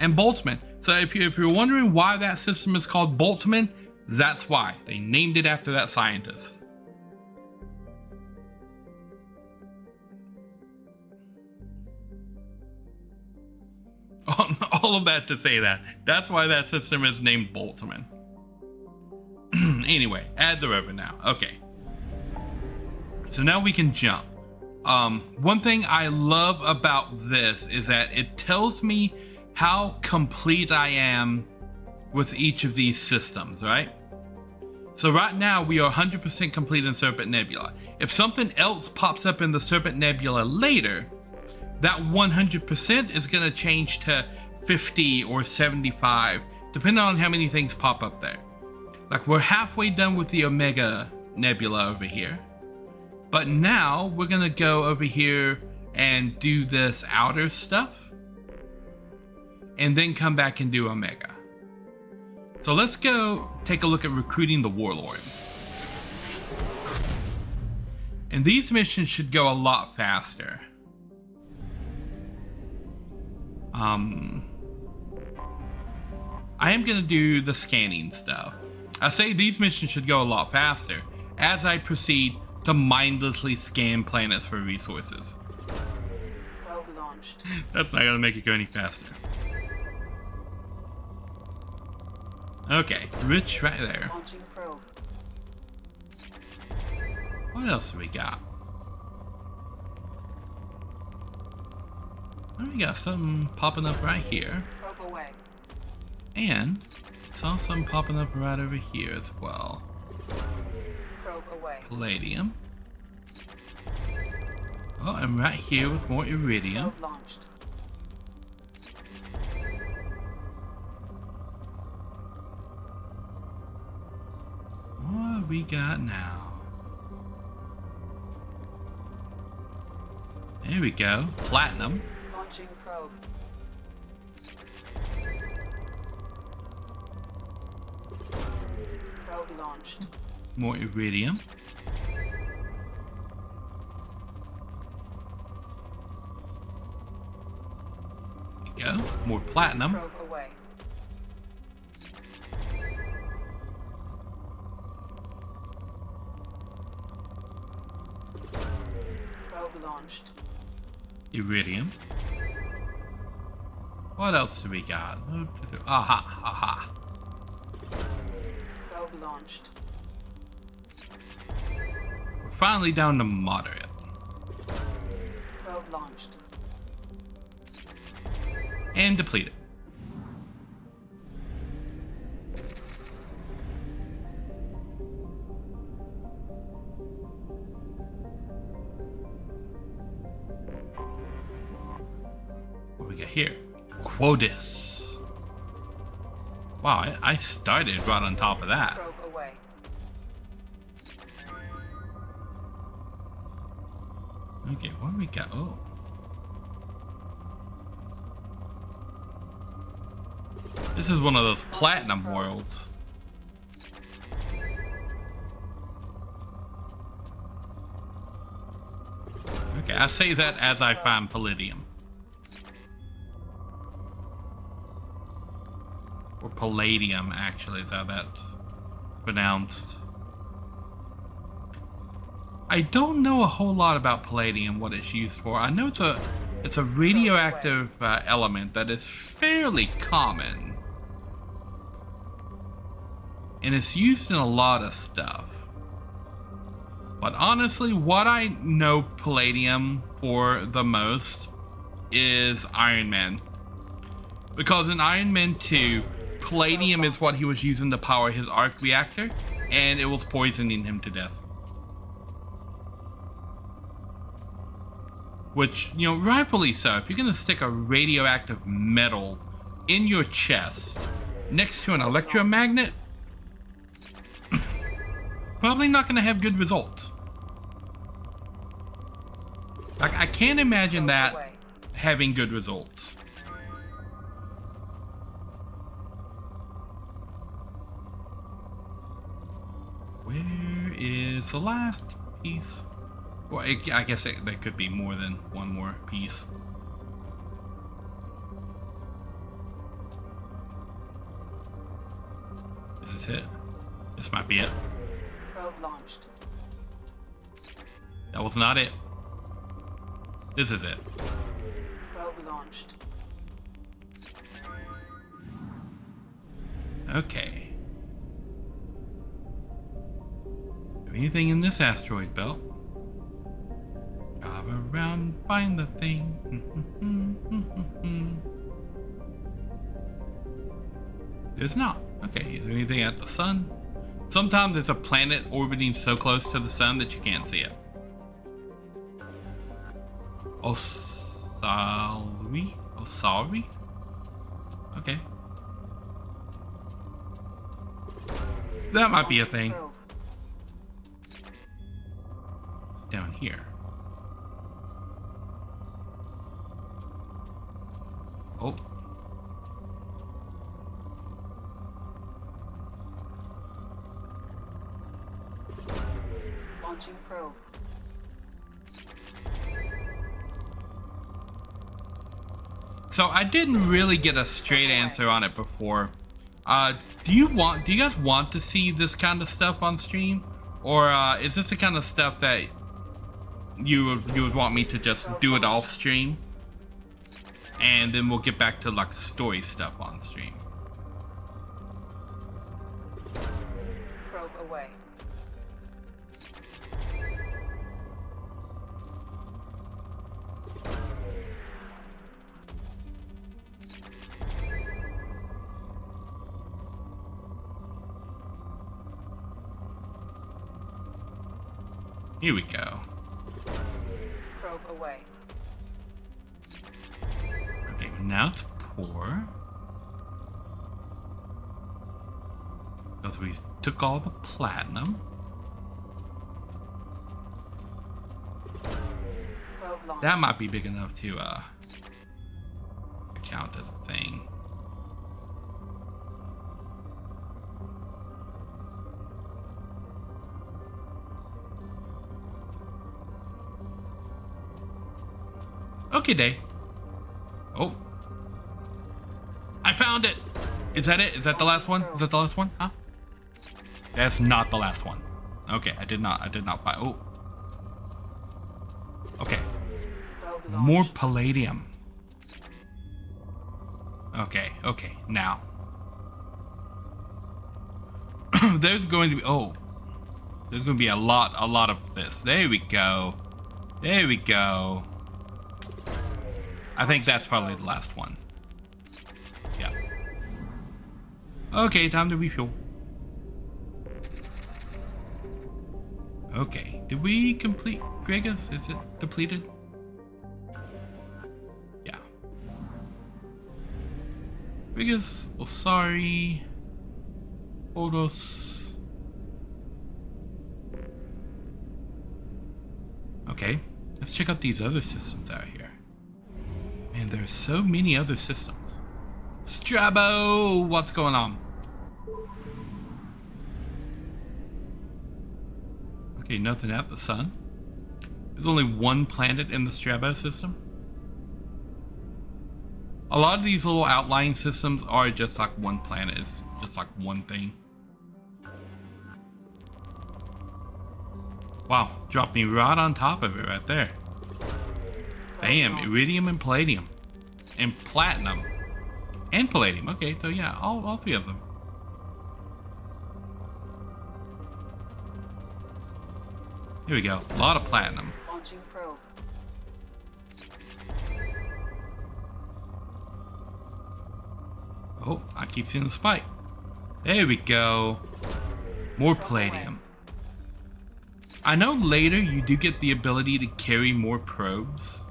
And Boltzmann. So if you're wondering why that system is called Boltzmann, that's why. They named it after that scientist. All of that to say that. That's why that system is named Boltzmann. Anyway, ads are over now. Okay. So now we can jump. One thing I love about this is that it tells me how complete I am with each of these systems, right? So right now we are 100% complete in Serpent Nebula. If something else pops up in the Serpent Nebula later, that 100% is going to change to 50 or 75, depending on how many things pop up there. Like, we're halfway done with the Omega Nebula over here. But now we're going to go over here and do this outer stuff. And then come back and do Omega. So let's go take a look at recruiting the Warlord. And these missions should go a lot faster. I am going to do the scanning stuff. I say these missions should go a lot faster as I proceed to mindlessly scan planets for resources. Probe launched. That's not going to make it go any faster. Okay, Rich right there. Launching probe. What else do we got? Oh, we got something popping up right here. Probe away. And saw something popping up right over here as well. Probe away. Palladium. Oh, and right here with more iridium. Probe launched. What do we got now? There we go. Platinum. Launching probe. Probe launched. More iridium. There we go. More platinum. Probe away. Probe launched. Iridium. What else do we got? Aha, aha. Probe launched. finally down to moderate. Probe launched. And depleted. What we got here? Quotas. Wow, I started right on top of that. Probe away. Okay, what do we got? Oh. This is one of those platinum worlds. Okay, I say that as I find palladium. Or palladium, actually, is how that's pronounced. I don't know a whole lot about palladium, what it's used for. I know it's a radioactive element that is fairly common. And it's used in a lot of stuff. But honestly, what I know palladium for the most is Iron Man. Because in Iron Man 2, palladium is what he was using to power his arc reactor, and it was poisoning him to death. Which, you know, rightfully so. If you're gonna stick a radioactive metal in your chest next to an electromagnet, probably not gonna have good results. Like, I can't imagine that having good results. Where is the last piece? Well, I guess there could be more than one more piece. This is it. This might be it. Probe launched. That was not it. This is it. Probe launched. Okay. Anything in this asteroid belt? Drive around, find the thing. There's not. Okay, is there anything at the sun? Sometimes it's a planet orbiting so close to the sun that you can't see it. Osari? Osari? Okay. That might be a thing. Down here. Oh. Launching probe. So I didn't really get a straight answer on it before. Do you guys want to see this kind of stuff on stream? Or is this the kind of stuff that you would want me to just do it off stream? And then we'll get back to like story stuff on stream. Probe away. Here we go. Probe away. Okay, now to pour. Because we took all the platinum. Probe launched. That might be big enough to count as a thing. Okay, day. Oh. I found it! Is that it? Is that the last one? Is that the last one? Huh? That's not the last one. Okay, I did not find. Oh. Okay. More palladium. Okay, now. There's going to be, oh. There's gonna be a lot of this. There we go. There we go. I think that's probably the last one. Yeah. Okay, time to refuel. Okay, did we complete Gregas? Is it depleted? Yeah. Gregas, Osari, Oros. Okay, let's check out these other systems out here. Man, there's so many other systems. Strabo, what's going on? Okay, nothing at the sun. There's only one planet in the Strabo system. A lot of these little outlying systems are just like one planet. It's just like one thing. Wow, dropped me right on top of it right there. Bam, iridium and palladium. And platinum. And palladium. Okay, so yeah, all three of them. Here we go. A lot of platinum. Launching probe. Oh, I keep seeing the spike. There we go. More palladium. I know later you do get the ability to carry more probes.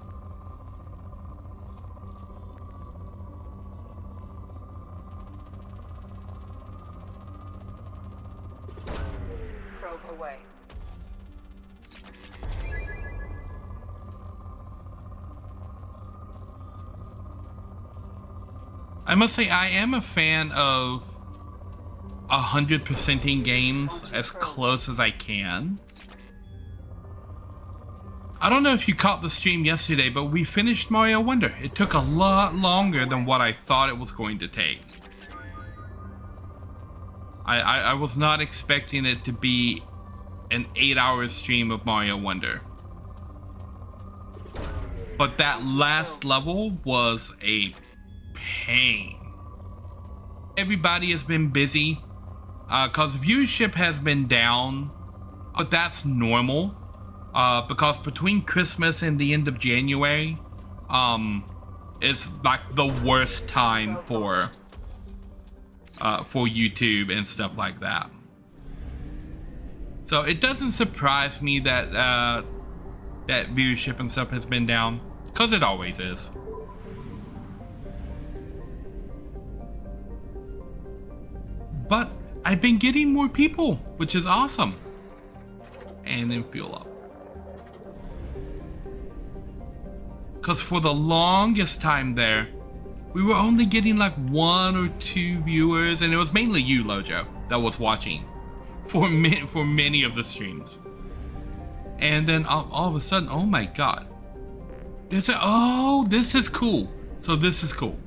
Probe away. I must say, I am a fan of 100%ing games as close as I can. I don't know if you caught the stream yesterday, but we finished Mario Wonder. It took a lot longer than what I thought it was going to take. I was not expecting it to be an 8-hour stream of Mario Wonder. But that last level was a pain. Everybody has been busy because viewership has been down, but that's normal because between Christmas and the end of January is like the worst time for YouTube and stuff like that. So it doesn't surprise me that that viewership and stuff has been down, because it always is. But I've been getting more people, which is awesome. And then fuel up. Because for the longest time there, we were only getting like 1 or 2 viewers, and it was mainly you, Lojo, that was watching for many of the streams. And then all of a sudden, oh my god. Oh, this is cool. So this is cool.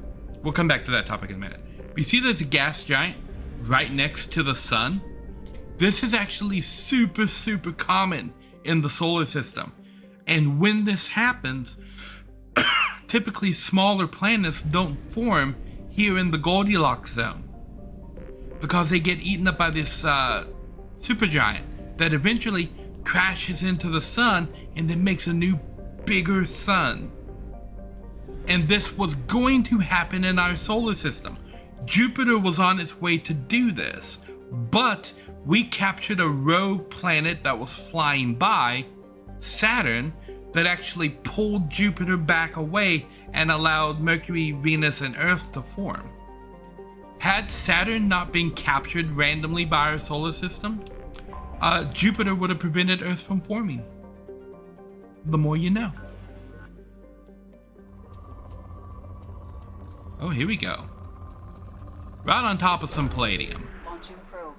We'll come back to that topic in a minute. You see there's a gas giant right next to the sun? This is actually super common in the solar system. And when this happens, typically smaller planets don't form here in the Goldilocks zone, because they get eaten up by this supergiant that eventually crashes into the sun and then makes a new bigger sun. And this was going to happen in our solar system. Jupiter was on its way to do this, but we captured a rogue planet that was flying by, Saturn, that actually pulled Jupiter back away and allowed Mercury, Venus, and Earth to form. Had Saturn not been captured randomly by our solar system, Jupiter would have prevented Earth from forming. The more you know. Oh, here we go. Right on top of some palladium. Launching probe.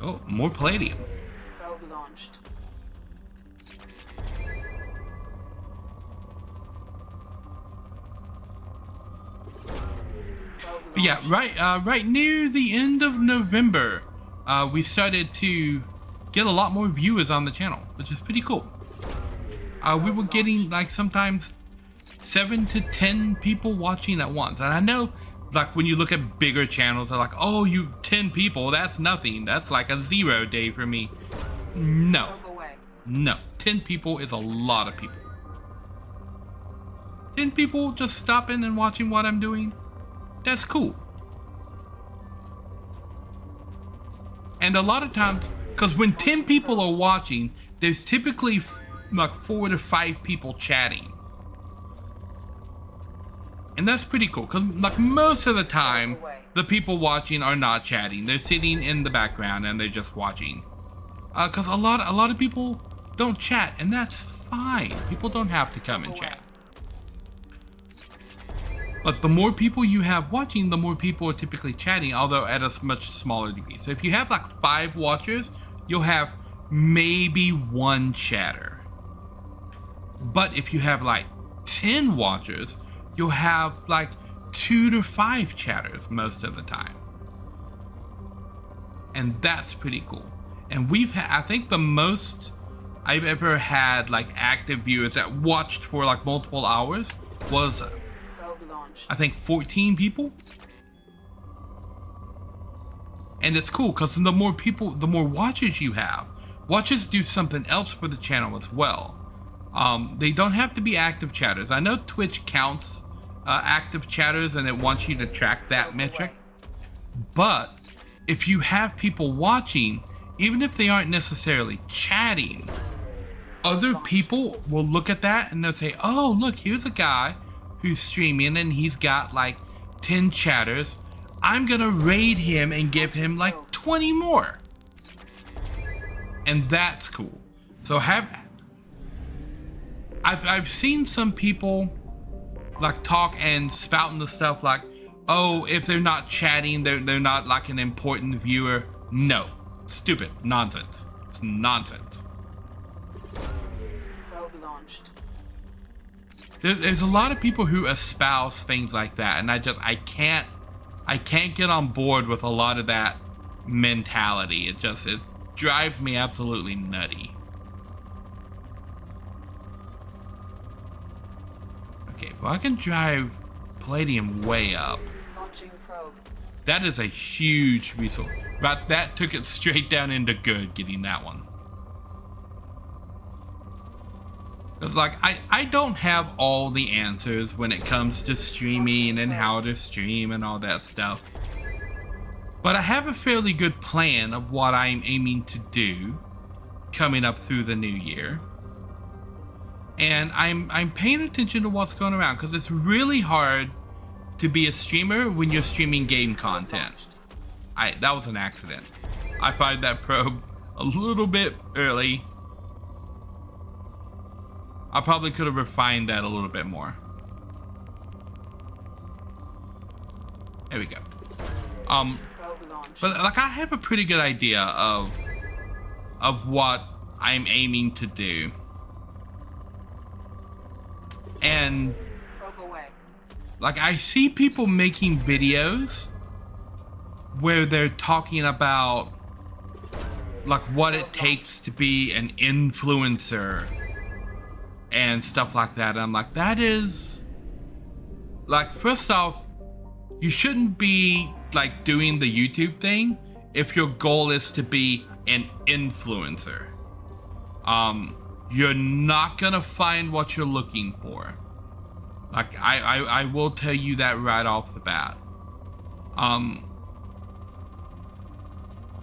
Oh, more palladium. Probe launched. But yeah, right near the end of November, we started to get a lot more viewers on the channel, which is pretty cool. We were getting like sometimes 7 to 10 people watching at once. And I know, like, when you look at bigger channels, they're like, oh, you 10 people, that's nothing. That's like a 0 day for me. No. No. 10 people is a lot of people. 10 people just stopping and watching what I'm doing. That's cool. And a lot of times, because when 10 people are watching, there's typically like 4 to 5 people chatting. And that's pretty cool, because like most of the time, the people watching are not chatting. They're sitting in the background and they're just watching. Because a lot of people don't chat, and that's fine. People don't have to come and chat. But the more people you have watching, the more people are typically chatting, although at a much smaller degree. So if you have like 5 watchers, you'll have maybe 1 chatter. But if you have like 10 watchers, you'll have like 2 to 5 chatters most of the time. And that's pretty cool. And we've had, I think the most I've ever had like active viewers that watched for like multiple hours was, I think, 14 people. And it's cool because the more people, the more watchers you have. Watchers do something else for the channel as well. They don't have to be active chatters. I know Twitch counts active chatters and it wants you to track that metric. But if you have people watching, even if they aren't necessarily chatting, other people will look at that and they'll say, oh, look, here's a guy who's streaming and he's got like 10 chatters. I'm gonna raid him and give him like 20 more. And that's cool. So I've seen some people like talk and spouting the stuff like, oh, if they're not chatting, they're not like an important viewer. No. Stupid. Nonsense. It's nonsense. There's a lot of people who espouse things like that, and I can't get on board with a lot of that mentality. It drives me absolutely nutty. Okay, well, I can drive Palladium way up. That is a huge resource. But that took it straight down into good, getting that one. It's like, I don't have all the answers when it comes to streaming and how to stream and all that stuff. But I have a fairly good plan of what I'm aiming to do coming up through the new year. And I'm paying attention to what's going around, because it's really hard to be a streamer when you're streaming game content. That was an accident. I fired that probe a little bit early. I probably could have refined that a little bit more. There we go. But like, I have a pretty good idea of what I'm aiming to do. And like, I see people making videos where they're talking about like what it takes to be an influencer and stuff like that. And I'm like, that is like, first off, you shouldn't be like doing the YouTube thing if your goal is to be an influencer. You're not gonna find what you're looking for. Like, I will tell you that right off the bat.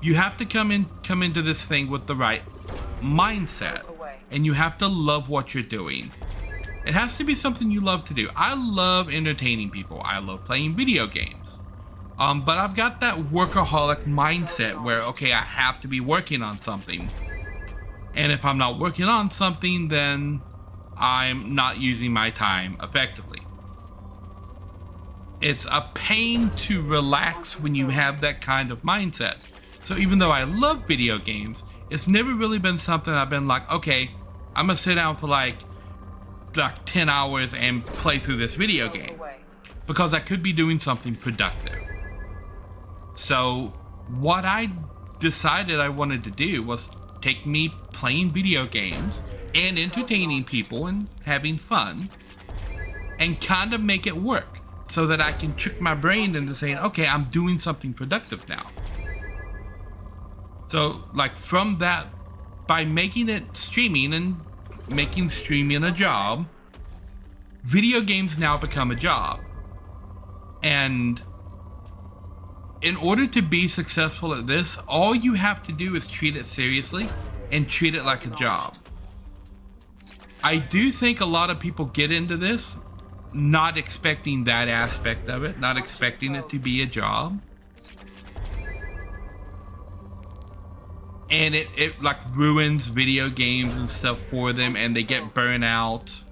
You have to come into this thing with the right mindset, and you have to love what you're doing. It has to be something you love to do. I love entertaining people. I love playing video games. But I've got that workaholic mindset where, okay, I have to be working on something. And if I'm not working on something, then I'm not using my time effectively. It's a pain to relax when you have that kind of mindset. So even though I love video games, it's never really been something I've been like, okay, I'm gonna sit down for like 10 hours and play through this video game, because I could be doing something productive. So what I decided I wanted to do was take me playing video games and entertaining people and having fun and kind of make it work so that I can trick my brain into saying, okay, I'm doing something productive now. So like from that, by making it streaming and making streaming a job, video games now become a job. And in order to be successful at this, all you have to do is treat it seriously and treat it like a job. I do think a lot of people get into this not expecting that aspect of it, not expecting it to be a job. And it like ruins video games and stuff for them, and they get burnt out.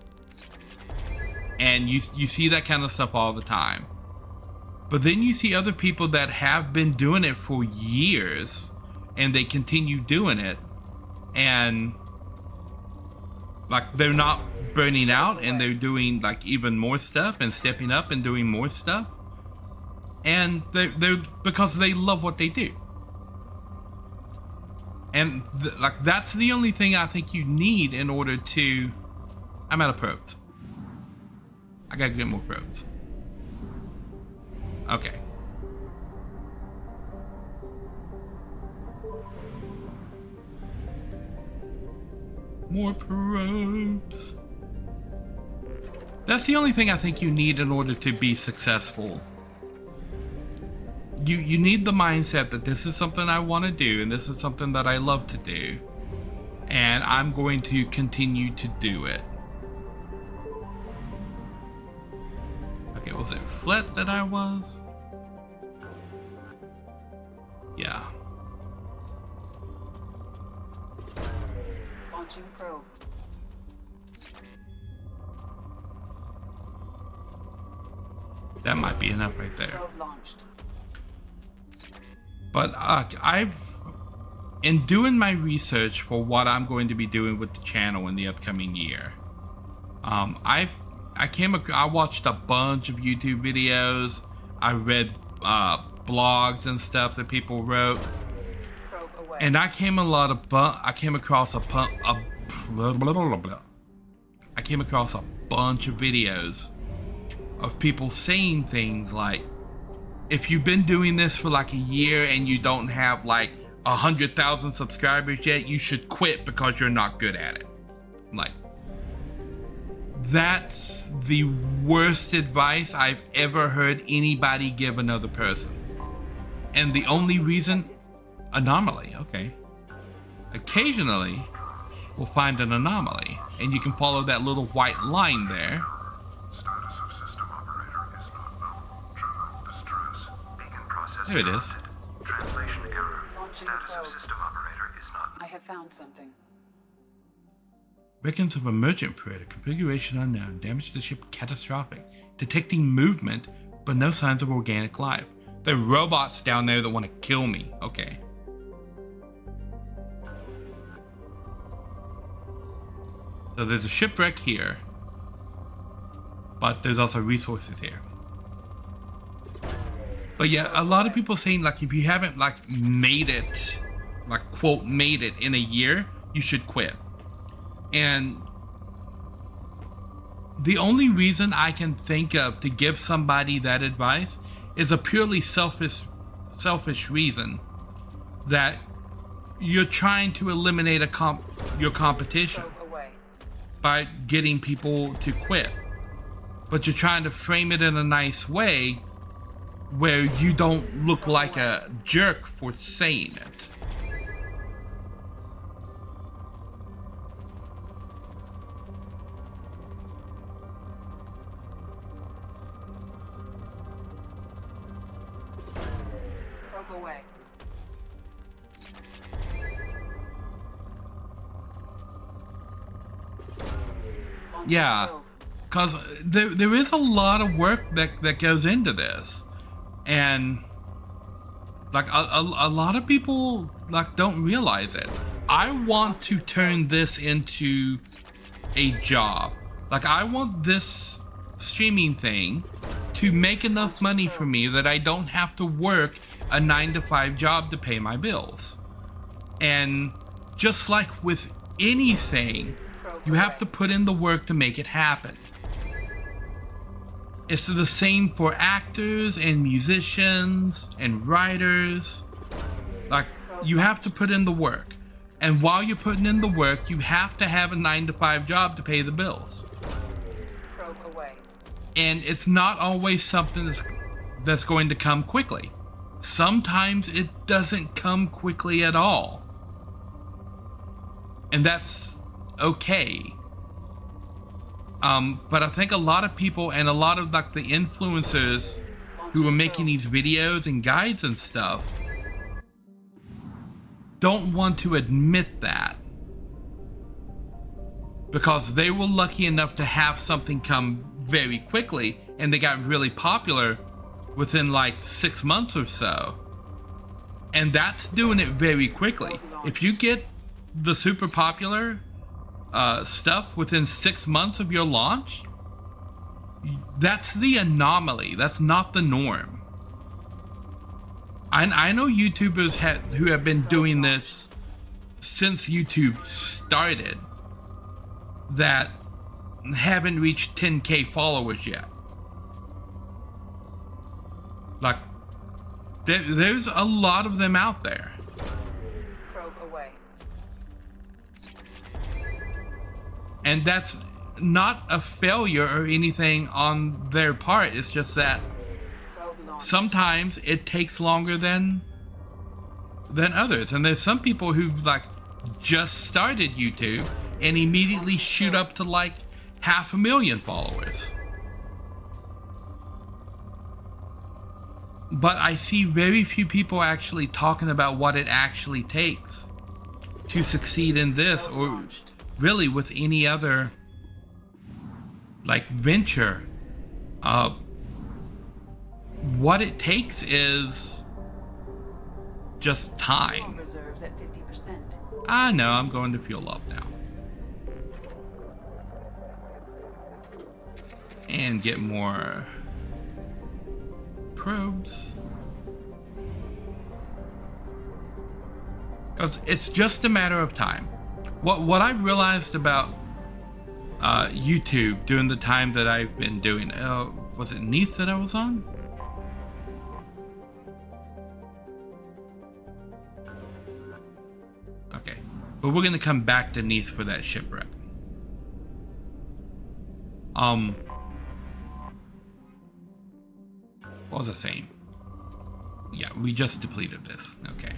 And you see that kind of stuff all the time. But then you see other people that have been doing it for years and they continue doing it, and like they're not burning out, and they're doing like even more stuff and stepping up and doing more stuff, and they're because they love what they do. And like that's the only thing I think you need in order to... I'm out of probes. I gotta get more probes. Okay. More probes. That's the only thing I think you need in order to be successful. You need the mindset that this is something I want to do, and this is something that I love to do, and I'm going to continue to do it. Okay, was it Flet that I was? Yeah. Launching probe. That might be enough right there. Probe launched. But in doing my research for what I'm going to be doing with the channel in the upcoming year, I watched a bunch of YouTube videos. I read blogs and stuff that people wrote, and I came across a bunch of videos of people saying things like, if you've been doing this for like a year and you don't have like 100,000 subscribers yet, you should quit because you're not good at it. Like, that's the worst advice I've ever heard anybody give another person. And the only reason... Anomaly, okay. Occasionally, we'll find an anomaly, and you can follow that little white line there. There it is. Translation error. Status of system operator is not. I have found something. Beacons of emergent predator. Configuration unknown. Damage to the ship catastrophic. Detecting movement, but no signs of organic life. There are robots down there that want to kill me. Okay. So there's a shipwreck here, but there's also resources here. But yeah, a lot of people saying like if you haven't like made it, like quote made it in a year, you should quit. And the only reason I can think of to give somebody that advice is a purely selfish reason that you're trying to eliminate your competition by getting people to quit. But you're trying to frame it in a nice way where you don't look like a jerk for saying it. Probe away. Yeah, because there is a lot of work that goes into this. And like a lot of people like don't realize it. I want to turn this into a job. Like I want this streaming thing to make enough money for me that I don't have to work a 9-to-5 job to pay my bills. And just like with anything, you have to put in the work to make it happen. It's the same for actors and musicians and writers. Like, you have to put in the work. And while you're putting in the work, you have to have a 9-to-5 job to pay the bills. Probe away. And it's not always something that's going to come quickly. Sometimes it doesn't come quickly at all. And that's okay. But I think a lot of people and a lot of like the influencers who are making these videos and guides and stuff don't want to admit that, because they were lucky enough to have something come very quickly and they got really popular within like 6 months or so. And that's doing it very quickly. If you get the super popular stuff within 6 months of your launch, that's the anomaly. That's not the norm. I know YouTubers who have been doing this since YouTube started that haven't reached 10K followers yet. Like, there's a lot of them out there. Probe away. And that's not a failure or anything on their part. It's just that sometimes it takes longer than others. And there's some people who like just started YouTube and immediately shoot up to like 500,000 followers. But I see very few people actually talking about what it actually takes to succeed in this, or really with any other like venture. What it takes is just time. Reserves at 50%. I know, I'm going to fuel up now. And get more probes. Because it's just a matter of time. What I realized about YouTube during the time that I've been doing, was it Neath that I was on? Okay, but we're gonna come back to Neath for that shipwreck. What was I saying? Yeah, we just depleted this. Okay.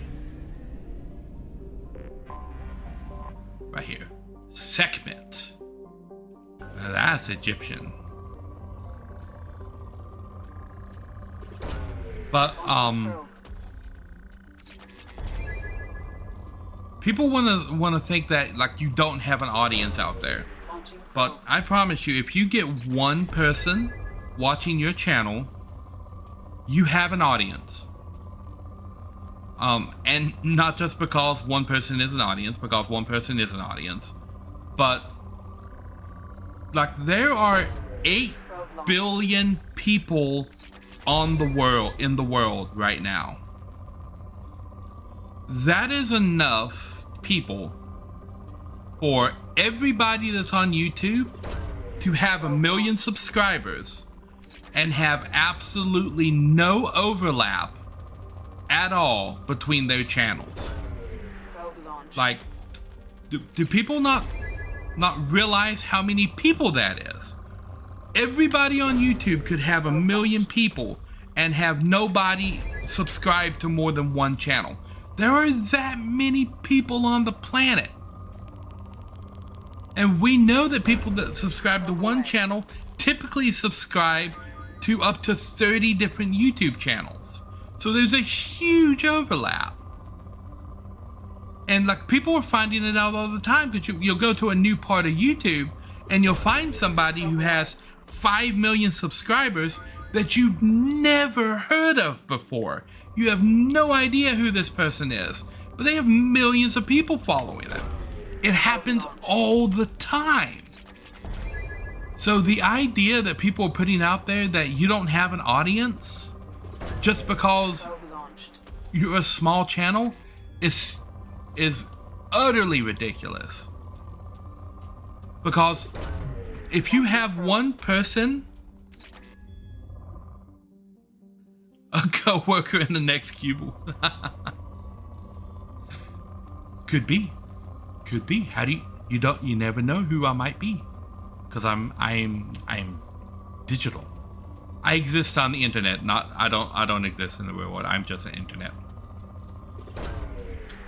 Right here. Sekhmet. That's Egyptian. But, people wanna think that like you don't have an audience out there. But I promise you, if you get one person watching your channel, you have an audience. And not just because one person is an audience, because one person is an audience, but like there are 8 billion people in the world right now. That is enough people for everybody that's on YouTube to have 1 million subscribers and have absolutely no overlap at all between their channels. Like, do people not realize how many people that is? Everybody on YouTube could have 1 million people and have nobody subscribe to more than one channel. There are that many people on the planet. And we know that people that subscribe to one channel typically subscribe to up to 30 different YouTube channels. So there's a huge overlap. And like people are finding it out all the time, because you'll go to a new part of YouTube and you'll find somebody who has 5 million subscribers that you've never heard of before. You have no idea who this person is, but they have millions of people following them. It happens all the time. So the idea that people are putting out there that you don't have an audience just because you're a small channel is utterly ridiculous. Because if you have one person A co-worker in the next cubicle. Could be. Could be. How do you never know who I might be. Because I'm digital. I exist on the internet, I don't exist in the real world. I'm just an internet.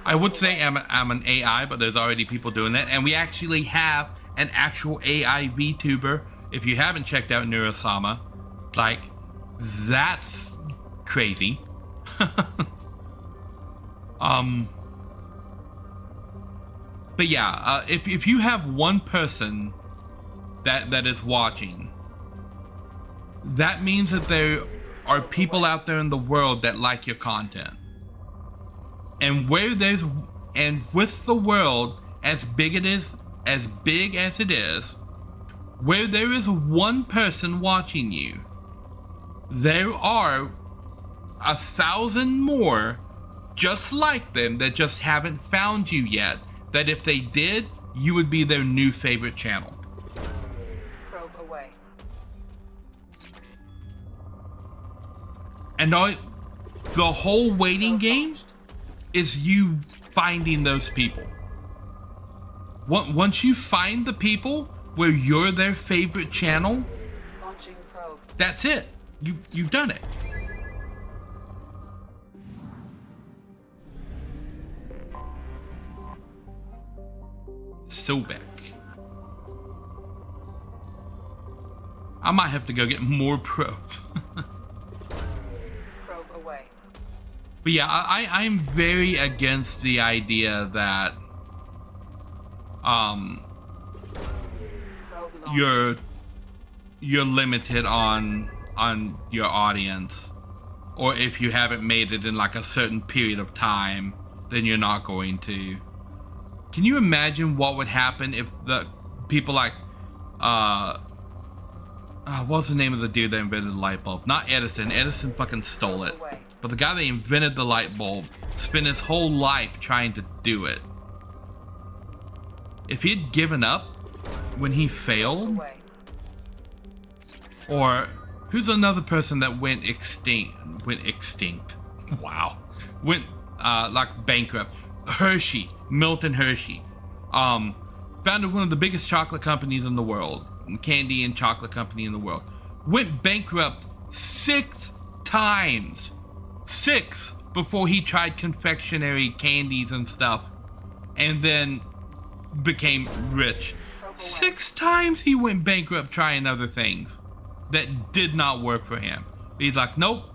I would say I'm an AI, but there's already people doing that, and we actually have an actual AI VTuber. If you haven't checked out Narishm, like, that's crazy. But yeah, if you have one person that is watching, that means that there are people out there in the world that like your content. And with the world as big as it is, where there is one person watching you, there are 1,000 more just like them that just haven't found you yet, that if they did, you would be their new favorite channel. Probe away. And the whole waiting game is you finding those people. Once you find the people where you're their favorite channel, Launching probe. that's it. You've done it. Sobek. I might have to go get more probes. Probe away. But yeah, I'm very against the idea that you're limited on your audience, or if you haven't made it in like a certain period of time, then you're not going to. Can you imagine what would happen if the people like what's the name of the dude that invented the light bulb? Not Edison. Edison fucking stole it. But the guy that invented the light bulb spent his whole life trying to do it. If he'd given up when he failed, or who's another person that went extinct? Wow. Went like bankrupt. Hershey, Milton Hershey, founded one of the biggest chocolate companies in the world, candy and chocolate company in the world. Went bankrupt 6 times. 6 before he tried confectionery candies and stuff, and then became rich. 6 times he went bankrupt trying other things that did not work for him. He's like, nope.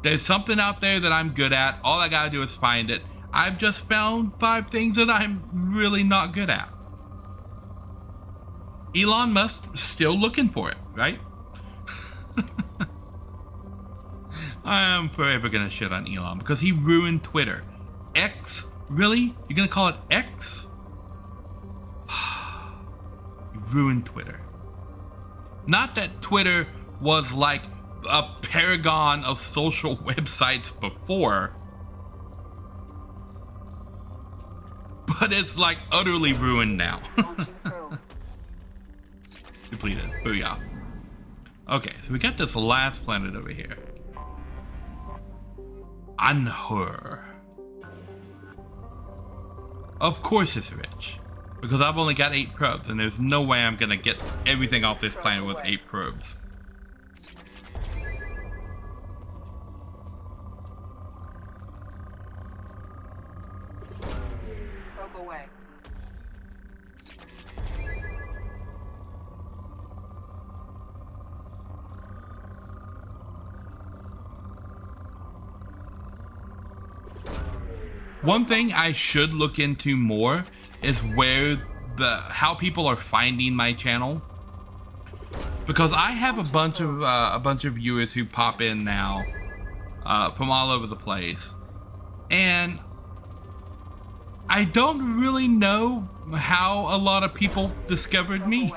There's something out there that I'm good at. All I gotta do is find it. I've just found 5 things that I'm really not good at. Elon Musk still looking for it, right? I am forever gonna shit on Elon because he ruined Twitter. X? Really? You're gonna call it X? You ruined Twitter. Not that Twitter was like a paragon of social websites before, but it's like utterly ruined now. Completed. Booyah. Okay, so we got this last planet over here. Anhur. Of course it's rich, because I've only got 8 probes, and there's no way I'm gonna get everything off this planet with 8 probes. Probe away. One thing I should look into more is how people are finding my channel, because I have a bunch of viewers who pop in now from all over the place, and I don't really know how a lot of people discovered me.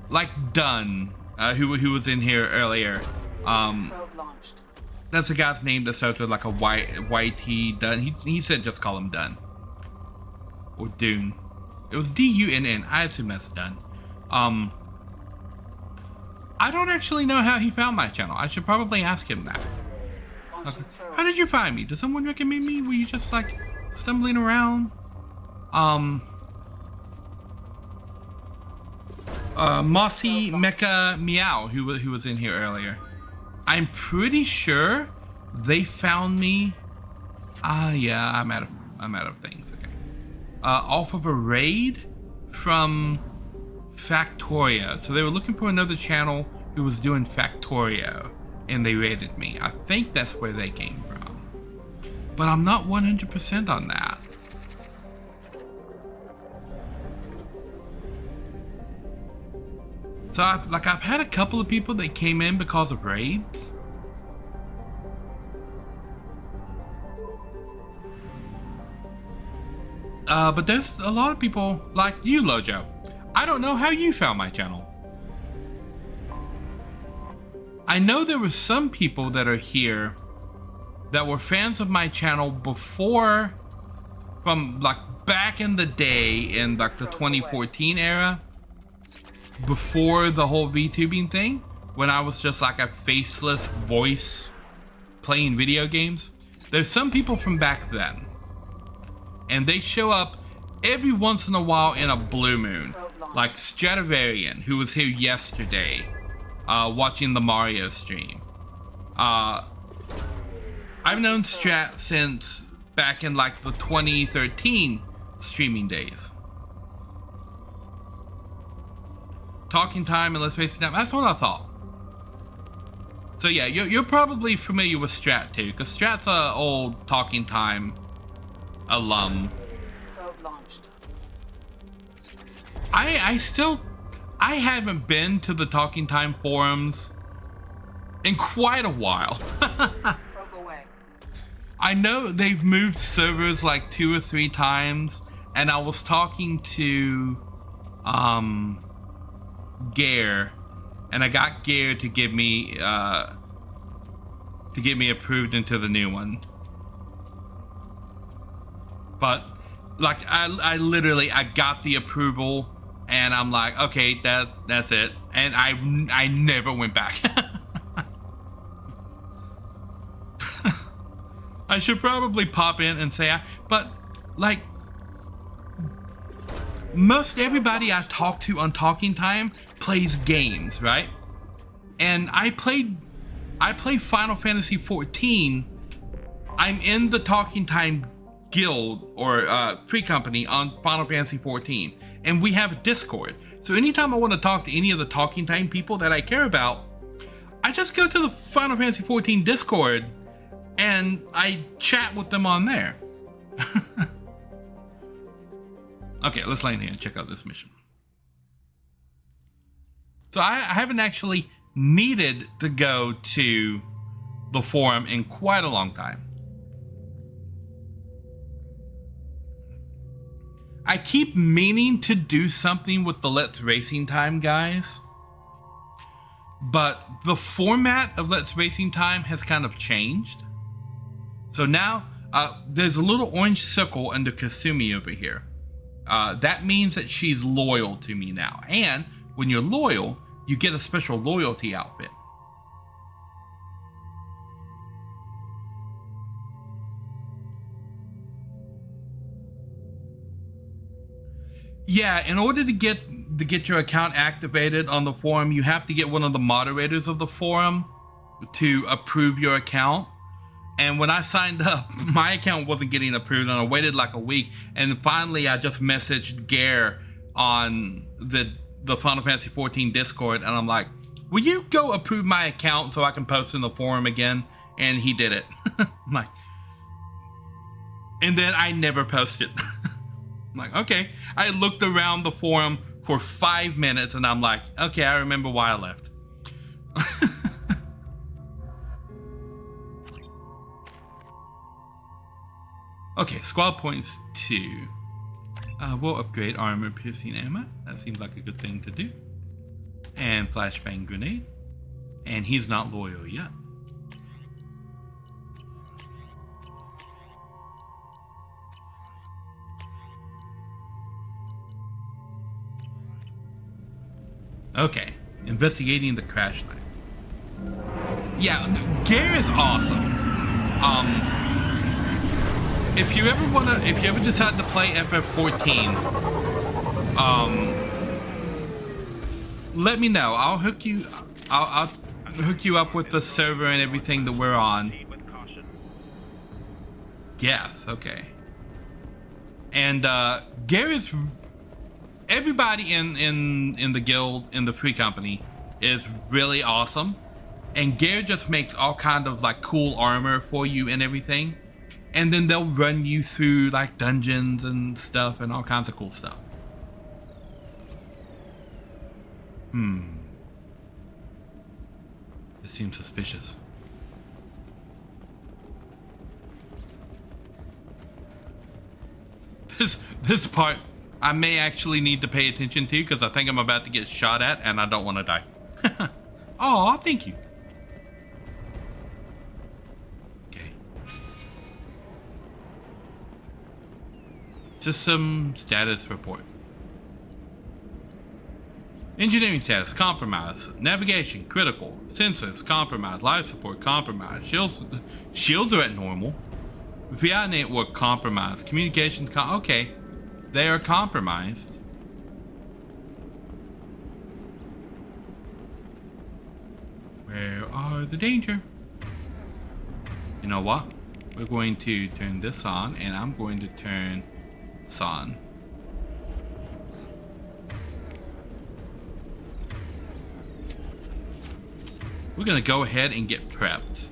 Like Dunn, who was in here earlier. That's a guy's name that starts with like a YT Dunn. He said just call him Dunn. Or Dune. It was D-U-N-N. I assume that's Dunn. I don't actually know how he found my channel. I should probably ask him that. Okay. How did you find me? Did someone recommend me? Were you just like stumbling around? Mossy Mecha Meow, who was in here earlier. I'm pretty sure they found me. Yeah, I'm out of things. Okay. Off of a raid from Factorio. So they were looking for another channel who was doing Factorio, and they raided me. I think that's where they came from, but I'm not 100% on that. So I've had a couple of people that came in because of raids. But there's a lot of people like you, Lojo. I don't know how you found my channel. I know there were some people that are here that were fans of my channel before, from like back in the day in like the 2014 era, before the whole VTubing thing, when I was just like a faceless voice playing video games. There's some people from back then, and they show up every once in a while in a blue moon, like Stradivarian, who was here yesterday watching the Mario stream. I've known Strat since back in like the 2013 streaming days. Talking Time and Let's Face It Time, that's what I thought. So yeah, you're probably familiar with Strat too, because Strat's a old Talking Time alum. I haven't been to the Talking Time forums in quite a while. I know they've moved servers like 2 or 3 times, and I was talking to Gare, and I got Gare to get me approved into the new one. But like I literally got the approval, and I'm like, okay, that's it, and I never went back. I should probably pop in and say, but like most everybody I talk to on Talking Time plays games, right? And I play Final Fantasy 14. I'm in the Talking Time guild or pre-company on Final Fantasy 14, and we have a Discord. So anytime I want to talk to any of the Talking Time people that I care about, I just go to the Final Fantasy 14 Discord and I chat with them on there. Okay, let's land here and check out this mission. So I haven't actually needed to go to the forum in quite a long time. I keep meaning to do something with the Let's Racing Time guys, but the format of Let's Racing Time has kind of changed. So now there's a little orange circle under Kasumi over here. That means that she's loyal to me now. And when you're loyal, you get a special loyalty outfit. Yeah, in order to get your account activated on the forum, you have to get one of the moderators of the forum to approve your account. And when I signed up, my account wasn't getting approved, and I waited like a week. And finally, I just messaged Gare on the Final Fantasy 14 Discord, and I'm like, will you go approve my account so I can post in the forum again? And he did it. I'm like, and then I never posted. I'm like, okay. I looked around the forum for 5 minutes, and I'm like, okay, I remember why I left. Okay, squad points 2. We'll upgrade armor piercing ammo. That seems like a good thing to do. And flashbang grenade. And he's not loyal yet. Okay, investigating the crash site. Yeah, Gare is awesome. If you ever decide to play FF14, let me know. I'll hook you up with the server and everything that we're on. Geth, okay. And Gare is, everybody in the guild, in the free company, is really awesome. And Gare just makes all kind of like cool armor for you and everything. And then they'll run you through like dungeons and stuff and all kinds of cool stuff. This seems suspicious. This part I may actually need to pay attention to because I think I'm about to get shot at and I don't want to die. Oh, thank you. Okay. System status report. Engineering status compromised. Navigation critical. Sensors compromised. Life support compromised. Shields are at normal. VI network compromised. Communications okay. They are compromised. Where are the danger? You know what? We're going to turn this on and I'm going to turn this on. We're gonna go ahead and get prepped.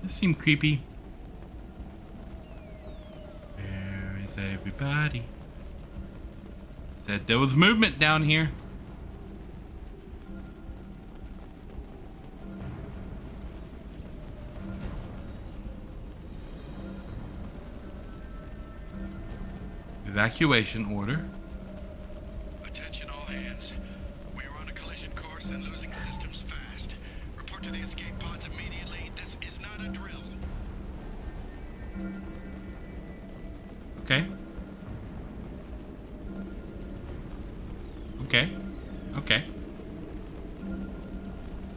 This seemed creepy. Where is everybody? Said there was movement down here. Evacuation order. Attention all hands. We are on a collision course and losing systems fast. Report to the escape pods immediately. This is not a drill. Okay. Okay. Okay.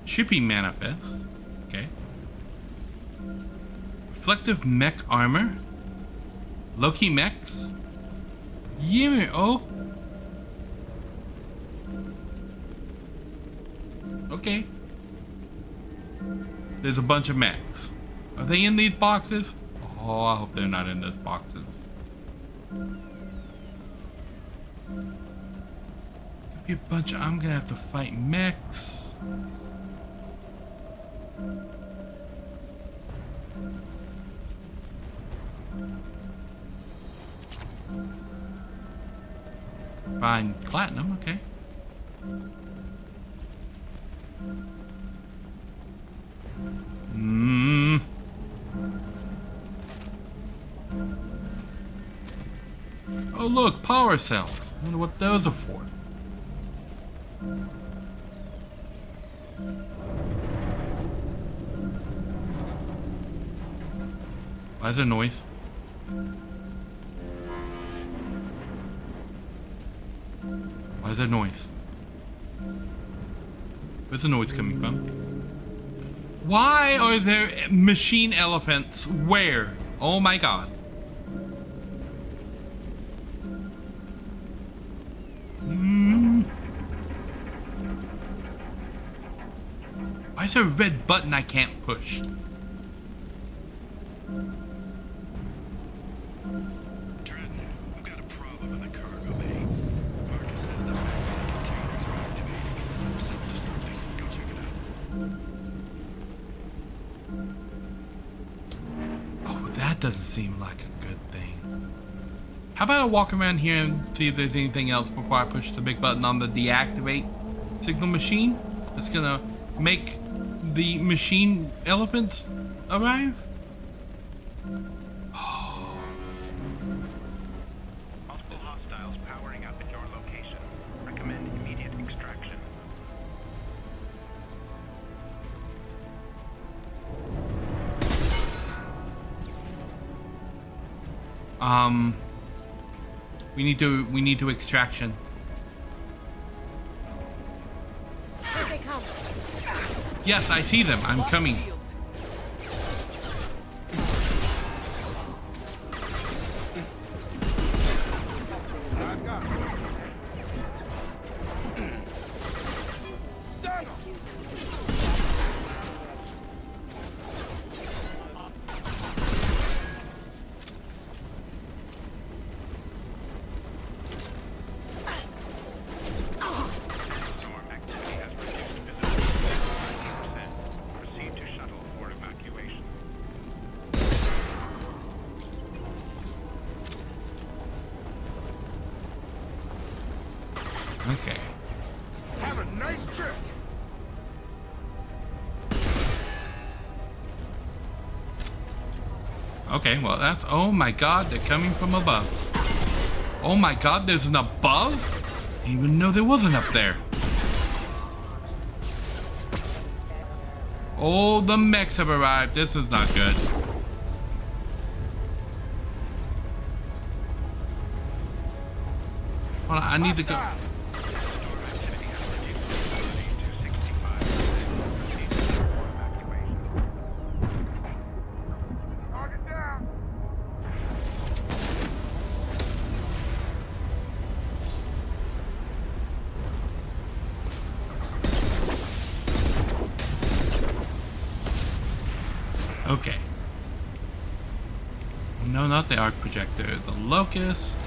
Shipping manifest. Okay. Reflective mech armor. Low-key mechs. Yeah. Oh. Okay. There's a bunch of mechs. Are they in these boxes? Oh, I hope they're not in those boxes. Be a bunch of, I'm gonna have to fight mechs. Find platinum, okay. Oh look, power cells. I wonder what those are for. Why is there noise? Why is there noise? Where's the noise coming from? Why are there machine elephants? Where? Oh my god. Why is there a red button I can't push? Doesn't seem like a good thing. How about I walk around here and see if there's anything else before I push the big button on the deactivate signal machine? That's gonna make the machine elephants arrive? Multiple hostiles powering up We need to extraction. Here they come. Yes, I see them. I'm coming. Okay. Have a nice trip. Okay, well that's, oh my god, they're coming from above. Oh my god, there's an above? I didn't even know there was an up there. Oh, the mechs have arrived. This is not good. Hold on, I need to go. Okay. No, not the arc projector, the locust.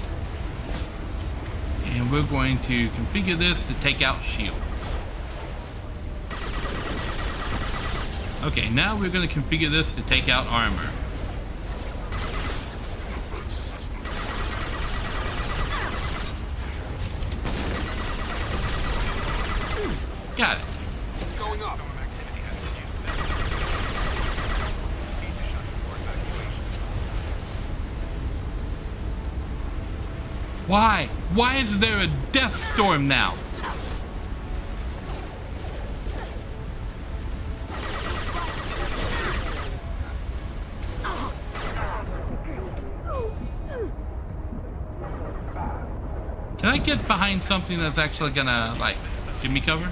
And we're going to configure this to take out shields. Okay, now we're going to configure this to take out armor. Got it. It's going up. Why? Why is there a death storm now? Can I get behind something that's actually gonna, like, give me cover?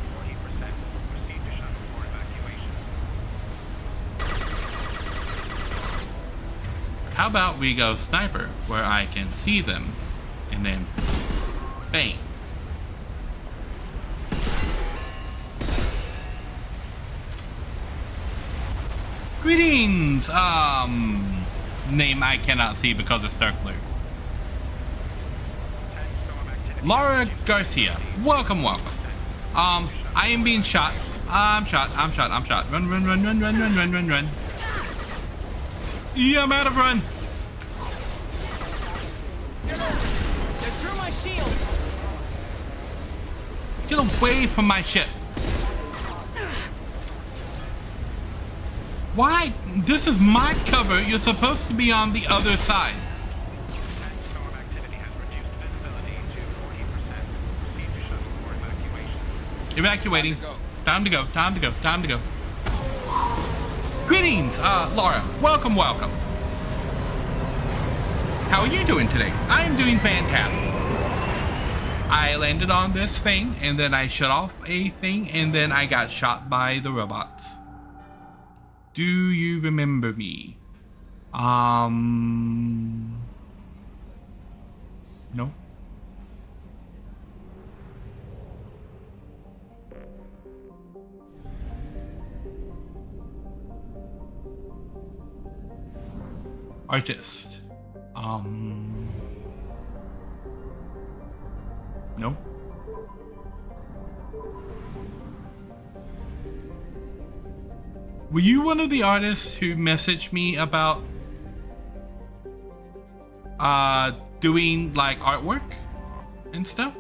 How about we go sniper, where I can see them, and then bang. Greetings! Name I cannot see because it's dark blue. Laura Garcia. Welcome, welcome. I am being shot. I'm shot. Run, run, run, run, run, run, run, run, run. Yeah, I'm out of run. They're through my shield. Get away from my ship. Why? This is my cover. You're supposed to be on the other side. Evacuating. Time to go. Time to go. Time to go. Greetings, Laura. Welcome, welcome. How are you doing today? I am doing fantastic. I landed on this thing, and then I shut off a thing, and then I got shot by the robots. Do you remember me? No. Artist. No. Were you one of the artists who messaged me about doing like artwork and stuff?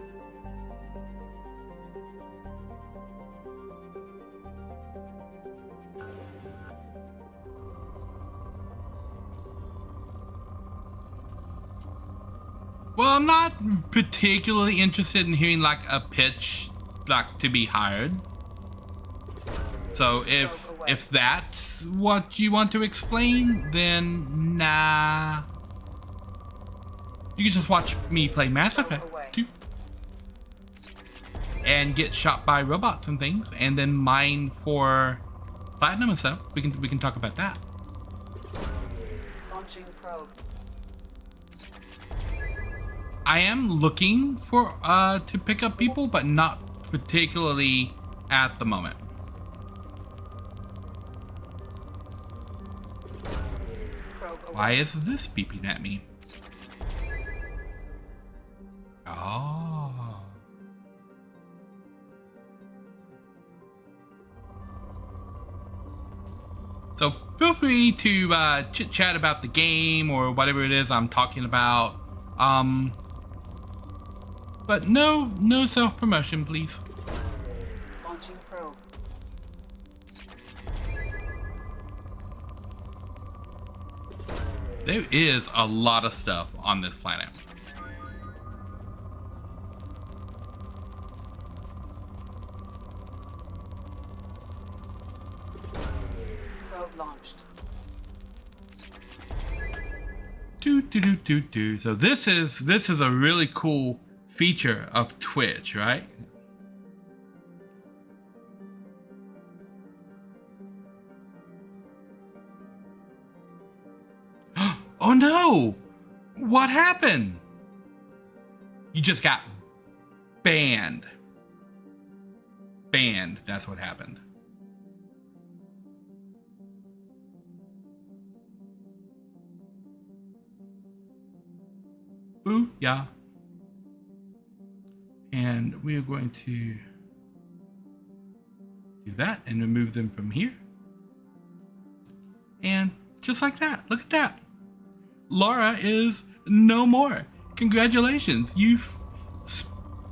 Well, I'm not particularly interested in hearing like a pitch like to be hired. So if that's what you want to explain, then nah. You can just watch me play Mass Effect 2 and get shot by robots and things, and then mine for platinum and stuff. We can talk about that. Launching probe. I am looking for to pick up people, but not particularly at the moment. Why is this beeping at me? Oh. So feel free to chit chat about the game or whatever it is I'm talking about. But no self-promotion, please. Launching probe. There is a lot of stuff on this planet. Probe launched. So this is a really cool feature of Twitch, right? Oh no! What happened? You just got banned. Banned, that's what happened. Ooh, yeah. And we are going to do that and remove them from here. And just like that, look at that. Laura is no more. Congratulations, you've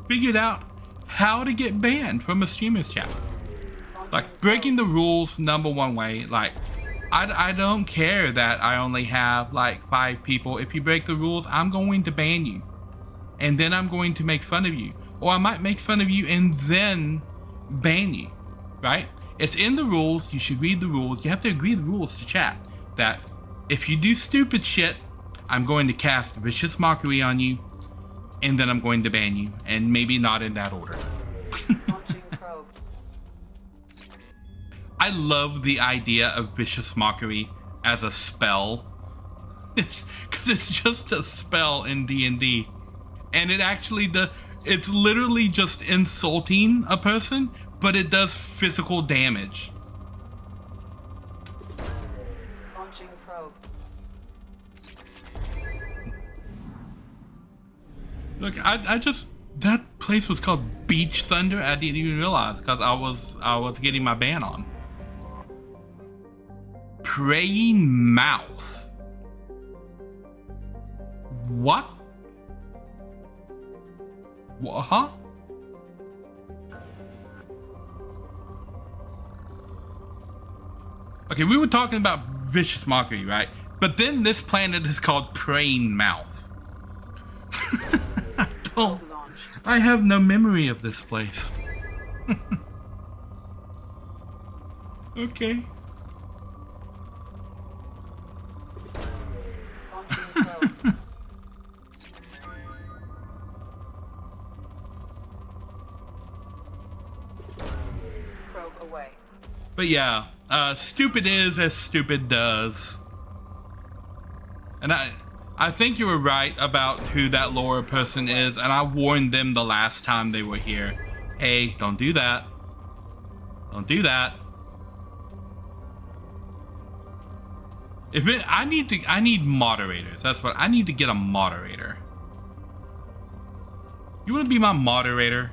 figured out how to get banned from a streamer's chat. Like, breaking the rules, #1 way. Like, I don't care that I only have like 5 people. If you break the rules, I'm going to ban you. And then I'm going to make fun of you. Or I might make fun of you and then ban you, right? It's in the rules. You should read the rules. You have to agree the rules to chat. That if you do stupid shit, I'm going to cast vicious mockery on you, and then I'm going to ban you, and maybe not in that order. I love the idea of vicious mockery as a spell. It's because it's just a spell in D&D, and it actually it's literally just insulting a person, but it does physical damage. Launching probe. Look, I just, that place was called Beach Thunder. I didn't even realize because I was getting my ban on. Praying mouth. What? Huh? Okay, we were talking about vicious mockery, right? But then this planet is called Praying Mouth. I have no memory of this place. Okay. Probe away. But yeah, stupid is as stupid does. And I think you were right about who that Laura person is, and I warned them the last time they were here. Hey, don't do that. Don't do that. I need moderators. That's what I need to get, a moderator. You want to be my moderator?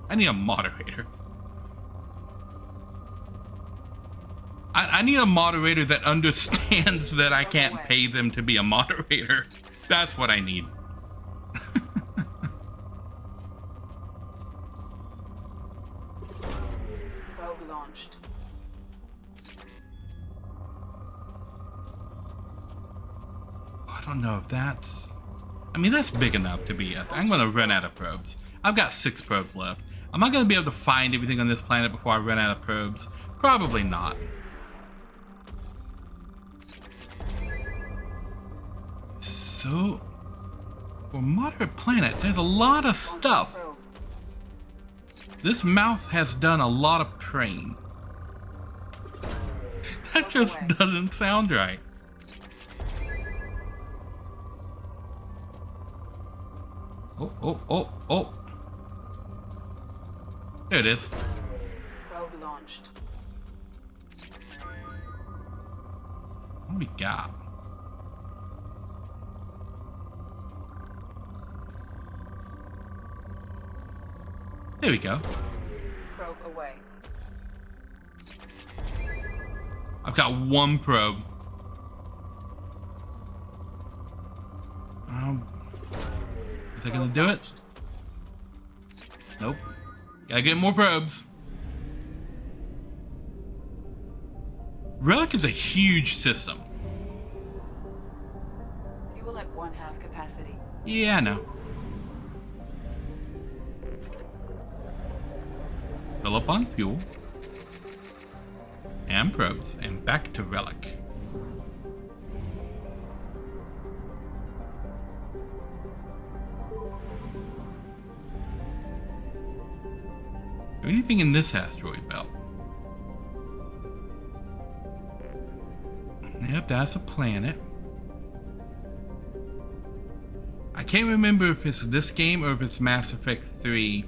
I need a moderator. I need a moderator that understands that I can't pay them to be a moderator. That's what I need. Probe launched. I don't know if that's... I mean, that's big enough to be... I'm going to run out of probes. I've got 6 probes left. Am I going to be able to find everything on this planet before I run out of probes? Probably not. So... For a moderate planet, there's a lot of stuff. This mouth has done a lot of praying. That just doesn't sound right. Oh. There it is. Probe launched. What do we got? There we go. Probe away. I've got one probe. Is that gonna do it? Nope. Gotta get more probes. Relic is a huge system. Fuel at 1/2 capacity. Yeah, I know. Fill up on fuel. And probes. And back to Relic. Is there anything in this asteroid belt? Yep, that's a planet. I can't remember if it's this game or if it's Mass Effect 3,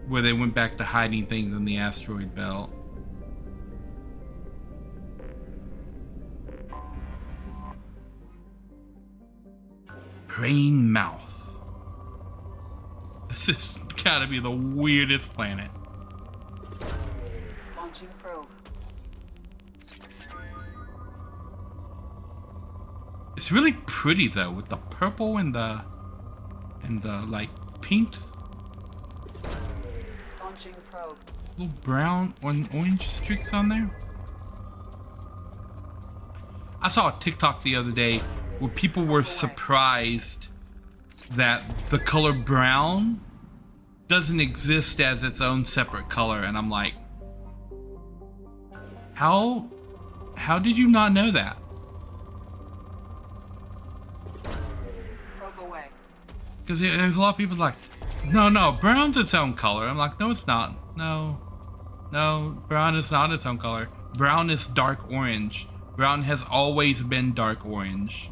where they went back to hiding things in the asteroid belt. Praying Mouth. This has gotta be the weirdest planet. Launching probe. It's really pretty though, with the purple and the like pink, Launching probe. little brown or orange streaks on there. I saw a TikTok the other day where people were surprised that the color brown doesn't exist as its own separate color, and I'm like, how did you not know that? Probe away. Because there's a lot of people like, no, brown's its own color. I'm like, no, it's not. No, brown is not its own color. Brown is dark orange. Brown has always been dark orange.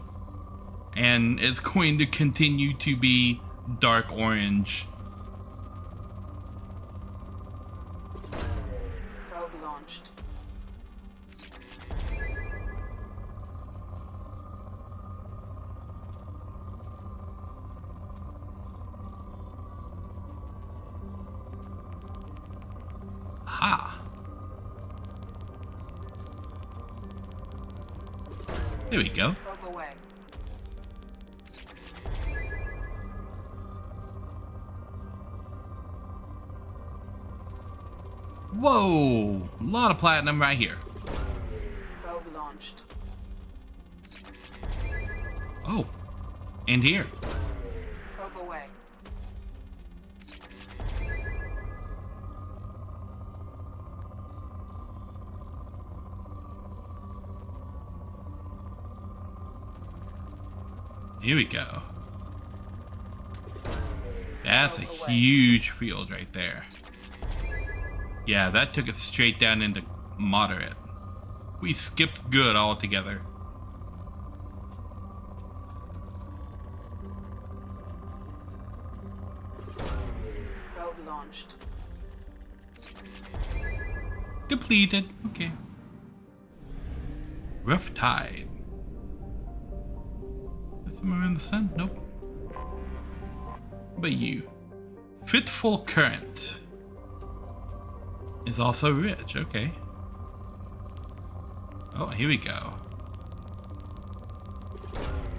And it's going to continue to be dark orange. Probe launched. Ha! There we go. Probe away. Whoa! A lot of platinum right here. Probe launched. Oh. And here. Probe away. Here we go. That's a huge field right there. Yeah, that took it straight down into moderate. We skipped good altogether. Probe launched. Depleted. Okay. Rough tide. Somewhere in the sun? Nope. But you. Fitful current is also rich. Okay. Oh, here we go.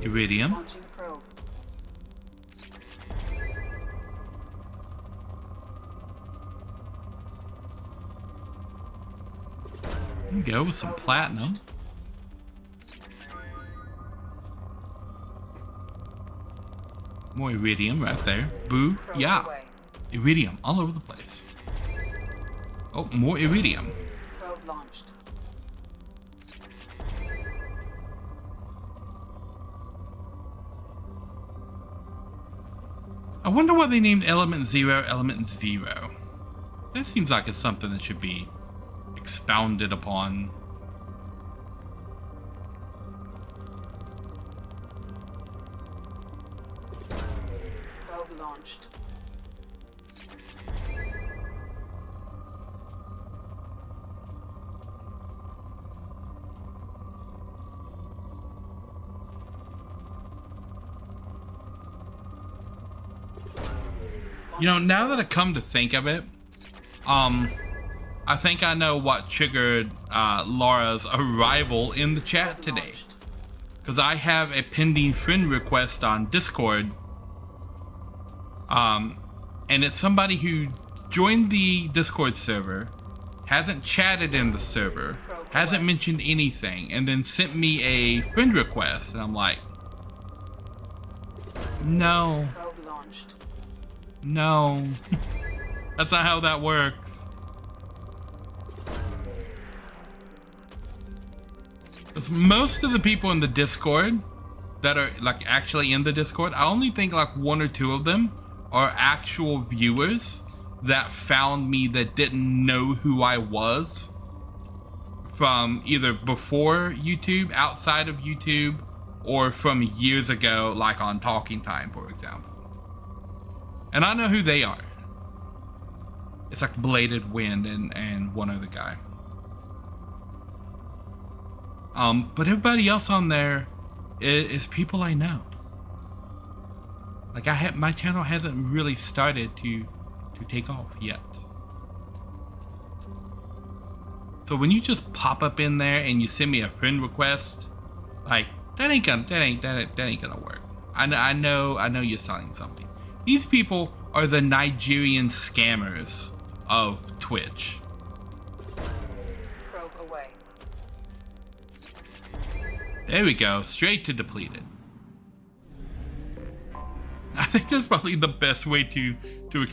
Iridium. Launching probe. Here we go with some platinum. More iridium right there. Boo. Yeah. Iridium all over the place. Oh, more iridium. Probe launched. wonder what they named Element Zero, Element Zero. That seems like it's something that should be expounded upon. Probe launched. You know, now that I come to think of it, I think I know what triggered Laura's arrival in the chat today. Because I have a pending friend request on Discord. And it's somebody who joined the Discord server, hasn't chatted in the server, hasn't mentioned anything, and then sent me a friend request. And I'm like, no. No. That's not how that works. Most of the people in the Discord that are like actually in the Discord, I only think like 1 or 2 of them are actual viewers that found me that didn't know who I was from either before YouTube, outside of YouTube, or from years ago, like on Talking Time, for example. And I know who they are. It's like Bladed Wind and one other guy. But everybody else on there is people I know. Like my channel hasn't really started to take off yet. So when you just pop up in there and you send me a friend request, like that ain't gonna work. I know you're selling something. These people are the Nigerian scammers of Twitch. Probe away. There we go, straight to depleted. I think that's probably the best way to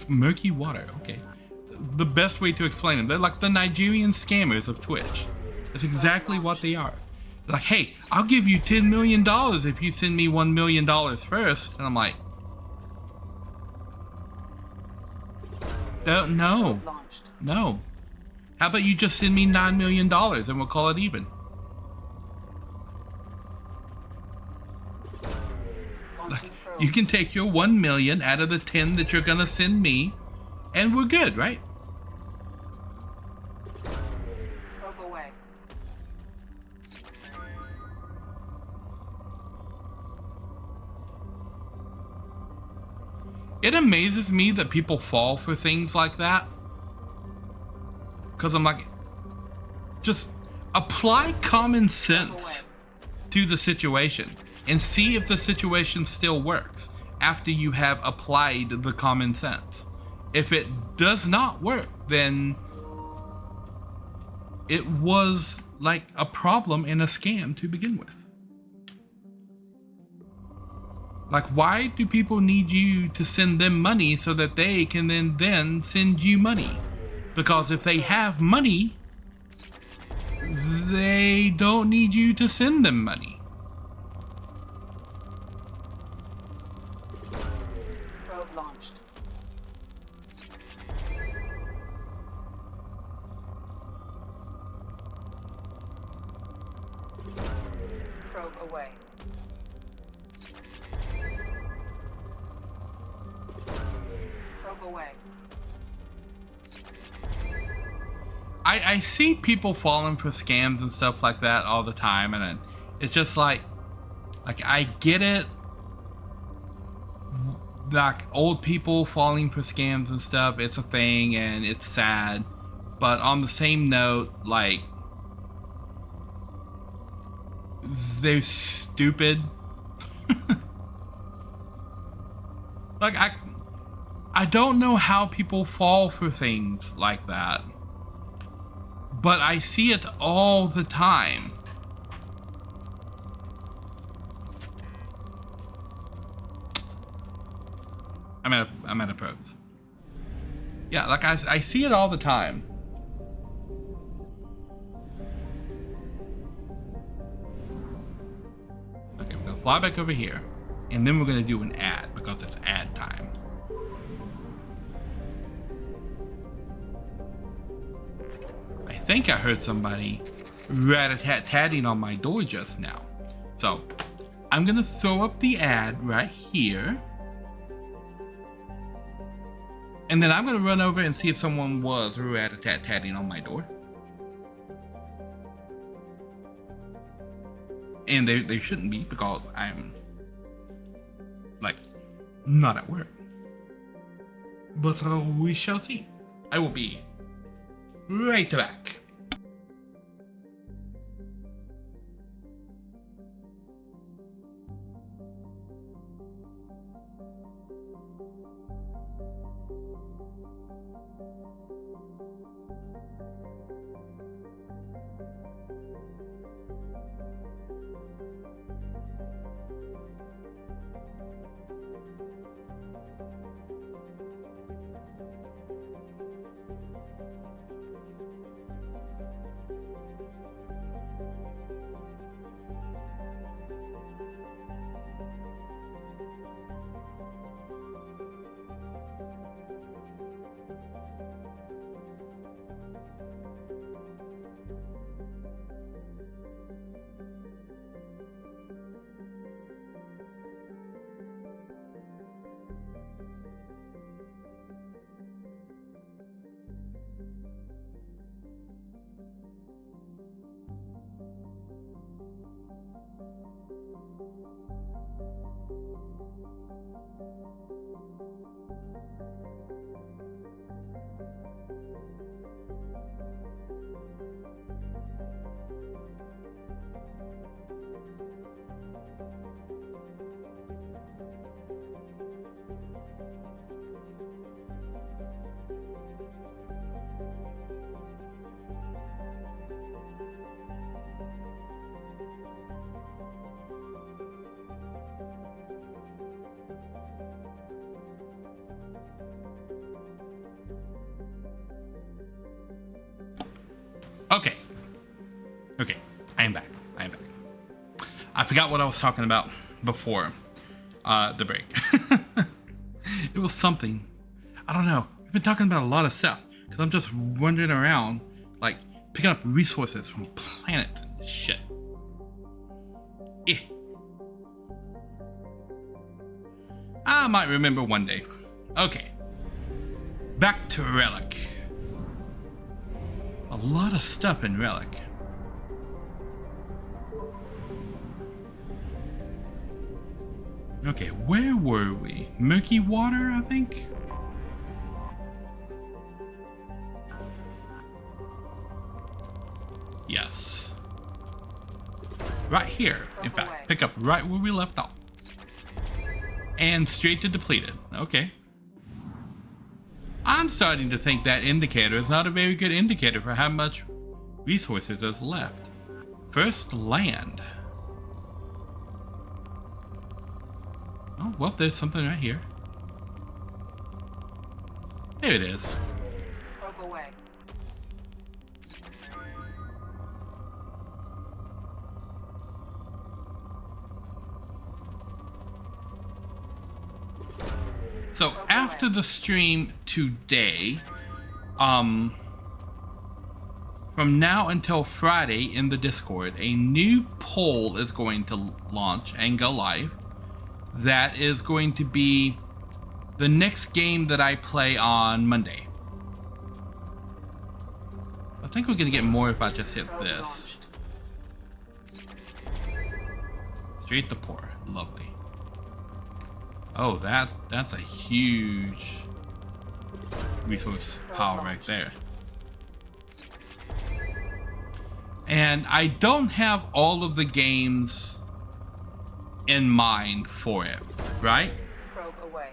murky water. Okay, the best way to explain them. They're like the Nigerian scammers of Twitch. That's exactly what they are. They're like, hey, I'll give you $10 million if you send me $1 million first. And I'm like, no. How about you just send me $9 million and we'll call it even? Like, you can take your 1 million out of the 10 that you're gonna send me, and we're good, right? Probe away. It amazes me that people fall for things like that. Because I'm like, just apply common sense to the situation and see if the situation still works after you have applied the common sense. If it does not work, then it was like a problem and a scam to begin with. Like, why do people need you to send them money so that they can then send you money? Because if they have money, they don't need you to send them money. Probe launched. Probe away. Probe away. I see people falling for scams and stuff like that all the time, and it's just like I get it, like old people falling for scams and stuff, it's a thing and it's sad, but on the same note, like, they're stupid. Like, I don't know how people fall for things like that, but I see it all the time. I'm at a probes. Yeah, like I see it all the time. Okay, we're gonna fly back over here, and then we're gonna do an ad because it's ad time. think I heard somebody rat-a-tat-tatting on my door just now. So I'm gonna throw up the ad right here. And then I'm gonna run over and see if someone was rat-a-tat-tatting on my door. And they shouldn't be, because I'm, like, not at work. But we shall see. I will be right back. Okay, I am back. I forgot what I was talking about before the break. It was something. I don't know. We've been talking about a lot of stuff because I'm just wandering around, like, picking up resources from planets and shit. I might remember one day. Okay. Back to Relic. A lot of stuff in Relic. Okay, where were we? Murky Water, I think? Yes. Right here, in fact. Pick up right where we left off. And straight to depleted. Okay. I'm starting to think that indicator is not a very good indicator for how much resources is left. First land. Oh, well, there's something right here. There it is. Probe away. So after the stream today, from now until Friday in the Discord, a new poll is going to launch and go live. That is going to be the next game that I play on Monday. I think we're gonna get more if I just hit this. Straight to pour. Lovely. Oh, that's a huge resource pile right there. And I don't have all of the games in mind for it, right? Probe away.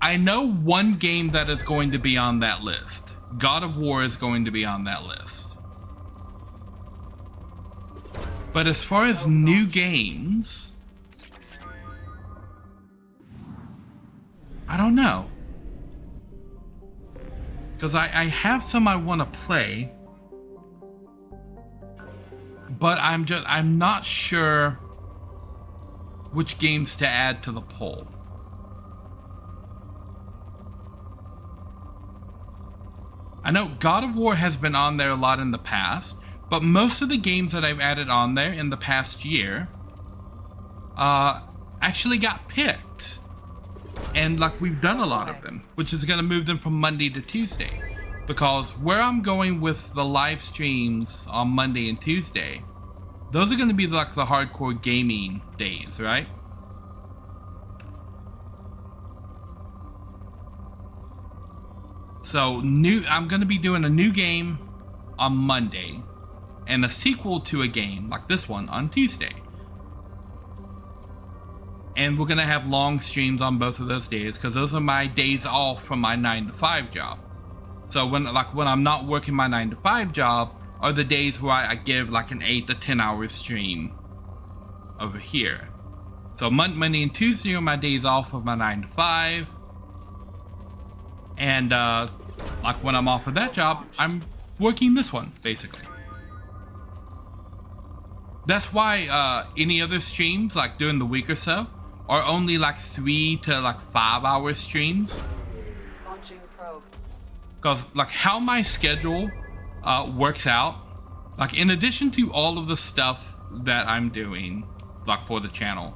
I know one game that is going to be on that list. God of War is going to be on that list. But as far as new games, I don't know. Because I have some I want to play, but I'm not sure which games to add to the poll. I know God of War has been on there a lot in the past, but most of the games that I've added on there in the past year actually got picked. And like we've done a lot of them, which is going to move them from Monday to Tuesday. Because where I'm going with the live streams on Monday and Tuesday, those are going to be like the hardcore gaming days, right? So I'm going to be doing a new game on Monday and a sequel to a game like this one on Tuesday. And we're going to have long streams on both of those days because those are my days off from my 9-to-5 job. So when I'm not working my 9-to-5 job are the days where I give like an 8 to 10 hour stream over here. So Monday and Tuesday are my days off of my 9-to-5. And like when I'm off of that job, I'm working this one basically. That's why any other streams like during the week or so are only like 3 to like 5 hour streams. Launching probe. Because like how my schedule works out, like in addition to all of the stuff that I'm doing like for the channel,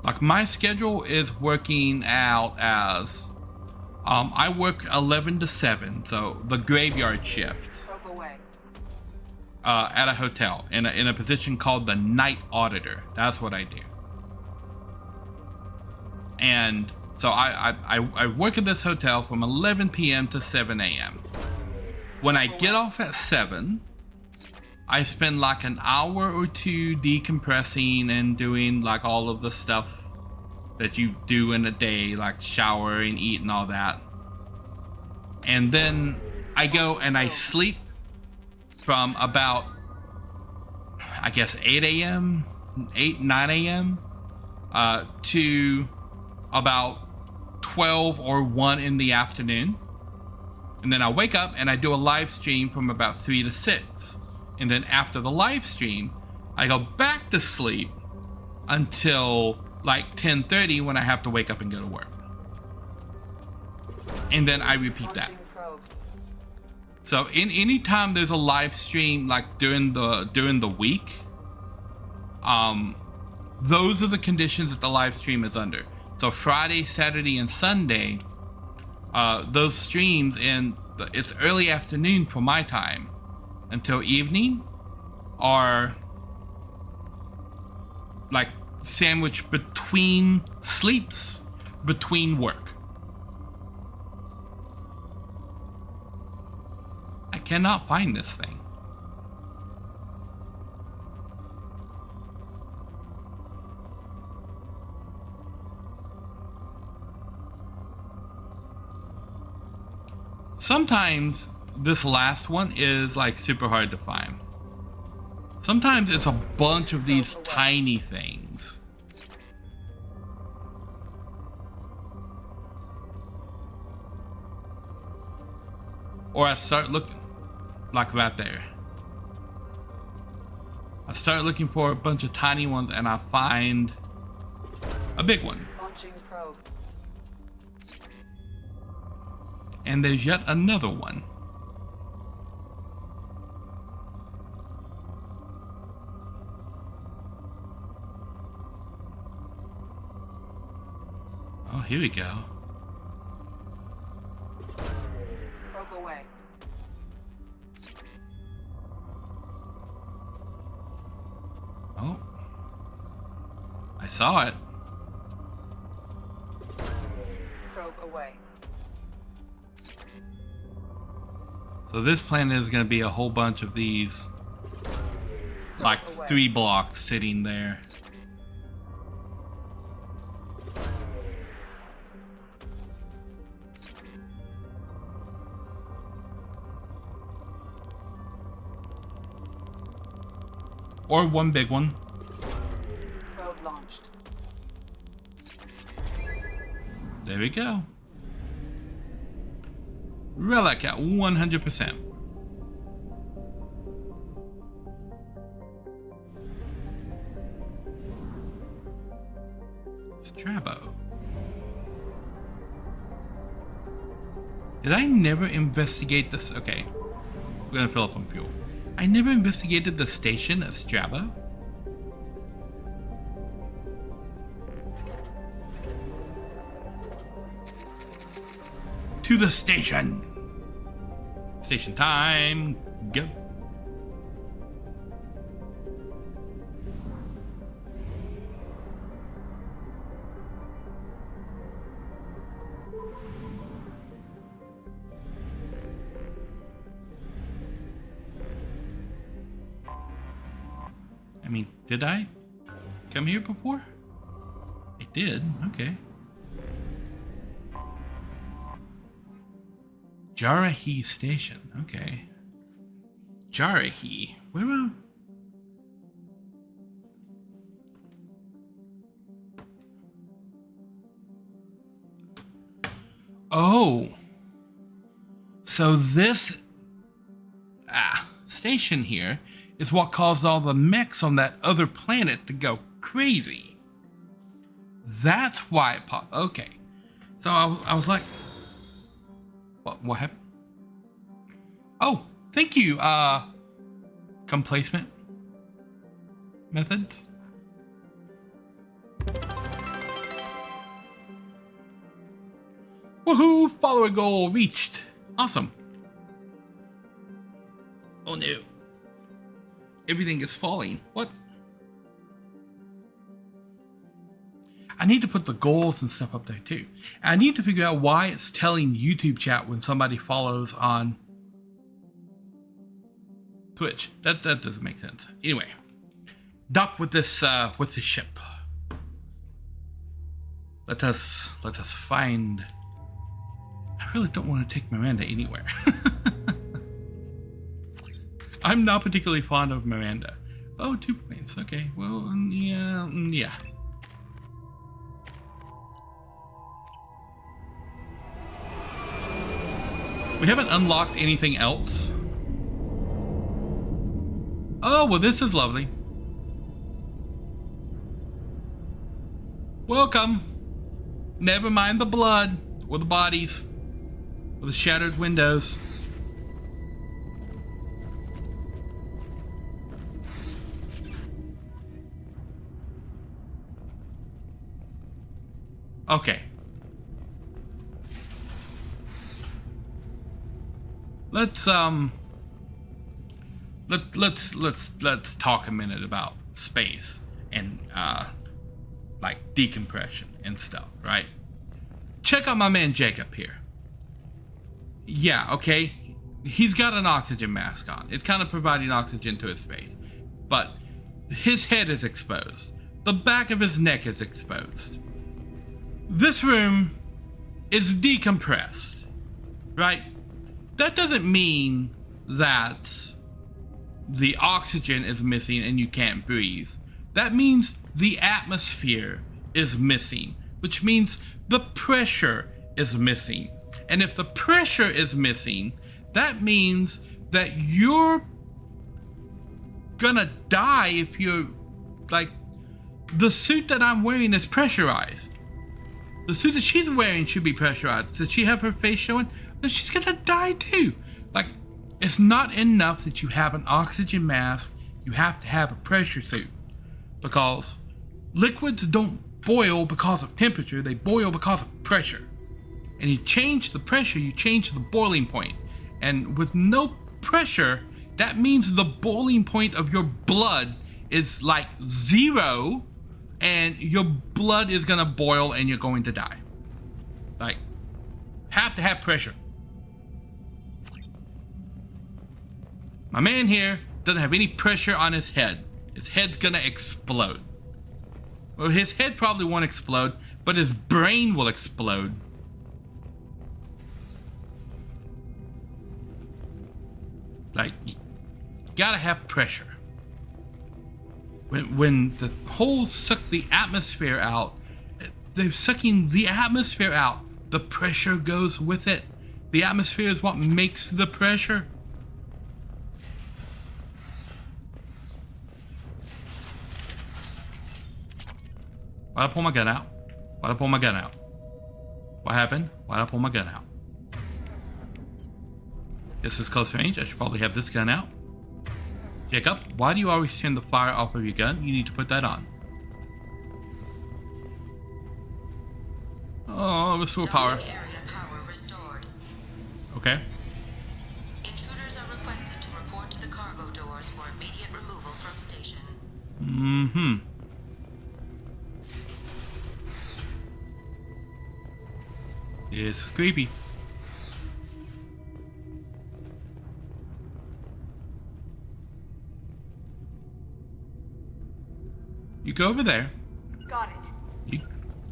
like my schedule is working out as I work 11 to 7, so the graveyard shift at a hotel in a position called the night auditor. That's what I do. And so I work at this hotel from 11 p.m. to 7 a.m. When I get off at 7, I spend like an hour or two decompressing and doing like all of the stuff that you do in a day, like shower and eat and all that. And then I go and I sleep from about, I guess 8 a.m., 9 a.m. To about 12 or 1 in the afternoon. And then I wake up and I do a live stream from about 3 to 6. And then after the live stream, I go back to sleep until like 10:30 when I have to wake up and go to work. And then I repeat that. So in any time there's a live stream like during the week, those are the conditions that the live stream is under. So Friday, Saturday, and Sunday, those streams it's early afternoon for my time until evening are like sandwiched between sleeps, between work. I cannot find this thing. Sometimes this last one is like super hard to find. Sometimes it's a bunch of these tiny things. Or I start looking like right there. I start looking for a bunch of tiny ones and I find a big one. Launching probe. And there's yet another one. Oh, here we go. Probe away. Oh. I saw it. Probe away. So this planet is going to be a whole bunch of these, like 3 blocks sitting there. Or one big one. Probe launched. There we go. Relic at 100%. Strabo. Did I never investigate this? Okay. We're gonna fill up on fuel. I never investigated the station at Strabo. To the station. Station time. Go. I mean, did I come here before? I did. Okay. Jarahi Station. Okay. Jarahi. Where am Oh. So this station here is what caused all the mechs on that other planet to go crazy. That's why it popped. Okay. So I was like, what happened? Oh, thank you. Complacement methods. Woohoo! Follower goal reached. Awesome. Oh no. Everything is falling. What? I need to put the goals and stuff up there too. And I need to figure out why it's telling YouTube chat when somebody follows on Twitch. That doesn't make sense. Anyway, dock with this ship. Let us find. I really don't want to take Miranda anywhere. I'm not particularly fond of Miranda. Oh, 2 points. Okay. Well, yeah. We haven't unlocked anything else. Oh, well, this is lovely. Welcome. Never mind the blood or the bodies or the shattered windows. Okay. Let's talk a minute about space and like decompression and stuff, right? Check out my man Jacob here. Yeah, okay. He's got an oxygen mask on. It's kind of providing oxygen to his face. But his head is exposed. The back of his neck is exposed. This room is decompressed, right? That doesn't mean that the oxygen is missing and you can't breathe. That means the atmosphere is missing, which means the pressure is missing. And if the pressure is missing, that means that you're gonna die if you're like, the suit that I'm wearing is pressurized. The suit that she's wearing should be pressurized. Does she have her face showing? Then she's gonna die too. Like, it's not enough that you have an oxygen mask. You have to have a pressure suit. Because liquids don't boil because of temperature. They boil because of pressure. And you change the pressure, you change the boiling point. And with no pressure, that means the boiling point of your blood is like 0. And your blood is gonna boil and you're going to die. Like, have to have pressure. My man here doesn't have any pressure on his head. His head's gonna explode. Well, his head probably won't explode, but his brain will explode. Like, you gotta have pressure. When the holes suck the atmosphere out, they're sucking the atmosphere out. The pressure goes with it. The atmosphere is what makes the pressure. Why'd I pull my gun out? Why'd I pull my gun out? What happened? Why'd I pull my gun out? This is close range. I should probably have this gun out. Jacob, why do you always turn the fire off of your gun? You need to put that on. Oh, restore power. Okay. Intruders are requested to report to the cargo doors for immediate removal from station. Mm-hmm. This is creepy. You go over there. Got it. You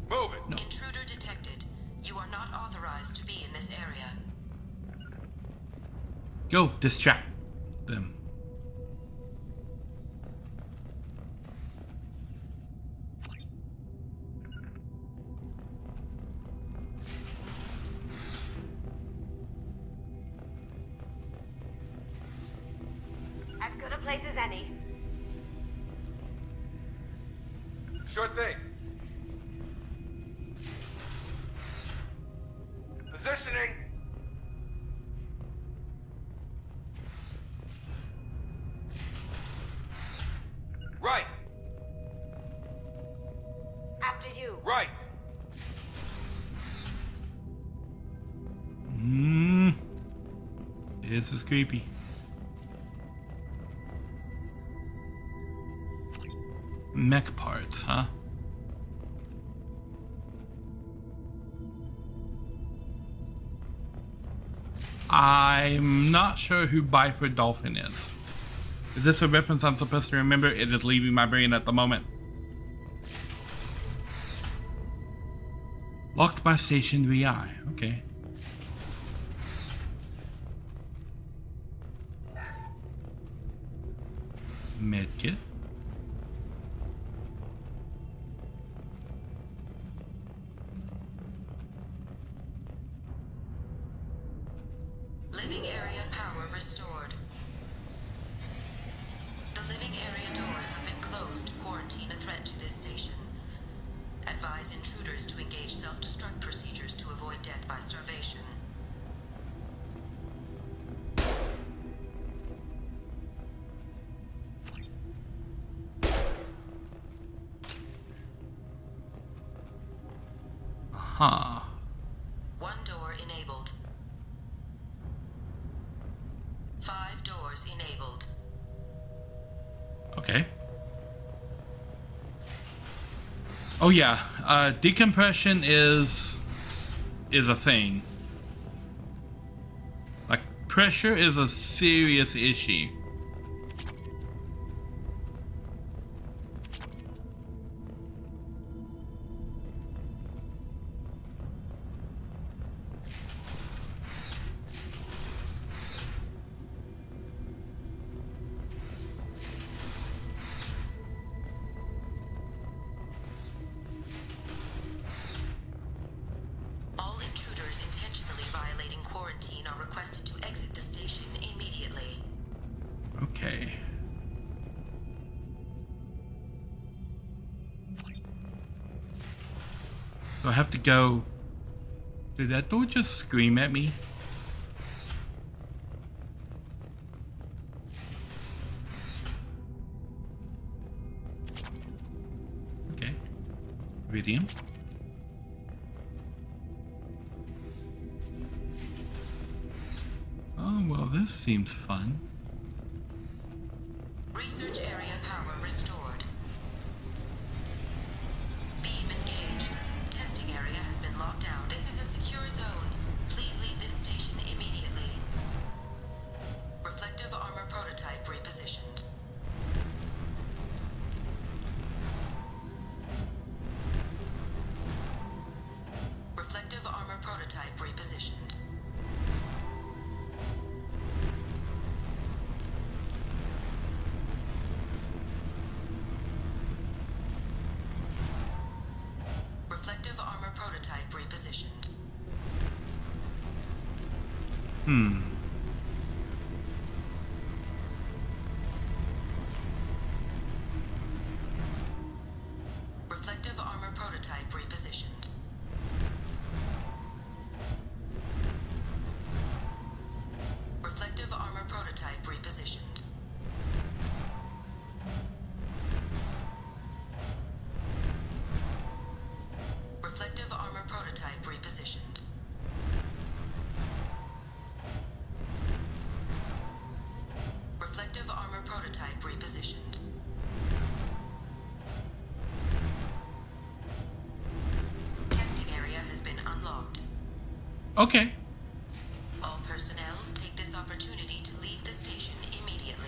move it. No. Intruder detected. You are not authorized to be in this area. Go distract them. As good a place as any. Sure thing. Positioning. Right. After you. Right. This is creepy. Mech parts, huh? I'm not sure who Viper Dolphin is. Is this a reference I'm supposed to remember? It is leaving my brain at the moment. Locked by station VI. Okay. Medkit. Living area power restored. The living area doors have been closed to quarantine a threat to this station. Advise intruders to engage self-destruct procedures to avoid death by starvation. Huh. One door enabled. 5 doors enabled. Okay. Oh yeah, decompression is a thing. Like, pressure is a serious issue. All intruders intentionally violating quarantine are requested to exit the station immediately. Okay. So I have to go. Did that door just scream at me? Okay. Iridium. Oh, well, this seems fun. Research area power restored. Beam engaged. Testing area has been locked down. This is a secure zone. Please leave this station immediately. Reflective armor prototype repositioned. Reflective armor prototype repositioned. Reflective armor prototype repositioned. Reflective armor prototype repositioned. Reflective Okay. All personnel take this opportunity to leave the station immediately.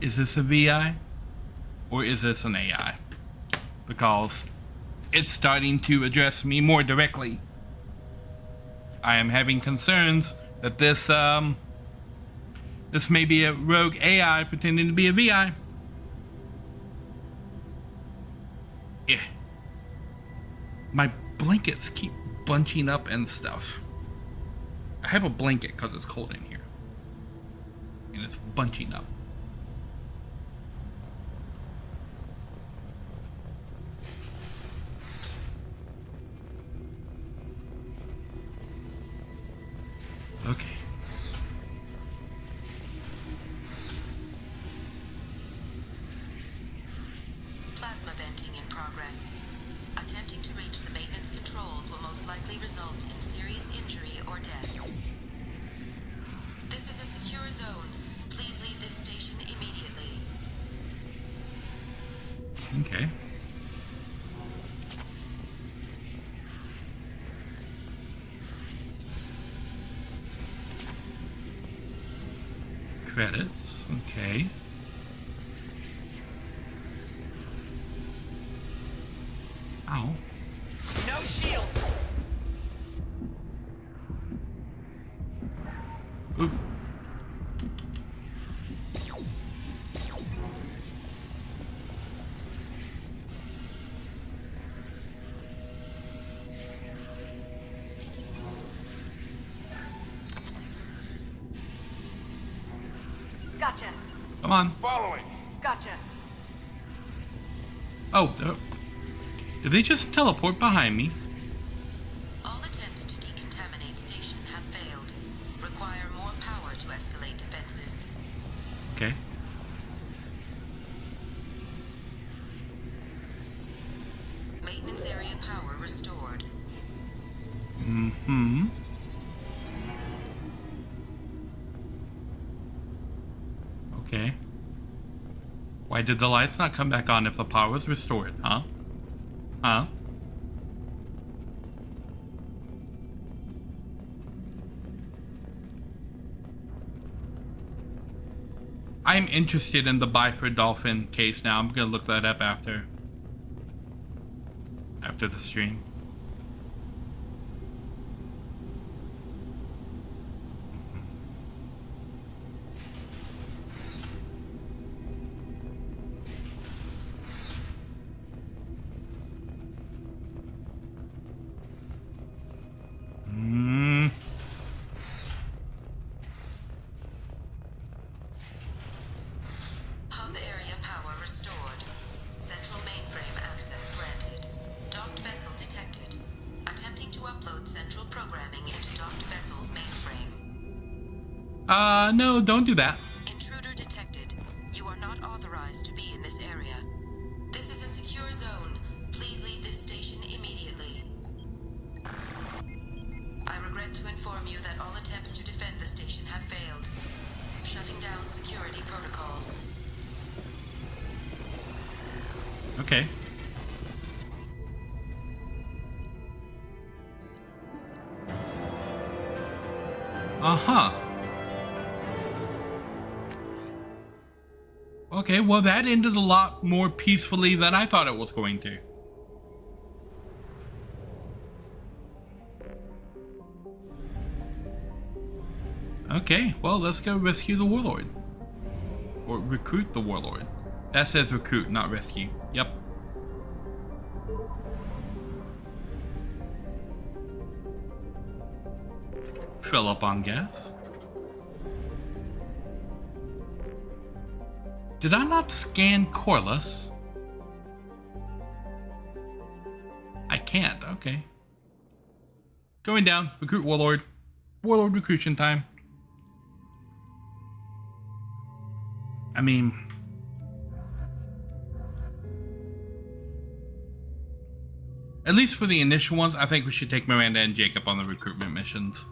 Is this a VI? Or is this an AI? Because it's starting to address me more directly. I am having concerns that this may be a rogue AI pretending to be a VI. Yeah. My blankets keep bunching up and stuff. I have a blanket because it's cold in here. And it's bunching up. Okay. Plasma venting in progress. Attempting to reach the maintenance controls will most likely result in serious injury or death. This is a secure zone. Please leave this station immediately. Okay. Credits. Okay. Ow. No shield. Oop. Gotcha. Come on. Following. Gotcha. Oh, did they just teleport behind me? All attempts to decontaminate station have failed. Require more power to escalate defenses. Okay. Maintenance area power restored. Mm-hmm. Okay. Why did the lights not come back on if the power was restored, huh? Huh? I'm interested in the Biford Dolphin case now. I'm gonna look that up after the stream. Hub area power restored. Central mainframe access granted. Docked vessel detected. Attempting to upload central programming into docked vessel's mainframe. No, don't do that. Intruder detected. You are not authorized to be in this area. This is a secure zone. Please leave this station immediately. I regret to inform you that all attempts to defend the station have failed. Shutting down security protocols. Okay. Uh-huh. Okay, well that ended a lot more peacefully than I thought it was going to. Okay, well let's go rescue the warlord. Or recruit the warlord. That says recruit, not rescue. Yep. Fill up on gas. Did I not scan Corliss? I can't, okay. Going down, recruit warlord. Warlord recruition time. I mean, at least for the initial ones, I think we should take Miranda and Jacob on the recruitment missions.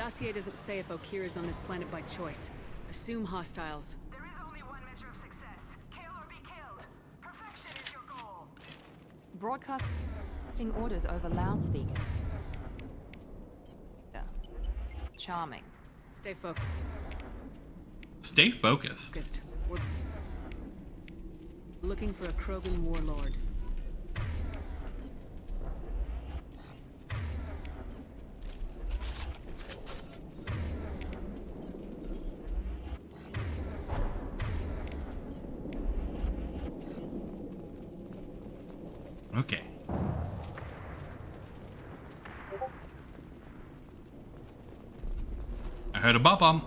dossier doesn't say if Okir is on this planet by choice. Assume hostiles. There is only one measure of success. Kill or be killed. Perfection is your goal. Broadcasting orders over loudspeaker. Charming. Stay focused. Stay focused. We're looking for a Krogan warlord. Okay. I heard a bomb.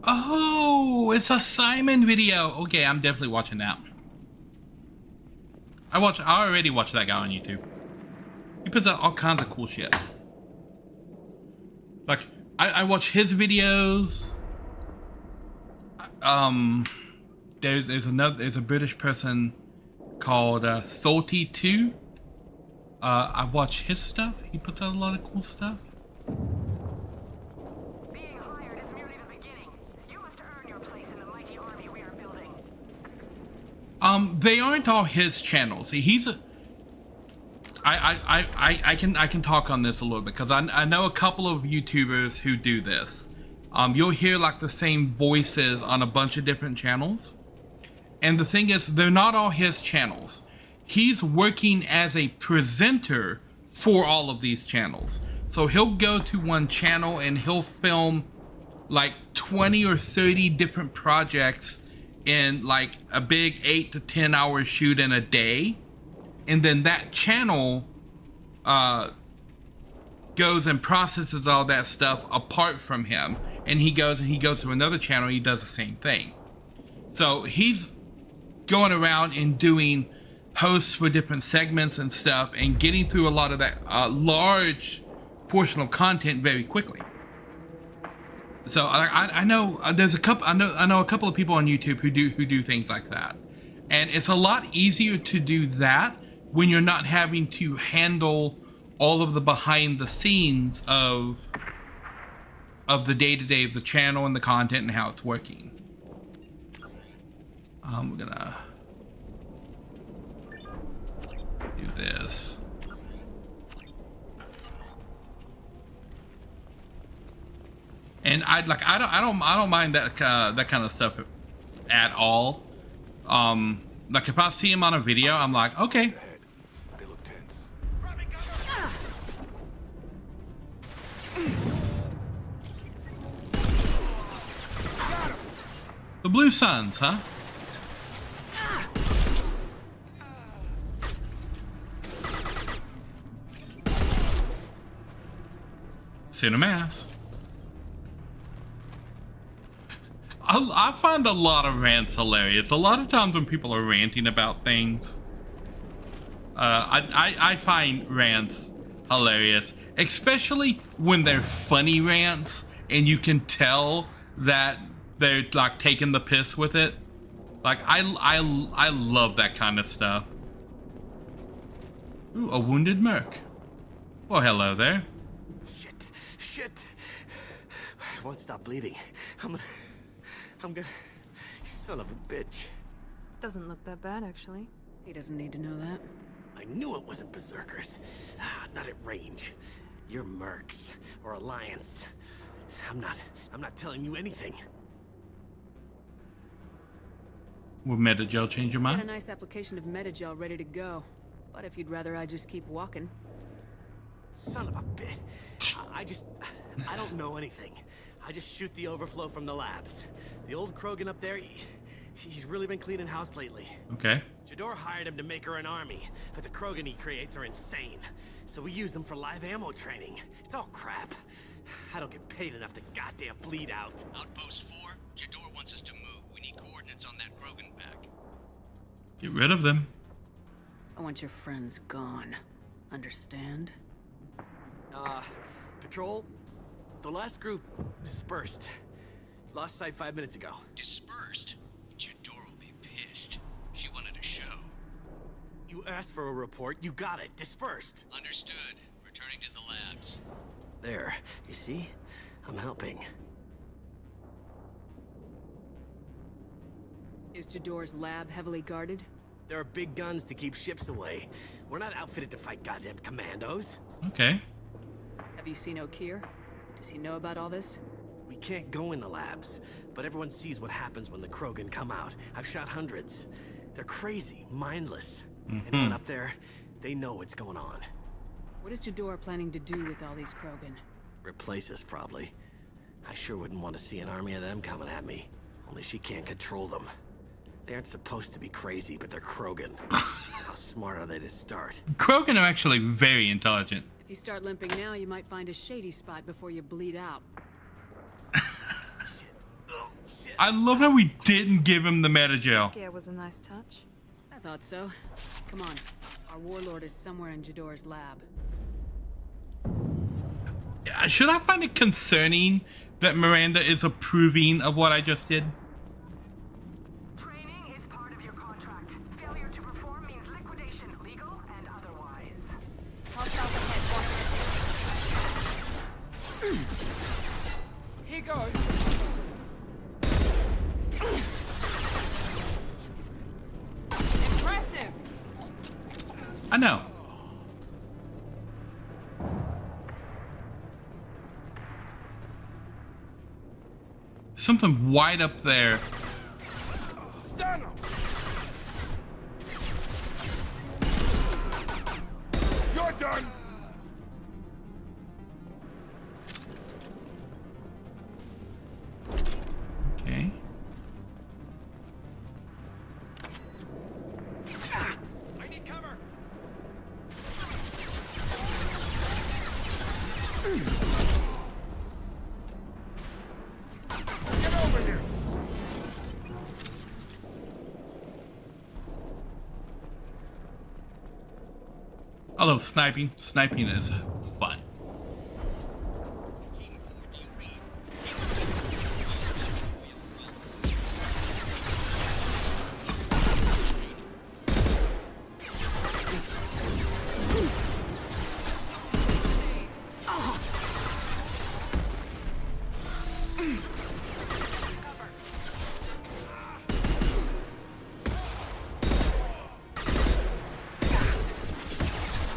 Oh, it's a Simon video. Okay, I'm definitely watching that. I already watched that guy on YouTube. He puts out all kinds of cool shit. Like, I watch his videos. There's a British person called Salty2. I watch his stuff. He puts out a lot of cool stuff. Being hired is merely the beginning. You must earn your place in the mighty army we are building. They aren't all his channels. See, he's a... I can talk on this a little bit because I know a couple of YouTubers who do this. You'll hear like the same voices on a bunch of different channels. And the thing is, they're not all his channels. He's working as a presenter for all of these channels. So he'll go to one channel and he'll film like 20 or 30 different projects in like a big 8 to 10 hour shoot in a day. And then that channel goes and processes all that stuff apart from him. And he goes to another channel and he does the same thing. So he's going around and doing hosts for different segments and stuff and getting through a lot of that large portion of content very quickly. So I know there's a couple. I know a couple of people on YouTube who do things like that, and it's a lot easier to do that when you're not having to handle all of the behind the scenes of the day-to-day of the channel and the content and how it's working. We're gonna do this. And I don't mind that that kind of stuff at all. Like if I see him on a video, I'm like, okay. They look tense. The Blue Suns, huh? Cinemass. I find a lot of rants hilarious. A lot of times when people are ranting about things, I find rants hilarious, especially when they're funny rants and you can tell that they're like taking the piss with it. Like I love that kind of stuff. Ooh, a wounded merc. Well, hello there. Shit. I won't stop bleeding. I'm gonna... Son of a bitch. Doesn't look that bad, actually. He doesn't need to know that. I knew it wasn't berserkers. Not at range. You're mercs or Alliance. I'm not telling you anything. Will Metagel change your mind? Got a nice application of Metagel ready to go. But if you'd rather I just keep walking. Son of a bitch. I don't know anything. I just shoot the overflow from the labs. The old Krogan up there, he's really been cleaning house lately. Okay. Jador hired him to make her an army, but the Krogan he creates are insane. So we use them for live ammo training. It's all crap. I don't get paid enough to goddamn bleed out. Outpost 4, Jador wants us to move. We need coordinates on that Krogan pack. Get rid of them. I want your friends gone. Understand? Patrol, the last group dispersed. Lost sight 5 minutes ago. Dispersed? Jador will be pissed. She wanted a show. You asked for a report, you got it. Dispersed. Understood. Returning to the labs. There. You see? I'm helping. Is Jador's lab heavily guarded? There are big guns to keep ships away. We're not outfitted to fight goddamn commandos. Okay. Have you seen O'Keir? Does he know about all this? We can't go in the labs, but everyone sees what happens when the Krogan come out. I've shot hundreds. They're crazy, mindless. Anyone up there, they know what's going on. What is Jador planning to do with all these Krogan? Replace us, probably. I sure wouldn't want to see an army of them coming at me. Only she can't control them. They aren't supposed to be crazy, but they're Krogan. How smart are they to start? Krogan are actually very intelligent. If you start limping now, you might find a shady spot before you bleed out. I love how we didn't give him the meta gel. Scare was a nice touch. I thought so. Come on. Our warlord is somewhere in Jador's lab. Should I find it concerning that Miranda is approving of what I just did? Training is part of your contract. Failure to perform means liquidation, legal and otherwise. Here goes. Impressive! I know. Something wide up there. Stun him! You're done! Okay. I need cover. Get over here! Although sniping is fun.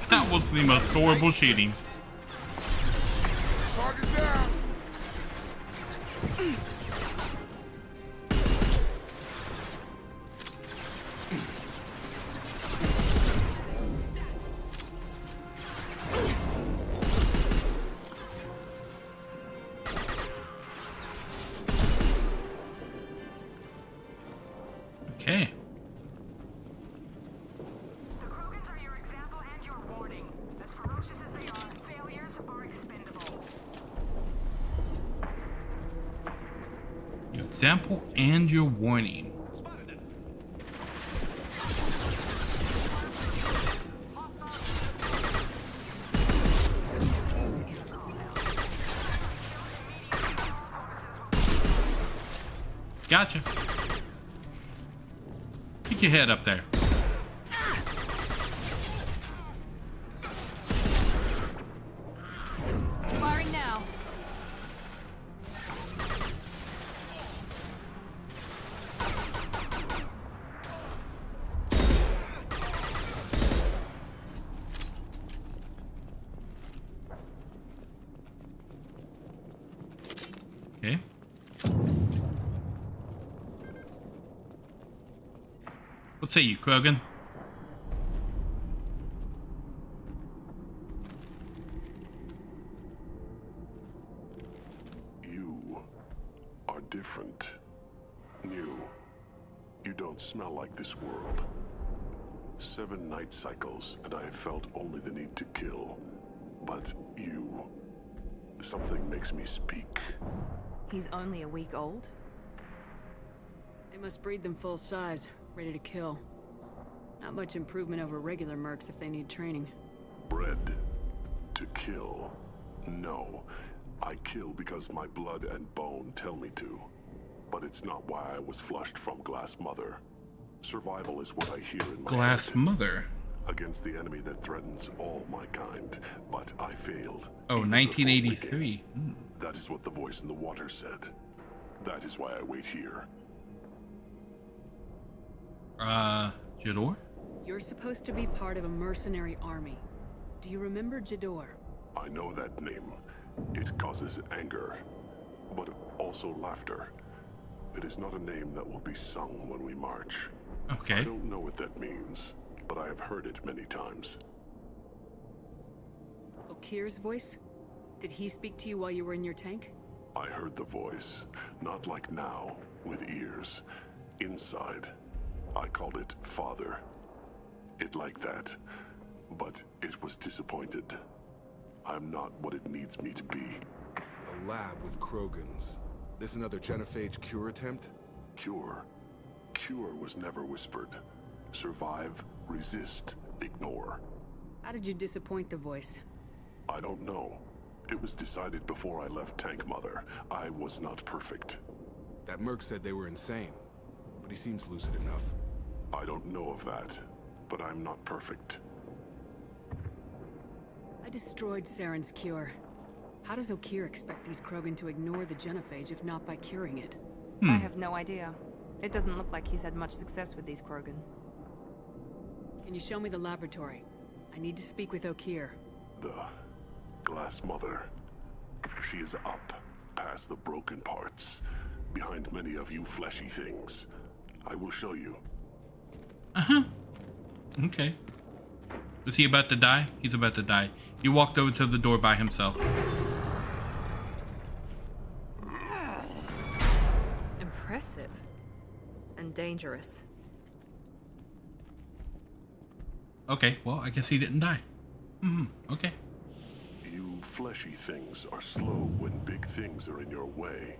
That was the most horrible shooting. Target down! Okay. The Krogans are your example and your warning. As ferocious as they are, failures are expendable. Your example and your warning. Gotcha. Get your head up there. Firing now. Okay. What say you, Krogan? You are different. New. You don't smell like this world. 7 night cycles, and I have felt only the need to kill. But you... something makes me speak. He's only a week old? They must breed them full size, ready to kill. Not much improvement over regular mercs if they need training. Bred to kill. No. I kill because my blood and bone tell me to. But it's not why I was flushed from Glass Mother. Survival is what I hear in my Glass head. Mother. Against the enemy that threatens all my kind, but I failed. Oh, even 1983. before beginning. That is what the voice in the water said. That is why I wait here. Jador? You're supposed to be part of a mercenary army. Do you remember Jador? I know that name. It causes anger, but also laughter. It is not a name that will be sung when we march. Okay. I don't know what that means, but I have heard it many times. Okir's voice? Did he speak to you while you were in your tank? I heard the voice, not like now, with ears. Inside. I called it Father. It like that, but it was disappointed. I'm not what it needs me to be. A lab with Krogans. This another genophage cure attempt? Cure? Cure was never whispered. Survive, resist, ignore. How did you disappoint the voice? I don't know. It was decided before I left Tank Mother. I was not perfect. That merc said they were insane, but he seems lucid enough. I don't know of that, but I'm not perfect. I destroyed Saren's cure. How does Okir expect these Krogan to ignore the genophage if not by curing it? I have no idea. It doesn't look like he's had much success with these Krogan. Can you show me the laboratory? I need to speak with Okir. The Glass Mother. She is up, past the broken parts, behind many of you fleshy things. I will show you. Okay. Is he about to die? He's about to die. He walked over to the door by himself. Impressive. And dangerous. Okay, well, I guess he didn't die. Okay. You fleshy things are slow when big things are in your way.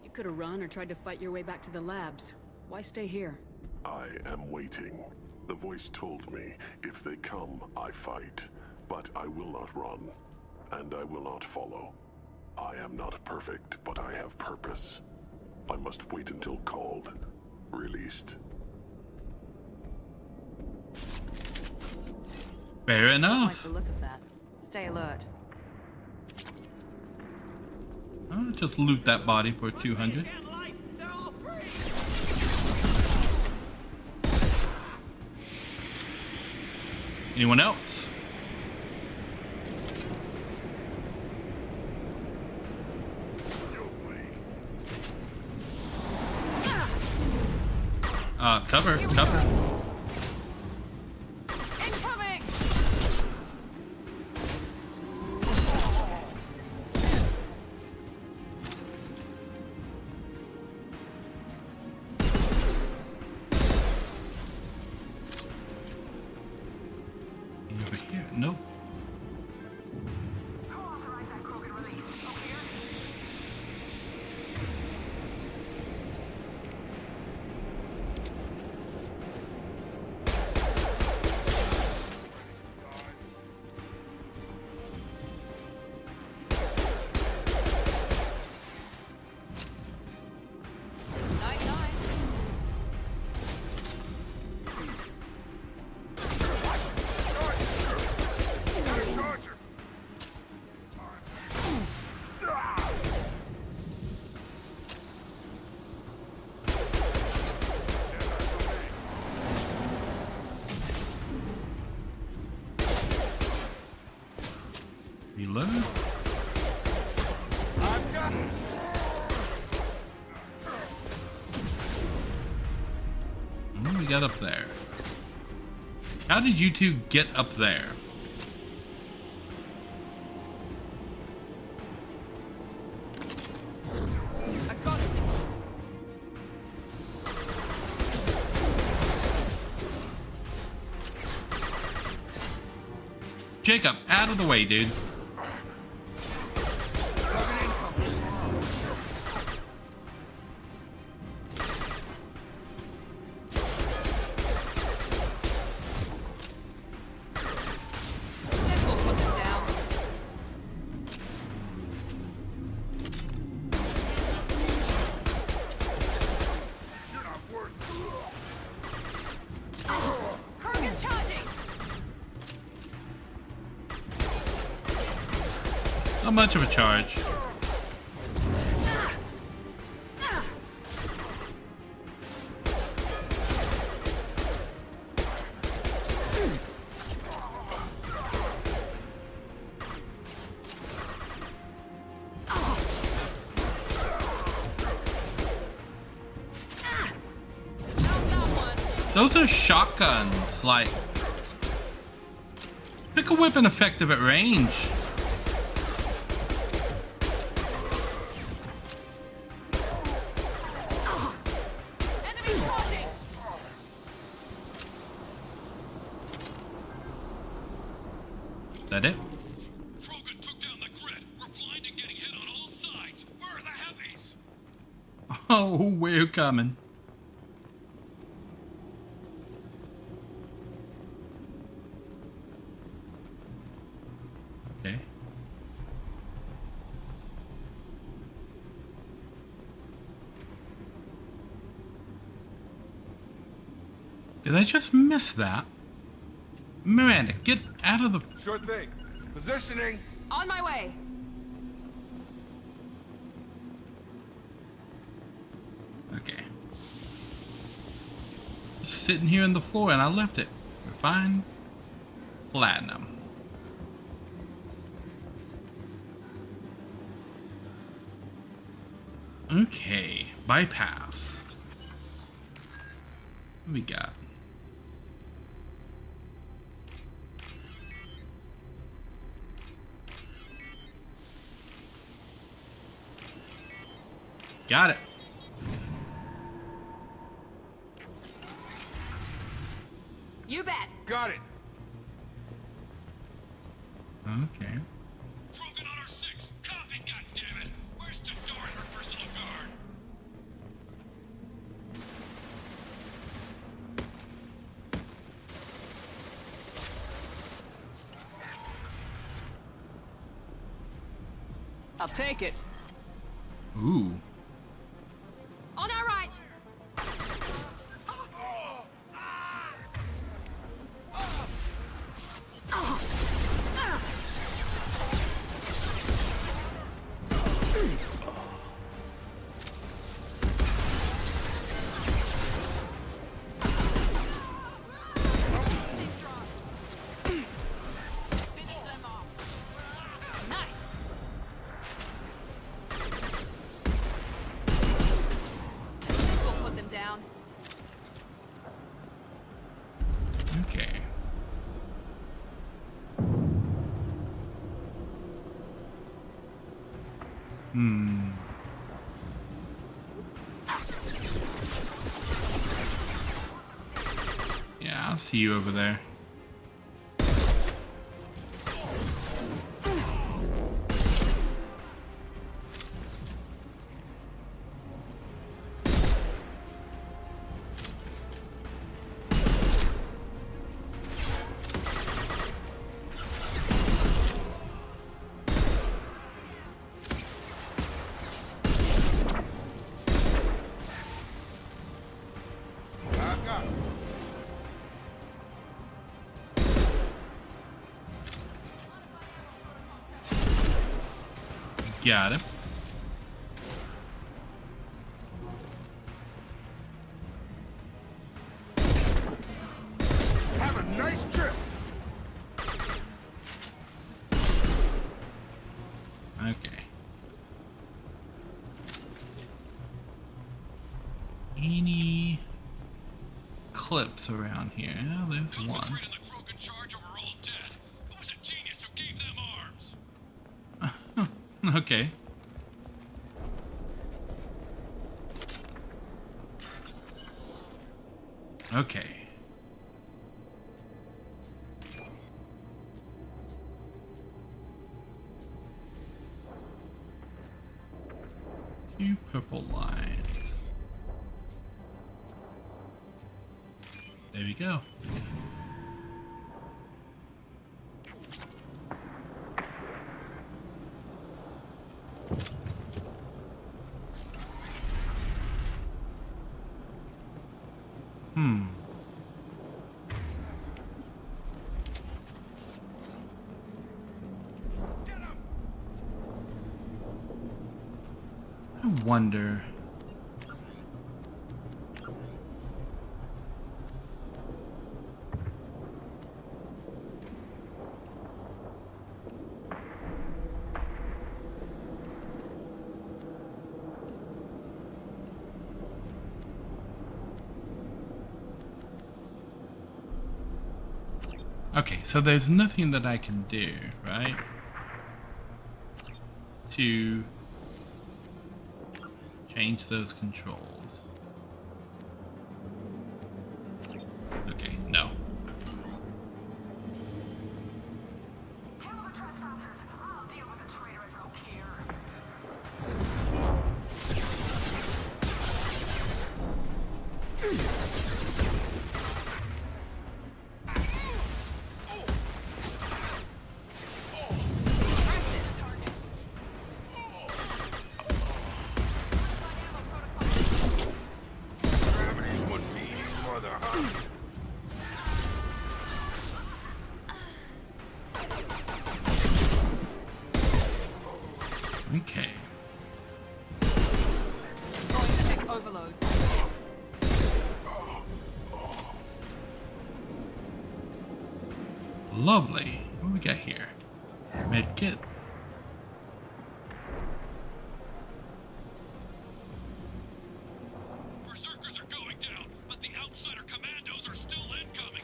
You could have run or tried to fight your way back to the labs. Why stay here? I am waiting. The voice told me, if they come, I fight. But I will not run, and I will not follow. I am not perfect, but I have purpose. I must wait until called, released. Fair I enough. like the look of that. Stay alert. I'll just loot that body for 200. Anyone else? Cover. Incoming! Over here. Nope. Who authorized that Krogan release? Okir? Reload. What do we got up there? How did you two get up there? Jacob, out of the way, dude. Not much of a charge. Those are shotguns, like... Pick a weapon effective at range. Is that it? Krogan took down the grid. We're blind and getting hit on all sides. Where are the heavies? Oh, we're coming. Okay. Did I just miss that? Miranda, get out of the... Sure thing. Positioning. On my way. Okay. Just sitting here on the floor and I left it. Refine platinum. Okay, bypass. What we got? Got it. You bet. Got it. Okay. Krogan on our 6. Copy, goddammit. Where's Tador and her personal guard? I'll take it. Ooh. On our right. Okay. Yeah, I'll see you over there. Got him. Have a nice trip. Okay. Any clips around here? Oh, there's one. Krogan charge over all dead. Who was a genius who gave them arms? Okay. Okay. Few purple lines. There we go. I wonder. Okay, so there's nothing that I can do, right? To change those controls. Okay, no. Kill the trespassers. I'll deal with the traitorous oak here. Gravity's one mean mother, huh? Okay. Going to take overload. Lovely. What do we got here? Medkit. Berserkers are going down, but the outsider commandos are still incoming.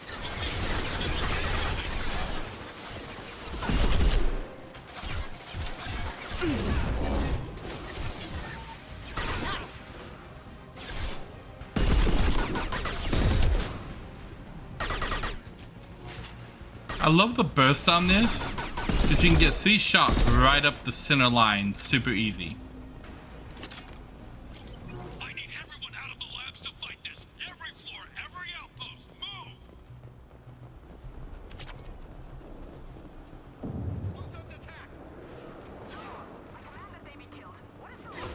I love the burst on this, because you can get 3 shots right up the center line, super easy. I need everyone out of the labs to fight this. Every floor, every outpost, move! Who's under attack? I command that they be killed. What is the reason?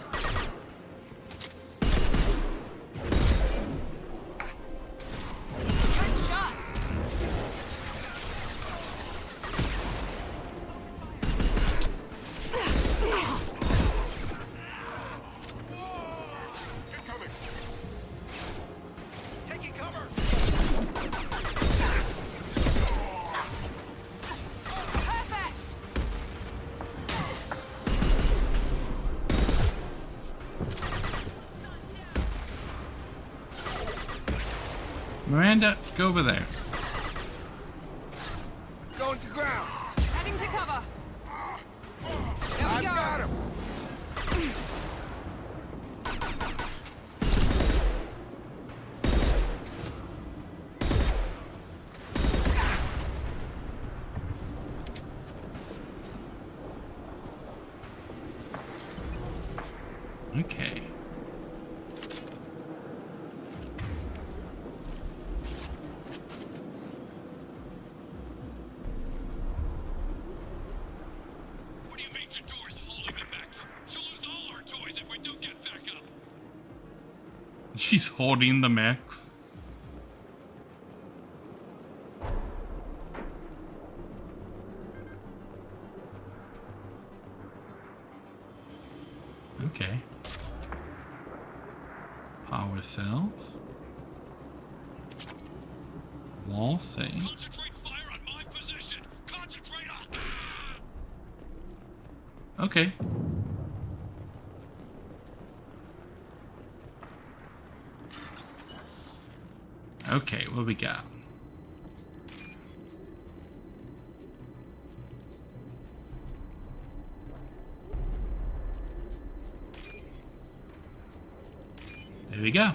Good shot. Taking cover. Perfect. Miranda, go over there. Going to ground. Heading to cover. There we I've go. got him. Okay. What do you mean Jador's holding the mechs? She'll lose all her toys if we don't get back up. She's holding the mechs. Okay. Power cells. Wall safe. Concentrate fire on my position. Concentrate on. Okay. Okay, what we got? There we go.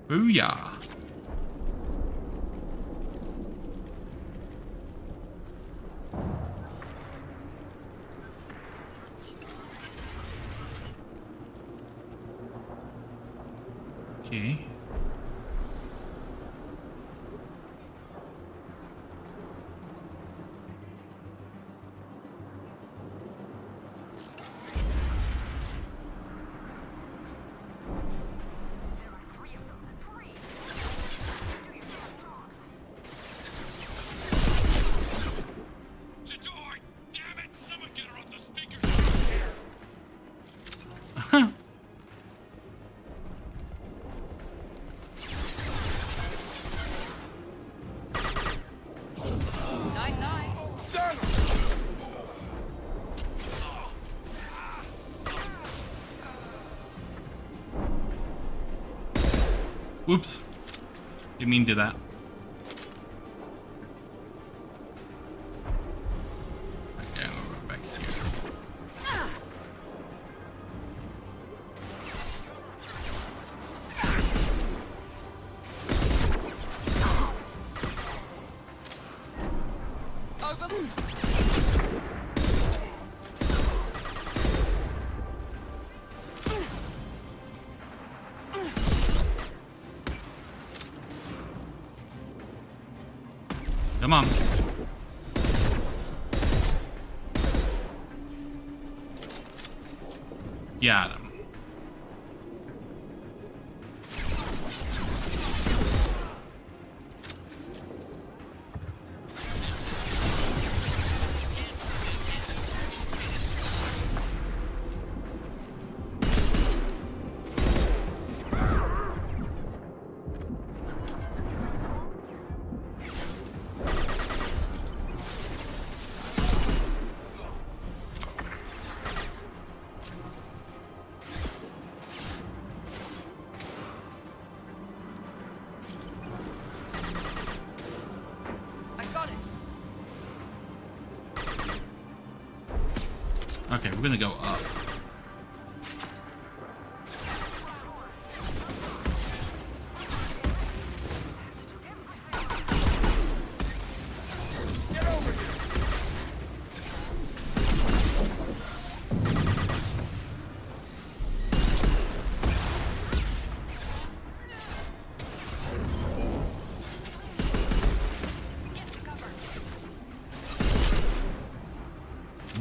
Booyah. Okay. Jador! Damn it! Someone get her off the speakers over here! Oops. Didn't mean to do that. Okay, we're back here. Come on. Got him. Okay, we're gonna go up.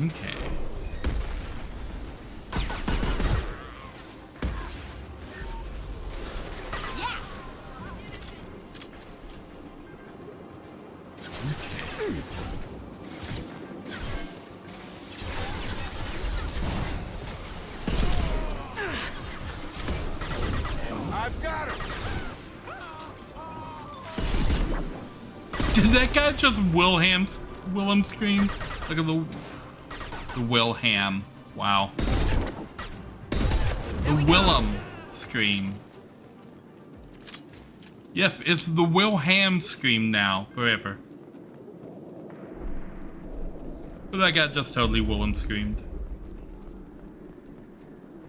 Okay. I've got him. Did that guy just Willem scream? Look at the Wilhelm. Wow. The Willem scream. Yep, it's the Wilhelm scream now, forever. But that guy just totally Willem screamed.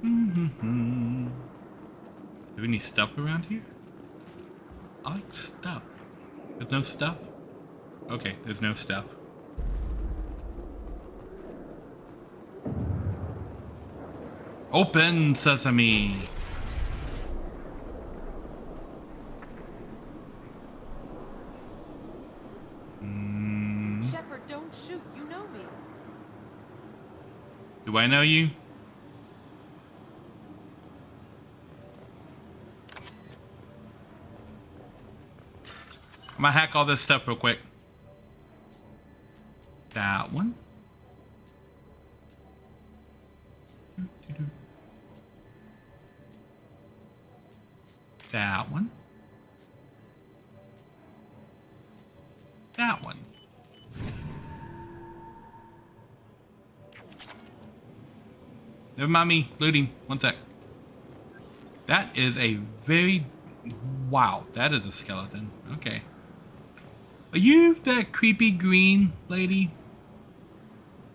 Do we have any stuff around here? I like stuff. There's no stuff? Okay, there's no stuff. Open sesame. Shepard, don't shoot. You know me. Do I know you? I'm gonna hack all this stuff real quick. That one. That one. That one. Never mind me looting. One sec. That is a very... Wow, that is a skeleton. Okay. Are you that creepy green lady?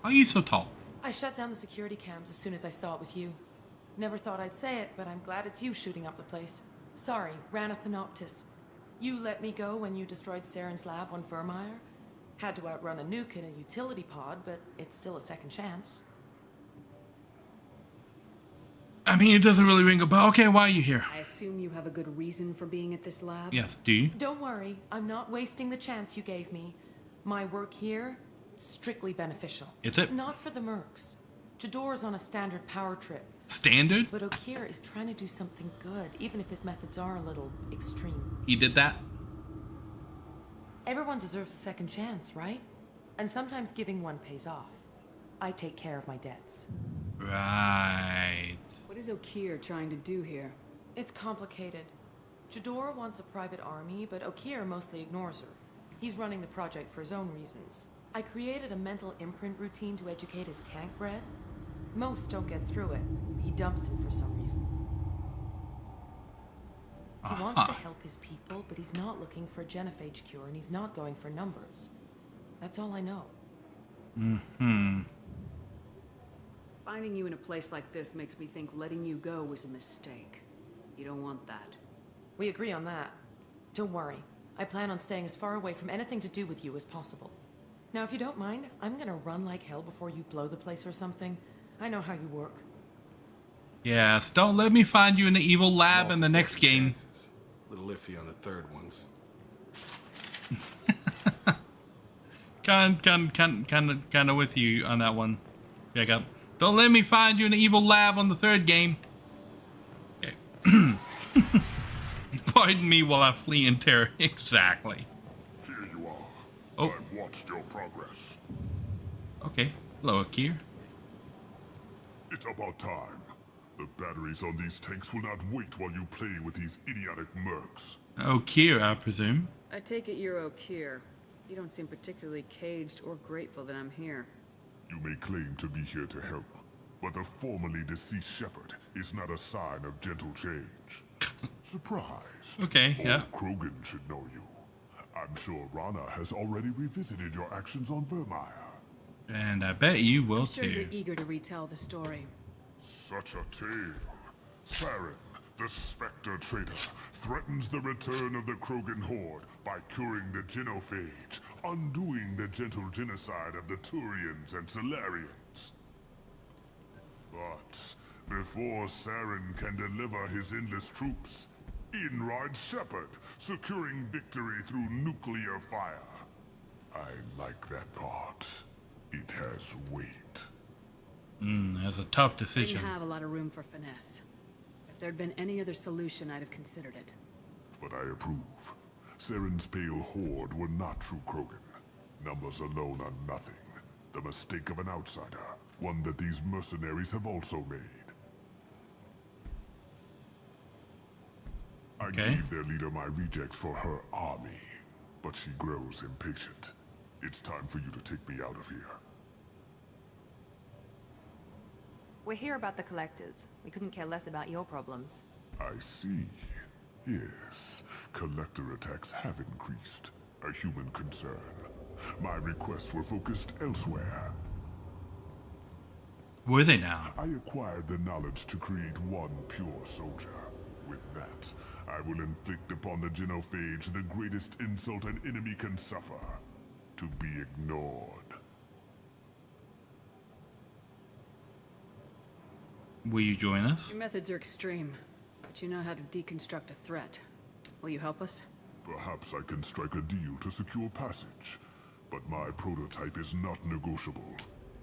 Why are you so tall? I shut down the security cams as soon as I saw it was you. Never thought I'd say it, but I'm glad it's you shooting up the place. Sorry, Ranathanoptis. You let me go when you destroyed Saren's lab on Vermeer. Had to outrun a nuke in a utility pod, but it's still a second chance. I mean, it doesn't really ring a bell. Okay, why are you here? I assume you have a good reason for being at this lab? Yes, do you? Don't worry, I'm not wasting the chance you gave me. My work here, strictly beneficial. Is it? Not for the mercs. Jador's on a standard power trip. Standard? But Okir is trying to do something good, even if his methods are a little extreme. He did that? Everyone deserves a second chance, right? And sometimes giving one pays off. I take care of my debts. Right. What is Okir trying to do here? It's complicated. Jador wants a private army, but Okir mostly ignores her. He's running the project for his own reasons. I created a mental imprint routine to educate his tank bred. Most don't get through it. He dumps them for some reason. He wants to help his people, but he's not looking for a genophage cure, and he's not going for numbers. That's all I know. Mm-hmm. Finding you in a place like this makes me think letting you go was a mistake. You don't want that. We agree on that. Don't worry. I plan on staying as far away from anything to do with you as possible. Now, if you don't mind, I'm gonna run like hell before you blow the place or something. I know how you work. Yes, don't let me find you in the evil lab in the next game. A little iffy on the third ones. Kind of with you on that one, Jacob. Don't let me find you in the evil lab on the third game. Okay. Pardon me while I flee in terror. Exactly. Here you are. Oh. I've watched your progress. Okay. Hello, Akir. It's about time. The batteries on these tanks will not wait while you play with these idiotic mercs. Akir, I presume. I take it you're Okir. You don't seem particularly caged or grateful that I'm here. You may claim to be here to help, but the formerly deceased shepherd is not a sign of gentle change. Surprised. Okay, yeah. Old Krogan should know you. I'm sure Rana has already revisited your actions on Vermeer. And I bet you will I'm sure too. you're eager to retell the story. Such a tale. Saren, the Spectre traitor, threatens the return of the Krogan horde by curing the genophage, undoing the gentle genocide of the Turians and Solarians. But before Saren can deliver his endless troops, in rides Shepard, securing victory through nuclear fire. I like that part. It has weight. That's a tough decision. Didn't have a lot of room for finesse. If there'd been any other solution, I'd have considered it. But I approve. Saren's pale horde were not true Krogan. Numbers alone are nothing. The mistake of an outsider. One that these mercenaries have also made. I gave their leader my rejects for her army, but she grows impatient. It's time for you to take me out of here. We're here about the collectors. We couldn't care less about your problems. I see. Yes, collector attacks have increased. A human concern. My requests were focused elsewhere. Were they now? I acquired the knowledge to create one pure soldier. With that, I will inflict upon the genophage the greatest insult an enemy can suffer. To be ignored. Will you join us? Your methods are extreme, but you know how to deconstruct a threat. Will you help us? Perhaps I can strike a deal to secure passage. But my prototype is not negotiable.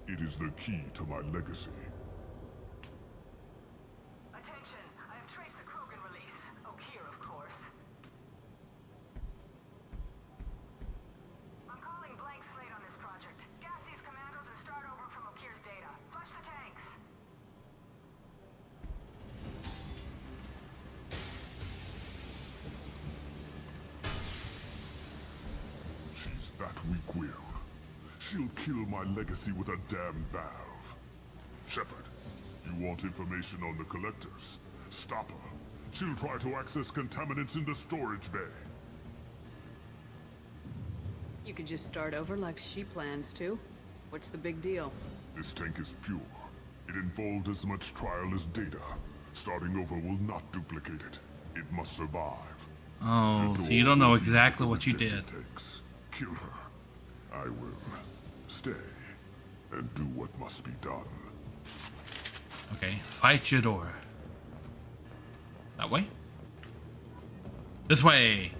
It is the key to my legacy. Attention, I have traced the Krogan release. Okir, of course. I'm calling blank slate on this project. Gas these commandos and start over from Okir's data. Flush the tanks. She's that weak-willed. She'll kill my legacy with a damn valve. Shepard, you want information on the collectors? Stop her. She'll try to access contaminants in the storage bay. You could just start over like she plans to. What's the big deal? This tank is pure. It involved as much trial as data. Starting over will not duplicate it. It must survive. Oh, so you don't know exactly what you did. Takes. Kill her. I will stay and do what must be done. Okay, fight your door. That way? This way!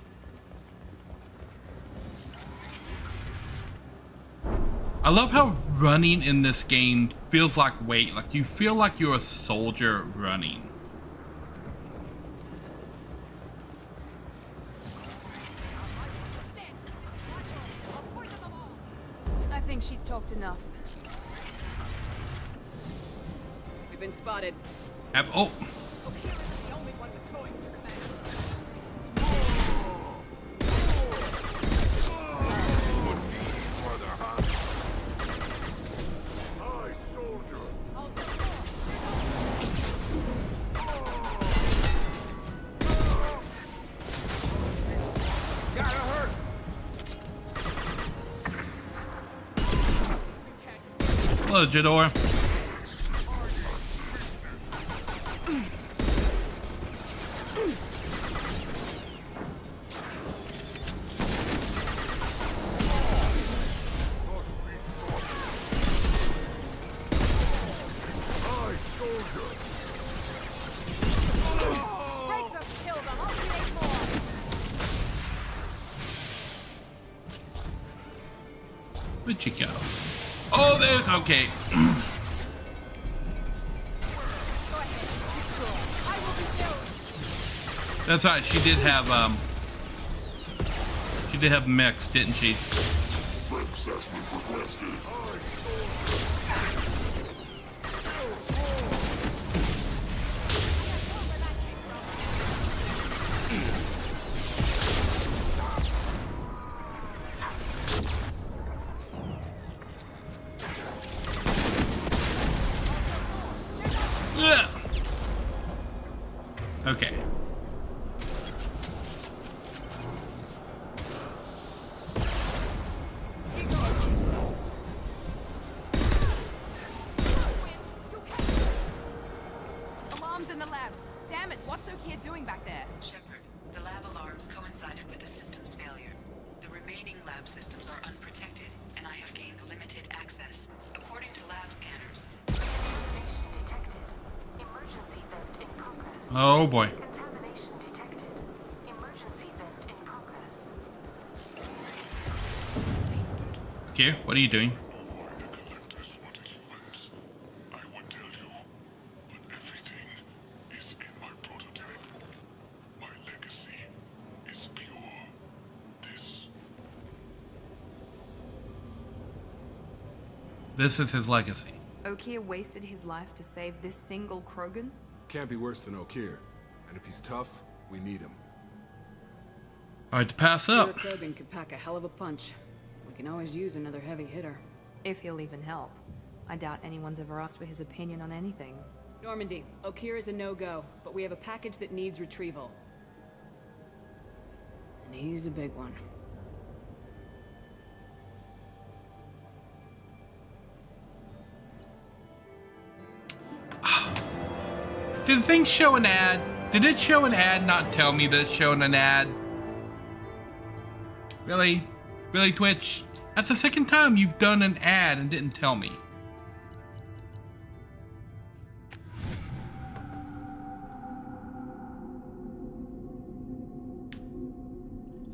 I love how running in this game feels like weight. Like you feel like you're a soldier running. I think she's talked enough. We've been spotted. Oh! Hello, Jador. Where'd you go? Oh, there. Okay. That's right. She did have mechs, didn't she? Assessment requested. Okay. Alarms in the lab. Damn it, what's Okier doing back there? Shepard, the lab alarms coincided with the system's failure. The remaining lab systems are unprotected, and I have gained limited access. According to lab scanners. Contamination detected. Emergency vent in progress. Oh boy. Contamination detected. Emergency vent in progress. Okay, what are you doing? This is his legacy. Okier wasted his life to save this single Krogan? Can't be worse than Okier. And if he's tough, we need him. Alright, to pass up. Your Krogan could pack a hell of a punch. We can always use another heavy hitter. If he'll even help. I doubt anyone's ever asked for his opinion on anything. Normandy, Okier is a no-go, but we have a package that needs retrieval. And he's a big one. Did the thing show an ad? Did it show an ad, not tell me that it's showing an ad? Really? Really, Twitch? That's the second time you've done an ad and didn't tell me.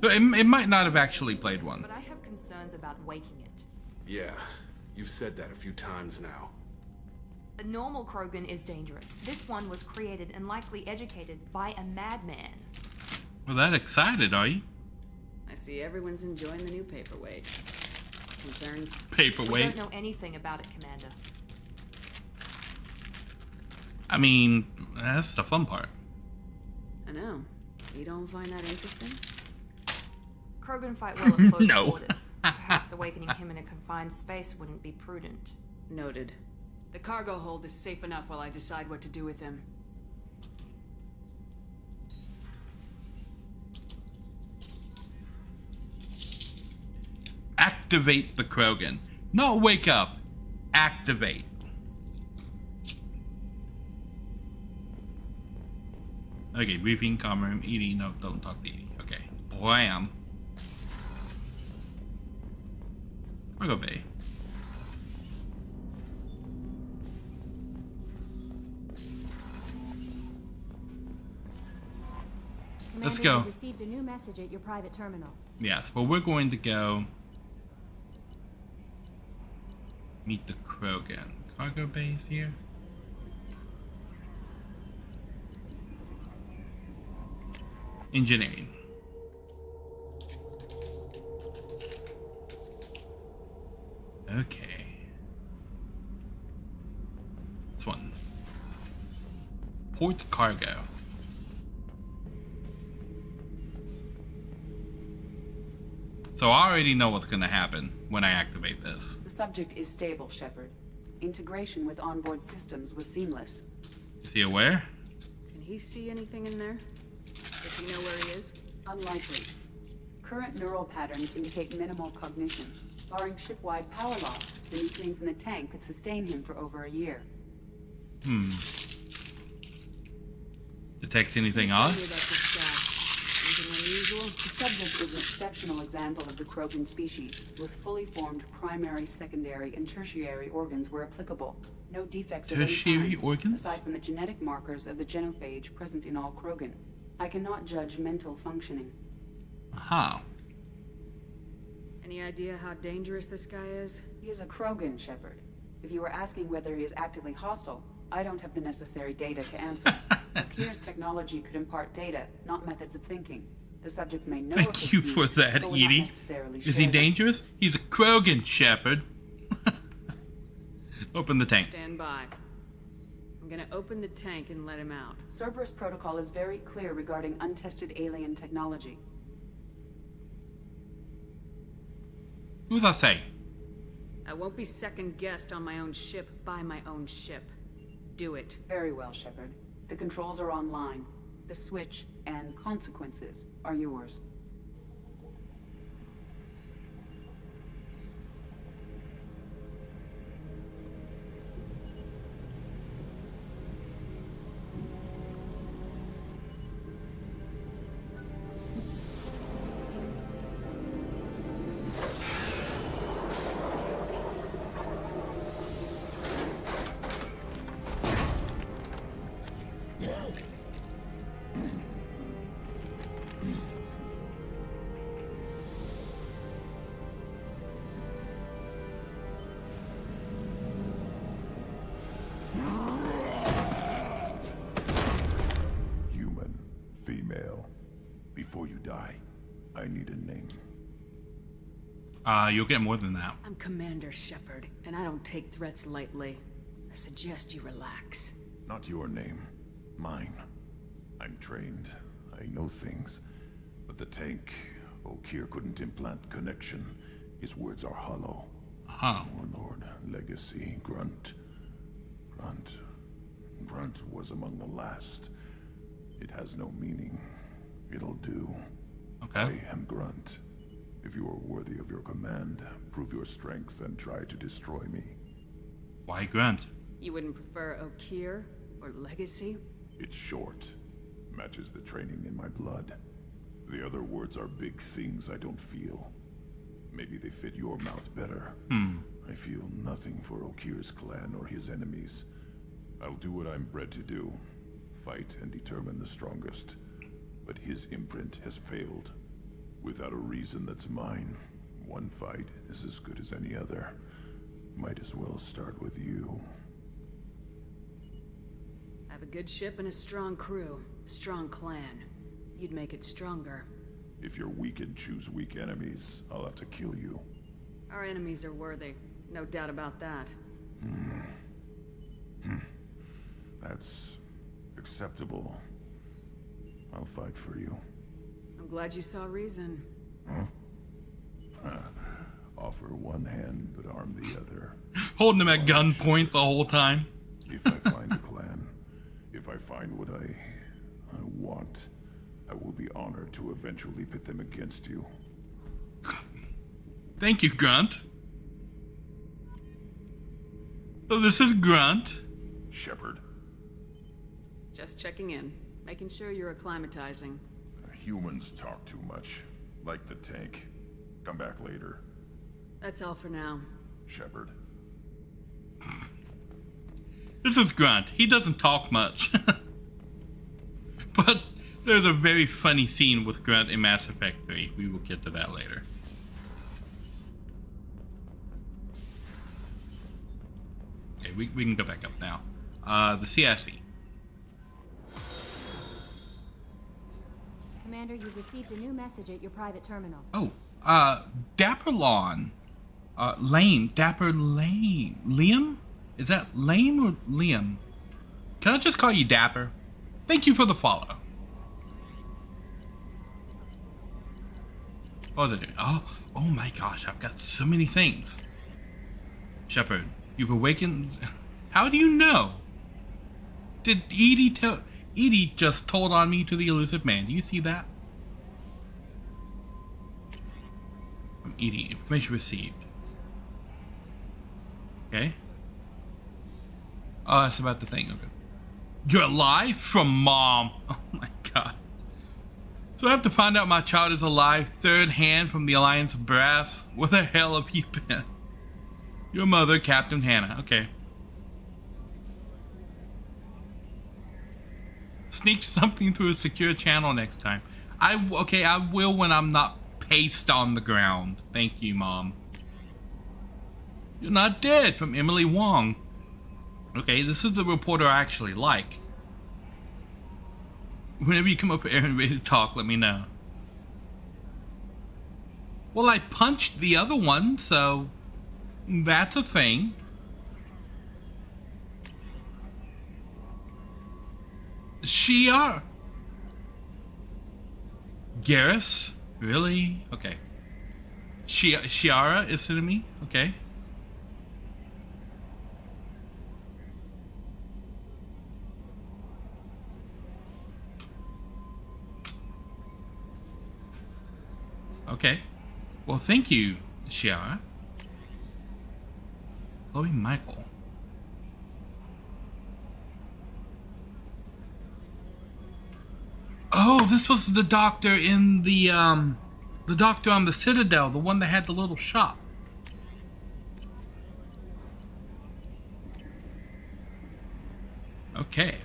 So it might not have actually played one. But I have concerns about waking it. Yeah, you've said that a few times now. A normal Krogan is dangerous. This one was created and likely educated by a madman. Well, that excited, are you? I see everyone's enjoying the new paperweight. Concerns? Paperweight? We don't know anything about it, Commander. I mean, that's the fun part. I know. You don't find that interesting? Krogan fight well at close No. quarters. Perhaps awakening him in a confined space wouldn't be prudent. Noted. The cargo hold is safe enough while I decide what to do with him. Activate the Krogan. Not wake up. Activate. Okay, briefing, comm room, Edie. No, don't talk to Edie. Okay. Blam. Cargo bay. Let's go. You've received a new message at your private terminal. Yes, well, we're going to go meet the Krogan. Cargo base here. Engineering. Okay. This one. Port cargo. So I already know what's going to happen when I activate this. The subject is stable, Shepard. Integration with onboard systems was seamless. Is he aware? Can he see anything in there? Does he know where he is? Unlikely. current neural patterns indicate minimal cognition. Barring ship-wide power loss, the neutrines in the tank could sustain him for over a year. Detect anything odd? The subject is an exceptional example of the Krogan species, with fully formed primary, secondary, and tertiary organs where applicable. No defects of any Tertiary kind, organs? aside from the genetic markers of the genophage present in all Krogan. I cannot judge mental functioning. Aha. Any idea how dangerous this guy is? He is a Krogan, Shepard. If you were asking whether he is actively hostile, I don't have the necessary data to answer. Kir's technology could impart data, not methods of thinking. The subject may know Thank you for that, Edie. Is he dangerous? He's a Krogan, Shepard. Open the tank. Stand by. I'm gonna open the tank and let him out. Cerberus protocol is very clear regarding untested alien technology. Who's that say? I won't be second-guessed on my own ship by my own ship. Do it. Very well, Shepard. The controls are online. The switch and consequences are yours. Before you die, I need a name. You'll get more than that. I'm Commander Shepard, and I don't take threats lightly. I suggest you relax. Not your name. Mine. I'm trained. I know things. But the tank, Okir couldn't implant connection. His words are hollow. Warlord, Legacy, Grunt. Grunt was among the last. It has no meaning. It'll do. Okay. I am Grunt. If you are worthy of your command, prove your strength and try to destroy me. Why Grunt? You wouldn't prefer Okir or Legacy? It's short. Matches the training in my blood. The other words are big things I don't feel. Maybe they fit your mouth better. I feel nothing for Okir's clan or his enemies. I'll do what I'm bred to do. Fight and determine the strongest. But his imprint has failed. Without a reason that's mine, one fight is as good as any other. Might as well start with you. I have a good ship and a strong crew. A strong clan. You'd make it stronger. If you're weak and choose weak enemies, I'll have to kill you. Our enemies are worthy. No doubt about that. That's acceptable. I'll fight for you. I'm glad you saw reason. Offer one hand, but arm the other. Holding him at gunpoint the whole time. If I find a clan, if I find what I want, I will be honored to eventually pit them against you. Thank you, Grunt. So this is Grunt. Shepard. Just checking in. Making sure you're acclimatizing. Humans talk too much. Like the tank. Come back later. That's all for now. Shepard. This is Grunt. He doesn't talk much. But there's a very funny scene with Grunt in Mass Effect 3. We will get to that later. Okay, we can go back up now. The CSE. Commander, you've received a new message at your private terminal. Oh, Dapper Lawn. Lame. Dapper Lame. Liam? Is that Lame or Liam? Can I just call you Dapper? Thank you for the follow. What was I doing? Oh my gosh, I've got so many things. Shepard, you've awakened. How do you know? Did Edie tell? Edie just told on me to the elusive man. Do you see that? I'm eating. Information received. Okay. Oh, that's about the thing. Okay. You're alive? From Mom. Oh my god. So I have to find out my child is alive third hand from the Alliance brass? Where the hell have you been? Your mother, Captain Hannah. Okay. Sneak something through a secure channel next time. I will when I'm not paced on the ground. Thank you, Mom. You're not dead, from Emily Wong. Okay, this is the reporter I actually like. Whenever you come up here and ready to talk, let me know. Well, I punched the other one, so that's a thing. Shiara. Garrus? Really? Okay. Shiara is to me? Okay. Okay. Well, thank you, Shiara. Chloe Michael. Oh, this was the doctor in the doctor on the Citadel, the one that had the little shop. Okay.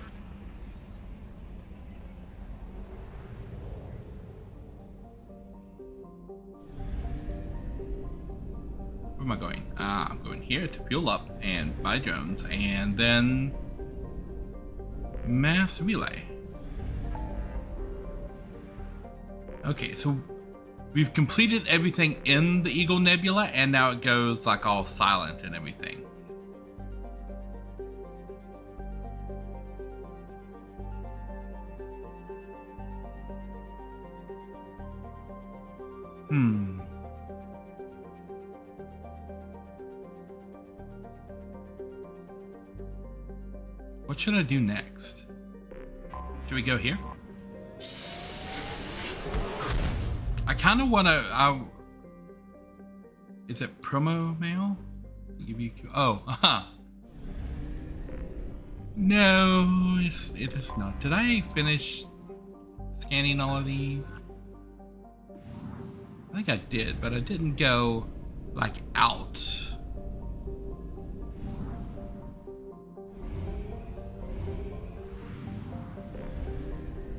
Where am I going? I'm going here to fuel up and buy drones, and then mass relay. Okay, so we've completed everything in the Eagle Nebula, and now it goes like all silent and everything. What should I do next? Should we go here? I kind of want to. Is it promo mail? Give you. Oh, no, it is not. Did I finish scanning all of these? I think I did, but I didn't go like out.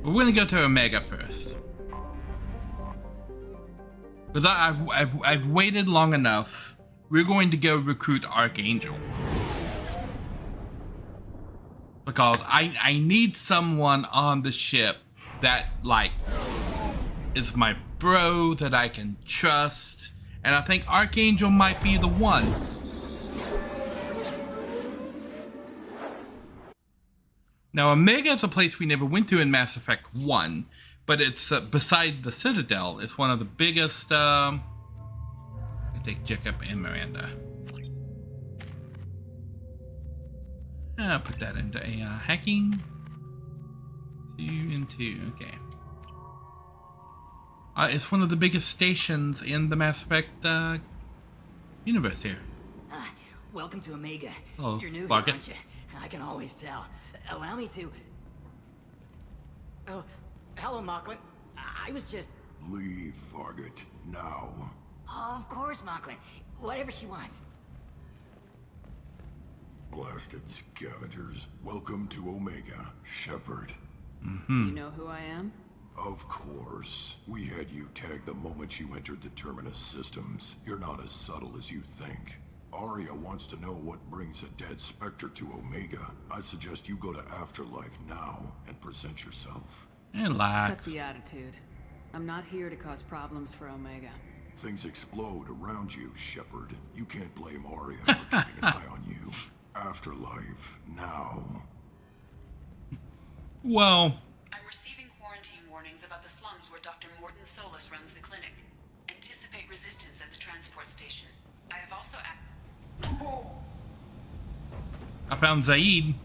We're gonna go to Omega first. Because I've waited long enough. We're going to go recruit Archangel. Because I need someone on the ship that, like, is my bro, that I can trust. And I think Archangel might be the one. Now, Omega is a place we never went to in Mass Effect 1. But it's beside the Citadel. It's one of the biggest. I take Jacob and Miranda. I'll put that into a hacking. 2 and 2. Okay. It's one of the biggest stations in the Mass Effect universe here. Welcome to Omega. Hello, You're new here, Barket. aren't you? I can always tell. Allow me to. Oh. Hello, Mocklin. I was just... Leave, Fargate, now. Of course, Mocklin. Whatever she wants. Blasted scavengers. Welcome to Omega, Shepard. You know who I am? Of course. We had you tagged the moment you entered the Terminus systems. You're not as subtle as you think. Arya wants to know what brings a dead Spectre to Omega. I suggest you go to Afterlife now and present yourself. Relax. Cut the attitude. I'm not here to cause problems for Omega. Things explode around you, Shepard. You can't blame Arya for keeping an eye on you. Afterlife, now. Well... I'm receiving quarantine warnings about the slums where Dr. Morton Solus runs the clinic. Anticipate resistance at the transport station. I have also... I found Zaid.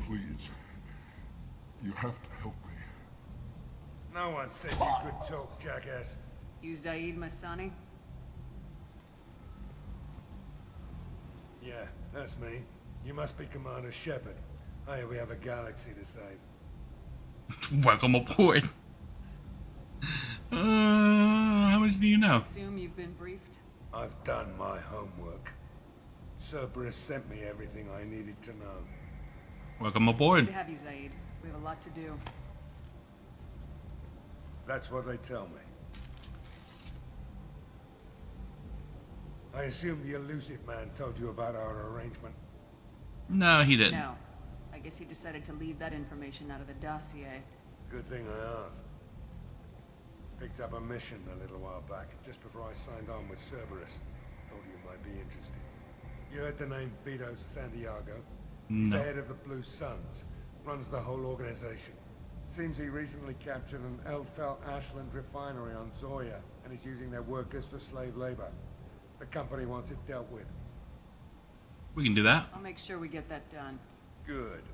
Please. You have to help me. No No one said you could talk, jackass. You Zaid Masani? Yeah, that's me. You must be Commander Shepard. Hey, we have a galaxy to save. Welcome aboard. How much do you know? Assume you've been briefed? I've done my homework. Cerberus sent me everything I needed to know. Welcome aboard. Good to have you, Zaid. We have a lot to do. That's what they tell me. I assume the elusive man told you about our arrangement. No, he didn't. No. I guess he decided to leave that information out of the dossier. Good thing I asked. Picked up a mission a little while back, just before I signed on with Cerberus. Thought you might be interested. You heard the name Vito Santiago? He's the head of the Blue Suns. Runs the whole organization. Seems he recently captured an Eldfell Ashland refinery on Zoya and is using their workers for slave labor. The company wants it dealt with. We can do that. I'll make sure we get that done. Good.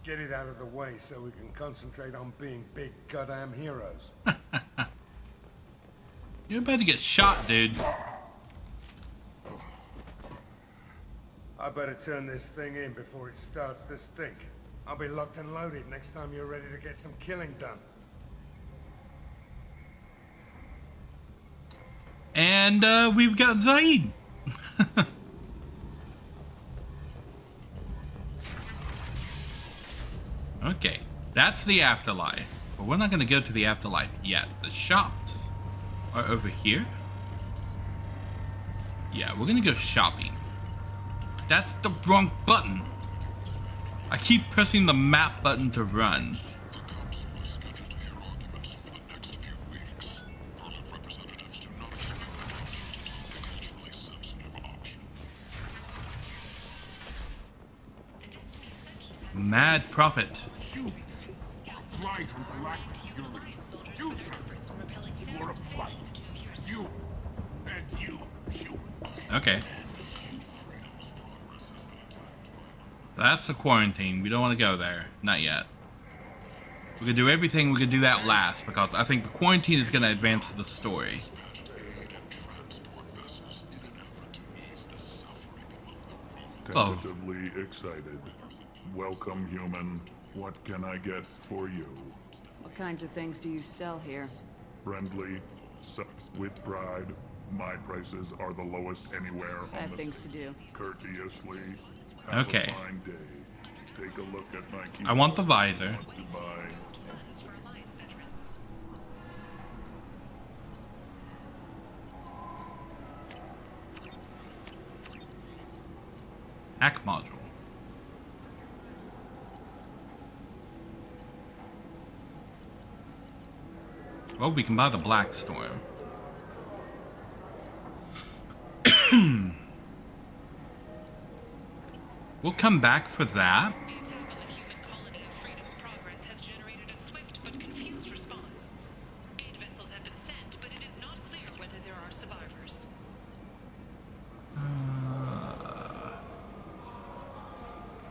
Get it out of the way so we can concentrate on being big goddamn heroes. You're about to get shot, dude. I better turn this thing in before it starts to stink. I'll be locked and loaded next time you're ready to get some killing done. And we've got Zaid. Okay, that's the afterlife. But we're not going to go to the afterlife yet. The shops are over here. Yeah, we're going to go shopping. That's the wrong button. I keep pressing the map button to run. Mad Prophet. Humans. Flies with lack security. You, sir. You are a flight. You. And you, human. Okay. That's the quarantine. We don't want to go there. Not yet. We can do everything. We can do that last because I think the quarantine is going to advance the story. Tentatively excited. Welcome, human. What can I get for you? What kinds of things do you sell here? Friendly, with pride. My prices are the lowest anywhere I have things to do. Courteously. Have Okay. a fine day. Take a look at my I want the visor. Want to buy. Hack module. Well, we can buy the Black Storm. We'll come back for that. The attack on the human colony of Freedom's Progress has generated a swift but confused response. 8 vessels have been sent, but it is not clear whether there are survivors.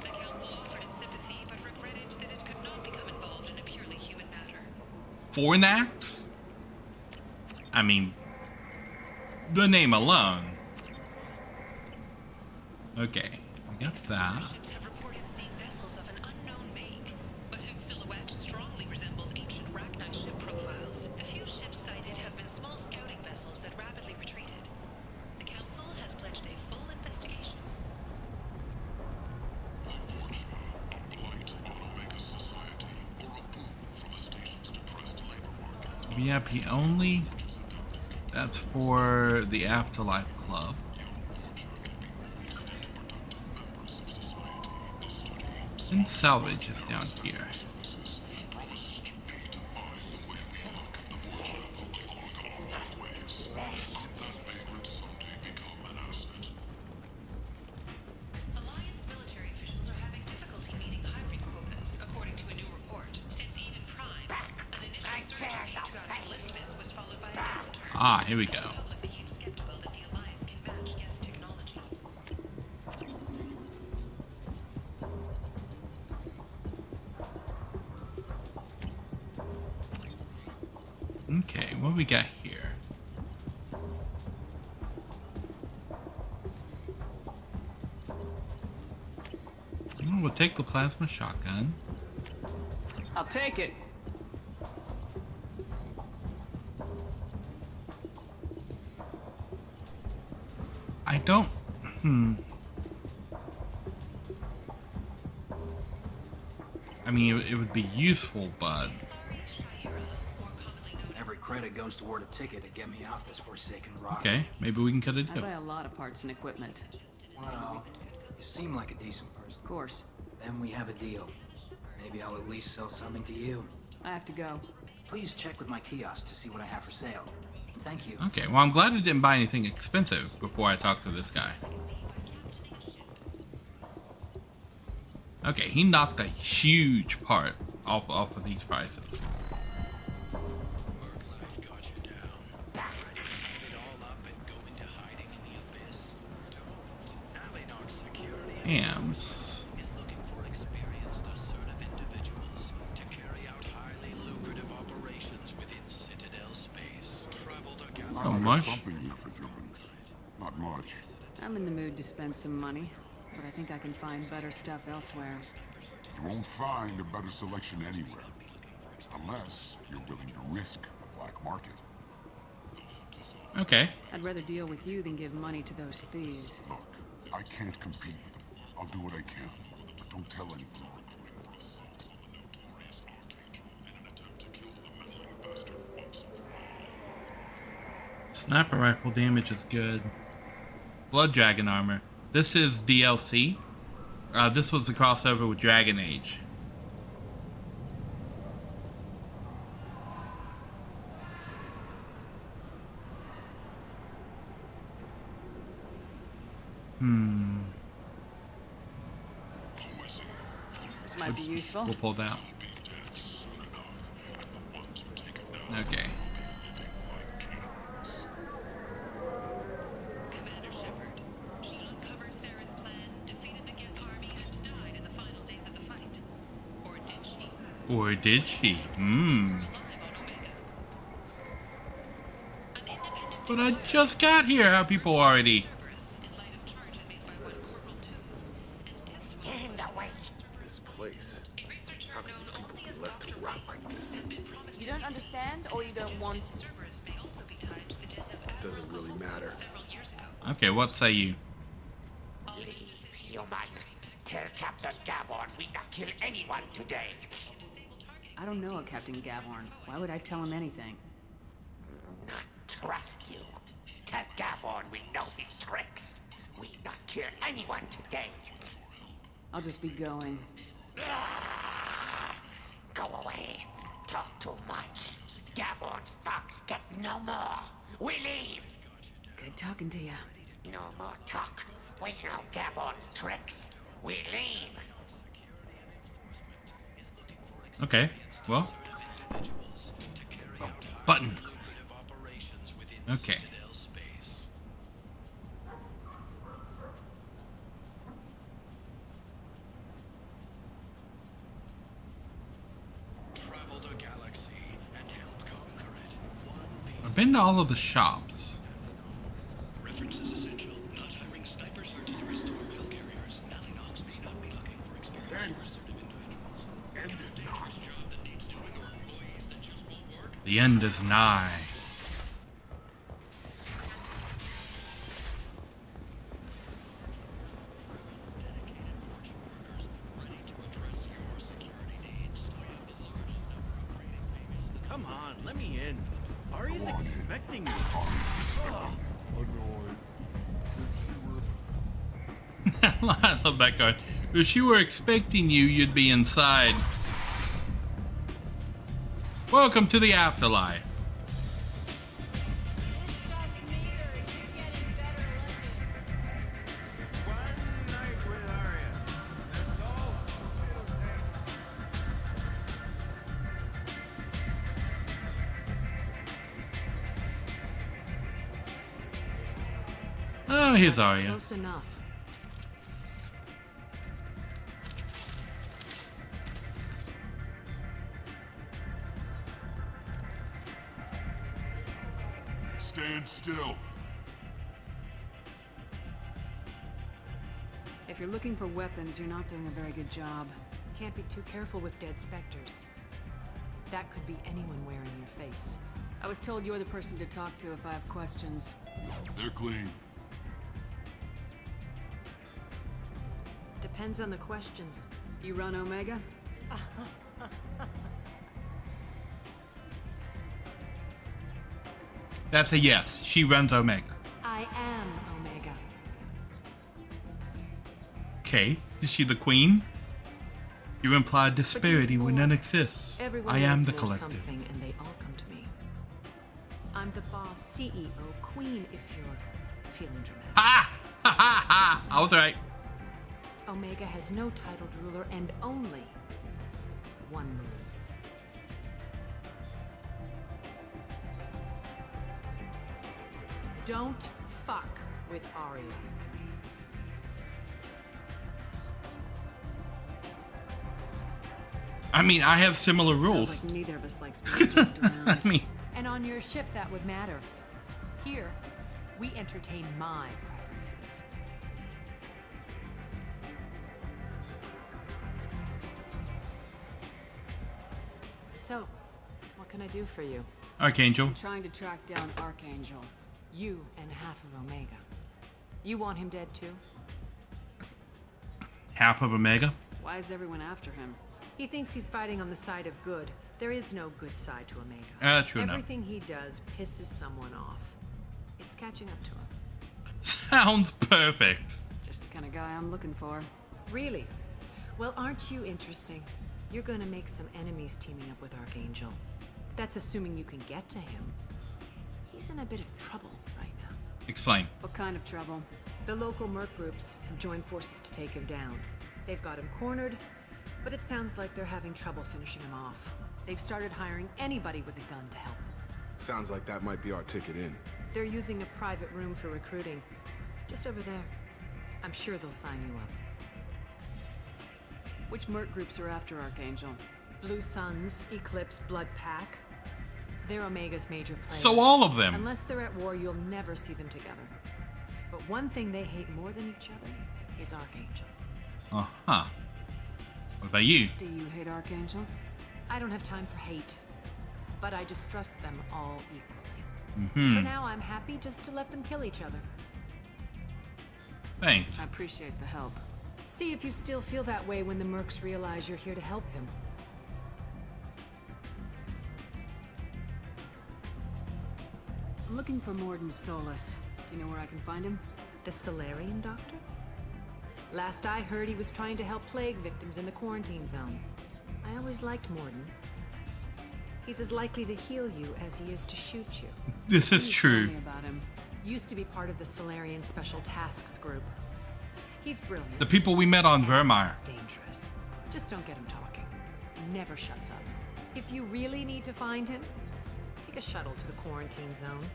The Council offered its sympathy, but regretted that it could not become involved in a purely human matter. Fornax? I mean, the name alone. Okay, I got that. Ships have reported seeing vessels of an unknown make, but whose silhouette strongly resembles ancient Rachni ship profiles. The few ships sighted have been small scouting vessels that rapidly retreated. The Council has pledged a full investigation. VIP only? That's for the Afterlife Club. And salvage is down here. Alliance military officials are having difficulty meeting hiring quotas, according to a new report. Since Eden Prime, an initial surge in patriotic enlistments was followed by a downturn. Ah, here we go. The public became skeptical that the Alliance can match Geth technology. What we got here? We'll take the plasma shotgun. I'll take it. I don't... I mean, it would be useful, but... Every credit goes toward a ticket to get me off this forsaken rock. Okay, maybe we can cut it I too. buy a lot of parts and equipment. Well, you seem like a decent person. Of course. Then we have a deal. Maybe I'll at least sell something to you. I have to go. Please check with my kiosk to see what I have for sale. Thank you. Okay, well, I'm glad I didn't buy anything expensive before I talked to this guy. Okay, he knocked a huge part off of these prices. Hams. Not much. Not much. I'm in the mood to spend some money, but I think I can find better stuff elsewhere. You won't find a better selection anywhere. Unless you're willing to risk the black market. Okay. I'd rather deal with you than give money to those thieves. Look, I can't compete with them. I'll do what I can, but don't tell anyone. Sniper rifle damage is good. Blood Dragon armor. This is DLC. This was the crossover with Dragon Age. This might be useful. We'll pull that. Okay. Or did she? But I just got here. How people already? Stand away. This place. How can these people be left to rot like this? You don't understand, or you don't want to? Doesn't really matter. Okay, what say you? Leave, human. Tell Captain Gaborn we not kill anyone today. I don't know a Captain Gaborn. Why would I tell him anything? Not trust you. Tell Gaborn we know his tricks. We not kill anyone today. I'll just be going. Go away. Talk too much. Gaborn's thugs get no more. We leave. Good talking to you. No more talk. We know Gaborn's tricks. We leave. Okay, well. Oh, button. Okay. I've been to all of the shops. References essential. Not hiring snipers or terrorist or rail carriers. Knox may not be looking for experienced individuals. The end is nigh. Come on, let me in. Ari's expecting me. I love that card. If she were expecting you, you'd be inside. Welcome to the afterlife. Oh, here's Arya. Close enough. Stand still. If you're looking for weapons, you're not doing a very good job. Can't be too careful with dead specters. That could be anyone wearing your face. I was told you're the person to talk to if I have questions. They're clean. Depends on the questions. You run Omega? That's a yes. She runs Omega. I am Omega. Okay. Is she the queen? You imply disparity where none exists. Everyone I am needs the more collective. something, and they all come to me. I'm the boss, CEO, queen, if you're feeling dramatic. Ha! Ha ha ha! I was right. Omega has no titled ruler and only one rule. Don't fuck with Arya. I mean, I have similar rules. Sounds like neither of us likes being jumped around. I mean, And on your ship, that would matter. Here, we entertain my preferences. So, what can I do for you? Archangel. I'm trying to track down Archangel. You and half of Omega. You want him dead too? Half of Omega. Why is everyone after him? He thinks he's fighting on the side of good. There is no good side to Omega. True enough. Everything he does pisses someone off. It's catching up to him. Sounds perfect. Just the kind of guy I'm looking for. Really? Well, aren't you interesting? You're gonna make some enemies teaming up with Archangel. That's assuming you can get to him. He's in a bit of trouble right now. Explain. What kind of trouble? The local merc groups have joined forces to take him down. They've got him cornered, but it sounds like they're having trouble finishing him off. They've started hiring anybody with a gun to help them. Sounds like that might be our ticket in. They're using a private room for recruiting. Just over there. I'm sure they'll sign you up. Which merc groups are after Archangel? Blue Suns, Eclipse, Blood Pack. They're Omega's major players. So all of them. Unless they're at war, you'll never see them together. But one thing they hate more than each other is Archangel. Uh-huh. What about you? Do you hate Archangel? I don't have time for hate, but I distrust them all equally. Mm-hmm. For now, I'm happy just to let them kill each other. Thanks. I appreciate the help. See if you still feel that way when the mercs realize you're here to help him. I'm looking for Morden Solus. Do you know where I can find him? The Solarian doctor? Last I heard, he was trying to help plague victims in the quarantine zone. I always liked Morden. He's as likely to heal you as he is to shoot you. This is Please true. Tell me about him. Used to be part of the Solarian Special Tasks Group. He's brilliant. The people we met on Vermeer. Dangerous. Just don't get him talking. He never shuts up. If you really need to find him, take a shuttle to the quarantine zone.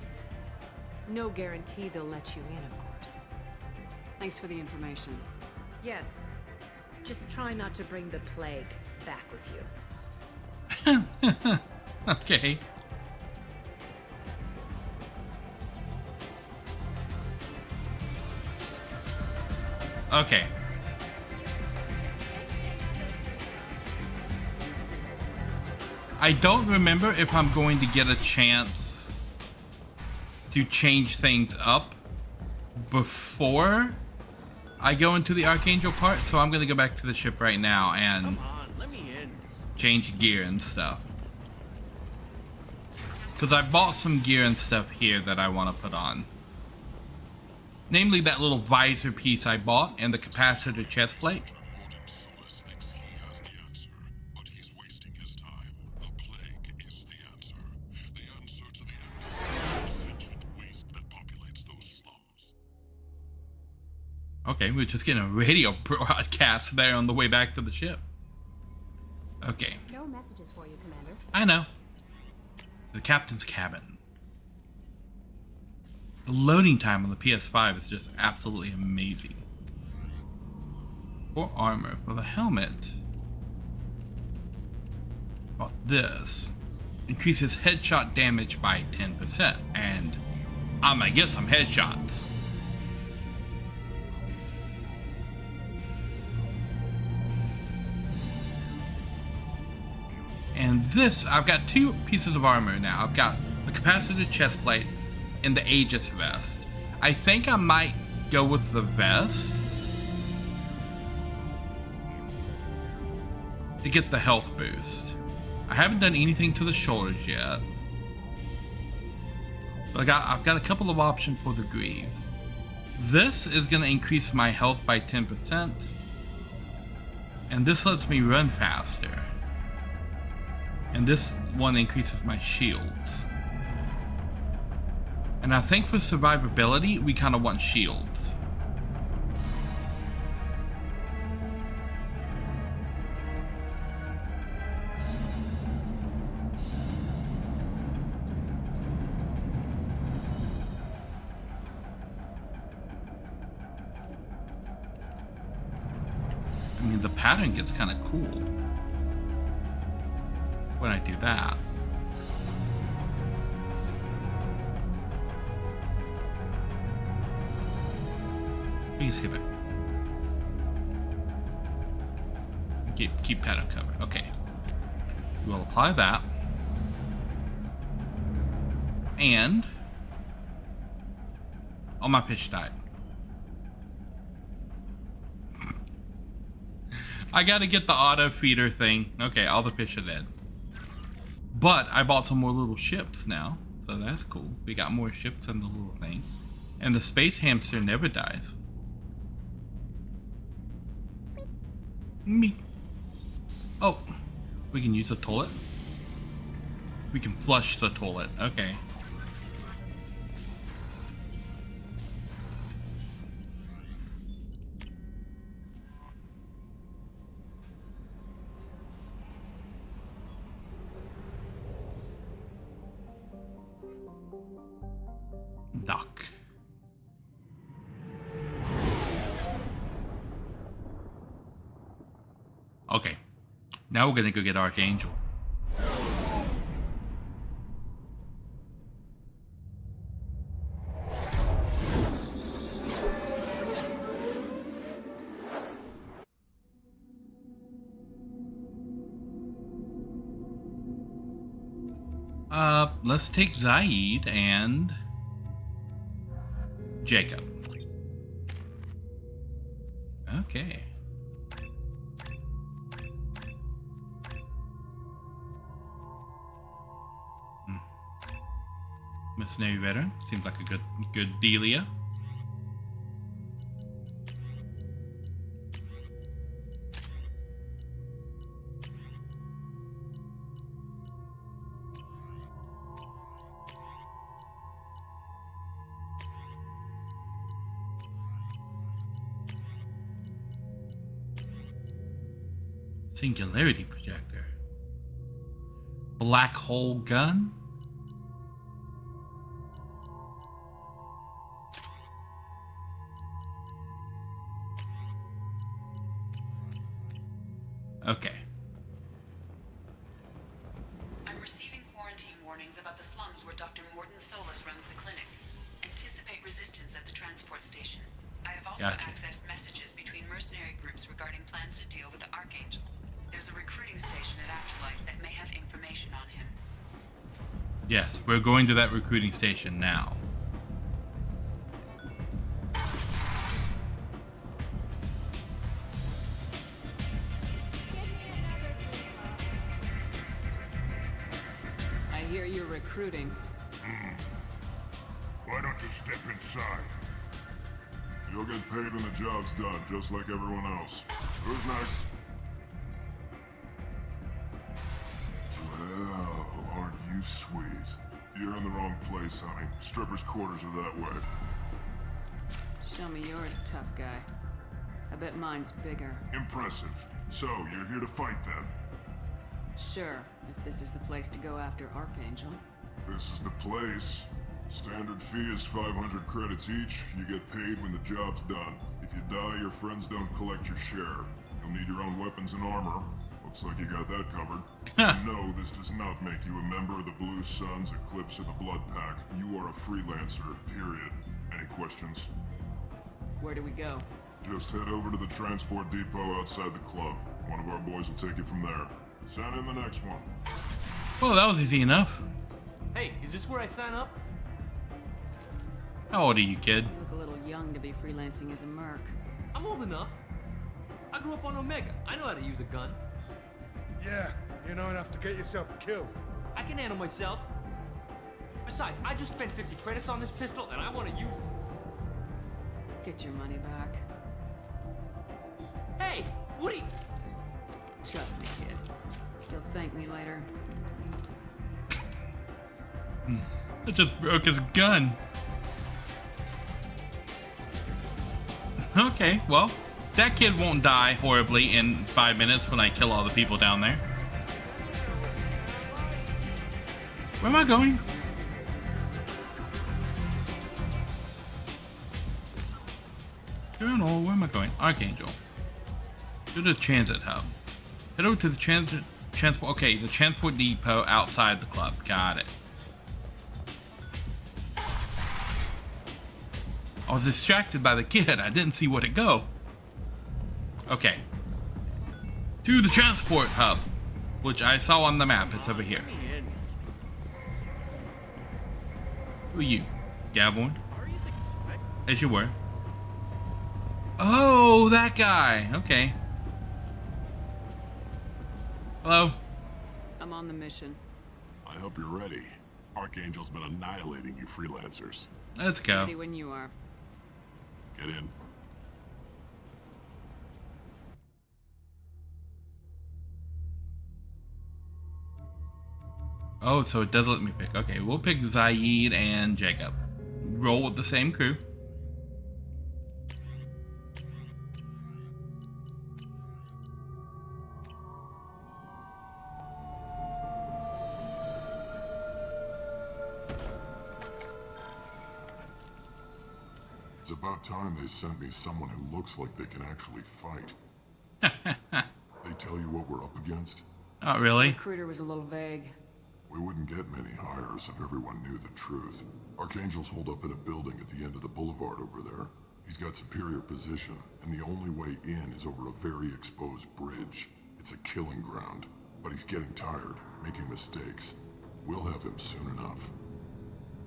No guarantee they'll let you in, of course. Thanks for the information. Yes. Just try not to bring the plague back with you. Okay. Okay. I don't remember if I'm going to get a chance to change things up before I go into the Archangel part, so I'm going to go back to the ship right now and Come on, let me in. change gear and stuff. Because I bought some gear and stuff here that I want to put on. Namely that little visor piece I bought and the capacitor chest plate. Okay, we're just getting a radio broadcast there on the way back to the ship. Okay. No messages for you, Commander. I know. The captain's cabin. The loading time on the PS5 is just absolutely amazing. For armor, for the helmet. Bought this. Increases headshot damage by 10% and I'm gonna get some headshots. And this, I've got 2 pieces of armor now. I've got the capacitive chest plate and the Aegis vest. I think I might go with the vest to get the health boost. I haven't done anything to the shoulders yet. But I've got a couple of options for the greaves. This is going to increase my health by 10%. And this lets me run faster. And this one increases my shields. And I think for survivability, we kind of want shields. I mean, the pattern gets kind of cool when I do that. We can skip it. Keep pattern covered. Okay. We'll apply that. And oh, my pitch died. I gotta get the auto feeder thing. Okay, all the fish are dead. But I bought some more little ships now, so that's cool. We got more ships and the little thing. And the space hamster never dies. Me. Oh, we can use the toilet? We can flush the toilet, okay. Dock. Okay, now we're gonna go get Archangel. Let's take Zaid and Jacob. Okay. Mercenary veteran seems like a good dealia. Singularity projector. Black hole gun. Okay. I'm receiving quarantine warnings about the slums where Dr. Morden Solus runs the clinic. Anticipate resistance at the transport station. I have also accessed messages between mercenary groups regarding plans to deal with the Archangel. There's a recruiting station at Afterlife that may have information on him. Yes, we're going to that recruiting station now. I hear you're recruiting. Why don't you step inside? You'll get paid when the job's done, just like everyone else. Who's next? Well, aren't you sweet? You're in the wrong place, honey. Strippers' quarters are that way. Show me yours, tough guy. I bet mine's bigger. Impressive. So, you're here to fight then? Sure, if this is the place to go after Archangel. This is the place. Standard fee is 500 credits each. You get paid when the job's done. If you die, your friends don't collect your share. You'll need your own weapons and armor. Looks like you got that covered. No, this does not make you a member of the Blue Suns, Eclipse, or the Blood Pack. You are a freelancer, period. Any questions? Where do we go? Just head over to the transport depot outside the club. One of our boys will take you from there. Send in the next one. Well, that was easy enough. Hey, is this where I sign up? How old are you, kid? You look a little young to be freelancing as a merc. I'm old enough. I grew up on Omega. I know how to use a gun. Yeah, you know enough to get yourself killed. I can handle myself. Besides, I just spent 50 credits on this pistol, and I want to use it. Get your money back. Hey, Woody! Trust me, kid. You'll thank me later. I just broke his gun. Okay, well, that kid won't die horribly in 5 minutes when I kill all the people down there. Where am I going? I don't know. Where am I going? Archangel. To the transit hub. Head over to the transport. Okay, the transport depot outside the club. Got it. I was distracted by the kid. I didn't see where to go. Okay. To the transport hub, which I saw on the map. It's over here. Who are you? Gaborn? As you were. Oh, that guy. Okay. Hello? I'm on the mission. I hope you're ready. Archangel's been annihilating you freelancers. Let's go. Ready when you are. Get in. Oh, so it does let me pick. Okay, we'll pick Zaid and Jacob. Roll with the same crew. It's about time they sent me someone who looks like they can actually fight. They tell you what we're up against? Not really. The recruiter was a little vague. We wouldn't get many hires if everyone knew the truth. Archangel's holed up in a building at the end of the boulevard over there. He's got superior position, and the only way in is over a very exposed bridge. It's a killing ground, but he's getting tired, making mistakes. We'll have him soon enough.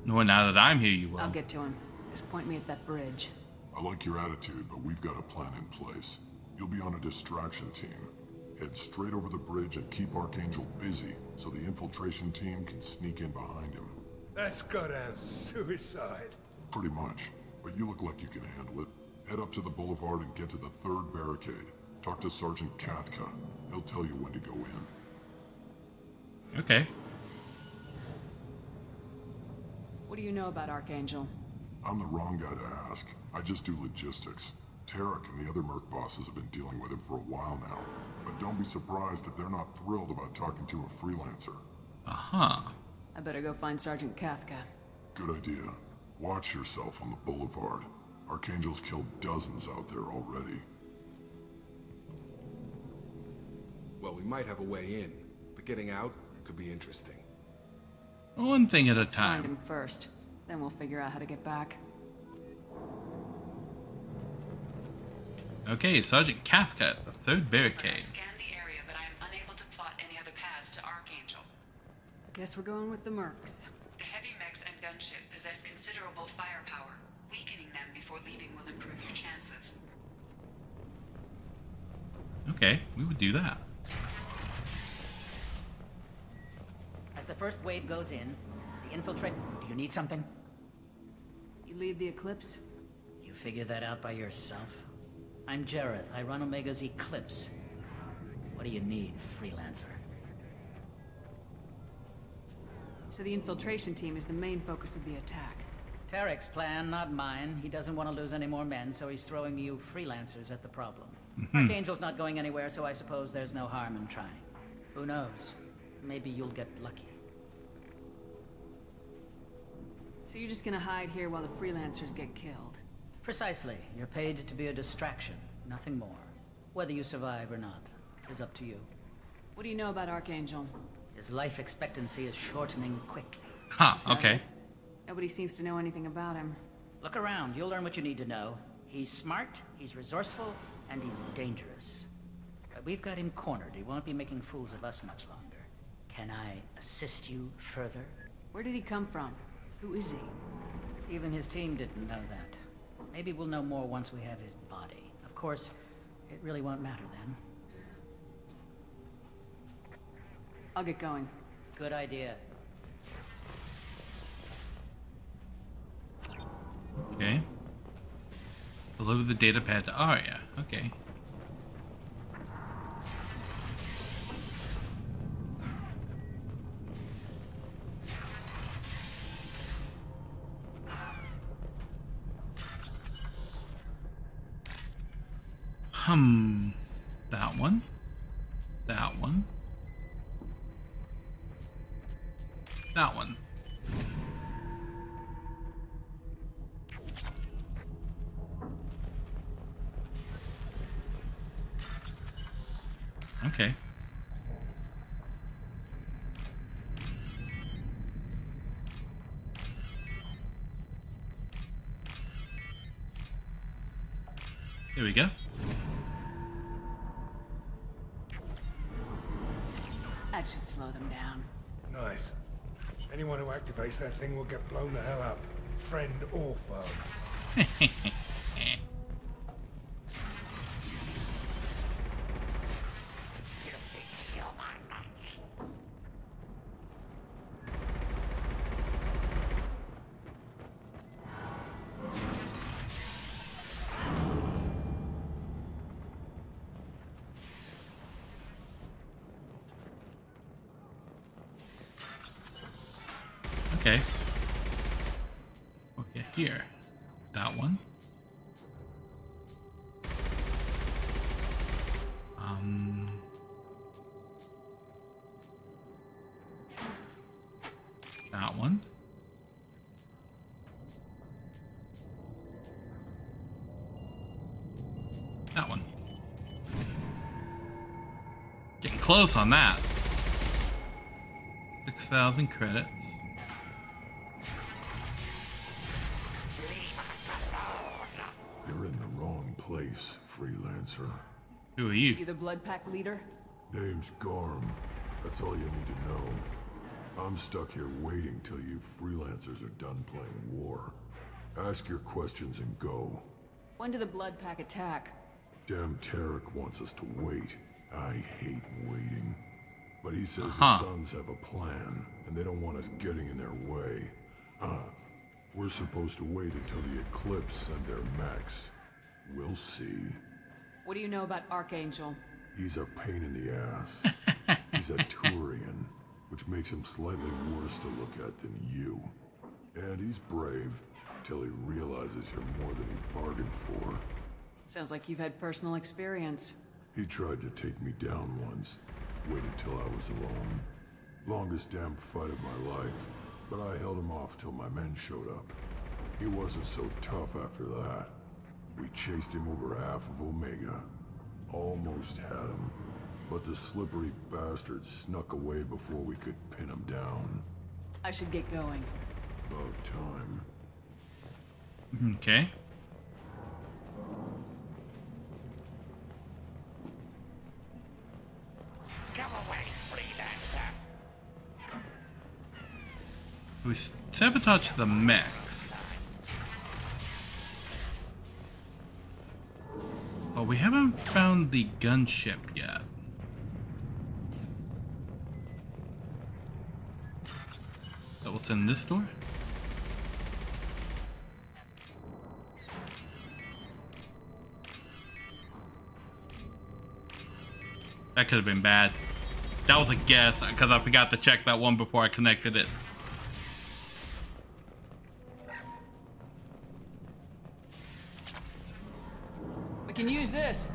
No, now that I'm here, you will. I'll get to him. Just point me at that bridge. I like your attitude, but we've got a plan in place. You'll be on a distraction team. Head straight over the bridge and keep Archangel busy so the infiltration team can sneak in behind him. That's goddamn suicide. Pretty much, but you look like you can handle it. Head up to the boulevard and get to the third barricade. Talk to Sergeant Kathka. He'll tell you when to go in. Okay. What do you know about Archangel? I'm the wrong guy to ask. I just do logistics. Tarek and the other merc bosses have been dealing with him for a while now. But don't be surprised if they're not thrilled about talking to a freelancer. Uh-huh. I better go find Sergeant Kathka. Good idea. Watch yourself on the boulevard. Archangel's killed dozens out there already. Well, we might have a way in, but getting out could be interesting. One thing at a Let's find time. him first. Then we'll figure out how to get back. Okay, Sergeant Kathka, the third barricade. Scanned the area, but I am unable to plot any other paths to Archangel. I guess we're going with the mercs. The heavy mechs and gunship possess considerable firepower. Weakening them before leaving will improve your chances. Okay, we would do that. As the first wave goes in, the infiltrate... Do you need something? You lead the Eclipse? You figure that out by yourself? I'm Jareth. I run Omega's Eclipse. What do you need, freelancer? So the infiltration team is the main focus of the attack. Tarek's plan, not mine. He doesn't want to lose any more men, so he's throwing you freelancers at the problem. Archangel's not going anywhere, so I suppose there's no harm in trying. Who knows? Maybe you'll get lucky. So you're just gonna hide here while the freelancers get killed? Precisely. You're paid to be a distraction, nothing more. Whether you survive or not is up to you. What do you know about Archangel? His life expectancy is shortening quickly. Huh, Is that okay. it? Nobody seems to know anything about him. Look around, you'll learn what you need to know. He's smart, he's resourceful, and he's dangerous. But we've got him cornered. He won't be making fools of us much longer. Can I assist you further? Where did he come from? Who is he? Even his team didn't know that. Maybe we'll know more once we have his body. Of course, it really won't matter then. I'll get going. Good idea. Okay. Deliver the data pad to Arya. Okay. That one. That one. That one. Okay. Here we go. That should slow them down. Nice. Anyone who activates that thing will get blown the hell up. Friend or foe. Okay. Okay, here. That one. That one. That one. Getting close on that. 6,000 credits. You're in the wrong place, freelancer. Who are you? You the Blood Pack leader? Name's Garm. That's all you need to know. I'm stuck here waiting till you freelancers are done playing war. Ask your questions and go. When did the Blood Pack attack? Damn Tarek wants us to wait. I hate waiting. But he says the Sons have a plan, and they don't want us getting in their way. We're supposed to wait until the Eclipse send their mechs. We'll see. What do you know about Archangel? He's a pain in the ass. He's a Turian, which makes him slightly worse to look at than you. And he's brave, till he realizes you're more than he bargained for. Sounds like you've had personal experience. He tried to take me down once. Waited till I was alone. Longest damn fight of my life. But I held him off till my men showed up. He wasn't so tough after that. We chased him over half of Omega. Almost had him. But the slippery bastard snuck away before we could pin him down. I should get going. About time. Okay. Come away, freelancer. We sabotage the mechs. Oh, we haven't found the gunship yet. That what's in this door? That could have been bad. That was a guess, because I forgot to check that one before I connected it. We can use this.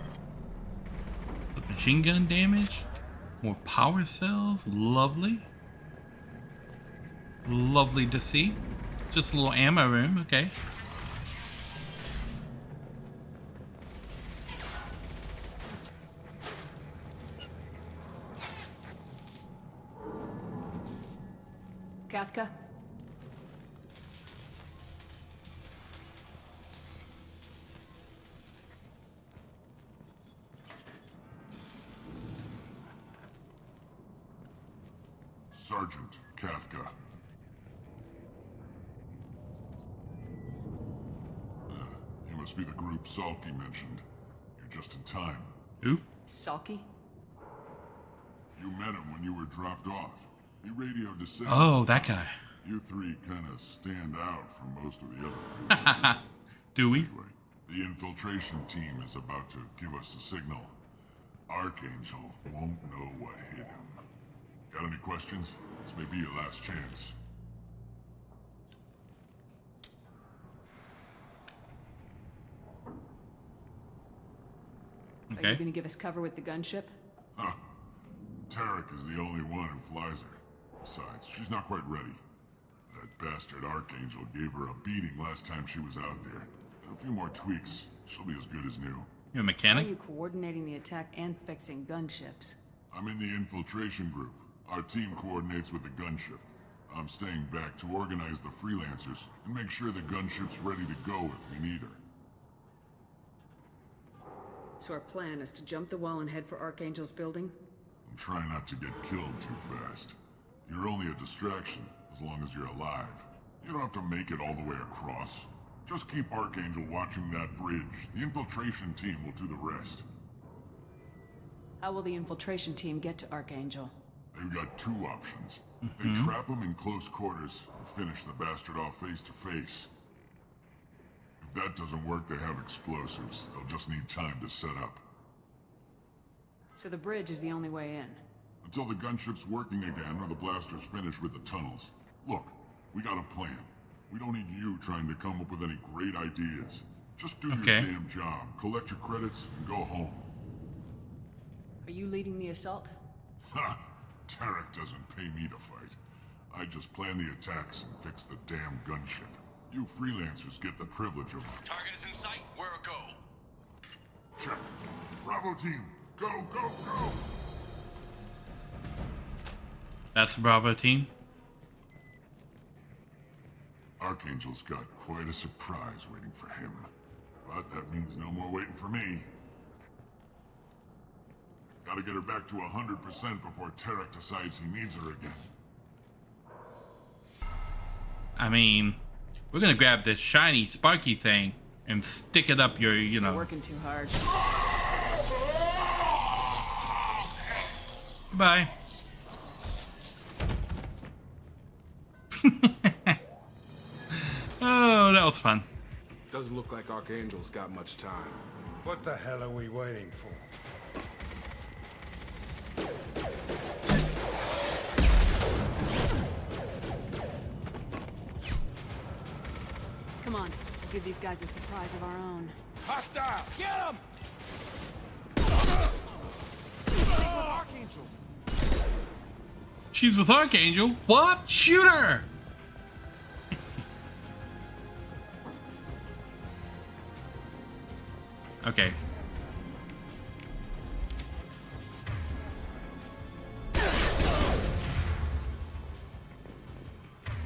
Machine gun damage. More power cells. Lovely. Lovely to see. It's just a little ammo room. Okay. Kathka? Sergeant Kathka. You must be the group Salky mentioned. You're just in time. Who? Saki? You met him when you were dropped off. He radioed to say... Oh, that guy. You three kind of stand out from most of the other three. Do we? Anyway, the infiltration team is about to give us a signal. Archangel won't know what hit him. Got any questions? This may be your last chance. Are you gonna give us cover with the gunship? Huh. Tarek is the only one who flies her. Besides, she's not quite ready. That bastard Archangel gave her a beating last time she was out there. A few more tweaks, she'll be as good as new. You're a How mechanic? are you coordinating the attack and fixing gunships? I'm in the infiltration group. Our team coordinates with the gunship. I'm staying back to organize the freelancers and make sure the gunship's ready to go if we need her. So our plan is to jump the wall and head for Archangel's building? I'm trying not to get killed too fast. You're only a distraction, as long as you're alive. You don't have to make it all the way across. Just keep Archangel watching that bridge. The infiltration team will do the rest. How will the infiltration team get to Archangel? They've got two options. They trap him in close quarters and finish the bastard off face to face. If that doesn't work, they have explosives. They'll just need time to set up. So the bridge is the only way in? Until the gunship's working again or the blasters finish with the tunnels. Look, we got a plan. We don't need you trying to come up with any great ideas. Just do your damn job, collect your credits, and go home. Are you leading the assault? Ha! Tarek doesn't pay me to fight. I just plan the attacks and fix the damn gunship. You freelancers get the privilege of... Target is in sight. We're a go. Check. Bravo team, go, go, go! That's the Bravo team. Archangel's got quite a surprise waiting for him. But that means no more waiting for me. Gotta get her back to 100% before Tarek decides he needs her again. I mean, we're gonna grab this shiny, sparky thing and stick it up your, you know. You're working too hard. Goodbye. Oh, that was fun. Doesn't look like Archangel's got much time. What the hell are we waiting for? Come on, we'll give these guys a surprise of our own. Hostile! Get him! Archangel! She's with Archangel? What? Shoot her! Okay.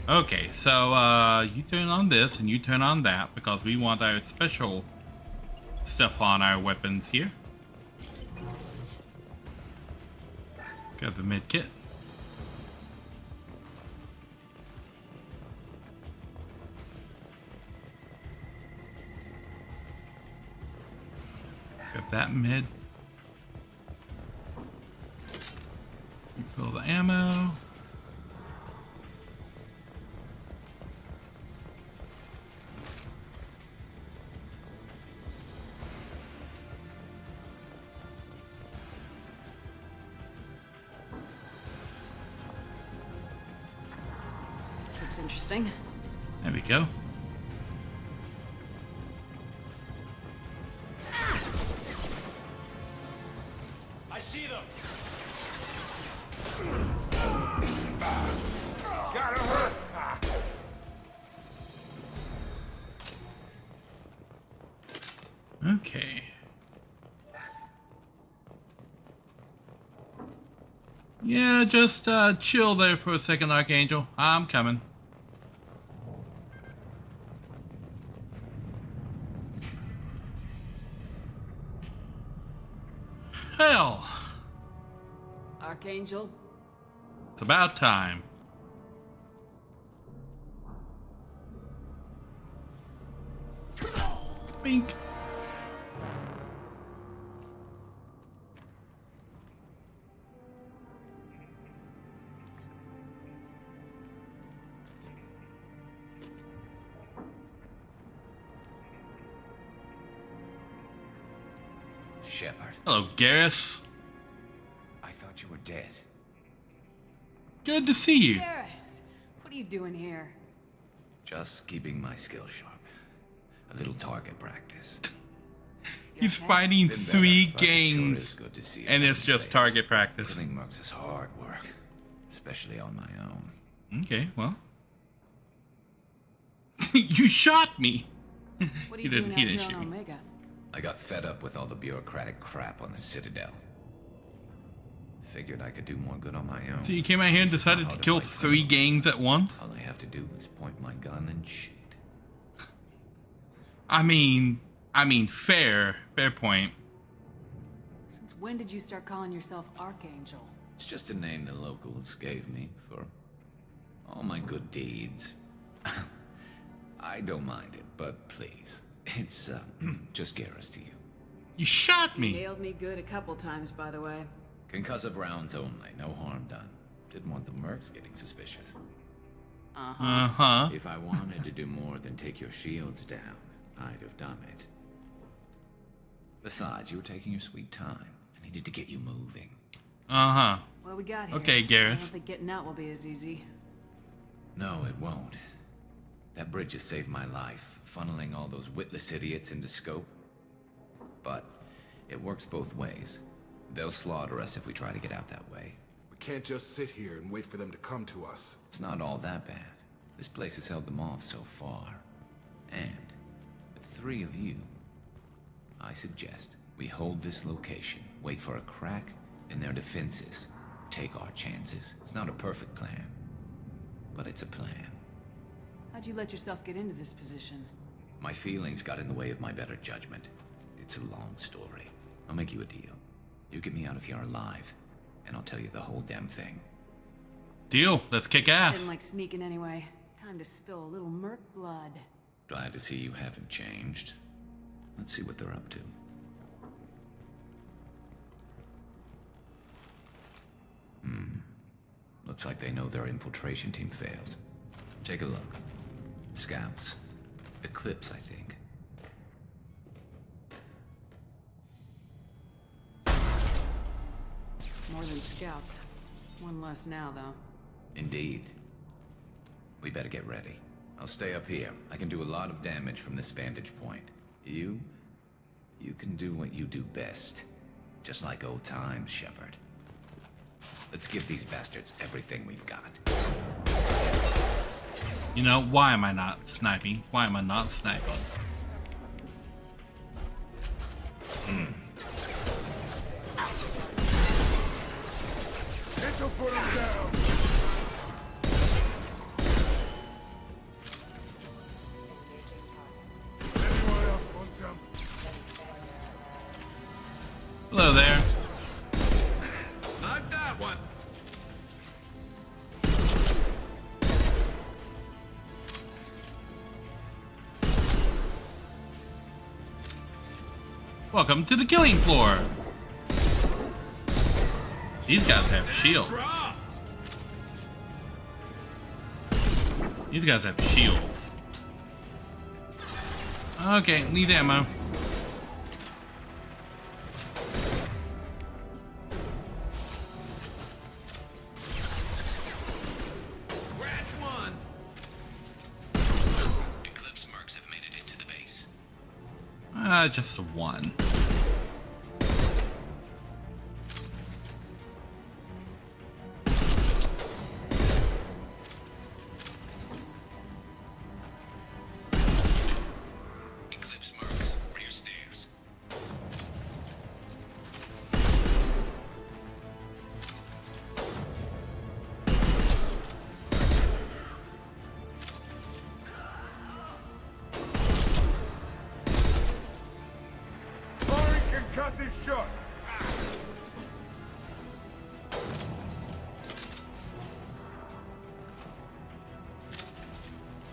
Okay, so you turn on this and you turn on that because we want our special stuff on our weapons here. Got the med kit. Got that mid. Refill the ammo. This looks interesting. There we go. I see them. Got her! Okay. Yeah, just chill there for a second, Archangel. I'm coming. Hell, Archangel? it's about time. Bink. Shepard. Hello, Garrus. I thought you were dead. Good to see you. Garrus, what are you doing here? Just keeping my skills sharp. A little target practice. He's fighting Been better, 3 but it sure is gangs, good to see a and it's friendly just face. target practice. Killing mercs is hard work, especially on my own. Okay, well. You shot me! What are He you didn't- doing he out didn't here shoot on me. Omega? I got fed up with all the bureaucratic crap on the Citadel. Figured I could do more good on my own. So you came out here and This is not decided how to kill fight 3 gangs at once? All I have to do is point my gun and shoot. I mean, fair point. Since when did you start calling yourself Archangel? It's just a name the locals gave me for all my good deeds. I don't mind it, but please, it's just Garrus to you. You shot You nailed me good a couple times, by the way. Concussive rounds only, no harm done. Didn't want the mercs getting suspicious. Uh-huh. Uh-huh. If I wanted to do more than take your shields down, I'd have done it. Besides, you were taking your sweet time. I needed to get you moving. Uh-huh. Well, we got here. Okay, I Garrus. don't think getting out will be as easy. No, it won't. That bridge has saved my life, funneling all those witless idiots into scope. But it works both ways. They'll slaughter us if we try to get out that way. We can't just sit here and wait for them to come to us. It's not all that bad. This place has held them off so far. And with 3 of you, I suggest we hold this location, wait for a crack in their defenses, take our chances. It's not a perfect plan, but it's a plan. How'd you let yourself get into this position? My feelings got in the way of my better judgment. It's a long story. I'll make you a deal. You get me out of here alive, and I'll tell you the whole damn thing. Deal. Let's kick I ass. didn't like sneaking anyway. Time to spill a little merc blood. Glad to see you haven't changed. Let's see what they're up to. Looks like they know their infiltration team failed. Take a look. Scouts. Eclipse, I think. More than scouts. One less now, though. Indeed. We better get ready. I'll stay up here. I can do a lot of damage from this vantage point. You can do what you do best. Just like old times, Shepard. Let's give these bastards everything we've got. You know, why am I not sniping? Why am I not sniping? This'll put him down. Anyone else want some? Hello there. Snipe that one. Welcome to the killing floor. These guys have shields. These guys have shields. Okay, need ammo. Scratch one. Eclipse mercs have made it into the base. Just one. Eclipse mercs, rear stairs. Concussive shot!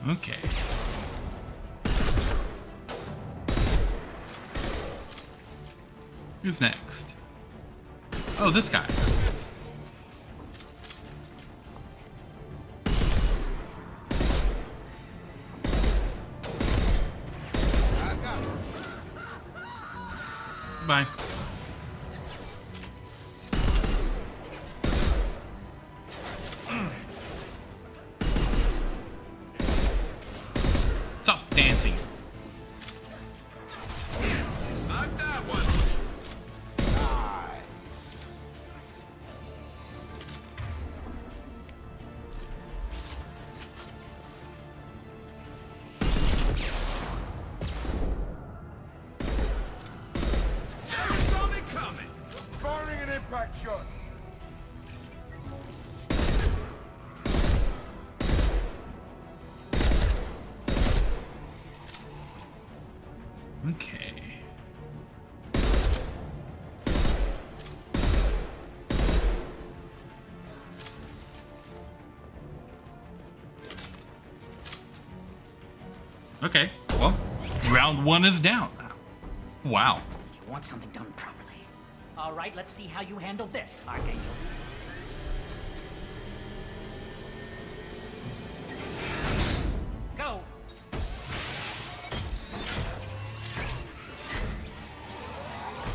Okay. Who's next? Oh, this guy. Bye. Stop dancing. Snipe that one. Nice. Never saw me coming. Firing an impact shot! Okay. Okay. Well, round one is down. Wow. You want something done properly. All right, let's see how you handle this, Archangel. Go.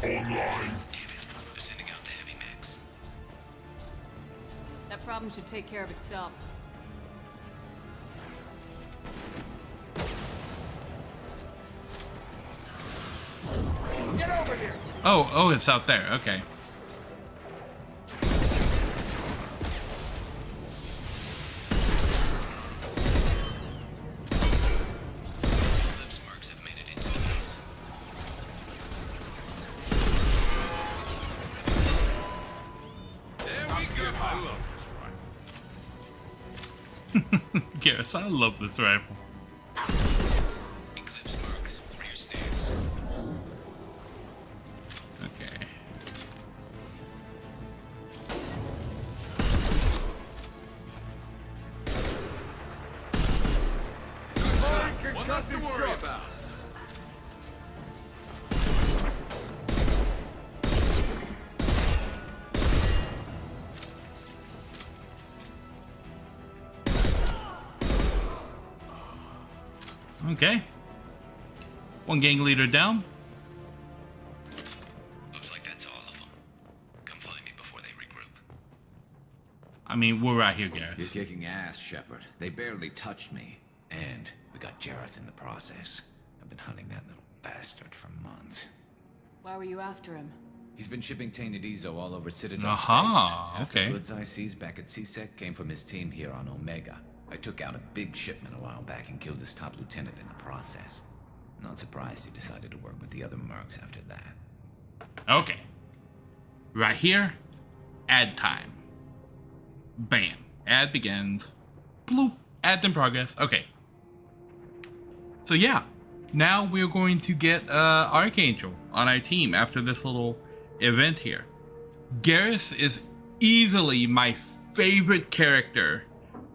Online. They're sending out the heavy mechs. That problem should take care of itself. Get over here! Oh, it's out there. Okay. Eclipse marks have made it into the base. There we go. I love this rifle. Yes, I love this rifle. Eclipse marks. Rear stairs. Okay. Firing One less to concussive worry shot! about. Okay. One gang leader down. Looks like that's all of them. Come find me before they regroup. I mean, we're right here, You're guys. kicking ass, Shepard. They barely touched me. And we got Jareth in the process. I've been hunting that little bastard for months. Why were you after him? He's been shipping tainted Ezo all over Citadel Aha, space. Half okay. the goods I seized back at CSEC came from his team here on Omega. I took out a big shipment a while back and killed his top lieutenant in the process. Not surprised he decided to work with the other mercs after that. Okay. Right here. Ad time. Bam. Ad begins. Bloop. Ad in progress. Okay. So yeah. Now we're going to get Archangel on our team after this little event here. Garrus is easily my favorite character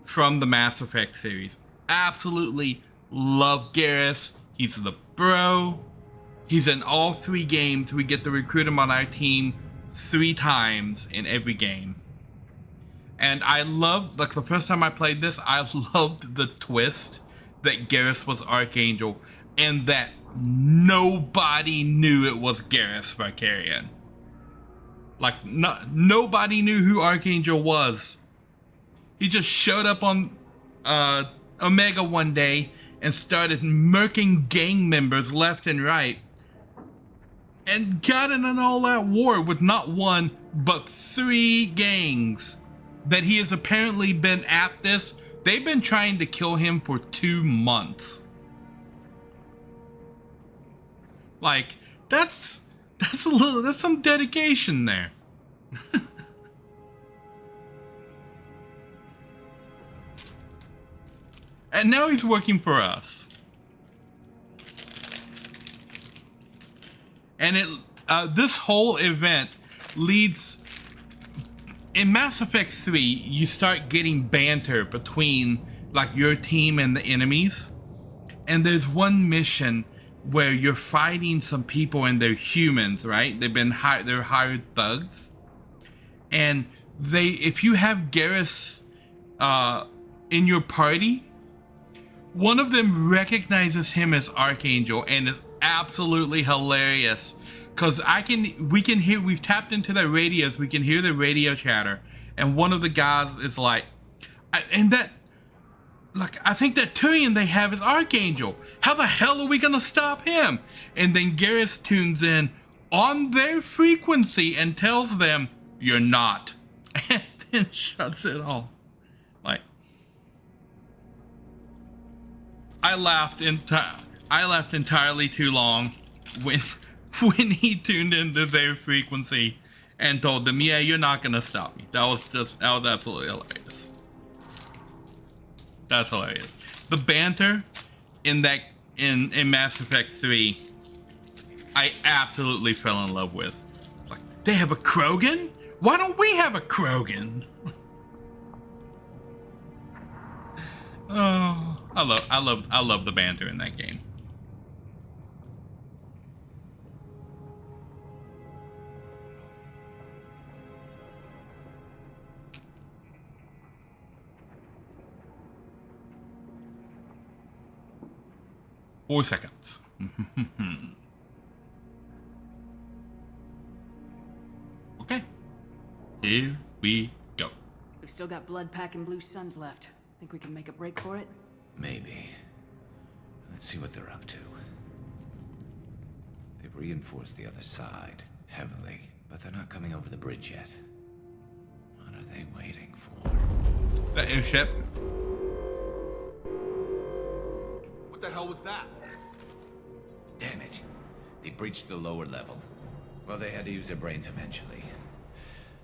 from the Mass Effect series. Absolutely love Garrus. He's the bro. He's in all 3 games. We get to recruit him on our team 3 times in every game. And I loved, like the first time I played this, I loved the twist that Garrus was Archangel and that nobody knew it was Garrus Vicarian. Like, nobody knew who Archangel was. He just showed up on Omega one day and started murking gang members left and right. And got in an all-out war with not 1, but 3 gangs that he has apparently been at this. They've been trying to kill him for 2 months. Like, that's some dedication there. And now he's working for us. And this whole event leads. In Mass Effect 3, you start getting banter between like your team and the enemies. And there's one mission where you're fighting some people and they're humans, right? They're hired thugs. And if you have Garrus in your party, one of them recognizes him as Archangel, and it's absolutely hilarious. Cause we've tapped into their radios, we can hear the radio chatter, and one of the guys is like, I think that Turian they have is Archangel. How the hell are we gonna stop him? And then Garrus tunes in on their frequency and tells them, you're not. And then shuts it off. Like, I laughed entirely too long when he tuned into their frequency and told them, yeah, you're not gonna stop me. That was absolutely hilarious. That's hilarious. The banter in Mass Effect 3, I absolutely fell in love with. Like, they have a Krogan? Why don't we have a Krogan? Oh, I love the banter in that game. Four seconds. Okay. Here we go. We've still got blood packing blue suns left. Think we can make a break for it? Maybe. Let's see what they're up to. They've reinforced the other side heavily, but they're not coming over the bridge yet. What are they waiting for? The airship. What the hell was that? Damn it. They breached the lower level. Well, they had to use their brains eventually.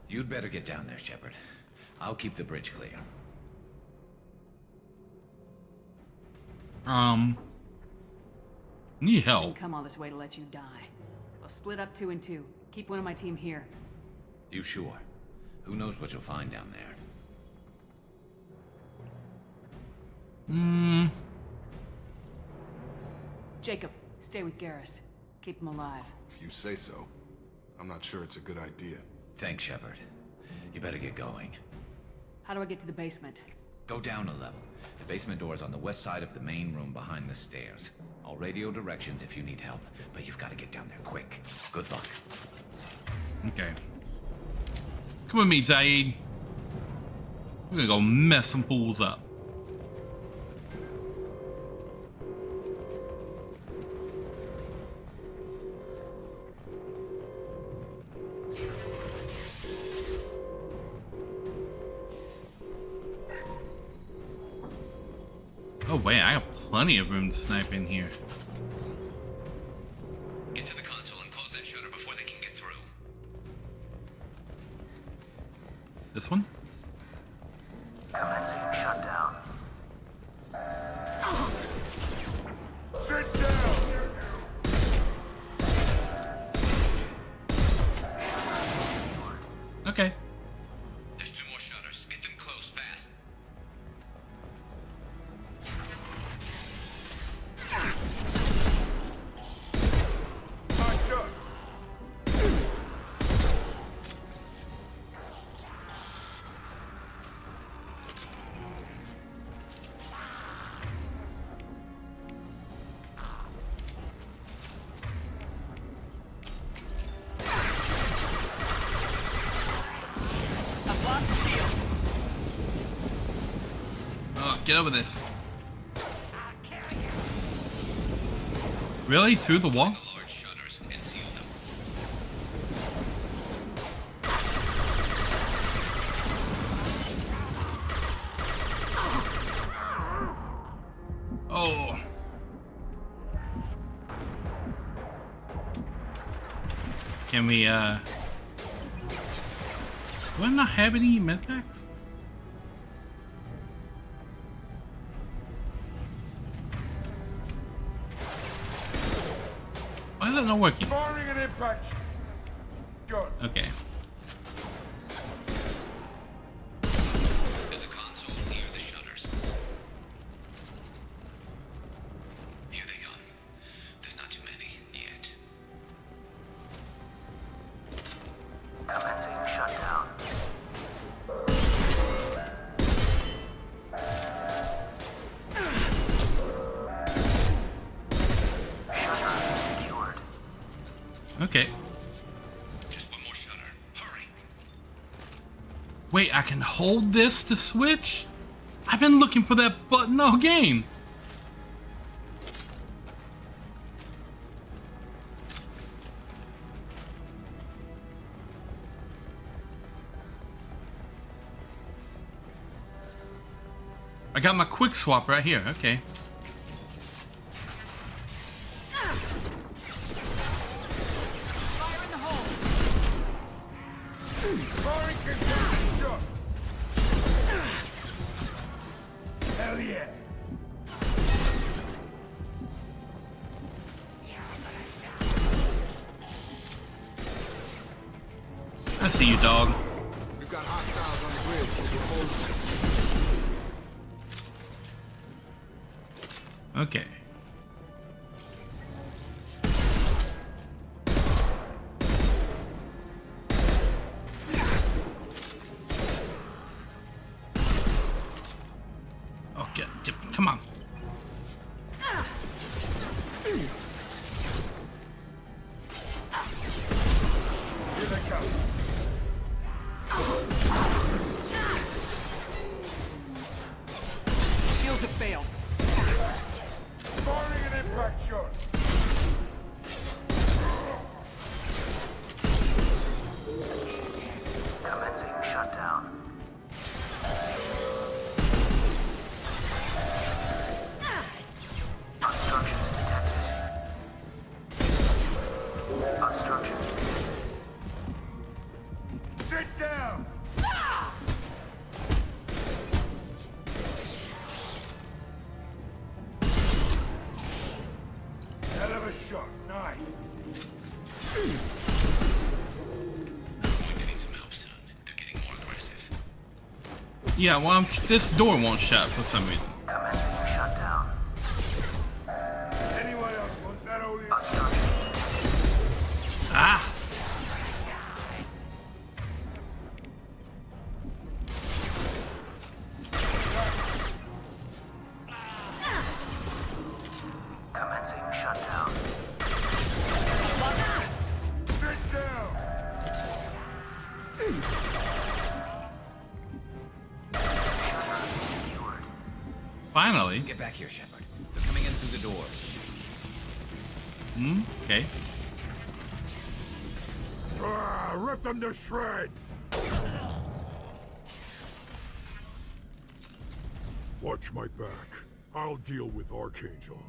You'd better get down there, Shepard. I'll keep the bridge clear. Need I help. didn't come all this way to let you die. I'll split up 2 and 2. Keep one of my team here. You sure? Who knows what you'll find down there? Jacob, stay with Garrus. Keep him alive. If you say so. I'm not sure it's a good idea. Thanks, Shepard. You better get going. How do I get to the basement? Go down a level. The basement door is on the west side of the main room behind the stairs. I'll radio directions if you need help, but you've got to get down there quick. Good luck. Okay. Come with me, Zaid. We're gonna go mess some fools up. Oh wait, I got plenty of room to snipe in here. Get to the console and close that shutter before they can get through. This one? Commencing shutdown. Sit down! Okay. There's 2 more shutters. Get them closed fast. Oh, get over this. Really? Through the wall? Large shutters and seal them. Oh. Can we, do I not have any medpacks? Why is that not working? Firing an impact Okay. There's a console near the shutters. Here they come. There's not too many yet. Commencing shutdown. Shutter secured. Okay. Just one more shutter. Hurry. Wait, I can hold this to switch? I've been looking for that button all game. I got my quick swap right here. Okay. Fire in the hole! Firing conversion shot! Hell yeah! I see you, dog. We've got hostiles on the bridge. Okay. Okay, come on. Here they come. Shields have failed. Firing an impact shot. Commencing shutdown. Obstructions detected. Obstructions detected. Sit down! Hell of a shot. Nice. We're getting some help soon. They're getting more aggressive. Yeah, well, this door won't shut for some reason. Commencing shutdown. Anyone else wants that only? Ah! Commencing shutdown. Sit down! Finally. Get back here, Shepard. They're coming in through the doors. Okay. Rip them to shreds! Watch my back. I'll deal with Archangel.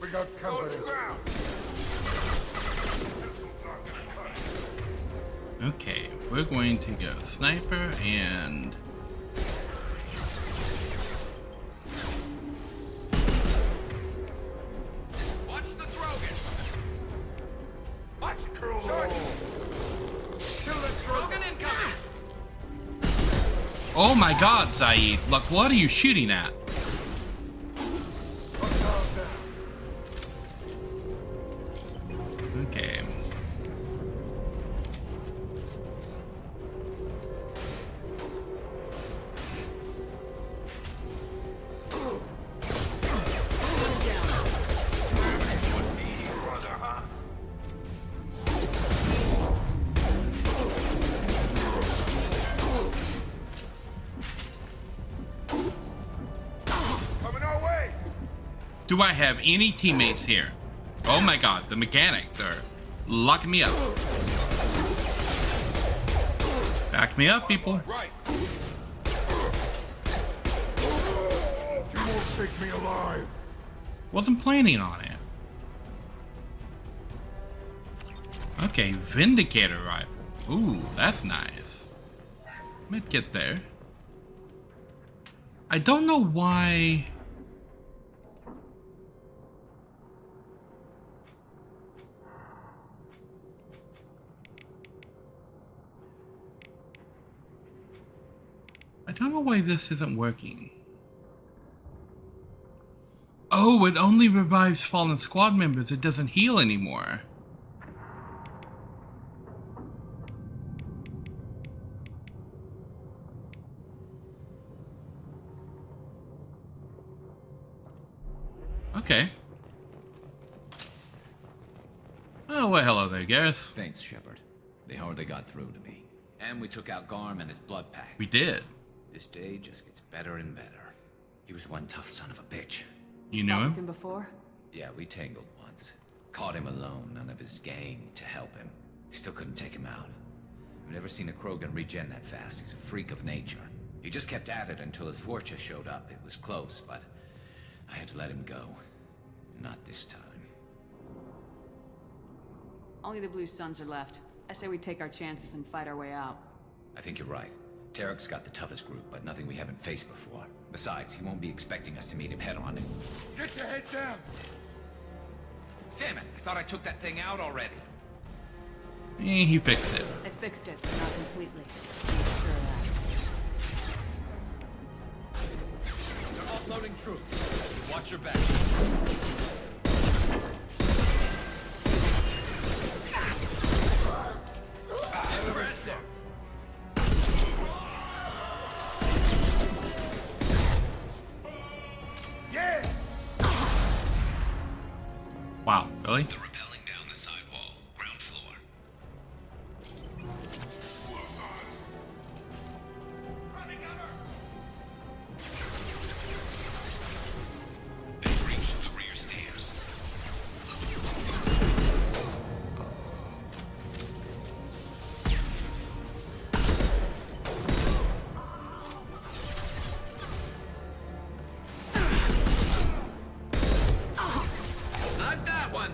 We got company. Okay, we're going to go sniper and Watch the Drogan! Watch it, Colonel! Kill the Drogan incoming! oh my God, Zaid! Look, what are you shooting at? Okay. Coming our way! Do I have any teammates here? Oh my God, the mechanics are locking me up. Back me up, people. Right. You won't take me alive. Wasn't planning on it. Okay, Vindicator rifle. Ooh, that's nice. Might get there. I don't know why this isn't working. Oh, it only revives fallen squad members. It doesn't heal anymore. Okay. Oh, well, hello there, Garrus. Thanks, Shepard. They hardly got through to me. And we took out Garm and his blood pack. We did. This day just gets better and better. He was one tough son of a bitch. You knew With him? him before? Yeah, we tangled once. Caught him alone, none of his gang to help him. Still couldn't take him out. I've never seen a Krogan regen that fast. He's a freak of nature. He just kept at it until his Vorcha showed up. It was close, but I had to let him go. Not this time. Only the Blue Suns are left. I say we take our chances and fight our way out. I think you're right. Tarek's got the toughest group, but nothing we haven't faced before. Besides, he won't be expecting us to meet him head-on. Get your head down! Damn it! I thought I took that thing out already. He fixed it. I fixed it, but not completely. I'm sure of that. They're offloading troops. Watch your back. Yeah! Wow, really? They're rappelling down the side wall, ground floor. They've reached the rear stairs. Not that one.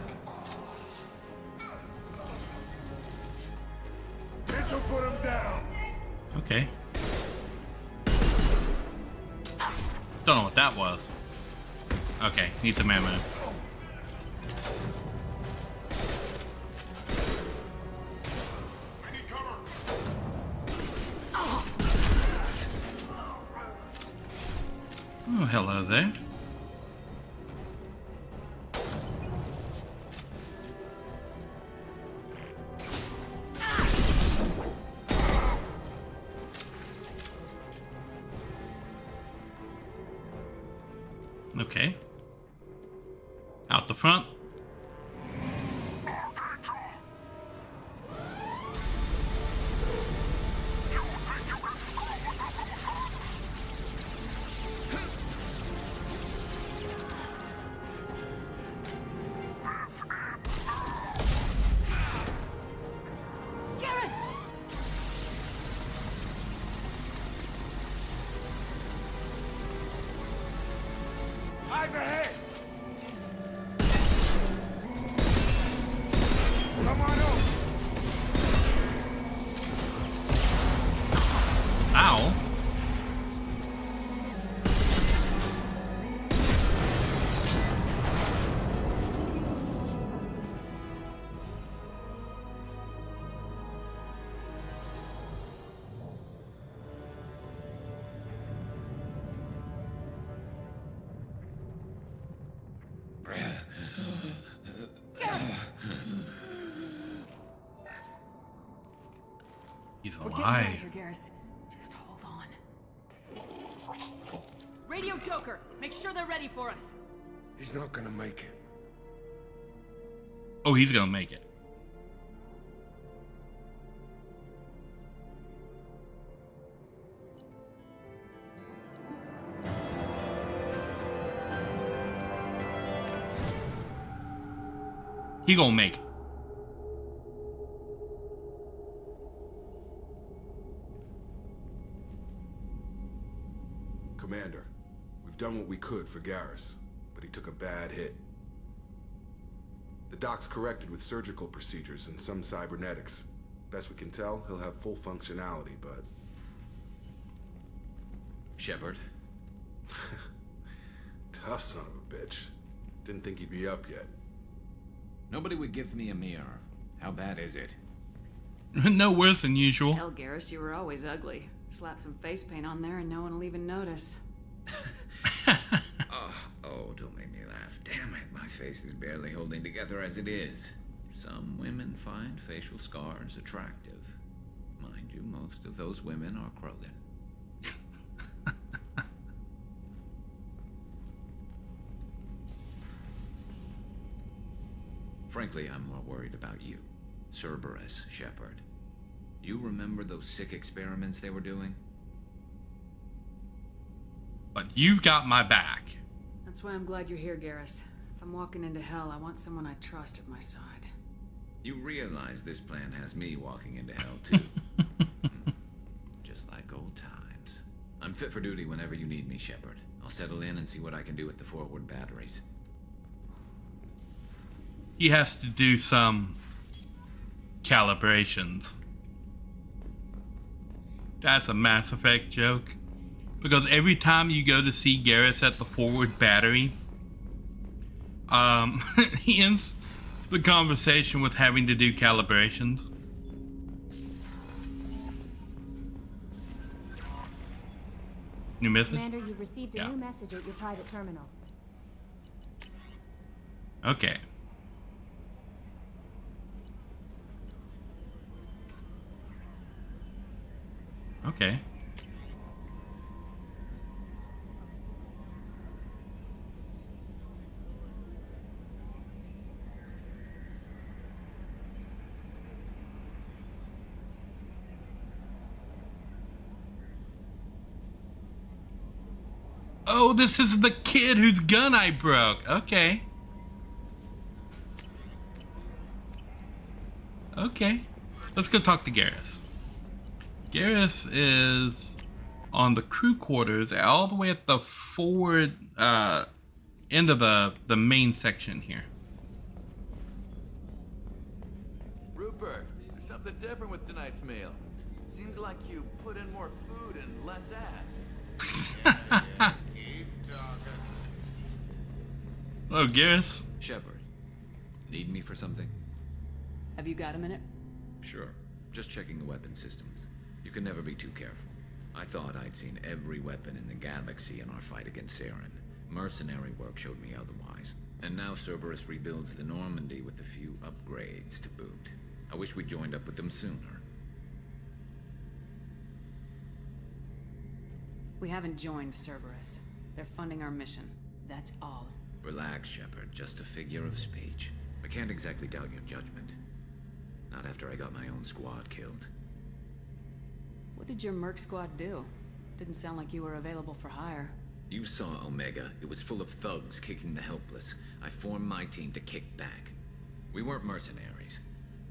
This'll put him down! Okay. Don't know what that was. Okay, need some ammo. I need cover! Oh, hello there. Okay. Out the front. Eyes ahead! Come on up! Ow. He's We're getting out of alive. here, Garrus. Just hold on. Radio Joker, make sure they're ready for us. He's not gonna make it. Oh, he's gonna make it. He gonna make it. Commander, we've done what we could for Garrus, but he took a bad hit. The doc's corrected with surgical procedures and some cybernetics. Best we can tell, he'll have full functionality, but... Shepard. Tough son of a bitch. Didn't think he'd be up yet. Nobody would give me a mirror. How bad is it? No worse than usual. Hell, Garrus, you were always ugly. Slap some face paint on there and no one will even notice. Oh, don't make me laugh. Damn it, my face is barely holding together as it is. Some women find facial scars attractive. Mind you, most of those women are Krogan. Frankly, I'm more worried about you. Cerberus, Shepard. You remember those sick experiments they were doing? But you've got my back. That's why I'm glad you're here, Garrus. If I'm walking into hell, I want someone I trust at my side. You realize this plan has me walking into hell, too. Just like old times. I'm fit for duty whenever you need me, Shepard. I'll settle in and see what I can do with the forward batteries. He has to do some calibrations. That's a Mass Effect joke. Because every time you go to see Garrus at the forward battery, he ends the conversation with having to do calibrations. New message? Commander, you've received a new message at your private terminal. Okay. Okay. Oh, this is the kid whose gun I broke. Okay. Okay. Let's go talk to Garrus. Garrus is on the crew quarters, all the way at the forward end of the main section here. Rupert, there's something different with tonight's meal. Seems like you put in more food and less ass. Hello, Garrus. Shepard, need me for something? Have you got a minute? Sure. Just checking the weapon systems. You can never be too careful. I thought I'd seen every weapon in the galaxy in our fight against Saren. Mercenary work showed me otherwise. And now Cerberus rebuilds the Normandy with a few upgrades to boot. I wish we joined up with them sooner. We haven't joined Cerberus. They're funding our mission. That's all. Relax, Shepard. Just a figure of speech. I can't exactly doubt your judgment. Not after I got my own squad killed. What did your merc squad do? Didn't sound like you were available for hire. You saw Omega. It was full of thugs kicking the helpless. I formed my team to kick back. We weren't mercenaries.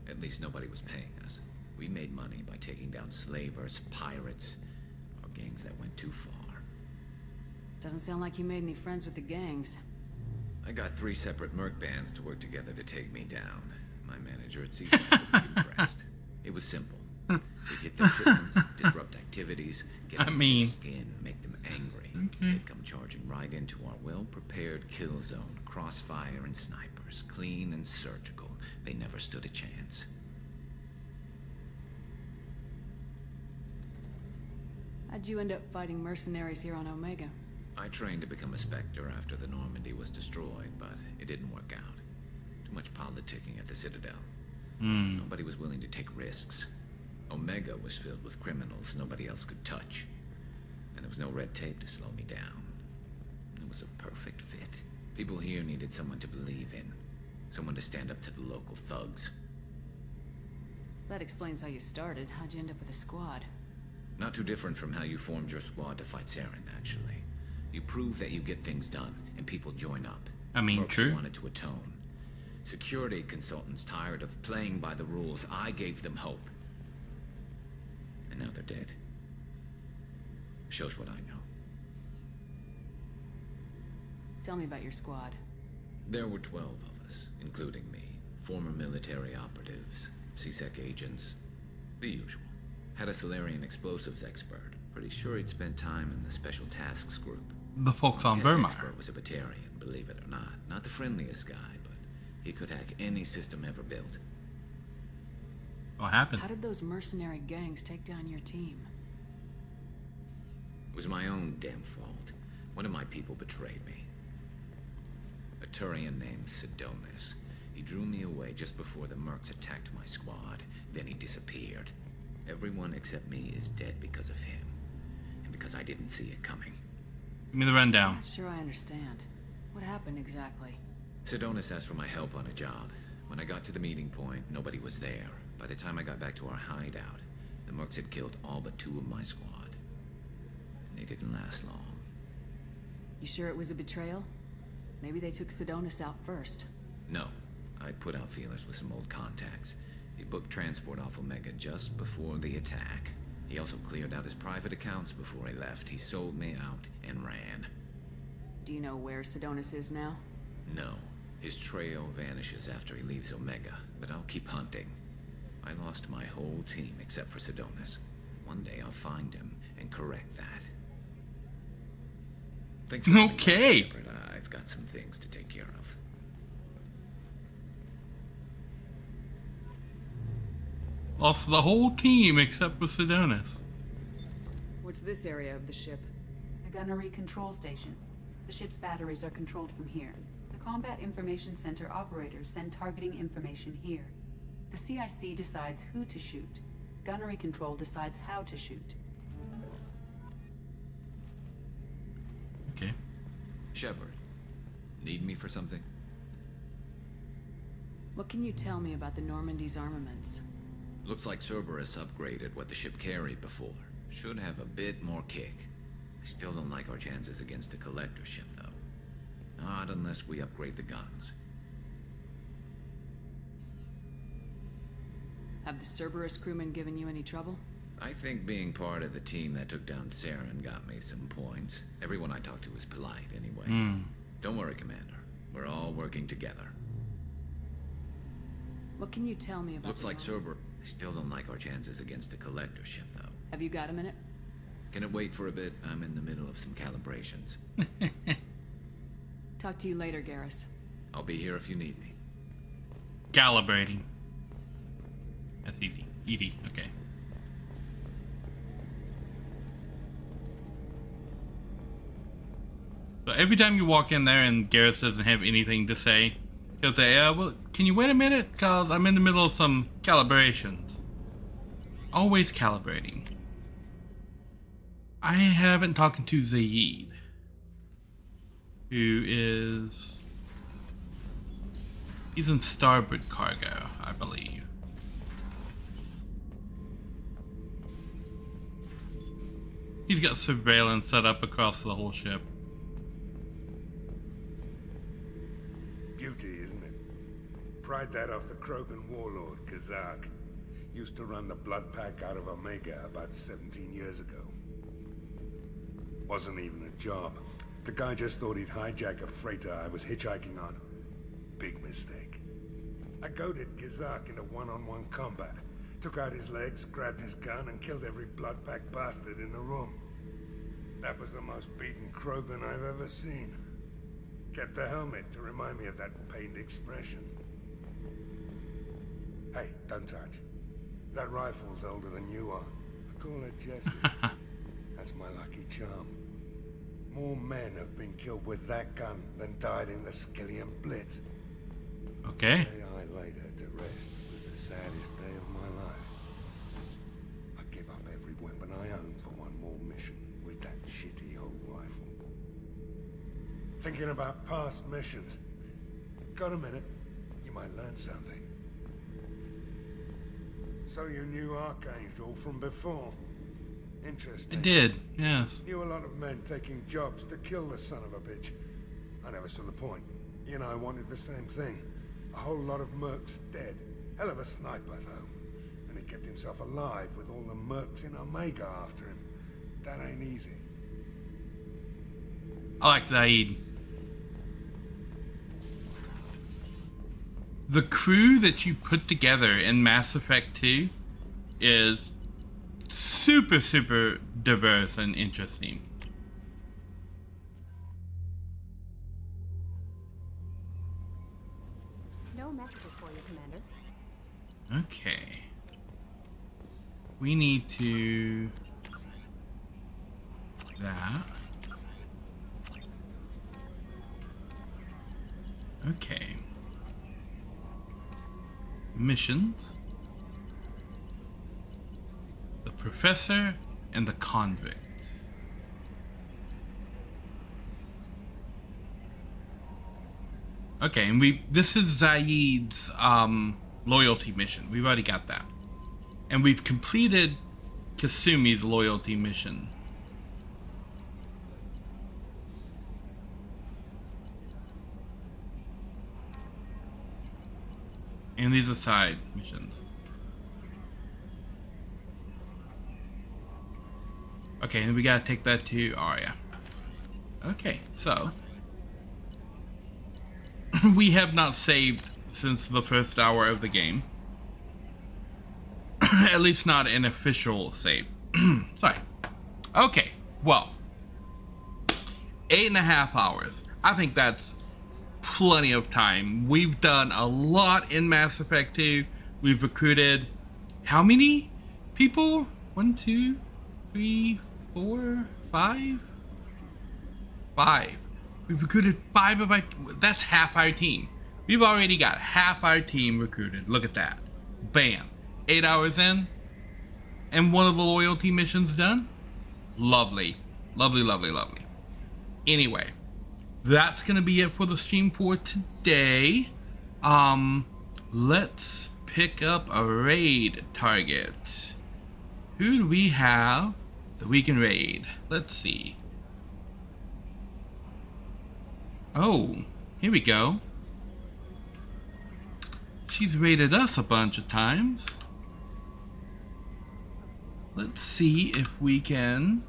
At least nobody was paying us. We made money by taking down slavers, pirates, or gangs that went too far. Doesn't sound like you made any friends with the gangs. I got 3 separate merc bands to work together to take me down. My manager at CSAC would be impressed. It was simple. We'd hit their shipments, disrupt activities, get under their skin, make them angry. They'd come charging right into our well-prepared kill zone, crossfire and snipers, clean and surgical. They never stood a chance. How'd you end up fighting mercenaries here on Omega? I trained to become a Spectre after the Normandy was destroyed, but it didn't work out. Too much politicking at the Citadel. Nobody was willing to take risks. Omega was filled with criminals nobody else could touch. And there was no red tape to slow me down. It was a perfect fit. People here needed someone to believe in. Someone to stand up to the local thugs. That explains how you started. How'd you end up with a squad? Not too different from how you formed your squad to fight Saren, actually. You prove that you get things done, and people join up. I mean, Folks true. wanted to atone. Security consultants tired of playing by the rules. I gave them hope. And now they're dead. Shows what I know. Tell me about your squad. There were 12 of us, including me. Former military operatives, CSEC agents, the usual. Had a Solarian explosives expert. Pretty sure he'd spent time in the Special Tasks Group. The folks on Tech Burma. expert was a Batarian, believe it or not. Not the friendliest guy, but he could hack any system ever built. What happened? How did those mercenary gangs take down your team? It was my own damn fault. One of my people betrayed me. A Turian named Sidonis. He drew me away just before the mercs attacked my squad. Then he disappeared. Everyone except me is dead because of him. And because I didn't see it coming. Give me the rundown. Not sure I understand. What happened exactly? Sidonis asked for my help on a job. When I got to the meeting point, nobody was there. By the time I got back to our hideout, the mercs had killed all but 2 of my squad. And they didn't last long. You sure it was a betrayal? Maybe they took Sidonis out first. No. I put out feelers with some old contacts. He booked transport off Omega just before the attack. He also cleared out his private accounts before he left. He sold me out and ran. Do you know where Sidonis is now? No. His trail vanishes after he leaves Omega, but I'll keep hunting. I lost my whole team except for Sidonis. One day I'll find him and correct that. Thanks for okay. I've got some things to take care of. Lost the whole team except for Sidonis. What's this area of the ship? A gunnery control station. The ship's batteries are controlled from here. The Combat Information Center operators send targeting information here. The CIC decides who to shoot. Gunnery control decides how to shoot. Okay. Shepard, need me for something? What can you tell me about the Normandy's armaments? Looks like Cerberus upgraded what the ship carried before. Should have a bit more kick. I still don't like our chances against a collector ship, though. Not unless we upgrade the guns. Have the Cerberus crewmen given you any trouble? I think being part of the team that took down Saren got me some points. Everyone I talked to was polite, anyway. Don't worry, Commander. We're all working together. What can you tell me about Looks like Cerberus. I still don't like our chances against a collector ship, though. Have you got a minute? Can it wait for a bit? I'm in the middle of some calibrations. Talk to you later, Garrus. I'll be here if you need me. Calibrating. That's easy. ED. Okay. So every time you walk in there and Garrus doesn't have anything to say, he'll say, well, can you wait a minute? Because I'm in the middle of some calibrations. Always calibrating. I haven't talked to Zaid, who is... He's in starboard cargo, I believe. He's got surveillance set up across the whole ship. Beauty, isn't it? Pried that off the Krogan warlord, Kazak. Used to run the blood pack out of Omega about 17 years ago. Wasn't even a job. The guy just thought he'd hijack a freighter I was hitchhiking on. Big mistake. I goaded Kazak into one-on-one combat. Took out his legs, grabbed his gun, and killed every blood pack bastard in the room. That was the most beaten Krogan I've ever seen. Kept a helmet to remind me of that pained expression. Hey, don't touch. That rifle's older than you are. I call it Jesse. That's my lucky charm. More men have been killed with that gun than died in the Skillian Blitz. Okay. The day I laid her to rest was the saddest day of my life. I give up every weapon I own for one more mission with that shitty old rifle. Thinking about past missions. Got a minute? You might learn something. So you knew Archangel from before? Interesting. I did, yes. Knew a lot of men taking jobs to kill the son of a bitch. I never saw the point. You know, I wanted the same thing. A whole lot of mercs dead. Hell of a sniper, though. And he kept himself alive with all the mercs in Omega after him. That ain't easy. I like Zaid. The crew that you put together in Mass Effect 2 is super, super diverse and interesting. No messages for you, Commander. Okay. We need to... that. Okay. Missions. The professor and the convict. Okay, and this is Zaid's loyalty mission. We've already got that. And we've completed Kasumi's loyalty mission. And these are side missions. Okay, and we gotta take that to Arya. Okay, so we have not saved since the first hour of the game. At least not an official save. Sorry. Okay, well, 8.5 hours. I think that's plenty of time. We've done a lot in Mass Effect 2. We've recruited how many people? 1, 2, 3, 4, 5? 5. We've recruited 5 of our... That's half our team. We've already got half our team recruited. Look at that. Bam. 8 hours in. And one of the loyalty missions done. Lovely. Lovely, lovely, lovely. Anyway. That's going to be it for the stream for today. Let's pick up a raid target. Who do we have that we can raid? Let's see. Oh, here we go. She's raided us a bunch of times. Let's see if we can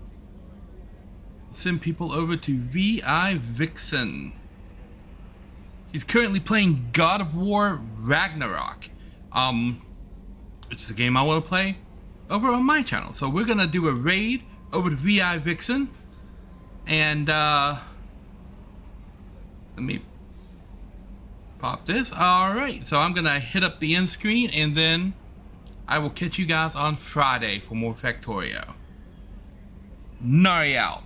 send people over to VI Vixen. She's currently playing God of War Ragnarok, which is a game I want to play over on my channel. So we're gonna do a raid over to VI Vixen, and let me pop this. All right, so I'm gonna hit up the end screen, and then I will catch you guys on Friday for more Factorio. Nari out.